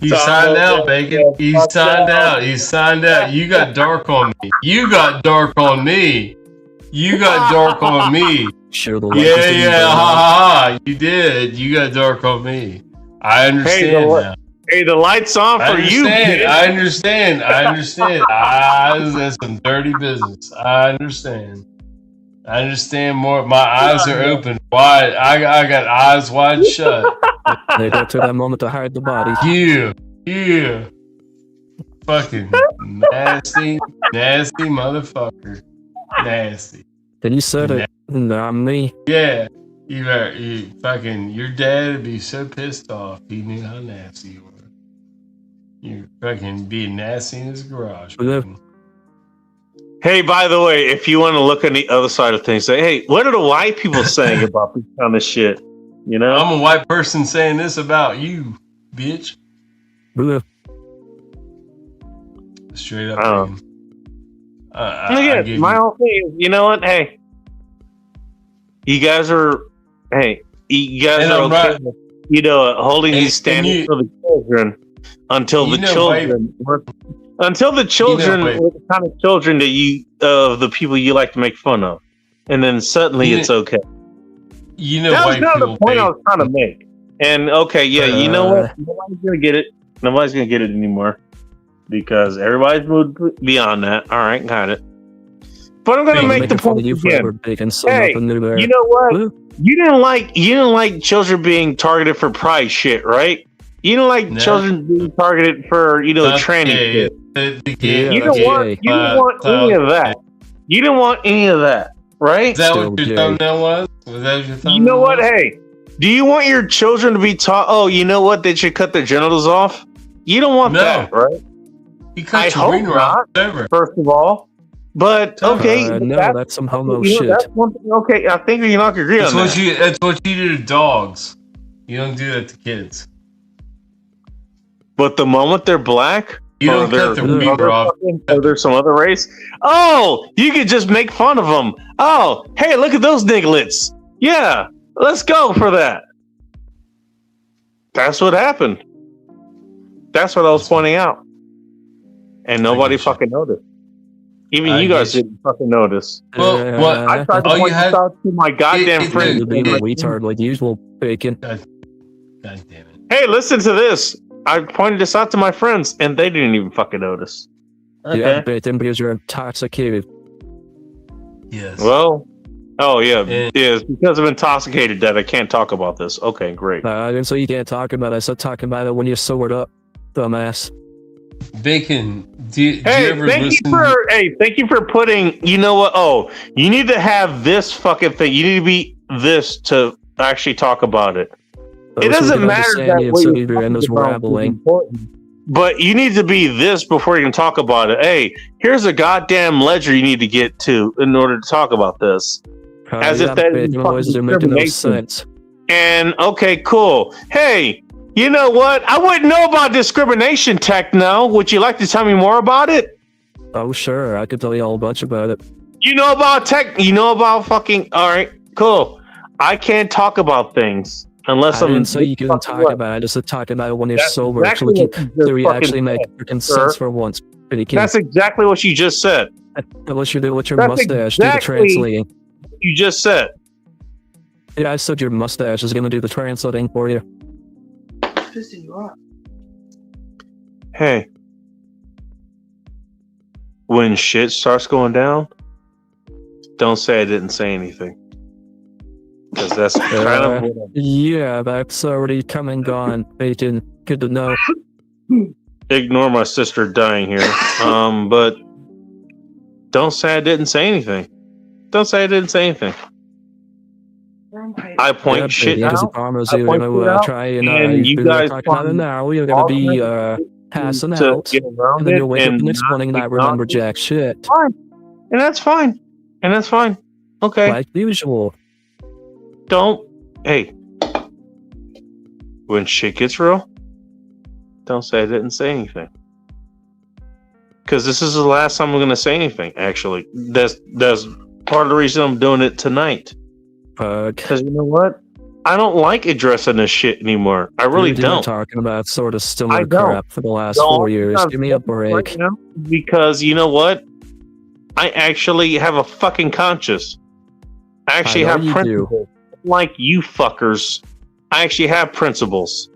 He signed out, Bacon. He signed out. He signed out. You got dark on me. You got dark on me. You got dark on me. Yeah, ha ha. You did. You got dark on me. I understand now. Hey, the light's on for you. I understand. That's some dirty business. I understand more. My eyes are open wide. I got eyes wide shut. They got to that moment to hide the body. Yeah. Fucking nasty motherfucker. Nasty. Then you said it. Not me. Yeah. You fucking, your dad would be so pissed off. He knew how nasty you were. You fucking being nasty in his garage. Hey, by the way, if you want to look on the other side of things, say, hey, what are the white people saying about this kind of shit? You know, I'm a white person saying this about you, bitch. Straight up. My whole thing is, you know what? Hey, you guys are okay. You know, holding these standards for the children until the children were the kind of children that the people you like to make fun of, and then suddenly it's okay. You know, that was kind of the point I was trying to make. And okay, yeah, you know what? Nobody's gonna get it. Nobody's gonna get it anymore because everybody's moved beyond that. All right, got it. But I'm gonna make the making fun point of you again. for bacon, so Hey, nothing new there. you know what? You didn't like children being targeted for pride shit, right? You didn't like children being targeted for tranny shit. You don't want any of that. You didn't want any of that, right? Is that what your thumbnail was? Was that your thumbnail? You know what? Hey, do you want your children to be taught? Oh, you know what? They should cut their genitals off. You don't want that, right? You cut I your hope wiener off, whatever. First of all, but okay, no, that's some homo you know, shit. that's one thing. Okay, I think you're not gonna agree on that. That's what you do to dogs. You don't do that to kids. But the moment they're black, you don't cut their wiener off. Or there's some other race. Oh, you could just make fun of them. Oh, hey, look at those nigglets. Yeah, let's go for that. That's what happened. That's what I was pointing out. And nobody fucking noticed. Even you guys didn't fucking notice. Well, what? I tried to point this out to my goddamn friend. Being a retard like usual, bacon. God damn it. Hey, listen to this. I pointed this out to my friends, and they didn't even fucking notice. Okay. Yeah, bacon, because you're intoxicated. Yes. Well, oh yeah, it's because I'm intoxicated that I can't talk about this. Okay, great. I didn't say you can't talk about it. I said talking about it when you're sobered up, dumbass. Bacon, do you ever thank you for putting, you know what? Oh, you need to have this fucking thing. You need to be this to actually talk about it. It doesn't matter that what you're talking about is important, but you need to be this before you can talk about it. Hey, here's a goddamn ledger you need to get to in order to talk about this. As if that is fucking making no sense. And okay, cool. Hey, you know what? I wouldn't know about discrimination, Techno. Would you like to tell me more about it? Oh, sure. I could tell you all a bunch about it. You know about tech? You know about fucking... All right, cool. I can't talk about things unless I didn't say you couldn't talk about it. I just said talk about it when you're sober. Exactly so you actually make freaking sense for once. That's exactly what you just said. Unless you do with your mustache, do the translating. You just said. Yeah, I said your mustache is going to do the translating for you. Pissing you off. Hey, when shit starts going down, don't say I didn't say anything. Because that's kind of what yeah, that's already come and gone. Bacon, good to know. Ignore my sister dying here. But don't say I didn't say anything. Don't say I didn't say anything. I point shit out. Try and you guys talking about it now. You're gonna be passing out, and then you'll wake up the next morning and not remember jack shit. Fine, and that's fine, and that's fine. Okay, like usual. Don't. Hey, when shit gets real, don't say I didn't say anything. Because this is the last time I'm gonna say anything. Actually, that's part of the reason I'm doing it tonight. Because you know what? I don't like addressing this shit anymore. I really don't. Talking about sort of similar crap for the last 4 years. Give me a break. Right now, because you know what? I actually have a fucking conscience. I actually have principles. Like you fuckers. I actually have principles.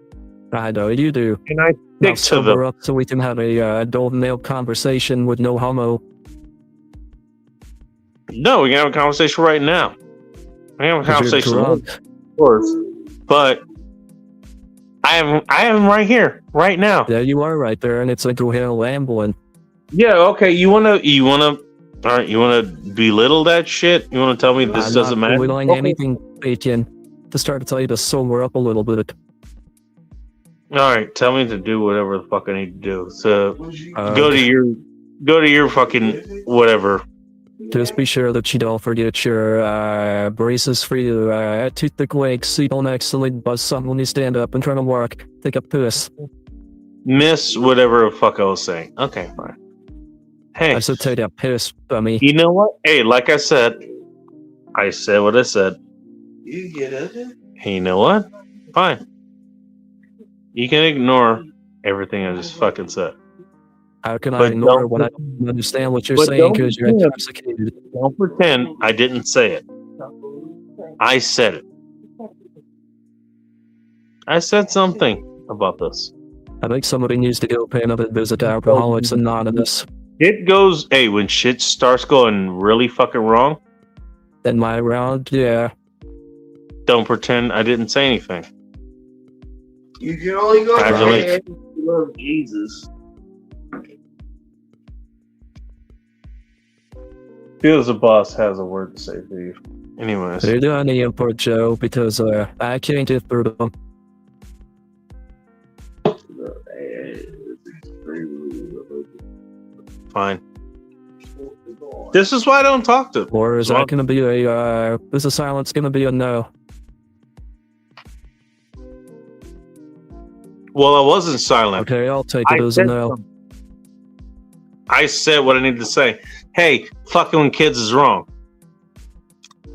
I know you do. And I stick to them. Up so we can have a adult male conversation with no homo. No, we can have a conversation right now. I have a conversation, of course, but I am right here, right now. Yeah, you are right there, and it's like we're rambling. Yeah, okay. You wanna, all right? You wanna belittle that shit? You wanna tell me this doesn't matter? I'm not belittling anything, Bacon. To start to tell you to sober up a little bit. All right, tell me to do whatever the fuck I need to do. So go to your fucking whatever. Just be sure that you don't forget your braces for your toothpick legs so you don't accidentally buzz something when you stand up and try to walk. Take a piss. Miss whatever the fuck I was saying. Okay, fine. Hey. I said take a piss, dummy. You know what? Hey, like I said what I said. You get it? Hey, you know what? Fine. You can ignore everything I just fucking said. How can I ignore when I don't understand what you're saying because you're intoxicated? Don't pretend I didn't say it. I said it. I said something about this. I think somebody needs to go pay another visit to Alcoholics Anonymous. when shit starts going really fucking wrong, in my round, yeah. don't pretend I didn't say anything. You can only go Congratulations. if you love Jesus. Feels the boss has a word to say for you. Anyways. They're doing the import, Joe, because I can't get through them. Fine. This is why I don't talk to. Or is that going to be a, is the silence going to be a no? Well, I wasn't silent. Okay, I'll take it as a no. I said what I needed to say. Hey, fucking with kids is wrong.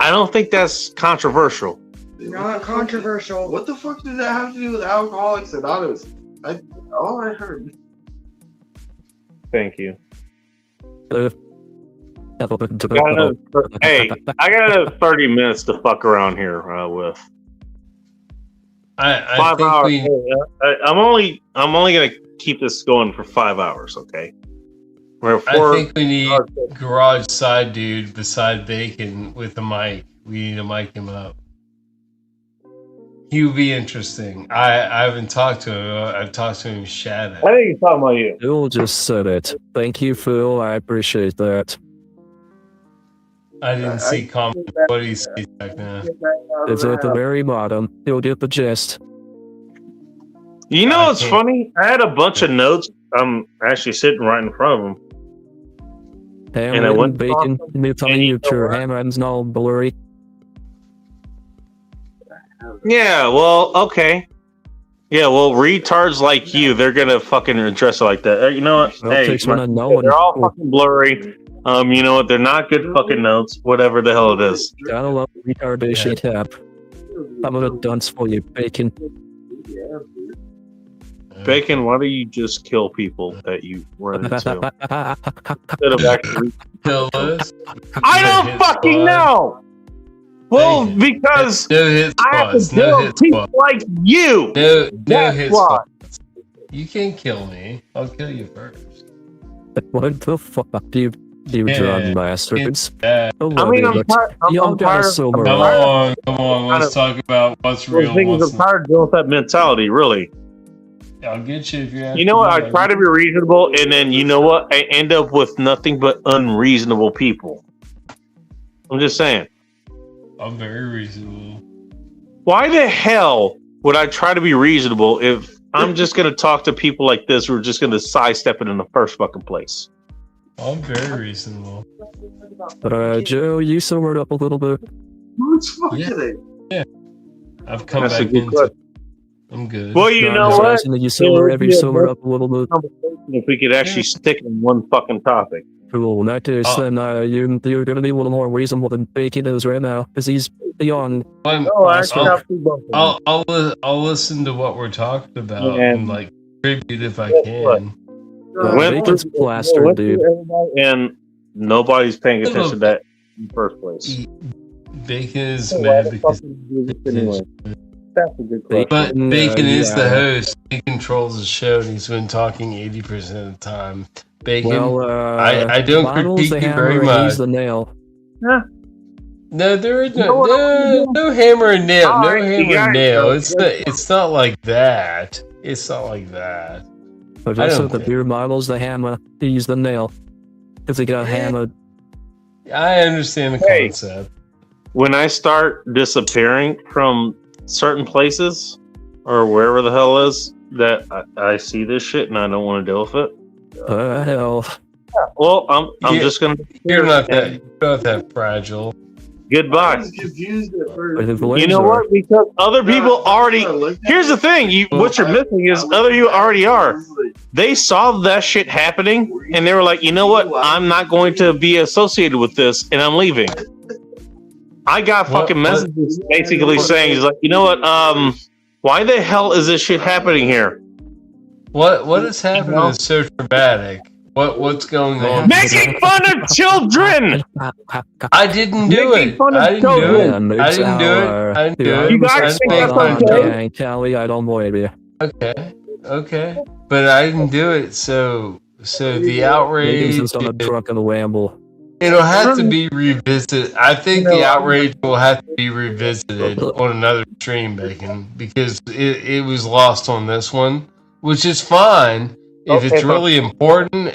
I don't think that's controversial. Not controversial. What the fuck did that have to do with Alcoholics Anonymous? All I heard. Thank you. Hey, I got another 30 minutes to fuck around here with. I 5 think hours. we. I'm only gonna keep this going for 5 hours, okay? I think we need garage side dude beside Bacon with a mic. We need to mic him up. He would be interesting. I haven't talked to him. I've talked to him shadow. I think he's talking about you. Phil just said it. Thank you, Phil. I appreciate that. I didn't see comment. What do you see back now? It's at the very bottom. You'll get the gist. You know what's funny? I had a bunch of notes. I'm actually sitting right in front of them. And I went Bacon. Me telling you your handwriting's all blurry. Yeah, well, okay. Yeah, well, retards like you, they're gonna fucking address it like that. You know what? Well, hey, takes one to know they're all fucking blurry. You know what? They're not good fucking notes. Whatever the hell it is. Gotta love retardation tap. I'm gonna dunce for you, Bacon. Bacon, why do you just kill people that you run into? Instead of actually kill us? I don't fucking know. Well, because I have to deal with people like you. No That's hit why. spots. You can't kill me. I'll kill you first. What the fuck do you drug bastards? I mean, I'm tired. I'm tired. Come on. Let's talk about what's real. I'm tired of dealing with that mentality. Really. I'll get you if you have. You know what? I try to be reasonable, and then you know what? I end up with nothing but unreasonable people. I'm just saying. I'm very reasonable. Why the hell would I try to be reasonable if I'm just going to talk to people like this who are just going to sidestep it in the first fucking place? I'm very reasonable. But Joe, you sobered up a little bit. Who's fucking Yeah. I've come That's back a good into. question. I'm good. Well, you know what? You sobered up a little bit. If we could actually stick in one fucking topic. Cool. In that case, then you're going to be a little more reasonable than Bacon is right now, because he's beyond. I'll listen to what we're talking about and like contribute if I can. Bacon's plastered, dude. And nobody's paying attention to that in the first place. Bacon is mad because. Anyway. That's a good question. But Bacon is the host. He controls the show, and he's been talking 80% of the time. Bacon, I don't critique you very much. He's the nail. Yeah. No, there is no hammer and nail. No hammer and nail. It's not like that. It's not like that. But also the beer model's the hammer. He's the nail. Because he got hammered. I understand the concept. When I start disappearing from certain places or wherever the hell is that I see this shit and I don't want to deal with it. Hell. Yeah, well, I'm just gonna. You're not that fragile. Goodbye. You know what? Because other people already. Here's the thing. What you're missing is other people already are. They saw that shit happening and they were like, you know what? I'm not going to be associated with this, and I'm leaving. I got fucking messages basically saying, he's like, you know what? Why the hell is this shit happening here? What is happening is so dramatic. What's going on? Making fun of children. I didn't do it. I didn't do it. I didn't do it. You guys think that's okay? Callie, I don't believe you. Okay. But I didn't do it. So So the outrage, Bacon's on a drunken ramble. it'll have to be revisited. I think the outrage will have to be revisited on another stream, Bacon, because it was lost on this one, which is fine. If it's really important,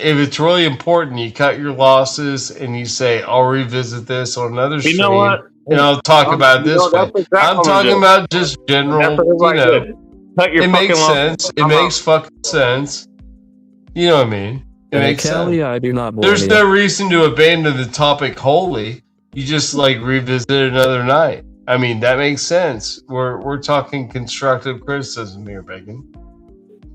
you cut your losses and you say, I'll revisit this on another stream. You know what? And I'll talk about it this way. Exactly I'm talking about just general, Cut your it makes losses. sense. It makes fucking sense. You know what I mean? It makes Kelly, sense. I do not blame There's you. no reason to abandon the topic wholly. You just revisit it another night. I mean, that makes sense. We're talking constructive criticism here, Bacon.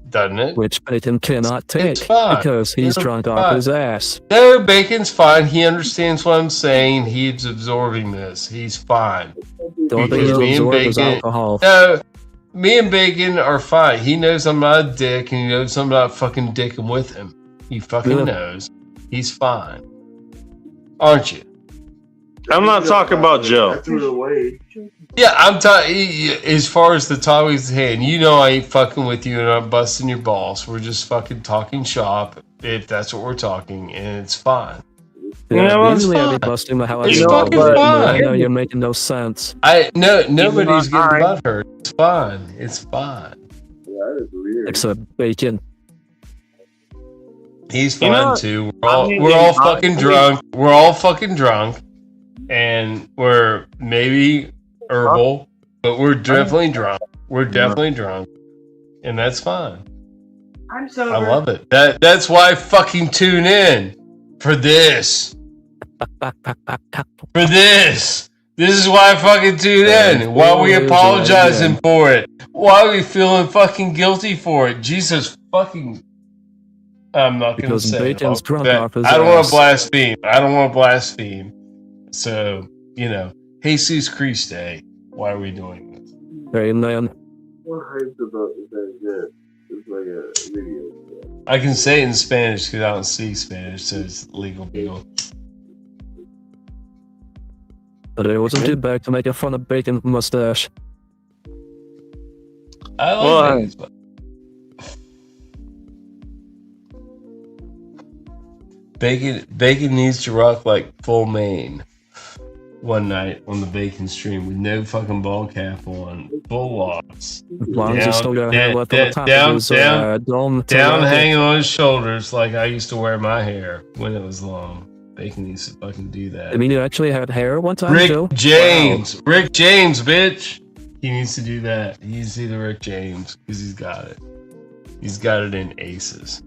Doesn't it? Which Bacon cannot take fine. because he's It's drunk fine. off his ass. No, Bacon's fine. He understands what I'm saying. He's absorbing this. He's fine. Don't think he'll absorb his alcohol. No, me and Bacon are fine. He knows I'm not a dick, and he knows I'm not fucking dicking with him. He fucking knows. He's fine. Aren't you? I'm not talking about Joe. I threw it away. Yeah, I'm talking. As far as the topics at hand, you know I ain't fucking with you and I'm busting your balls. We're just fucking talking shop, if that's what we're talking, and it's fine. Yeah, usually I'd be busting the hell out of It's you, fucking but fine. I know you're making no sense. Nobody's getting butthurt. It's fine. It's fine. Except Bacon. He's fine too. We're all fucking drunk. We're all fucking drunk, and we're maybe herbal, but we're definitely drunk. We're definitely drunk, and that's fine. I'm sober. I love it. That's why I fucking tune in for this. For this. This is why I fucking tune in. Why are we apologizing for it? Why are we feeling fucking guilty for it? Jesus fucking. I'm not going to say Bacon's drunk that. off his I don't want ass. to blaspheme. I don't want to blaspheme. So, Jesus Christ, why are we doing this? Amen. What hyped about that? It's like a video. I can say it in Spanish because I don't see Spanish, so it's legal. But it wasn't too bad to make fun of Bacon's mustache. I like it. Bacon needs to rock like full mane one night on the Bacon stream with no fucking ball cap on, full locks. As long as he's still got hair left on the top of his dome. Down hanging on his shoulders like I used to wear my hair when it was long. Bacon needs to fucking do that. I mean, you actually had hair one time, Rick Joe? James. Wow. Rick James, bitch. He needs to do that. He needs to do the Rick James because he's got it. He's got it in aces.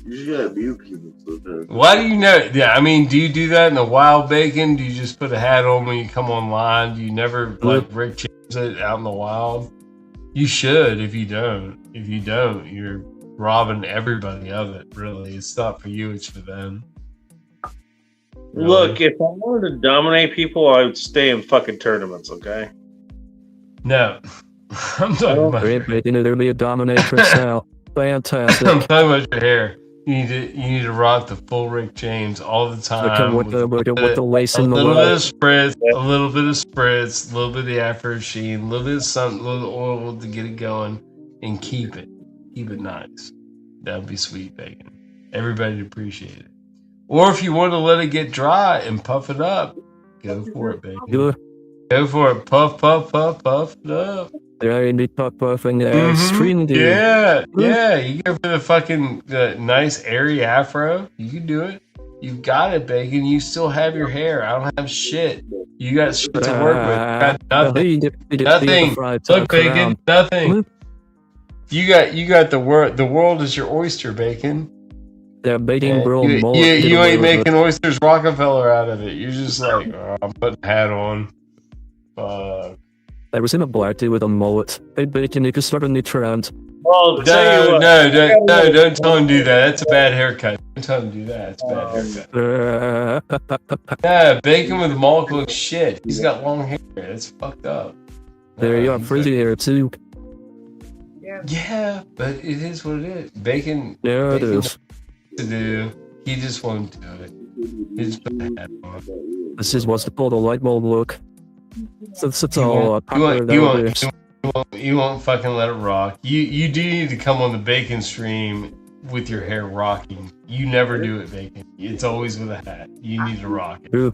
You just gotta mute people sometimes. Why do you know? Yeah, I mean, do you do that in the wild, Bacon? Do you just put a hat on when you come online? Do you never Rick James it out in the wild? You should. If you don't, you're robbing everybody of it. Really, it's not for you; it's for them. Really? Look, if I wanted to dominate people, I would stay in fucking tournaments. Okay. No, I'm talking about. Bacon, it'll be a dominatrix now. Fantastic. I'm talking about your hair. You need to rock the full Rick James all the time. With the lace in the little bit of spritz, a little bit of the Afro Sheen, a little bit of something, a little oil to get it going, and keep it nice. That would be sweet, Bacon. Everybody would appreciate it. Or if you want to let it get dry and puff it up, go for it, Bacon. Go for it. Puff it up. There ain't be puffing there. Stream dude. Yeah. You go for the fucking nice airy afro. You can do it. You got it, Bacon. You still have your hair. I don't have shit. You got shit to work with. Got nothing. Nothing. Look, Bacon. Nothing. You got the world. The world is your oyster, Bacon. They're baiting bro. You ain't making oysters Rockefeller out of it. You're just like, I'm putting a hat on. I was in a black dude with a mullet. Hey, Bacon, you can start a new trend. Well, no, don't tell him to do that. That's a bad haircut. Don't tell him to do that. It's a bad haircut. Yeah, Bacon with a mullet looks shit. He's got long hair. It's fucked up. There you are, frizzy hair too. Yeah, but it is what it is. Bacon. Yeah, it is. To do. He just won't do it. He just put the hat on. This is what's called a light bulb look. Since it's all popular you won't fucking let it rock. You do need to come on the Bacon stream with your hair rocking. You never do it, Bacon. It's always with a hat. You need to rock it.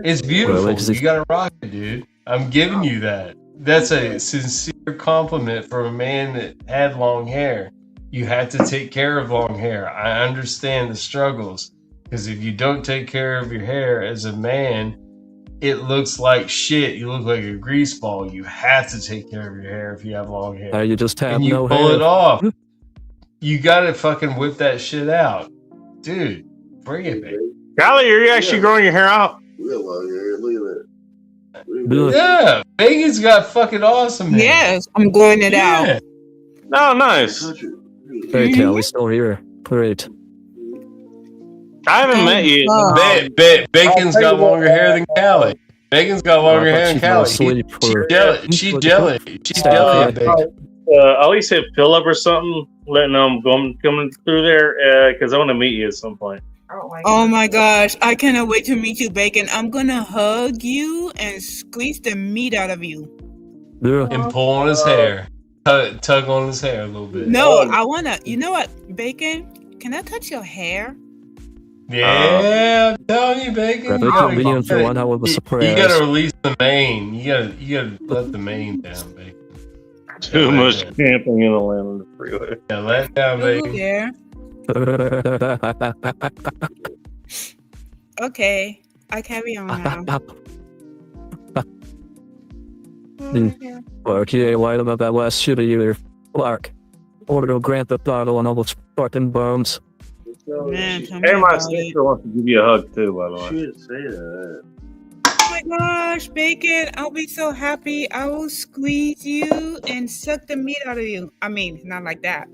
It's beautiful. You gotta rock it, dude. I'm giving you that. That's a sincere compliment from a man that had long hair. You have to take care of long hair. I understand the struggles. Because if you don't take care of your hair as a man, it looks like shit. You look like a grease ball. You have to take care of your hair if you have long hair. You just have and you no pull hair. it off. You gotta fucking whip that shit out. Dude, bring it, baby. Golly, are you actually growing your hair out? Look at that. Yeah, Vegas got fucking awesome hair. Yes, I'm growing it out. Oh, nice. Hey, Kelly's still here. Great. I haven't met you. Bacon's got longer hair than Callie. Bacon's got longer hair than Callie. She's jealous. She's jealous. At least hit Philip or something, letting them coming through there, because I want to meet you at some point. Oh my gosh, I cannot wait to meet you, Bacon. I'm gonna hug you and squeeze the meat out of you. And pull on his hair. Tug on his hair a little bit. No, I wanna, you know what, Bacon? Can I touch your hair? Yeah, I'm telling you, Bacon. You gotta release the mane. You gotta let the mane down, Bacon. Too much camping in Atlanta on the freeway. Yeah, let it down, Bacon. Yeah. Okay, I carry on now. Okay, why about that last shit of you, Clark? Order to grant the title and all those fucking bombs. Man, Hey, my sister wants to give you a hug too, by the way. She didn't say that. Oh my gosh, Bacon, I'll be so happy. I will squeeze you and suck the meat out of you. I mean, not like that.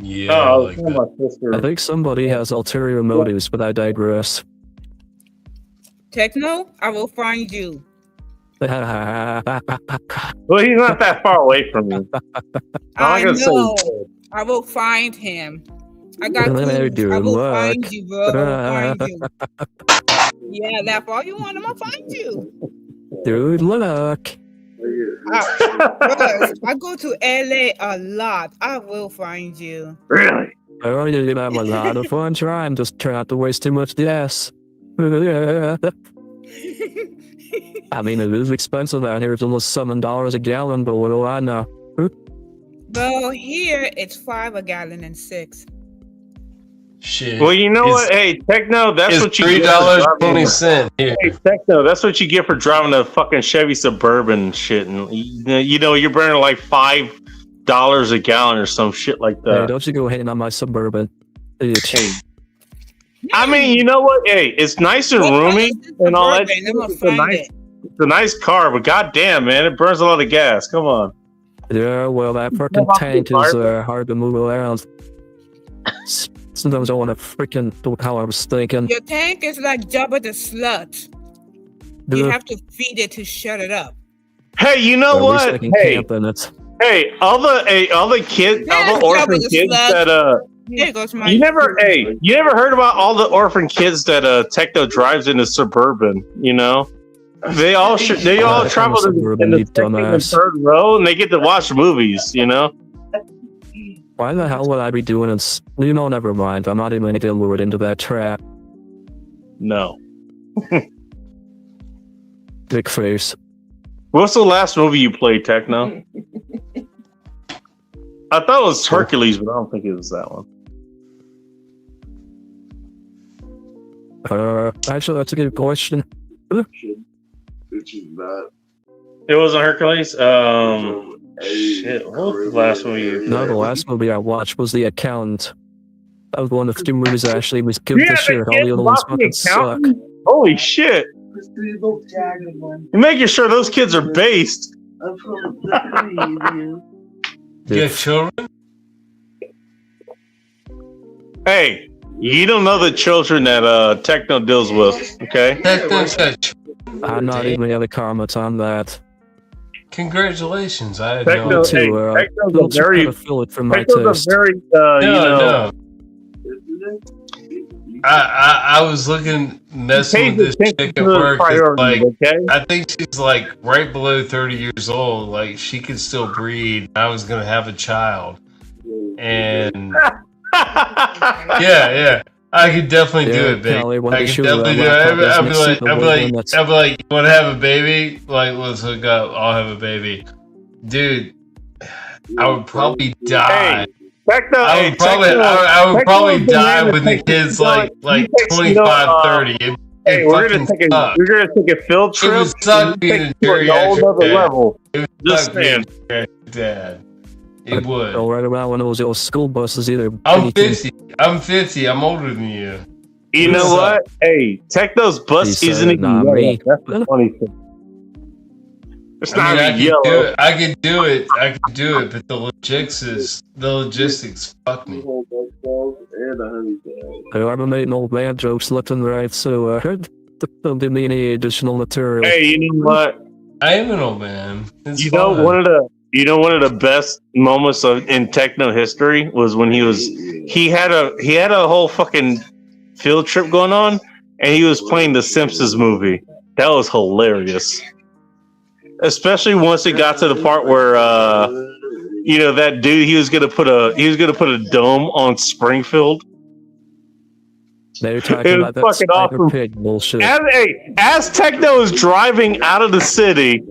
Yeah, like my sister. I think somebody has ulterior motives, but I digress. Techno, I will find you. Well, he's not that far away from you. I know. I will find him. I got clues. I will find you, bro. I will find you. Yeah, that's all you want. I'm gonna find you. Dude, look. I go to LA a lot. I will find you. Really? I already did have a lot of fun trying. Just try not to waste too much gas. I mean, it is expensive out here. It's almost $7 a gallon, but what do I know? Well, here it's $5 a gallon and $6. Shit. Well, you know what? Hey, Techno, that's what you get. $3.20 here. Hey, Techno, that's what you get for driving a fucking Chevy Suburban and shit. And you know, you're burning like $5 a gallon or some shit like that. Hey, don't you go hating on my Suburban. Hey. I mean, you know what? Hey, it's nice and roomy and all that. It's a nice car, but goddamn, man, it burns a lot of gas. Come on. Yeah, well, that freaking tank is hard to move around. Sometimes I want to freaking do how I was thinking. Your tank is like Jabba the Slut. You have to feed it to shut it up. Hey, you know what? Hey, all the kids, all the orphan kids that you never heard about all the orphan kids that Techno drives in a Suburban, you know? They all travel in the second and third row, and they get to watch movies, you know? Why the hell would I be doing this? You know, never mind. I'm not even going to get lured into that trap. No. Big face. What's the last movie you played, Techno? I thought it was Hercules, but I don't think it was that one. Actually, that's a good question. It wasn't Hercules? Shit, what was the last movie you played? No, the last movie I watched was The Accountant. That was one of the two movies that actually was good this year. All the other ones fucking suck. Holy shit! You're making sure those kids are based. You have children? Hey, you don't know the children that Techno deals with, okay? I'm not even the other comments on that. Congratulations! I had Techno, Techno's a very, fill it for my taste. No. I was messing with this chick at work. Like, I think she's like right below 30 years old. Like, she could still breed. I was gonna have a child, and Yeah. I could definitely do it, babe. I could definitely do it. I'd be like, you want to have a baby? Like, let's hook up. I'll have a baby, dude. I would probably die. I would probably die when the kid's like 25, 30. Hey, we're gonna take a field trip. It would suck being a geriatric dad. It would suck being a geriatric dad. It would. Don't ride around one of those little school buses either. I'm 50. I'm older than you. You know what? Hey, Techno's bus isn't even yellow. That's the funny thing. It's not even yellow. I could do it, but the logistics fuck me. I'm making old man jokes left and right, so don't give me any additional material. Hey, you know what? I am an old man. It's one of the best moments in techno history was when he had a whole fucking field trip going on, and he was playing the Simpsons movie. That was hilarious. Especially once it got to the part where that dude he was gonna put a dome on Springfield. They're talking about that fucking awesome pig bullshit. As Techno is driving out of the city,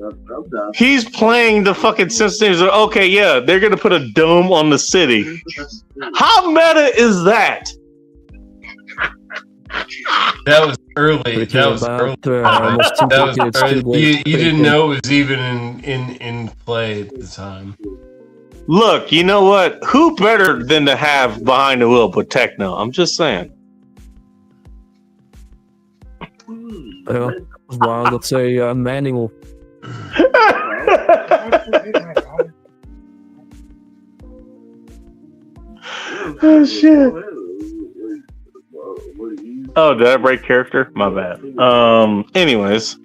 he's playing the fucking Simpsons. Okay, yeah, they're gonna put a dome on the city. How meta is that? That was early. You didn't know it was even in play at the time. Look, you know what? Who better than to have behind the wheel but Techno? I'm just saying. Wow, let's say manual. Oh shit. Oh, did I break character? My bad. Anyways.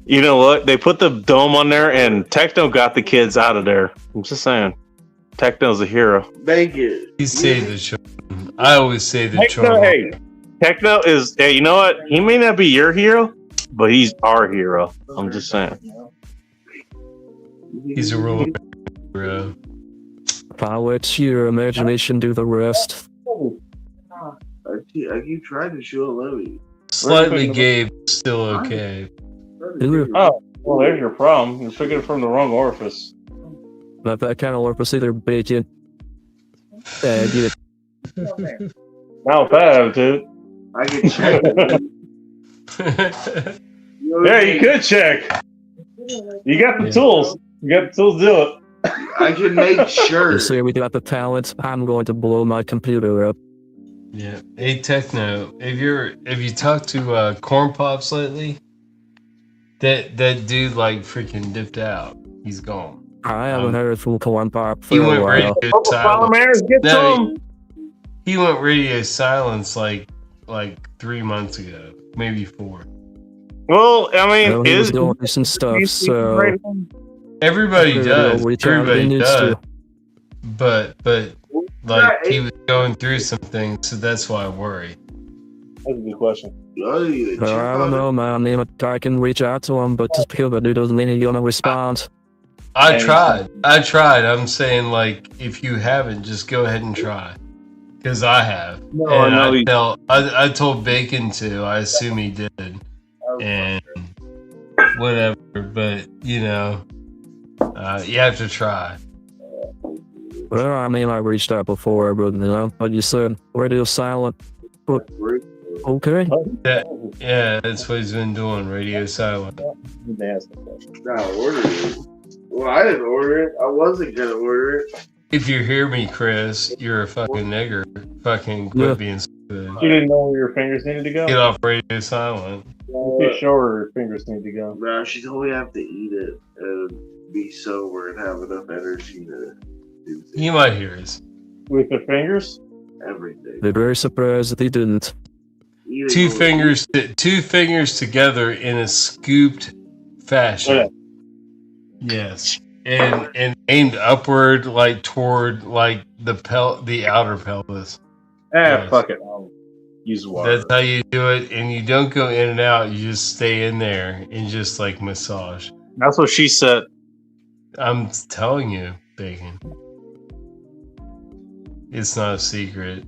You know what? They put the dome on there and Techno got the kids out of there. I'm just saying. Techno's a hero. Thank you. He saved the children. I always say the children. Hey, Techno is, you know what? He may not be your hero, but he's our hero. I'm just saying. He's a real hero. I'll let your imagination do the rest. I keep trying to show Levy. Slightly gay, but still okay. Oh, well, there's your problem. You're picking it from the wrong orifice. Not that kind of orifice either, bacon. Get it. Not with that attitude. I can check. Yeah, you could check. You got the tools. You got the tools to do it. I can make sure. So we got the talent. I'm going to blow my computer up. Yeah. Hey, Techno, have you talked to Corn Pops lately? That dude like freaking dipped out. He's gone. I haven't heard from Corn Pop for he a went while. Radio silence. He went radio silence like 3 months ago, maybe 4. Well, I mean, he was doing some stuff, so everybody does. Everybody does. But like he was going through some things, so that's why I worry. That's a good question. I don't know, man. I can reach out to him, but just because I do doesn't mean he's gonna respond. I tried. I'm saying, like, if you haven't, just go ahead and try. Because I have. No, and I told Bacon to. I assume he did. And whatever. But, you have to try. Well, I mean, I reached out before, but, like you said, radio silent. But, okay. Yeah, that's what he's been doing, radio silent. Well, I didn't order it. I wasn't gonna order it. If you hear me, Chris, you're a fucking nigger. Fucking quit being stupid. You didn't know where your fingers needed to go? Get off radio silent. Be sure where your fingers need to go. No, she told me I have to eat it and be sober and have enough energy to do things. You might hear us. With the fingers? Everything. They're very surprised that he didn't. Two fingers together in a scooped fashion. Yeah. Yes, and aimed upward, like toward like the outer pelvis. Yes. Fuck it. I'll use water. That's how you do it, and you don't go in and out. You just stay in there and just like massage. That's what she said. I'm telling you, Bacon. It's not a secret.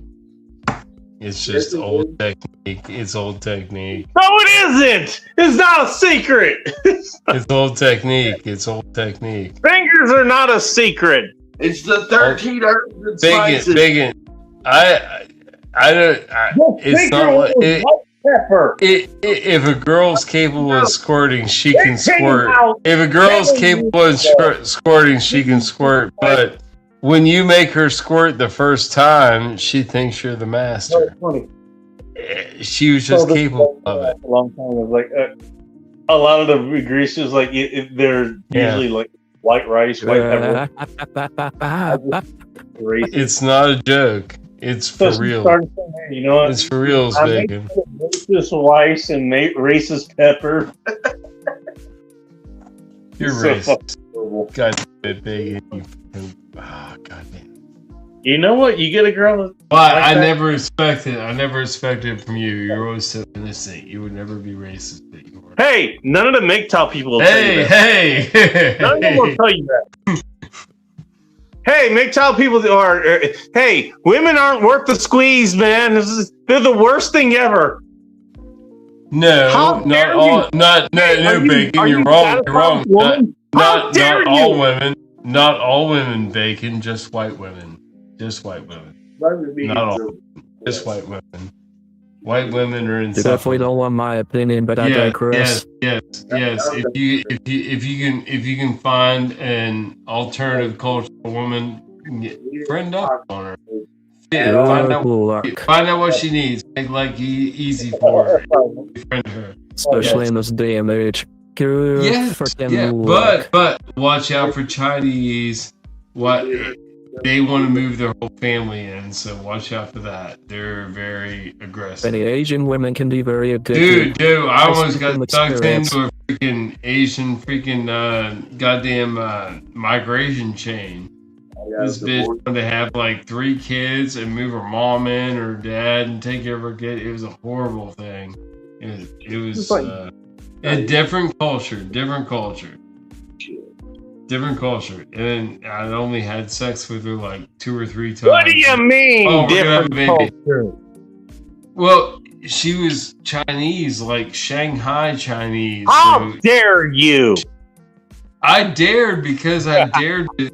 It's just old technique. It's old technique. No, it isn't. It's not a secret. It's old technique. It's old technique. Fingers are not a secret. It's the 13 herbs and spices. Bacon. I don't. It's not like it. Pepper. If a girl's capable of squirting, she can squirt. If a girl's capable of squirting, she can squirt. But when you make her squirt the first time, she thinks you're the master. She was just capable of it. A long time ago, like a lot of the greases, like they're usually like white rice, white pepper. It's not a joke. It's for real. You know what? It's for real, bacon. Racist rice and racist pepper. You're racist. God damn it, bacon. God damn. You know what? You get a girl. Well, I never expected. I never expected from you. You're always so innocent. You would never be racist, but you were. Hey, none of the MGTOW people will tell you that. Hey. None of them will tell you that. Hey, MGTOW people are. Hey, women aren't worth the squeeze, man. They're the worst thing ever. No, not all. No, bacon. You're wrong. You're wrong. Not all women. Not all women, bacon. Just white women. Just white women. Not all. Just white women. White women are insufferable. You definitely don't want my opinion, but I digress. Yes. If you can find an alternative cultural woman, friend up on her. Find out what she needs. Make life easy for her. Befriend her. Especially in this day and age. But watch out for Chinese. They want to move their whole family in, so watch out for that. They're very aggressive. Many Asian women can be very addictive. Dude, I almost got sucked into a freaking Asian goddamn migration chain. This bitch wanted to have like 3 kids and move her mom in or dad and take care of her kid. It was a horrible thing. It was a different culture. And I only had sex with her like 2 or 3 times. What do you mean, different culture? Well, she was Chinese, like Shanghai Chinese. How dare you? I dared because I dared to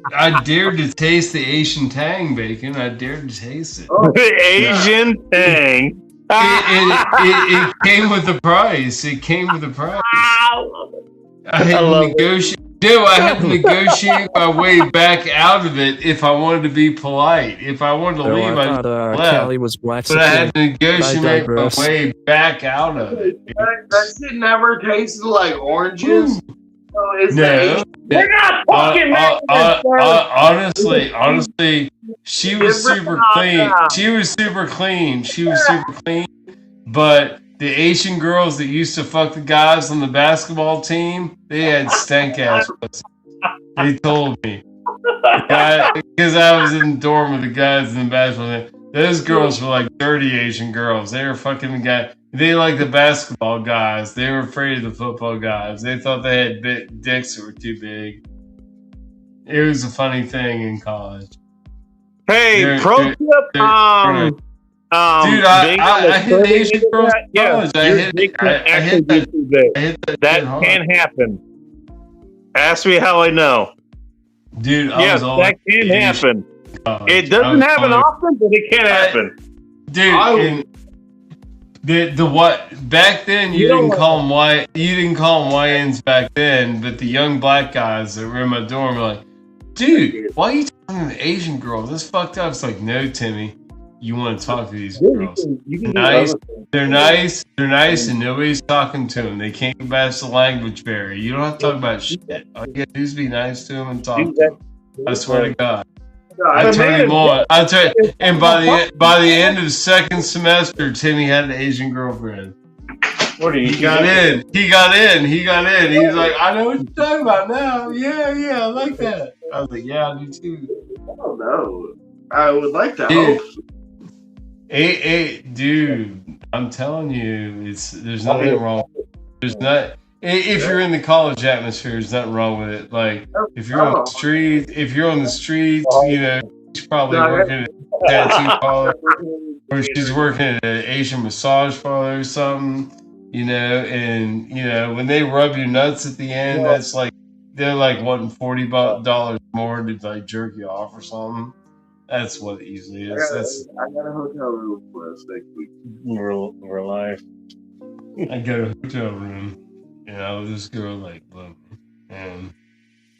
taste the Asian tang, bacon. I dared to taste it. The Asian tang. It came with the price. I had to negotiate. Dude, I had to negotiate my way back out of it if I wanted to be polite. If I wanted to leave, I left. But I had to negotiate my way back out of it. That shit never tasted like oranges. No. We're not talking honestly, she was super clean. She was super clean. But the Asian girls that used to fuck the guys on the basketball team, they had stank ass pussy. They told me. Because I was in the dorm with the guys in the basketball team. Those girls were like dirty Asian girls. They were fucking the guy. They liked the basketball guys. They were afraid of the football guys. They thought they had dicks that were too big. It was a funny thing in college. Hey, pro tip. Dude, I hit Asian girls in college. I hit that. That can happen. Ask me how I know. Dude, that can happen. It doesn't happen often, but it can happen. Dude, the what back then you didn't call them white. You didn't call them YNs back then, but the young black guys that were in my dorm were like, "Dude, why are you talking to Asian girls? That's fucked up." It's like, no, Timmy, you want to talk to these girls? They're nice, and nobody's talking to them. They can't pass the language barrier. You don't have to talk about shit. All you gotta do is be nice to them and talk to them. I swear to God. I turned him on. And by the end of the second semester, Timmy had an Asian girlfriend. He got in. He was like, I know what you're talking about now. Yeah, I like that. I was like, yeah, I do too. I don't know. I would like to Dude. hope. Dude, I'm telling you, there's nothing wrong. There's not. If you're in the college atmosphere, there's nothing wrong with it. Like if you're on the street, you know, you're probably working tattoo parlor, or she's working at an Asian massage parlor or something, you know, and you know when they rub your nuts at the end, that's like they're like wanting $40 more to like jerk you off or something. That's what it usually is. I got a hotel room for us next week. Real life. I got a hotel room, and I was this girl like, look, and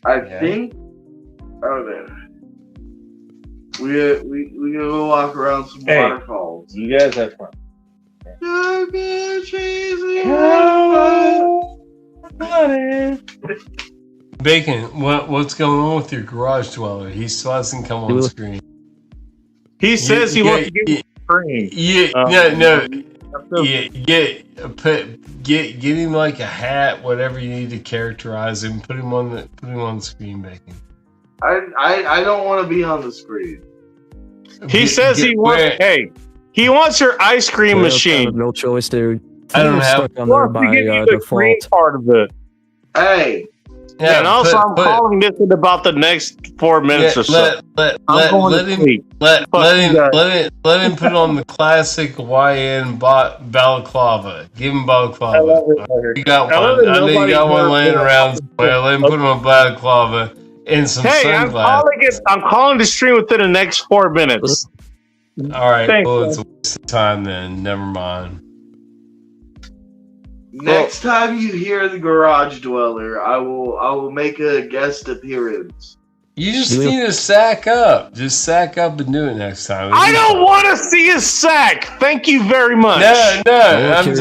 I think. Oh man, we gonna go walk around some waterfalls. You guys have fun. Bacon, what's going on with your garage dweller? He still hasn't come on screen. He says he wants to get screen. Get him like a hat, whatever you need to characterize him. Put him on the screen, Bacon. I don't want to be on the screen. He says he wants. Hey, he wants your ice cream machine. No choice, dude. I don't have. Stuck on there by default. Part of it. Hey. Yeah, and also I'm calling this in about the next 4 minutes or so. Let him put on the classic YN balaclava. Give him balaclava. You got one. I know you got one laying around somewhere. Let him put on a balaclava and some sunglasses. I'm calling the stream within the next 4 minutes. All right. Thanks, well, it's a waste of time then. Never mind. Next time you hear the garage dweller, I will make a guest appearance. You just need to sack up. Just sack up and do it next time. I don't want to see his sack. Thank you very much. No. I'm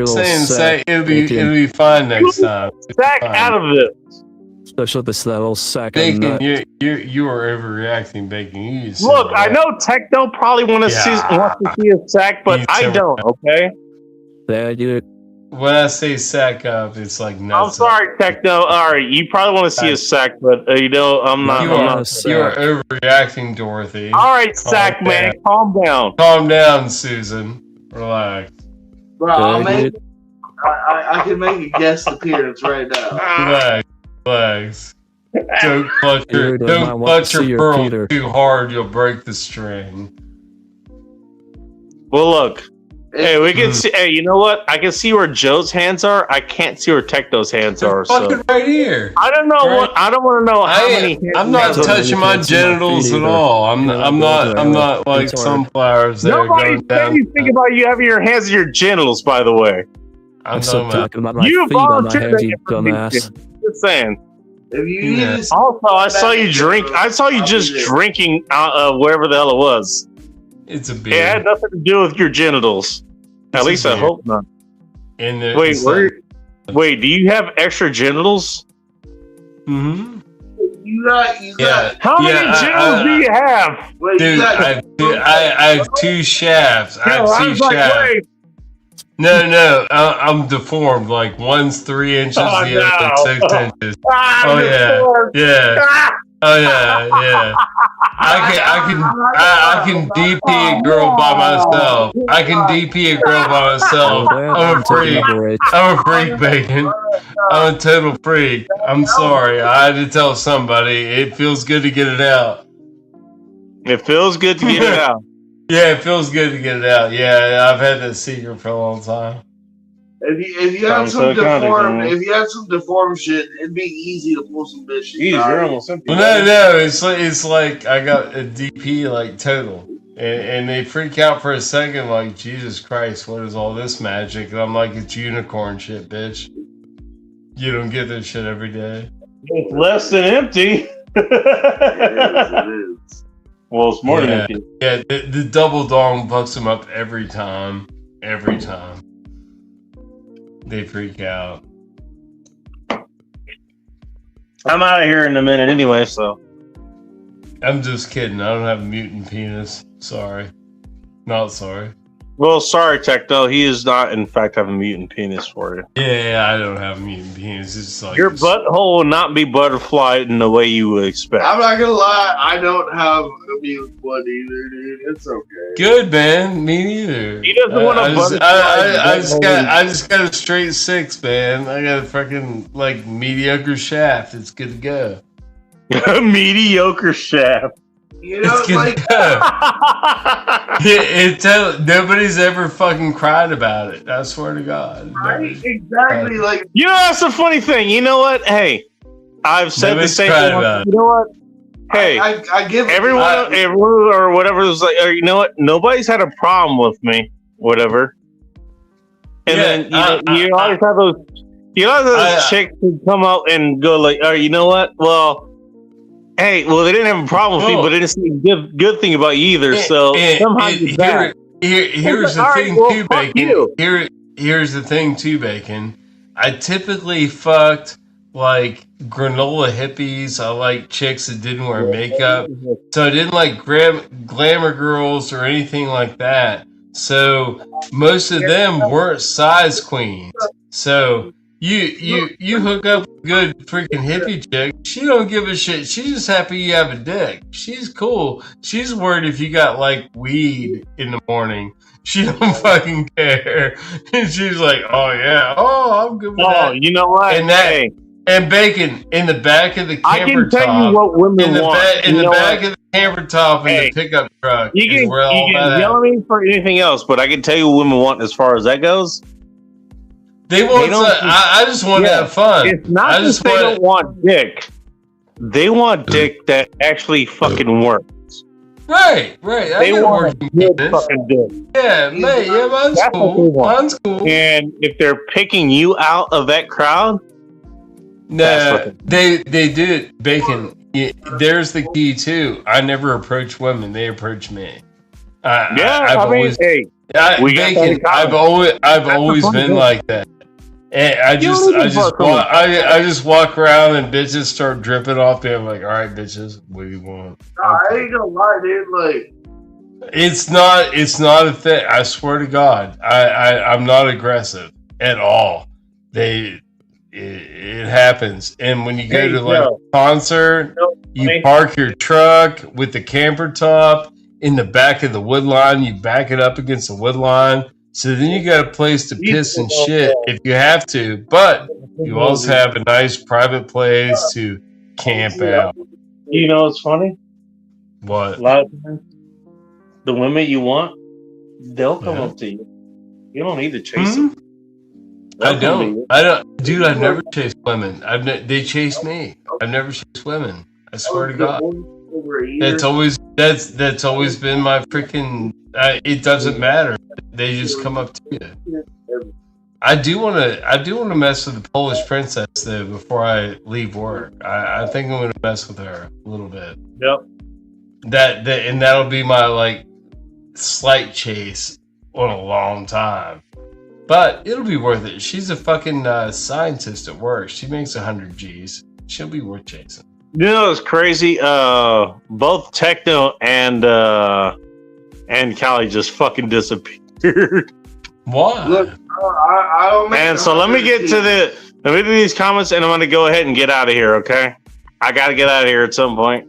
saying sack. It'll be fine next time. Sack out of it. Especially this little sack. Bacon, you are overreacting, Bacon. You Look, I know Techno probably wants to see a sack, but I don't. Okay. Yeah, you. When I say sack up, it's like nuts. I'm sorry, Techno. All right, you probably want to see a sack, but I'm not. You are overreacting, Dorothy. All right, sack man, calm down. Calm down, Susan. Relax. Bro, I can make a guest appearance right now. Relax. Don't clutch your pearl too hard. You'll break the string. Well, look. Hey, we can see. Hey, you know what? I can see where Joe's hands are. I can't see where Techno's hands are. Fucking right here. I don't know I don't want to know how many. I'm not touching my genitals at all. I'm not like sunflowers. Nobody said anything about you having your hands in your genitals. By the way, I'm still talking about my you feet on my volunteered head, you dumbass. Just saying. If you Also, I saw you drink. I saw you just drinking wherever the hell it was. It's a beer. It had nothing to do with your genitals. At least I hope not. Wait, do you have extra genitals? Mm-hmm. You got. How many genitals do you have? Wait, dude, I have two shafts. No, I'm deformed. Like one's 3 inches, the other's 6 inches. Yeah. I can DP a girl by myself. I'm a freak, Bacon. I'm a total freak. I'm sorry. I had to tell somebody. It feels good to get it out. It feels good to get it out. Yeah, it feels good to get it out. Yeah, I've had that secret for a long time. If you had some deformed shit, it'd be easy to pull some bitch shit. No, it's like I got a DP like total, and they freak out for a second, like Jesus Christ, what is all this magic? And I'm like, it's unicorn shit, bitch. You don't get this shit every day. It's less than empty. It is. Well, it's more than empty. Yeah, the double dong fucks them up every time. Every time. They freak out. I'm out of here in a minute anyway, so. I'm just kidding. I don't have a mutant penis. Sorry. Not sorry. Well, sorry, Techno. He is not, in fact, have a mutant penis for you. Yeah, I don't have a mutant penis. It's like your butthole will not be butterflied in the way you would expect. I'm not gonna lie. I don't have a mutant one either, dude. It's okay. Good, man. Me neither. He doesn't want to I just got a straight 6, man. I got a fucking mediocre shaft. It's good to go. Mediocre shaft. You know, like nobody's ever fucking cried about it. I swear to God. Right? Exactly. Like, you know, that's the funny thing. You know what? Hey, I've said the same thing. You know what? Hey, I give everyone or whatever was like, or you know what? Nobody's had a problem with me, whatever. And then you always have those. You know those chicks who come out and go like, "Oh, you know what? Well, hey, they didn't have a problem with me, but they didn't see a good thing about you either." So somehow you're back. Here's the thing too, Bacon. Here's the thing too, Bacon. I typically fucked like granola hippies. I like chicks that didn't wear makeup. So I didn't like glamour girls or anything like that. So most of them weren't size queens. So you hook up with a good freaking hippie chick, she don't give a shit. She's just happy you have a dick. She's cool. She's worried if you got like weed in the morning. She don't fucking care. And she's like, oh yeah, I'm good with that. Oh, you know what? And Bacon in the back of the camper I can tell top. you what women want. In the back of the camper top in the pickup truck. You can yell at me for anything else, but I can tell you what women want as far as that goes. They want. I just want to have fun. It's not just they don't want dick. They want dick that actually fucking works. Right. They want a good fucking dick. Yeah, mate. Yeah, mine's cool. Mine's cool. And if they're picking you out of that crowd, nah, they do it. Bacon. There's the key too. I never approach women; they approach me. I've always been like that. And I just walk around and bitches start dripping off me. I'm like, all right, bitches, what do you want? I ain't gonna lie, dude. Like, it's not a thing. I swear to God, I'm not aggressive at all. It happens, and when you go to like a concert, you park your truck with the camper top in the back of the wood line. You back it up against the wood line. So then you got a place to piss and shit if you have to, but you also have a nice private place to camp out. You know what's funny? What? A lot of times, the women you want, they'll come up to you. You don't need to chase them. I don't, dude. I've never chased women. They chase me. I've never chased women. I swear to God. That's always been my freaking. It doesn't matter. They just come up to you. I do want to mess with the Polish princess though before I leave work. I think I'm gonna mess with her a little bit. Yep. And that'll be my like slight chase on a long time. But it'll be worth it. She's a fucking scientist at work. She makes 100 G's. She'll be worth chasing. You know, it's crazy. Both Techno and Callie just fucking disappeared. Why? Look, I don't. And so let me get to these comments, and I'm going to go ahead and get out of here. Okay, I got to get out of here at some point.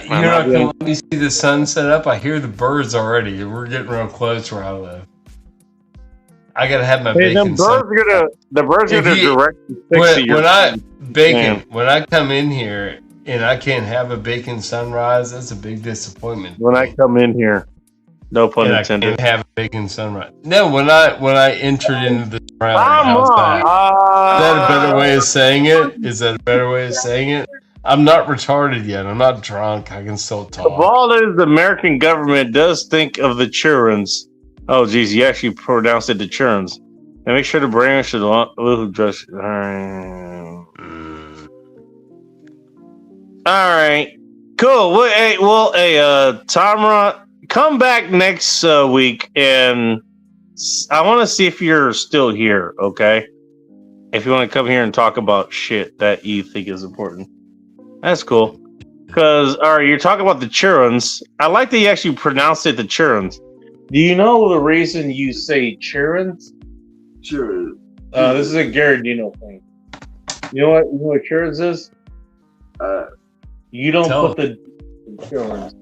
You're not going to let me see the sun set up. I hear the birds already. We're getting real close where I live. I gotta have my bacon. The birds are gonna direct when I come in here and I can't have a bacon sunrise, that's a big disappointment. When I come in here, no pun intended. I can't have a bacon sunrise. No, when I entered into this round, is that a better way of saying it? Is that a better way of saying it? I'm not retarded yet. I'm not drunk. I can still talk. The ball is the American government does think of the Chillrens. Oh, geez, you actually pronounced it the Chillrens. And make sure the brand should dress. All right, cool. Tamara, come back next week, and I want to see if you're still here. Okay, if you want to come here and talk about shit that you think is important, that's cool. Because you're talking about the Chillrens. I like that you actually pronounced it the Chillrens. Do you know the reason you say Chillrens? Sure. This is a Garrodino thing. You know what Chillrens is? You don't put the Chillrens.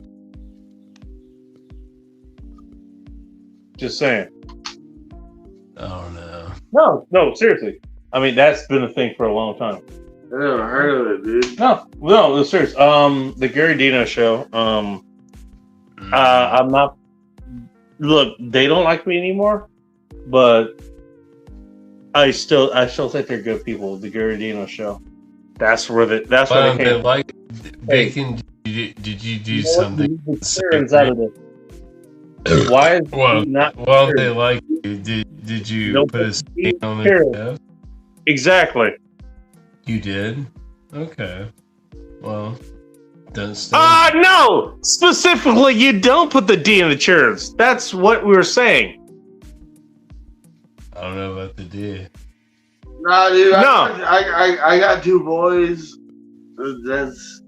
Just saying. Oh no. No, seriously. I mean, that's been a thing for a long time. I never heard of it, dude. No, it's serious. The Gary Dino show. I'm not. Look, they don't like me anymore, but I still think they're good people. The Gary Dino show. That's where they came. Like Bacon. Did you do something? Why is well, not? Well, they like you. Did you put a stain on the show? Exactly. You did. Okay. Well, don't. No! Specifically, you don't put the D in the chairs. That's what we were saying. I don't know about the D. Nah, dude. No. I got 2 boys. That's.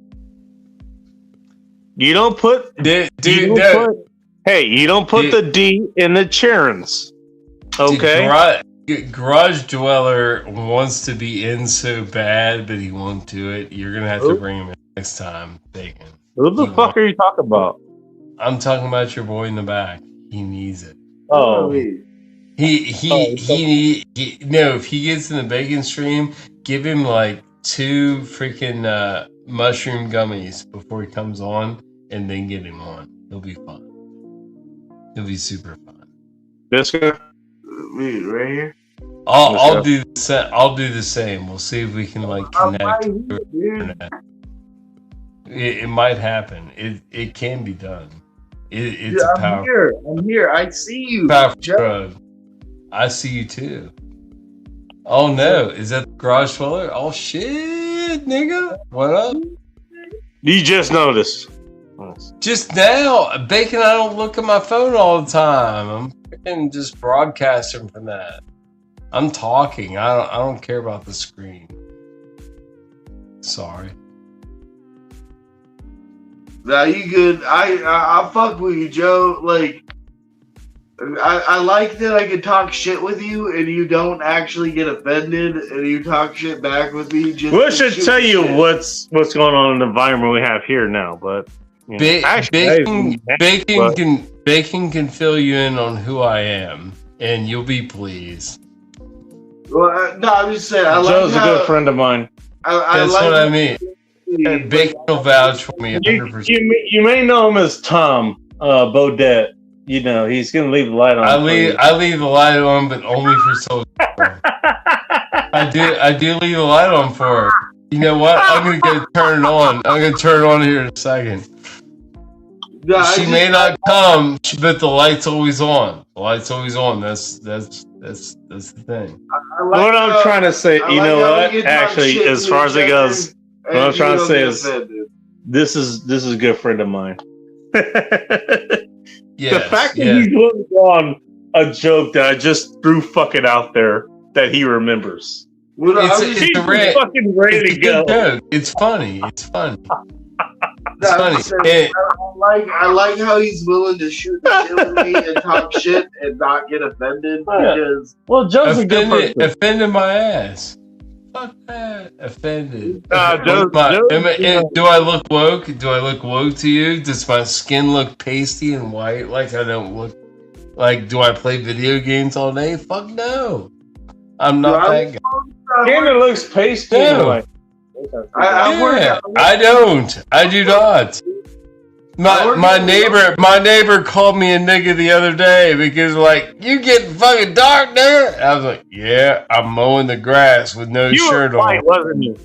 You don't put. Dude, You don't put the D in the Chillrens. Okay. Garage Dweller wants to be in so bad, but he won't do it. You're gonna have to bring him in next time, Bacon. Who the fuck are you talking about? I'm talking about your boy in the back. He needs it. Oh. No, if he gets in the Bacon stream, give him like 2 freaking mushroom gummies before he comes on, and then get him on. He'll be fun. He'll be super fun. This guy? Me right here. I'll do the same. We'll see if we can like connect. It might happen. It can be done. It's a power. I'm here. I see you. Powerful drug. I see you too. Oh no, is that the Garage Dweller? Oh shit, nigga. What up? You just noticed. Just now, Bacon, I don't look at my phone all the time. I'm freaking just broadcasting from that. I'm talking. I don't care about the screen. Sorry. Nah, you good. I fuck with you, Joe. Like, I like that I can talk shit with you and you don't actually get offended and you talk shit back with me. Just we should tell you what's going on in the environment we have here now, but you know, Bacon can fill you in on who I am, and you'll be pleased. Well, no, I'm just saying. Joe's a good friend of mine. That's what I mean. Bacon will vouch for me 100%. You may know him as Tom Bodette. You know, he's gonna leave the light on. I leave the light on, but only for Soldier. I do leave the light on for her. You know what? I'm gonna go turn it on. I'm gonna turn it on here in a second. No, she may not come, but the light's always on. The light's always on. That's the thing. What I'm trying to say, you know what? Actually, as far as it goes, what I'm trying to say is, this is a good friend of mine. The fact that he's looking on a joke that I just threw fucking out there that he remembers. It's fucking ready to go. Joke. It's funny. It's funny. It's funny. I like how he's willing to shoot the shit with me and talk shit and not get offended because Joe's a good person. Offended my ass. Fuck that. Offended. Do I look woke? Do I look woke to you? Does my skin look pasty and white like I don't look like? Do I play video games all day? Fuck no. I'm not that guy. Skin looks pasty and white. I don't. I do not. My neighbor called me a nigga the other day because like, you getting fucking dark there. I was like, yeah, I'm mowing the grass with no shirt on. Wasn't you?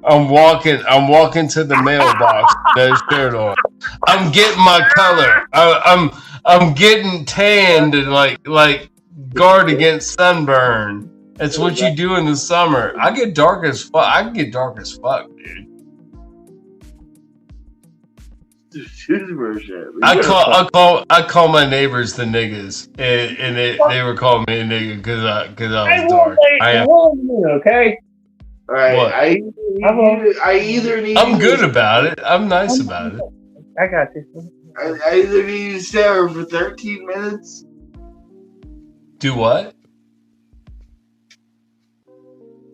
I'm walking to the mailbox with no shirt on. I'm getting my color. I'm getting tanned and like guard against sunburn. That's what you do in the summer. I get dark as fuck. I can get dark as fuck, dude. I call my neighbors the niggas, and they were calling me a nigga because I was dark. Okay. All right. What? I either need. I'm good about it. I'm nice about it. I got you. I either need to stay over for 13 minutes. Do what?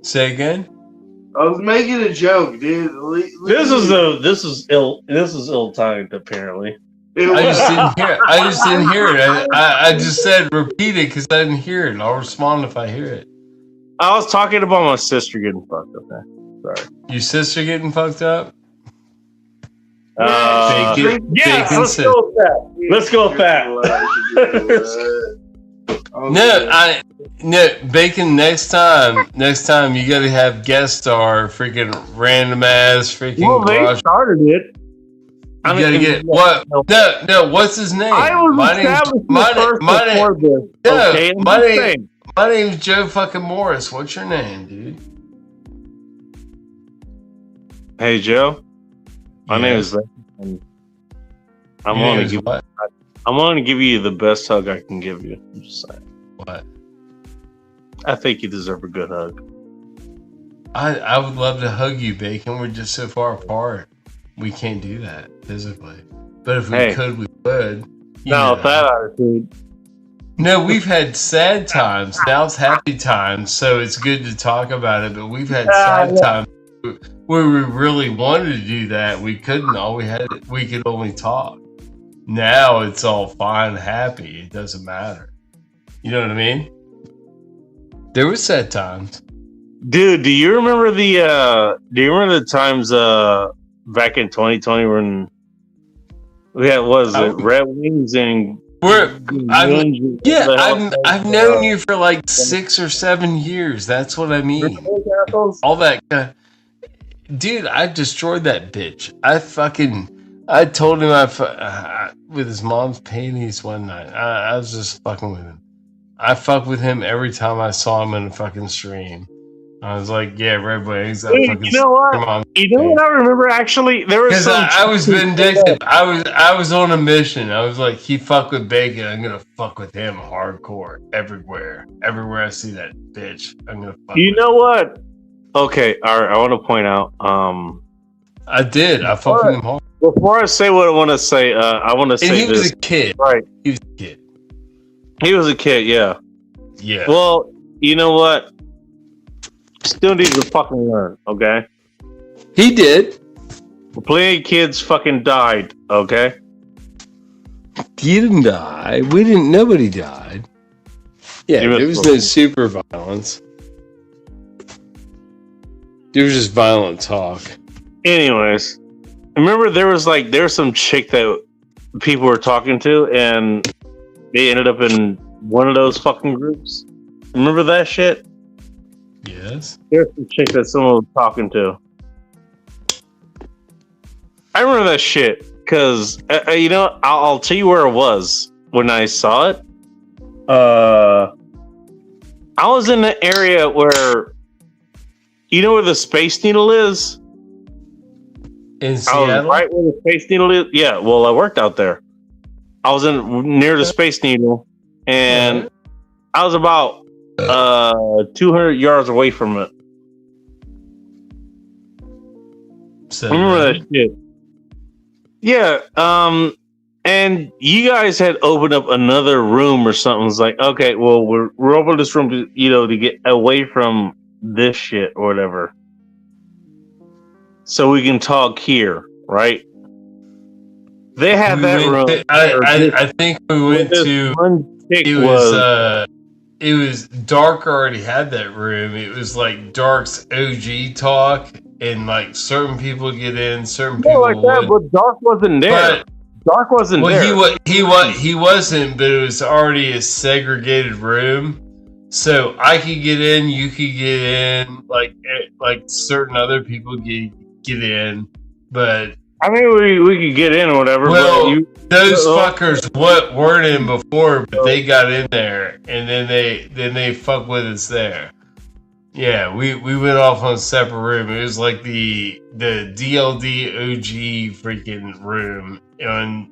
Say again. I was making a joke, dude. This is ill-timed, apparently. I just didn't hear it. I just said repeat it because I didn't hear it. I'll respond if I hear it. I was talking about my sister getting fucked up. Sorry. Your sister getting fucked up? Bacon. Yeah, let's go with that. Let's go with that. No, Bacon. Next time, you gotta have guest star, freaking random ass, freaking. Well, they started it. You gotta get what? No. What's his name? I was established before this. My name's Joe fucking Morris. What's your name, dude? Hey, Joe. My name is. I'm going to give you the best hug I can give you. I'm just saying. What? I think you deserve a good hug. I would love to hug you, Bacon. We're just so far apart. We can't do that physically. But if we could, we would. No, that attitude. No, we've had sad times. Now it's happy times, so it's good to talk about it. But we've had sad times where we really wanted to do that. We couldn't. We could only talk. Now it's all fine, happy. It doesn't matter. You know what I mean? There was sad times. Dude, do you remember the times back in 2020 when we had Red Wings and I've known you for like 6 or 7 years. That's what I mean. All that dude, I destroyed that bitch. I told him with his mom's panties one night. I was just fucking with him. I fuck with him every time I saw him in a fucking stream. I was like, yeah, Red Wings. Dude, you know what? You know what I remember actually? There was I was vindictive. I was on a mission. I was like, he fuck with Bacon. I'm gonna fuck with him hardcore everywhere. Everywhere I see that bitch, I'm gonna fuck. You know what? Okay, all right. I want to point out. I did. I fucked with him hard. Before I say what I want to say, I want to say he was a kid, right? He was a kid. He was a kid, yeah. Yeah. Well, you know what? Still needs to fucking learn, okay? He did. Plenty of kids fucking died, okay? He didn't die. Nobody died. Yeah, there was no super violence. There was just violent talk. Anyways, remember there was some chick that people were talking to and they ended up in one of those fucking groups? Remember that shit? Yes. There's some chick that someone was talking to. I remember that shit because, I'll tell you where it was when I saw it. I was in the area where, you know where the Space Needle is? In Seattle? Right where the Space Needle is? Yeah, well, I worked out there. I was near the Space Needle, and I was about 200 yards away from it. So, remember that shit? Yeah, and you guys had opened up another room or something. It's like, okay, well, we're opening this room to get away from this shit or whatever, so we can talk here, right? They had that room. I think we went to. It was Dark already had that room. It was like Dark's OG talk, and like certain people get in, certain people like that. But Dark wasn't there. Dark wasn't there. He wasn't, but it was already a segregated room. So I could get in, you could get in, like certain other people get in, but I mean we could get in or whatever. Well, those fuckers weren't in before, but they got in there, and then they fuck with us there. Yeah, we went off on a separate room. It was like the DLD OG freaking room on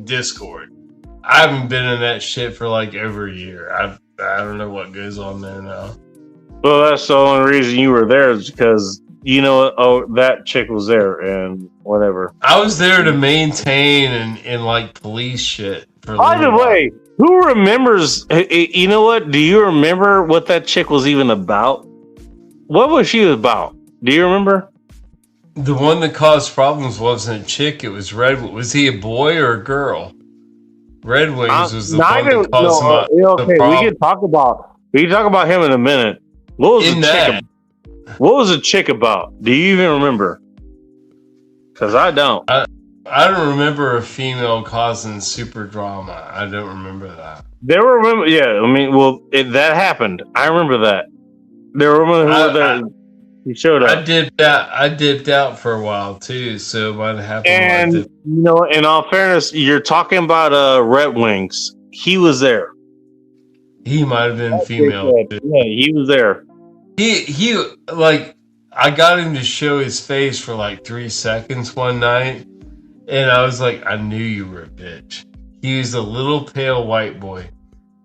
Discord. I haven't been in that shit for like over a year. I don't know what goes on there now. Well, that's the only reason you were there is because that chick was there and whatever. I was there to maintain and like police shit. By the way, who remembers? You know what? Do you remember what that chick was even about? What was she about? Do you remember? The one that caused problems wasn't a chick. It was Red. Was he a boy or a girl? Red Wings was the one that caused the problem. We can talk about him in a minute. What was the chick about? What was the chick about? Do you even remember? Because I don't. I don't remember a female causing super drama. I don't remember that. There were women. Yeah, I mean, well, that happened. I remember that. There were women who were there. He showed up. I dipped out for a while too, so it might have happened. And you know, in all fairness, you're talking about Red Wings. He was there. He might have been female. Yeah, he was there. He like I got him to show his face for like 3 seconds one night, and I was like, I knew you were a bitch. He was a little pale white boy,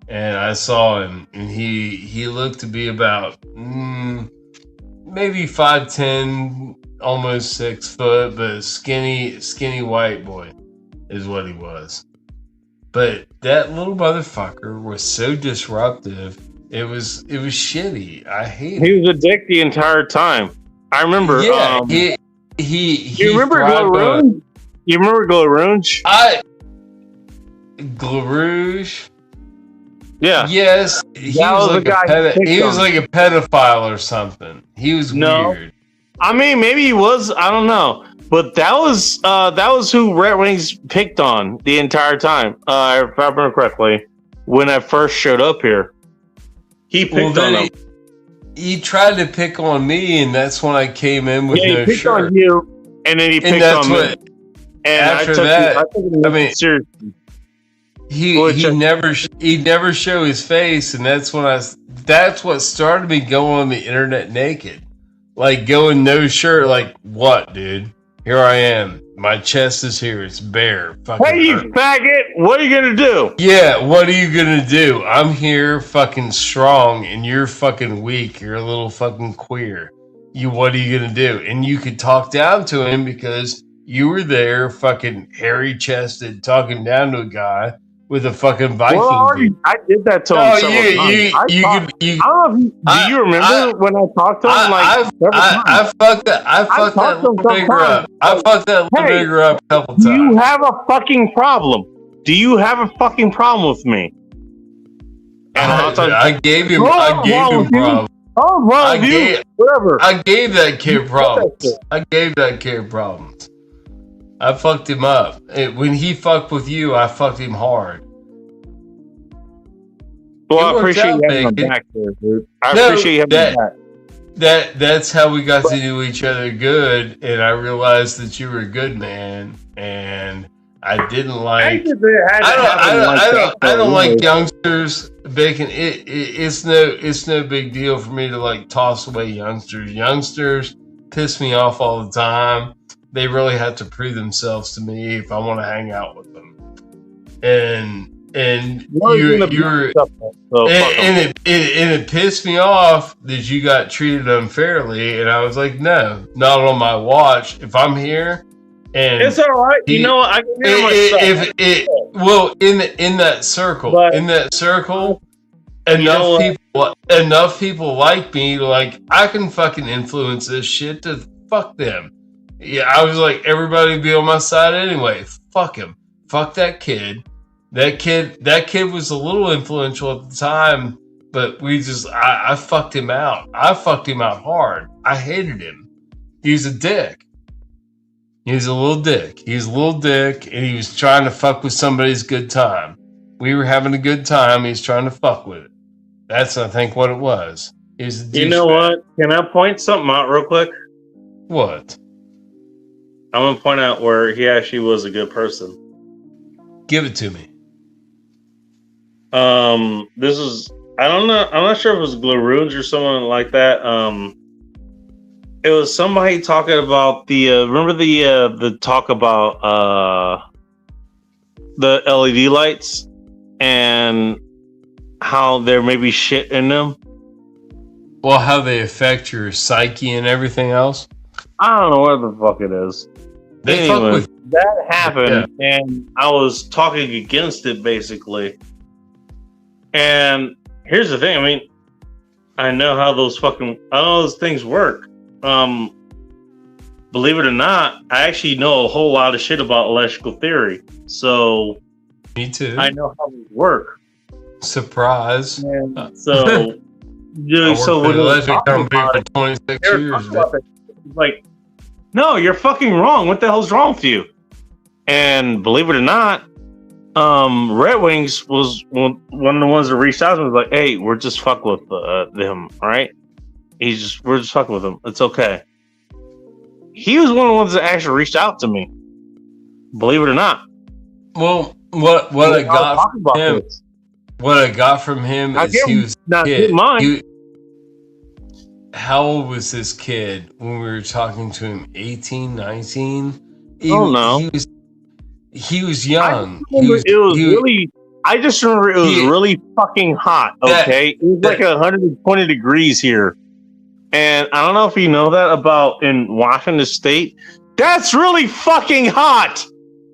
and I saw him, and he looked to be about maybe 5'10", almost 6 foot, but skinny white boy is what he was. But that little motherfucker was so disruptive. It was shitty. I hate it. He was a dick the entire time. I remember. Yeah, you remember Glarouge? You remember Glarouge? Glarouge? Yeah. Yes. He was like a pedophile or something. He was weird. I mean, maybe he was. I don't know. But that was who Red Wings picked on the entire time. If I remember correctly, when I first showed up here, he picked on him. He tried to pick on me, and that's when I came in with he picked on you, and then he picked on me. And after that, I mean, seriously. He never show his face, and that's what started me going on the internet naked, like going no shirt. Like, what, dude? Here I am. My chest is here. It's bare. Hey, you faggot! What are you gonna do? Yeah, what are you gonna do? I'm here, fucking strong, and you're fucking weak. You're a little fucking queer. What are you gonna do? And you could talk down to him because you were there, fucking hairy chested, talking down to a guy with a fucking Viking beard. I did that to him several times. I don't know do you remember when I talked to him? I fucked that little nigger up. I fucked that little nigger up a couple times. Do you have a fucking problem? Do you have a fucking problem with me? And I gave him problems. Oh, well, whatever. I gave that kid problems. I fucked him up. When he fucked with you, I fucked him hard. Well, I appreciate you having my back there, dude. Appreciate you having my back. That's how we got to know each other good, and I realized that you were a good man, and I didn't like. I don't like youngsters. Bacon. It's no big deal for me to like toss away youngsters. Youngsters piss me off all the time. They really have to prove themselves to me if I want to hang out with them. And it pissed me off that you got treated unfairly, and I was like, no, not on my watch. If I'm here, and it's all right. You know what? I can hear myself. In that circle, enough people like me, like I can fucking influence this shit to fuck them. Yeah, I was like, everybody be on my side anyway. Fuck him. Fuck that kid. That kid was a little influential at the time, but I fucked him out. I fucked him out hard. I hated him. He's a dick. He's a little dick. He's a little dick, and he was trying to fuck with somebody's good time. We were having a good time. He's trying to fuck with it. That's, I think, what it was. You know what? Can I point something out real quick? What? I'm going to point out where he actually was a good person. Give it to me. This is, I don't know, I'm not sure if it was Glarouge or someone like that. It was somebody talking about remember the talk about the LED lights and how there may be shit in them? Well, how they affect your psyche and everything else? I don't know what the fuck it is. Anyway, that happened, and I was talking against it, basically. And here's the thing, I mean, I know how those things work. Believe it or not, I actually know a whole lot of shit about electrical theory. So, me too. I know how they work. Surprise. And so, Dude, so for when the they were electric talking company about for it, 26 they were years. talking about that. Like, no, you're fucking wrong. What the hell's wrong with you? And believe it or not, Red Wings was one of the ones that reached out and was like, "Hey, we're just fucking with them, right? We're just fucking with them. It's okay." He was one of the ones that actually reached out to me. Believe it or not. Well, what I got from him, what I got from him is he was a kid. How old was this kid when we were talking to him? 18, 19? He was young. I just remember it was really fucking hot, okay? It was like 120 degrees here. And I don't know if you know that about in Washington State. That's really fucking hot.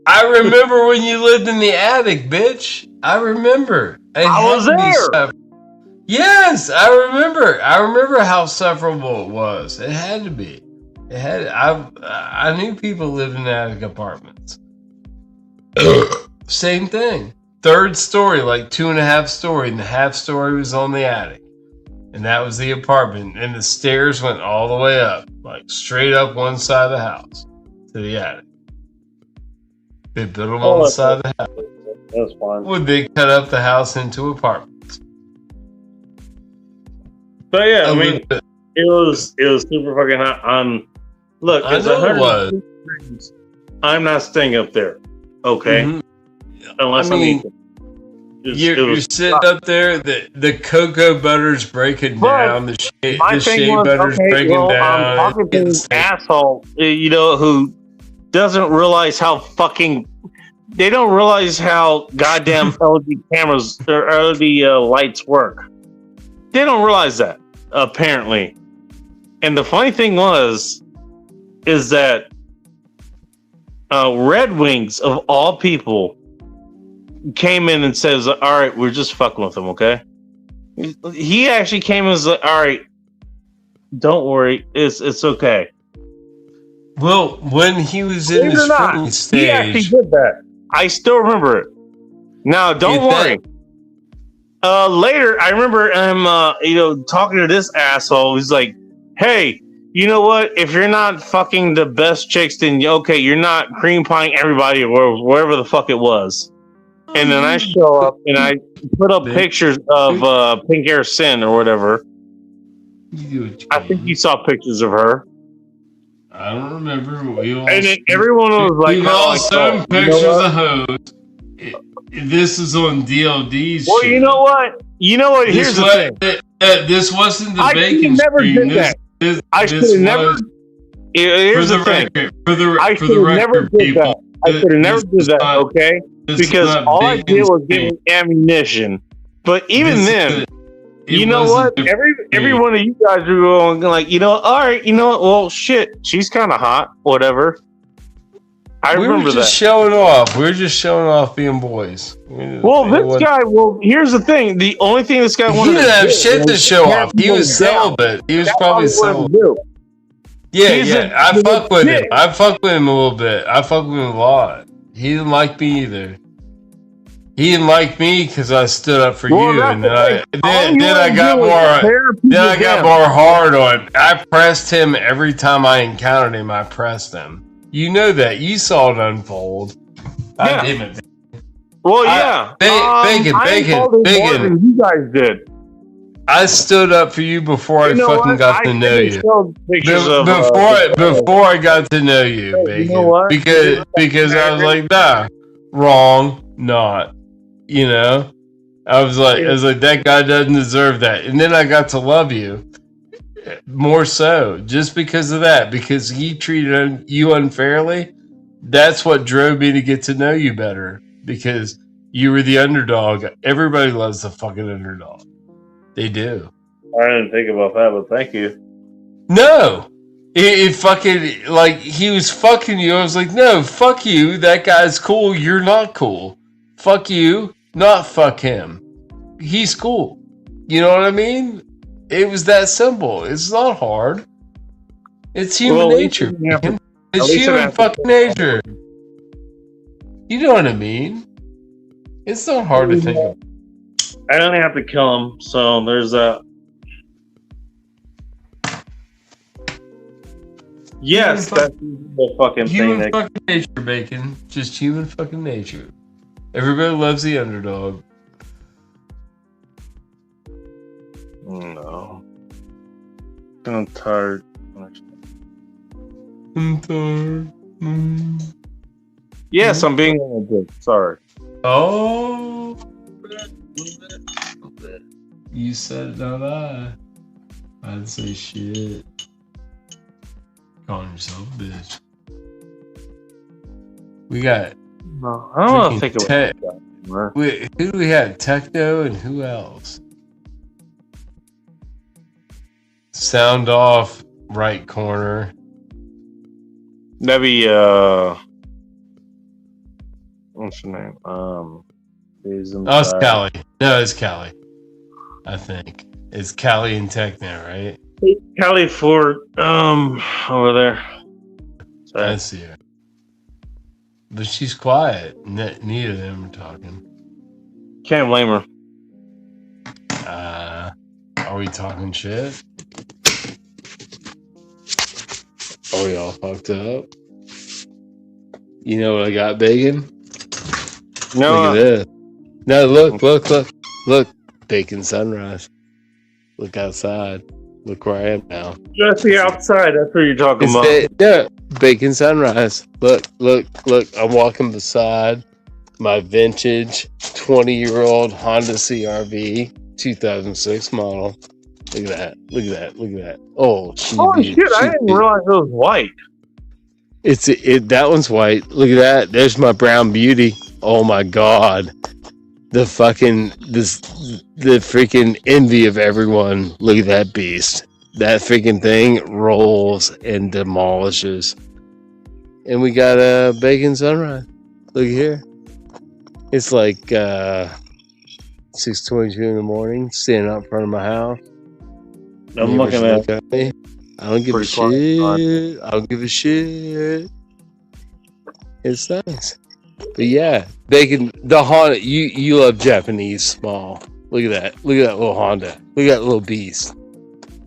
I remember when you lived in the attic, bitch. I remember. I was there. Yes, I remember. I remember how sufferable it was. It had to be. I knew people lived in attic apartments. Same thing. Third story, like 2.5 story, and the half story was on the attic. And that was the apartment. And the stairs went all the way up, like straight up one side of the house to the attic. They built them on the side of the house. That's fine. Would they cut up the house into apartments? But yeah, I mean, it was super fucking hot. Look, it's 100 degrees. I'm not staying up there. Okay, unless you're sitting up there. The cocoa butter's breaking down. The shea butter's breaking down. I'm talking to this asshole, who doesn't realize how fucking. They don't realize how goddamn LED cameras or LED lights work. They don't realize that, apparently. And the funny thing is that Red Wings, of all people, came in and says, "All right, we're just fucking with them, okay?" He actually came and was like, "All right, don't worry, it's okay." Well, when he was in his friendly stage, he actually did that. I still remember it. Now, don't worry. Later, I remember him, talking to this asshole. He's like, "Hey, you know what? If you're not fucking the best chicks, then okay, you're not cream pieing everybody or wherever the fuck it was." And then I show up and I put up pictures of Pink Hair Sin or whatever. I think you saw pictures of her. I don't remember. And then everyone was like, "We all sent pictures of hoes." This is on DLD's. Well, shit. You know what? Here's the thing. This wasn't the bacon stream. I should have never. Here's the thing. For the record, people. I should have never did that. Okay, because all I did was give him ammunition. But even then, you know what? Every one of you guys were going like, all right, well, shit, she's kind of hot, whatever. I remember that. We were just showing off. We were just showing off being boys. Here's the thing. The only thing this guy wanted he didn't have shit to show off. He was celibate. He was probably celibate. Yeah. I fuck with him. I fuck with him a little bit. I fuck with him a lot. He didn't like me either. He didn't like me because I stood up for you, and then I got more hard on. I pressed him every time I encountered him. I pressed him. You know that. You saw it unfold. Yeah. I didn't. Well, yeah. Bacon. You guys did. I stood up for you before I fucking got to know you. Before I got to know you, Bacon. You know what? Because I was like, nah, wrong, not. I was like, that guy doesn't deserve that. And then I got to love you more so just because of that, because he treated you unfairly. That's what drove me to get to know you better, because you were the underdog. Everybody loves the fucking underdog. They do. I didn't think about that, but thank you. No. It fucking, like, he was fucking you. I was like, no, fuck you. That guy's cool. You're not cool. Fuck you. Not fuck him. He's cool. You know what I mean? It was that simple. It's not hard. It's human nature. It's human fucking nature. You know what I mean? It's not hard to think of. I only have to kill him, so there's that. Yes, that's the fucking thing. Human fucking nature, Bacon. Just human fucking nature. Everybody loves the underdog. No. I'm tired. I'm tired. Yes, I'm being a dick. Sorry. Oh. You said it, not I. I'd say shit. Calling yourself a bitch. We got. No, I don't want to think about that. Wait, who do we have? Techno and who else? Sound off right corner. That'd be what's her name? It's Callie. No, it's Callie. I think it's Callie and Techno, right? Callie Ford, over there. Sorry. I see her, but she's quiet. Neither of them are talking. Can't blame her. Are we talking shit? Are we all fucked up? You know what I got, Bacon? No. Look at this. No, look. Bacon sunrise. Look outside. Look where I am now. Just the outside. That's what you're talking about. Yeah, Bacon sunrise. Look. I'm walking beside my vintage 20-year-old Honda CRV 2006 model. Look at that. Oh, holy shit! I didn't realize it was white. That one's white. Look at that. There's my brown beauty. Oh my god. The freaking envy of everyone. Look at that beast. That freaking thing rolls and demolishes. And we got a Bacon sunrise. Look here. It's like 6:22 in the morning, standing out in front of my house. I'm looking at me. I don't give a shit. I don't give a shit. It's nice. But yeah, Bacon, the Honda, you love Japanese small. Look at that. Look at that little Honda. Look at that little beast.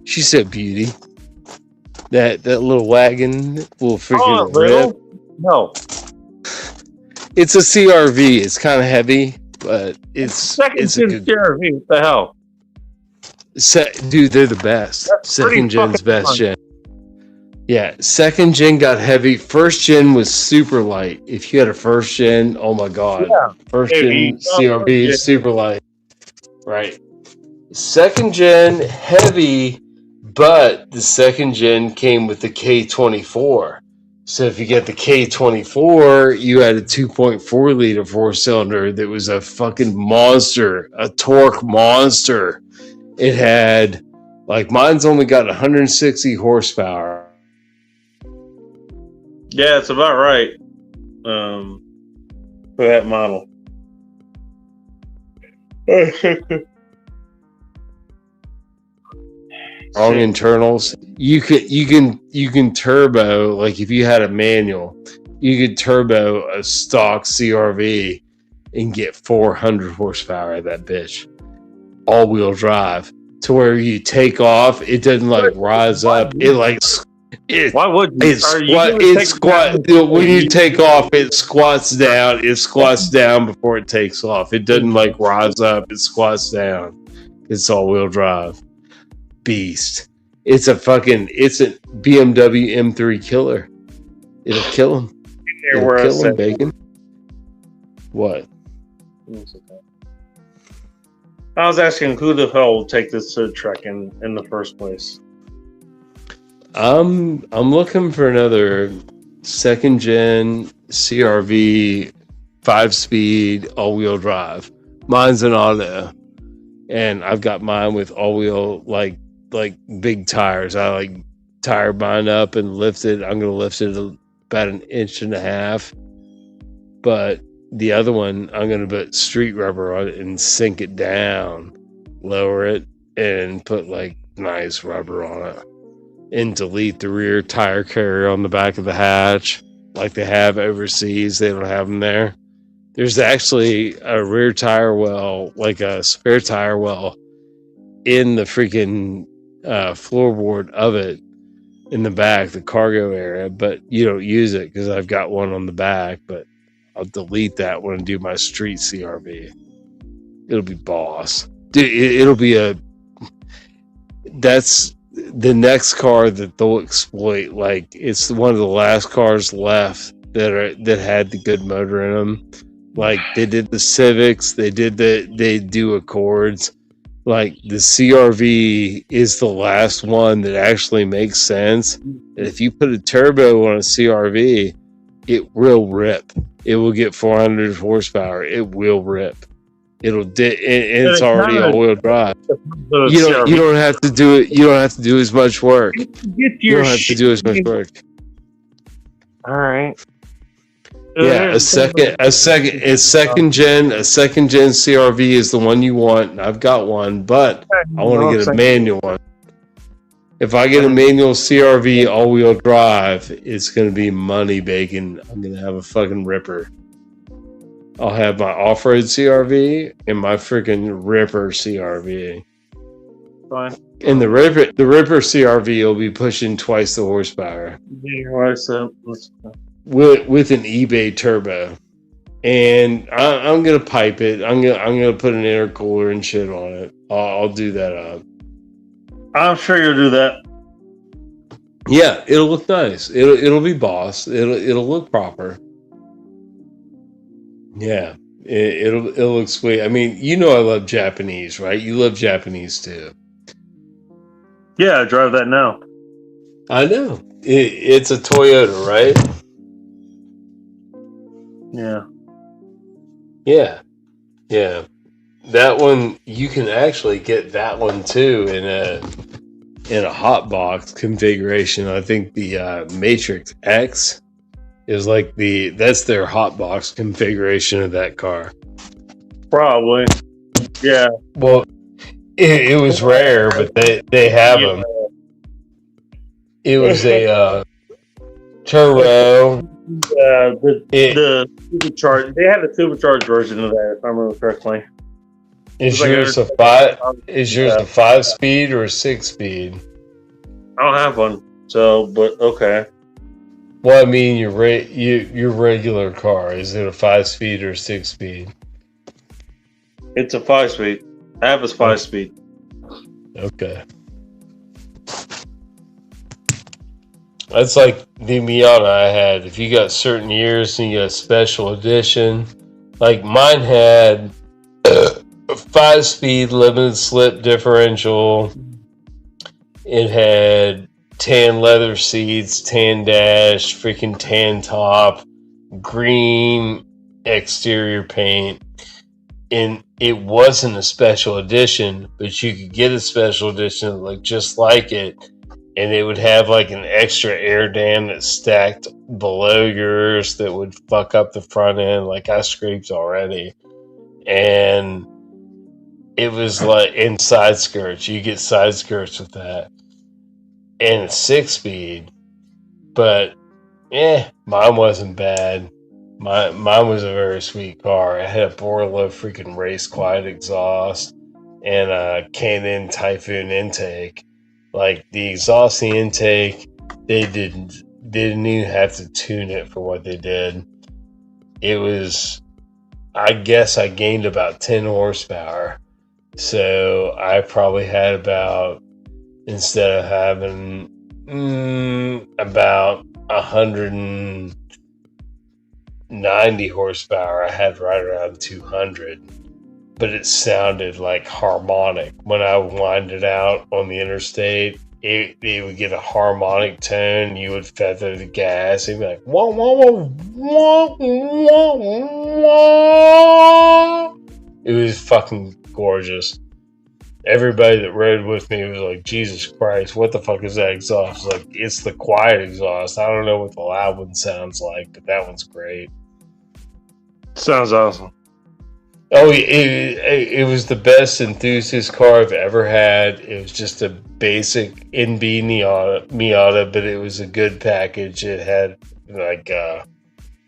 She's so beauty. That little wagon will freaking rip. No. It's a CRV. It's kind of heavy, but it's a good CRV. What the hell? Dude, they're the best. That's second gen's best fun. gen. Yeah, second gen got heavy. First gen was super light. If you had a first gen, oh my god. Yeah. First gen CRV is super light. Right. Second gen heavy, but the second gen came with the K24. So if you get the K24, you had a 2.4 liter 4-cylinder that was a fucking monster, a torque monster. It had, like, mine's only got 160 horsepower. Yeah, it's about right. For that model. Wrong internals. You can turbo, like if you had a manual, you could turbo a stock CRV and get 400 horsepower out of that bitch. All-wheel drive to where you take off, it doesn't like rise up. It like why would you? When you take off, it squats down. It squats down before it takes off. It doesn't like rise up. It squats down. It's all-wheel drive. Beast. It's a BMW M3 killer. It'll kill him. It'll kill him, Bacon. What? I was asking who the hell will take this trek in the first place. I'm looking for another second gen CRV 5-speed all-wheel drive. Mine's an auto, and I've got mine with all-wheel like big tires. I like tired mine up and lifted. I'm gonna lift it about 1.5 inches, but the other one I'm gonna put street rubber on it and sink it down, lower it, and put like nice rubber on it, and delete the rear tire carrier on the back of the hatch like they have overseas. They don't have them there. There's actually a rear tire well, like a spare tire well, in the freaking floorboard of it in the back, the cargo area, but you don't use it because I've got one on the back, but I'll delete that one and do my street CRV. It'll be boss. Dude, it'll be that's the next car that they'll exploit. Like, it's one of the last cars left that had the good motor in them. Like, they did the Civics, they do Accords. Like, the CRV is the last one that actually makes sense. And if you put a turbo on a CRV, it will rip. It will get 400 horsepower. It will rip. It'll and it's already all-wheel drive. You don't have to do it. You don't have to do as much work. You don't have to do as much work. All right. Yeah, a second gen CRV is the one you want. And I've got one, but I want to get a manual one. If I get a manual CRV all-wheel drive, it's going to be money baking. I'm going to have a fucking ripper. I'll have my off-road CRV and my freaking ripper CRV. Fine. And the ripper CRV will be pushing twice the horsepower. With an eBay turbo, and I'm gonna pipe it. I'm gonna put an intercooler and shit on it. I'll do that up. I'm sure you'll do that. Yeah, it'll look nice. It'll be boss. It'll look proper. Yeah, it'll look sweet. I mean, you know I love Japanese, right? You love Japanese too. Yeah, I drive that now. I know. It's a Toyota, right? Yeah. Yeah. That one, you can actually get that one too in a hot box configuration. I think the Matrix X is like that's their hot box configuration of that car. Probably. Yeah. Well, it was rare, but they have them. It was a turbo. The supercharged. They had a supercharged version of that, if I remember correctly. Is yours a 5-speed or a 6-speed? I don't have one, so but okay. Well, I mean, your regular car, is it a 5-speed or a 6-speed? It's a 5-speed. I have a 5-speed. Okay. That's like the Miata I had. If you got certain years and you got a special edition, like mine had a 5-speed limited slip differential. It had tan leather seats, tan dash, freaking tan top, green exterior paint. And it wasn't a special edition, but you could get a special edition that looked just like it. And it would have like an extra air dam that stacked below yours that would fuck up the front end. Like, I scraped already. And it was like in side skirts. You get side skirts with that. And it's 6-speed. But mine wasn't bad. Mine was a very sweet car. It had a Borla freaking race quiet exhaust and a K&N Typhoon intake. Like, the exhaust, the intake, they didn't even have to tune it for what they did. It was, I guess I gained about 10 horsepower. So I probably had about, instead of having about 190 horsepower, I had right around 200. But it sounded like harmonic. When I wound it out on the interstate, it would get a harmonic tone. You would feather the gas. It'd be like, wah, wah, wah, wah, wah, wah. It was fucking gorgeous. Everybody that rode with me was like, Jesus Christ, what the fuck is that exhaust? Like, it's the quiet exhaust. I don't know what the loud one sounds like, but that one's great. Sounds awesome. Oh, it was the best enthusiast car I've ever had. It was just a basic NB Miata, but it was a good package. It had like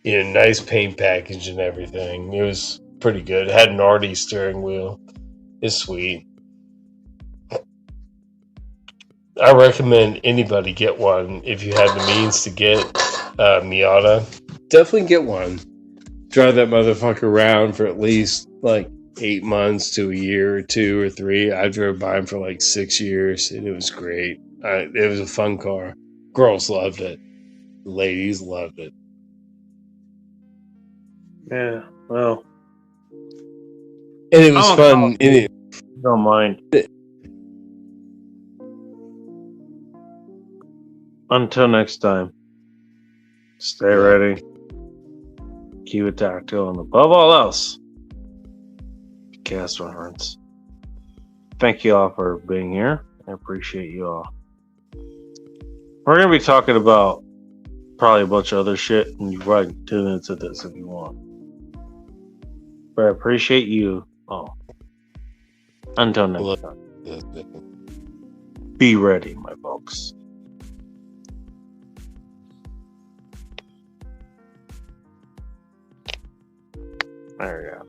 nice paint package and everything. It was pretty good. It had an RD steering wheel. It's sweet. I recommend anybody get one if you have the means to get Miata. Definitely get one. Drive that motherfucker around for at least like 8 months to a year or 2 or 3. I drove by him for like 6 years, and it was great. It was a fun car. Girls loved it. Ladies loved it. Yeah, well. And it was fun. Don't mind. Until next time, stay ready. Keep it tactile, and above all else, cast reference. Thank you all for being here. I appreciate you all. We're going to be talking about probably a bunch of other shit, and you probably tune into this if you want. But I appreciate you all. Until next time. Be ready, my folks. There we go.